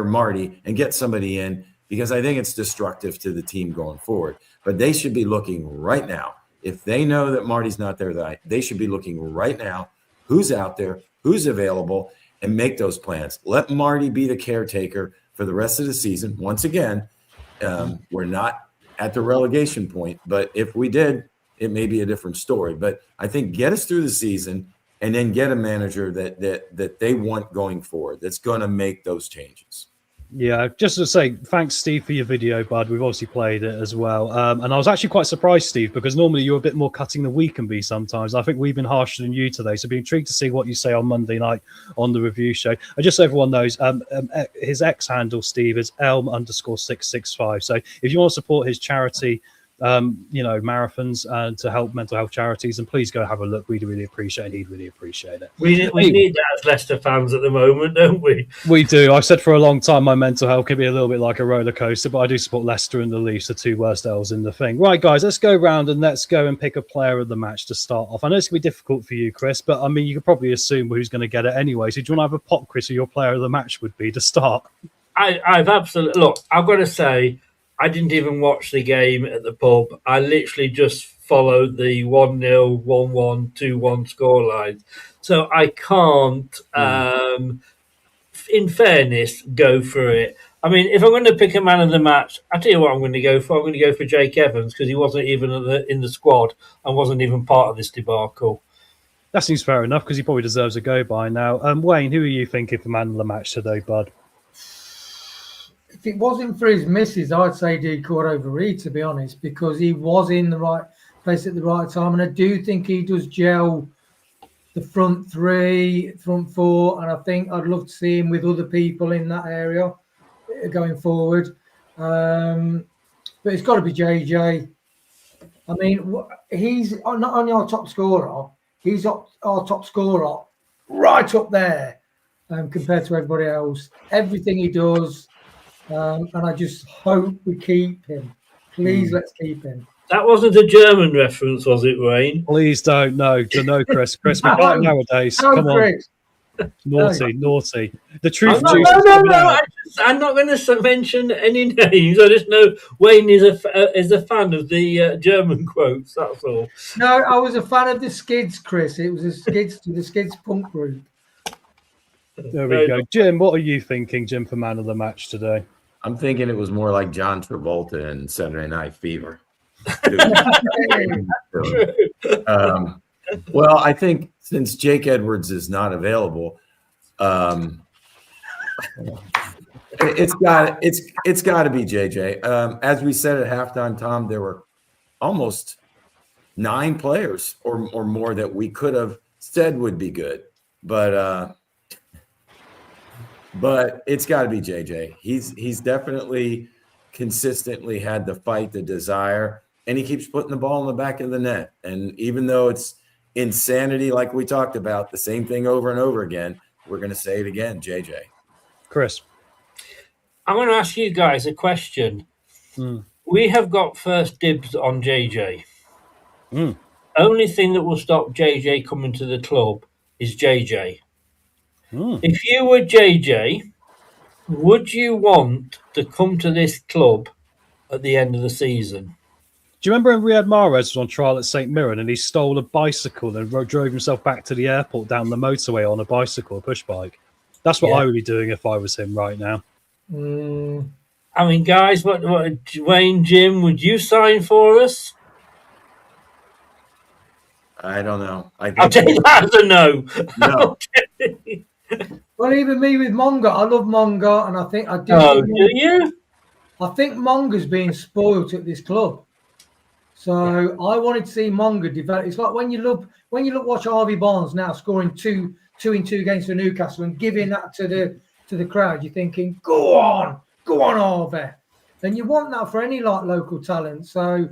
Marty and get somebody in, because I think it's destructive to the team going forward. But they should be looking right now. If they know that Marty's not there, they should be looking right now who's out there, who's available, and make those plans. Let Marty be the caretaker for the rest of the season. Once again, we're not at the relegation point, but if we did, it may be a different story. But I think get us through the season and then get a manager that they want going forward, that's going to make those changes. Yeah, just to say, thanks, Steve, for your video, bud. We've obviously played it as well. And I was actually quite surprised, Steve, because normally you're a bit more cutting than we can be sometimes. I think we've been harsher than you today. So be intrigued to see what you say on Monday night on the review show. And just so everyone knows, his X handle, Steve, is Elm_665. So if you want to support his charity, marathons and to help mental health charities, and please go have a look. We'd really appreciate it. He'd really appreciate it. We need that as Leicester fans at the moment, don't we? We do. I've said for a long time my mental health can be a little bit like a roller coaster, but I do support Leicester and the Leafs, the two worst L's in the thing. Right, guys, let's go round and let's go and pick a player of the match to start off. I know it's going to be difficult for you, Chris, but I mean, you could probably assume who's going to get it anyway. So do you want to have a pop, Chris, who your player of the match would be to start? I've absolutely... Look, I've got to say, I didn't even watch the game at the pub. I literally just followed the 1-0, 1-1, 2-1 scorelines. So I can't in fairness, go for it. I mean, if I'm going to pick a man of the match, I tell you what I'm going to go for. I'm going to go for Jake Evans because he wasn't even in the squad and wasn't even part of this debacle. That seems fair enough because he probably deserves a go by now. Wayne, who are you thinking for man of the match today, bud? If it wasn't for his misses, I'd say D. Cordova-Reid, to be honest, because he was in the right place at the right time. And I do think he does gel the front three, front four. And I think I'd love to see him with other people in that area going forward. But it's got to be JJ. I mean, he's not only our top scorer, he's our top scorer right up there compared to everybody else. Everything he does. And I just hope we keep him. Please, let's keep him. That wasn't a German reference, was it, Wayne? Please don't. No, Chris. Chris, we're back nowadays. Come on. Chris. Naughty. The truth No. I'm not going to mention any names. I just know Wayne is a fan of the German quotes. That's all. No, I was a fan of the Skids, Chris. It was the Skids punk group. There we go. Jim, what are you thinking, Jim, for man of the match today? I'm thinking it was more like John Travolta in Saturday Night Fever. Well, I think since Jake Edwards is not available, it's got to be JJ. As we said at halftime, Tom, there were almost 9 players or more that we could have said would be good, but it's got to be JJ. He's definitely consistently had the fight, the desire, and he keeps putting the ball in the back of the net. And even though it's insanity, like we talked about, the same thing over and over again, we're going to say it again, JJ. Chris. I'm going to ask you guys a question. We have got first dibs on JJ. Only thing that will stop JJ coming to the club is JJ. If you were JJ, would you want to come to this club at the end of the season? Do you remember when Riyad Mahrez was on trial at St Mirren and he stole a bicycle and drove himself back to the airport down the motorway on a bicycle, a push bike? That's what I would be doing if I was him right now. I mean, guys, what Wayne, Jim, would you sign for us? I don't know. I'll take that as a no. No. Well, even me with Monga, I love Monga, and I think I do. Oh, do you? I think Monga's being spoilt at this club. So I wanted to see Monga develop. It's like when you watch Harvey Barnes now scoring two in 2 games for Newcastle and giving that to the crowd. You're thinking, go on, Harvey. And you want that for any local talent. So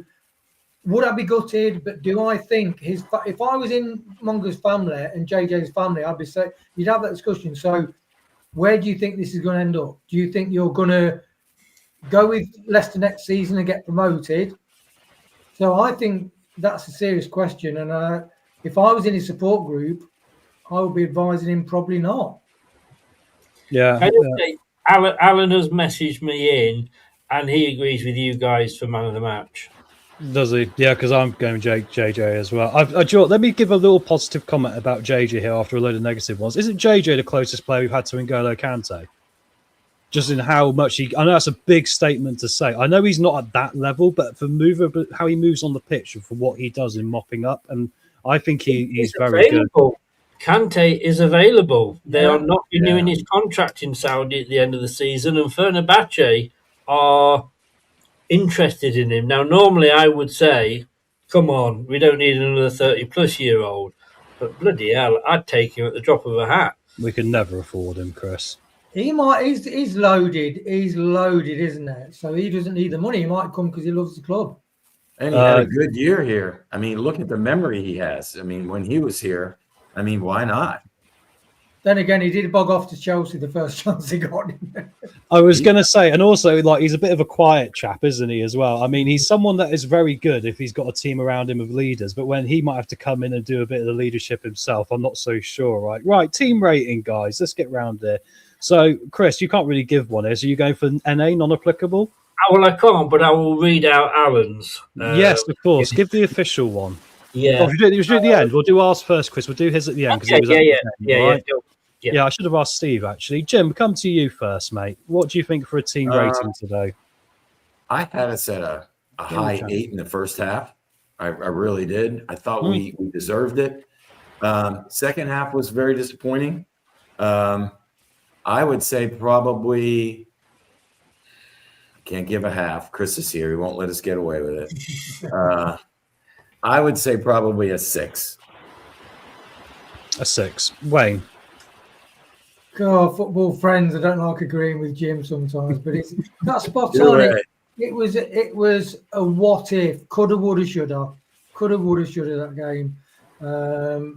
would I be gutted? But do I think if I was in Monga's family and JJ's family, I'd be saying you'd have that discussion. So where do you think this is going to end up? Do you think you're going to go with Leicester next season and get promoted? So I think that's a serious question. And if I was in his support group, I would be advising him probably not. Yeah. Alan has messaged me in, and he agrees with you guys for man of the match. Does he? Yeah, because I'm going JJ as well. Let me give a little positive comment about JJ here after a load of negative ones. Isn't JJ the closest player we've had to N'Golo Kante? Just in how much I know that's a big statement to say. I know he's not at that level, but how he moves on the pitch and for what he does in mopping up, and I think he's very good. Kante is available. They are not renewing his contract in Saudi at the end of the season, and Fenerbahce are interested in him. Now, normally I would say, come on, we don't need another 30-plus-year-old. But bloody hell, I'd take him at the drop of a hat. We could never afford him, Chris. He might. He's loaded. He's loaded, isn't it? So he doesn't need the money. He might come because he loves the club. And he had a good year here. I mean, look at the memory he has. I mean, when he was here, I mean, why not? Then again, he did bog off to Chelsea the first chance he got. I was going to say, and also, he's a bit of a quiet chap, isn't he, as well? I mean, he's someone that is very good if he's got a team around him of leaders, but when he might have to come in and do a bit of the leadership himself, I'm not so sure, right? Right, team rating, guys. Let's get round there. So, Chris, you can't really give one here. So you going for NA, non-applicable? Well, I can't, but I will read out Alan's. Yes, of course. Give the official one. Yeah. Oh, if you do it at the end. We'll do ours first, Chris. We'll do his at the end. Okay, yeah. Yeah, I should have asked Steve, actually. Jim, come to you first, mate. What do you think for a team rating today? I had us at a high 8 in the first half. I really did. I thought we deserved it. Second half was very disappointing. I would say probably – can't give a half. Chris is here. He won't let us get away with it. I would say probably a 6. A 6. Wayne? God, football friends, I don't like agreeing with Jim sometimes, but that's spot on. It was a what if, coulda, woulda, shoulda, that game.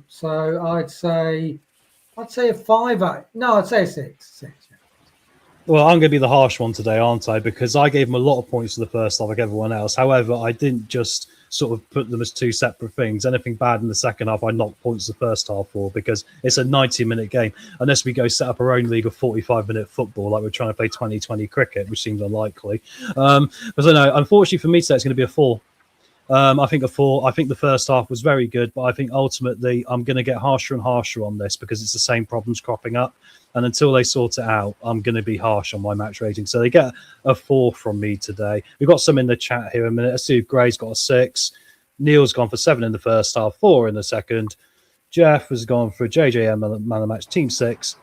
So I'd say a 5. No, I'd say a 6. Well, I'm going to be the harsh one today, aren't I? Because I gave them a lot of points for the first half, like everyone else. However, I didn't just sort of put them as two separate things. Anything bad in the second half, I knocked points the first half for, because it's a 90-minute game. Unless we go set up our own league of 45-minute football, like we're trying to play 2020 cricket, which seems unlikely. But I know, unfortunately for me today, it's going to be a 4. I think a 4. I think the first half was very good, but I think ultimately I'm going to get harsher and harsher on this because it's the same problems cropping up. And until they sort it out, I'm going to be harsh on my match rating. So they get a 4 from me today. We've got some in the chat here in a minute. Steve Gray's got a 6. Neil's gone for 7 in the first half, 4 in the second. Jeff has gone for JJM man of the match, team 6.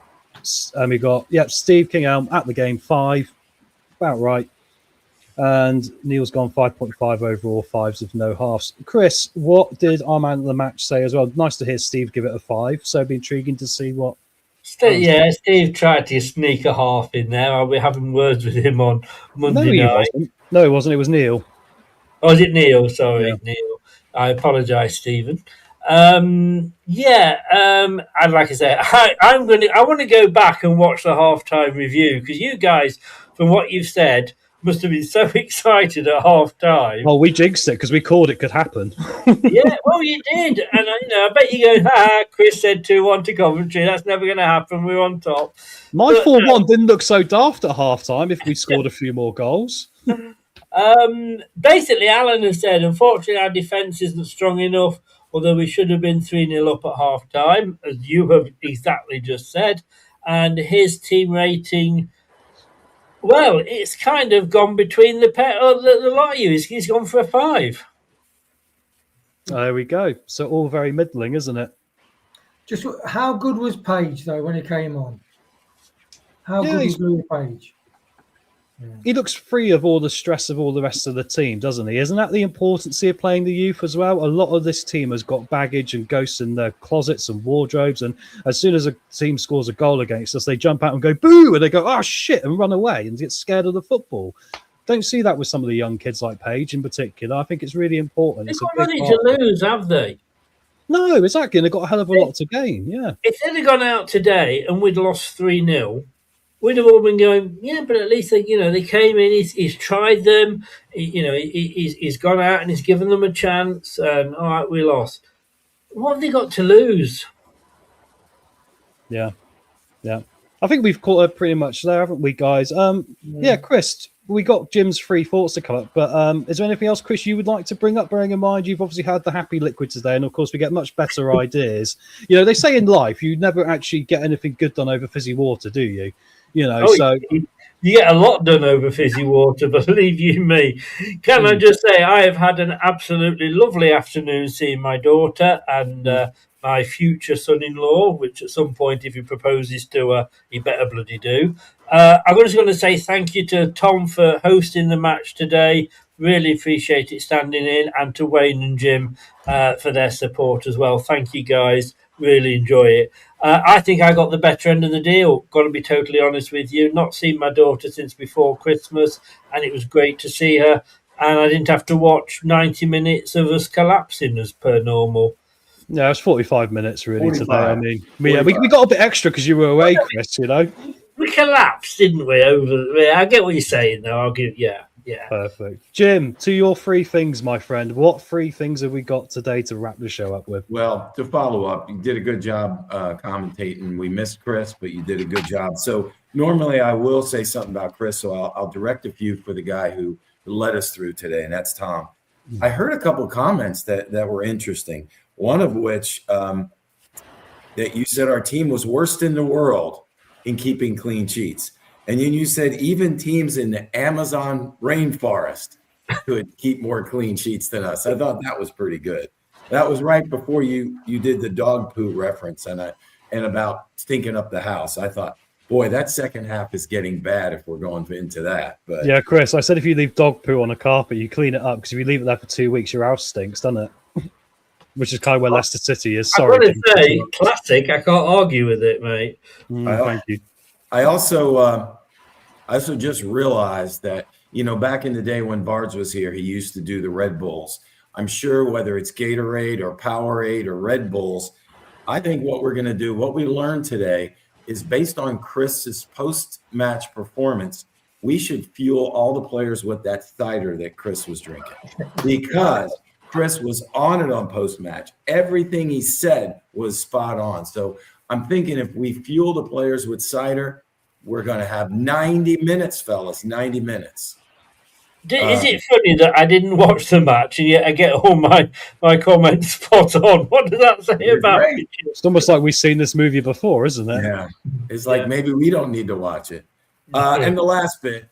And we got, Steve Kingelm at the game, 5. About right. And Neil's gone 5.5 overall, 5s with no halves. Chris, what did our man of the match say as well? Nice to hear Steve give it a 5. So it'd be intriguing to see what. Steve tried to sneak a half in there. I'll be having words with him on Monday night. No, he wasn't. It was Neil. Oh, is it Neil? Sorry, Neil. I apologise, Stephen. And like I say, I want to go back and watch the halftime review, because you guys, from what you've said, must have been so excited at half time. Oh, we jinxed it because we called it could happen. Yeah, well, you did. And I bet you go, Chris said 2-1 to Coventry. That's never going to happen. We're on top. My 4-1 didn't look so daft at half time if we scored a few more goals. Basically, Alan has said, unfortunately, our defence isn't strong enough, although we should have been 3-0 up at half time, as you have exactly just said. And his team rating, well, it's kind of gone between the lot of you. He's gone for a 5. There we go. So all very middling, isn't it? Just how good was Page, though, when he came on? How good was Louis Page? He looks free of all the stress of all the rest of the team, doesn't he? Isn't that the importance of playing the youth as well? A lot of this team has got baggage and ghosts in their closets and wardrobes, and as soon as a team scores a goal against us, they jump out and go, boo, and they go, oh, shit, and run away and get scared of the football. Don't see that with some of the young kids like Page in particular. I think it's really important. They've got nothing to lose, have they? No, exactly. And they've got a hell of a lot to gain, yeah. If they'd have gone out today and we'd lost 3-0, we'd have all been going, but at least they came in. He's tried them. He's gone out and he's given them a chance. And all right, we lost. What have they got to lose? Yeah. I think we've caught up pretty much there, haven't we, guys? Chris, we got Jim's 3 thoughts to come up, but is there anything else, Chris, you would like to bring up? Bearing in mind, you've obviously had the happy liquid today, and of course, we get much better ideas. They say in life you never actually get anything good done over fizzy water, do you? So you get a lot done over fizzy water, believe you me. Can I just say, I have had an absolutely lovely afternoon seeing my daughter and my future son-in-law, which at some point, if he proposes to her, he better bloody do. I'm just going to say thank you to Tom for hosting the match today. Really appreciate it standing in, and to Wayne and Jim for their support as well. Thank you, guys. Really enjoy it. I think I got the better end of the deal. Got to be totally honest with you. Not seen my daughter since before Christmas, and it was great to see her. And I didn't have to watch 90 minutes of us collapsing as per normal. Yeah, it was 45 minutes really 45. Today. I mean, we got a bit extra because you were away, Chris. We collapsed, didn't we? I get what you're saying, though. I'll give, yeah. Perfect. Jim, to your 3 things, my friend. What 3 things have we got today to wrap the show up with? Well, to follow up, you did a good job commentating. We missed Chris, but you did a good job. So normally I will say something about Chris, so I'll direct a few for the guy who led us through today, and that's Tom. I heard a couple comments that were interesting. One of which that you said our team was worst in the world in keeping clean sheets. And then you said even teams in the Amazon rainforest could keep more clean sheets than us. I thought that was pretty good. That was right before you did the dog poo reference and about stinking up the house. I thought, boy, that second half is getting bad if we're going into that. But yeah, Chris, I said if you leave dog poo on a carpet, you clean it up, because if you leave it there for 2 weeks, your house stinks, doesn't it? Which is kind of where Leicester City is. Sorry, I've got to say, classic. I can't argue with it, mate. Thank you. I also just realized that, back in the day when Bards was here, he used to do the Red Bulls. I'm sure whether it's Gatorade or Powerade or Red Bulls, I think what we're going to do, what we learned today, is based on Chris's post-match performance, we should fuel all the players with that cider that Chris was drinking, because Chris was on it on post-match. Everything he said was spot on. So I'm thinking if we fuel the players with cider, we're going to have 90 minutes, fellas, 90 minutes. Is it funny that I didn't watch the match and yet I get all my comments spot on? What does that say about it? It's almost like we've seen this movie before, isn't it? Yeah. It's like maybe we don't need to watch it. And the last bit,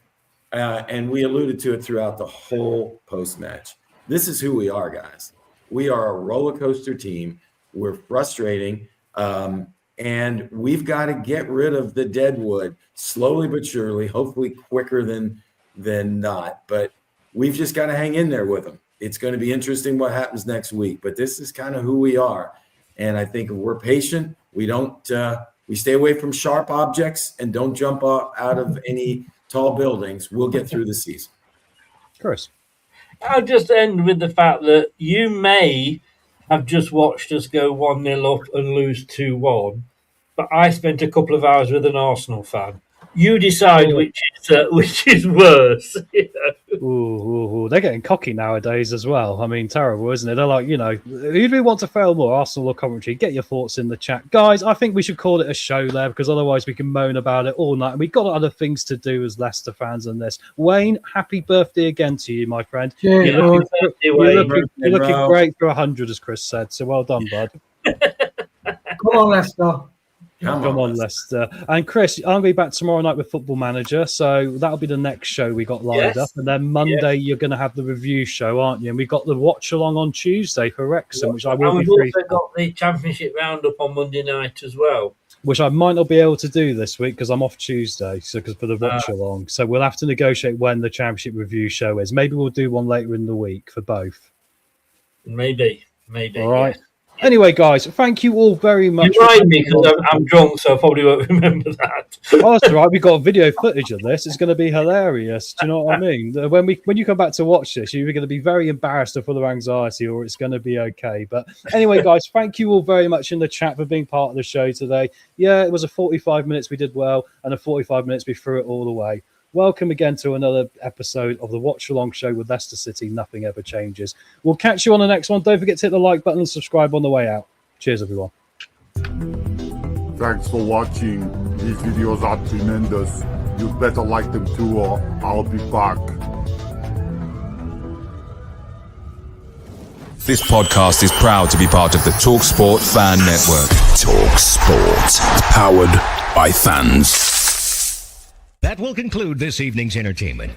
and we alluded to it throughout the whole post-match, this is who we are, guys. We are a roller coaster team. We're frustrating. And we've got to get rid of the deadwood slowly but surely, hopefully quicker than not. But we've just got to hang in there with them. It's going to be interesting what happens next week. But this is kind of who we are. And I think if we're patient, we stay away from sharp objects and don't jump out of any tall buildings, we'll get through the season. Chris. I'll just end with the fact that you may have just watched us go 1-0 up and lose 2-1, but I spent a couple of hours with an Arsenal fan. You decide which is worse. Ooh, they're getting cocky nowadays as well. I mean, terrible, isn't it? They're like, who do we want to fail more, Arsenal or Coventry? Get your thoughts in the chat. Guys, I think we should call it a show there, because otherwise we can moan about it all night. And we've got other things to do as Leicester fans than this. Wayne, happy birthday again to you, my friend. Yeah, you're looking great for 100, as Chris said. So well done, bud. Come on, Leicester. Come on, Leicester. And Chris, I'm going to be back tomorrow night with Football Manager, so that'll be the next show we got lined up. And then Monday, you're going to have the review show, aren't you? And we've got the Watchalong on Tuesday for Wrexham, which I will be free. We've also got the Championship Roundup on Monday night as well, which I might not be able to do this week because I'm off Tuesday, because for the Watchalong. So we'll have to negotiate when the Championship review show is. Maybe we'll do one later in the week for both. Maybe. All right. Yeah. Anyway, guys, thank you all very much. You remind me, because I'm drunk, so I probably won't remember that. Oh, that's all right. We've got video footage of this. It's going to be hilarious. Do you know what I mean? When you come back to watch this, you're going to be very embarrassed or full of anxiety, or it's going to be okay. But anyway, guys, thank you all very much in the chat for being part of the show today. Yeah, it was a 45 minutes we did well, and a 45 minutes we threw it all away. Welcome again to another episode of the Watchalong Show with Leicester City. Nothing ever changes. We'll catch you on the next one. Don't forget to hit the like button and subscribe on the way out. Cheers, everyone. Thanks for watching. These videos are tremendous. You better like them too, or I'll be back. This podcast is proud to be part of the TalkSport Fan Network. TalkSport. Powered by fans. That will conclude this evening's entertainment.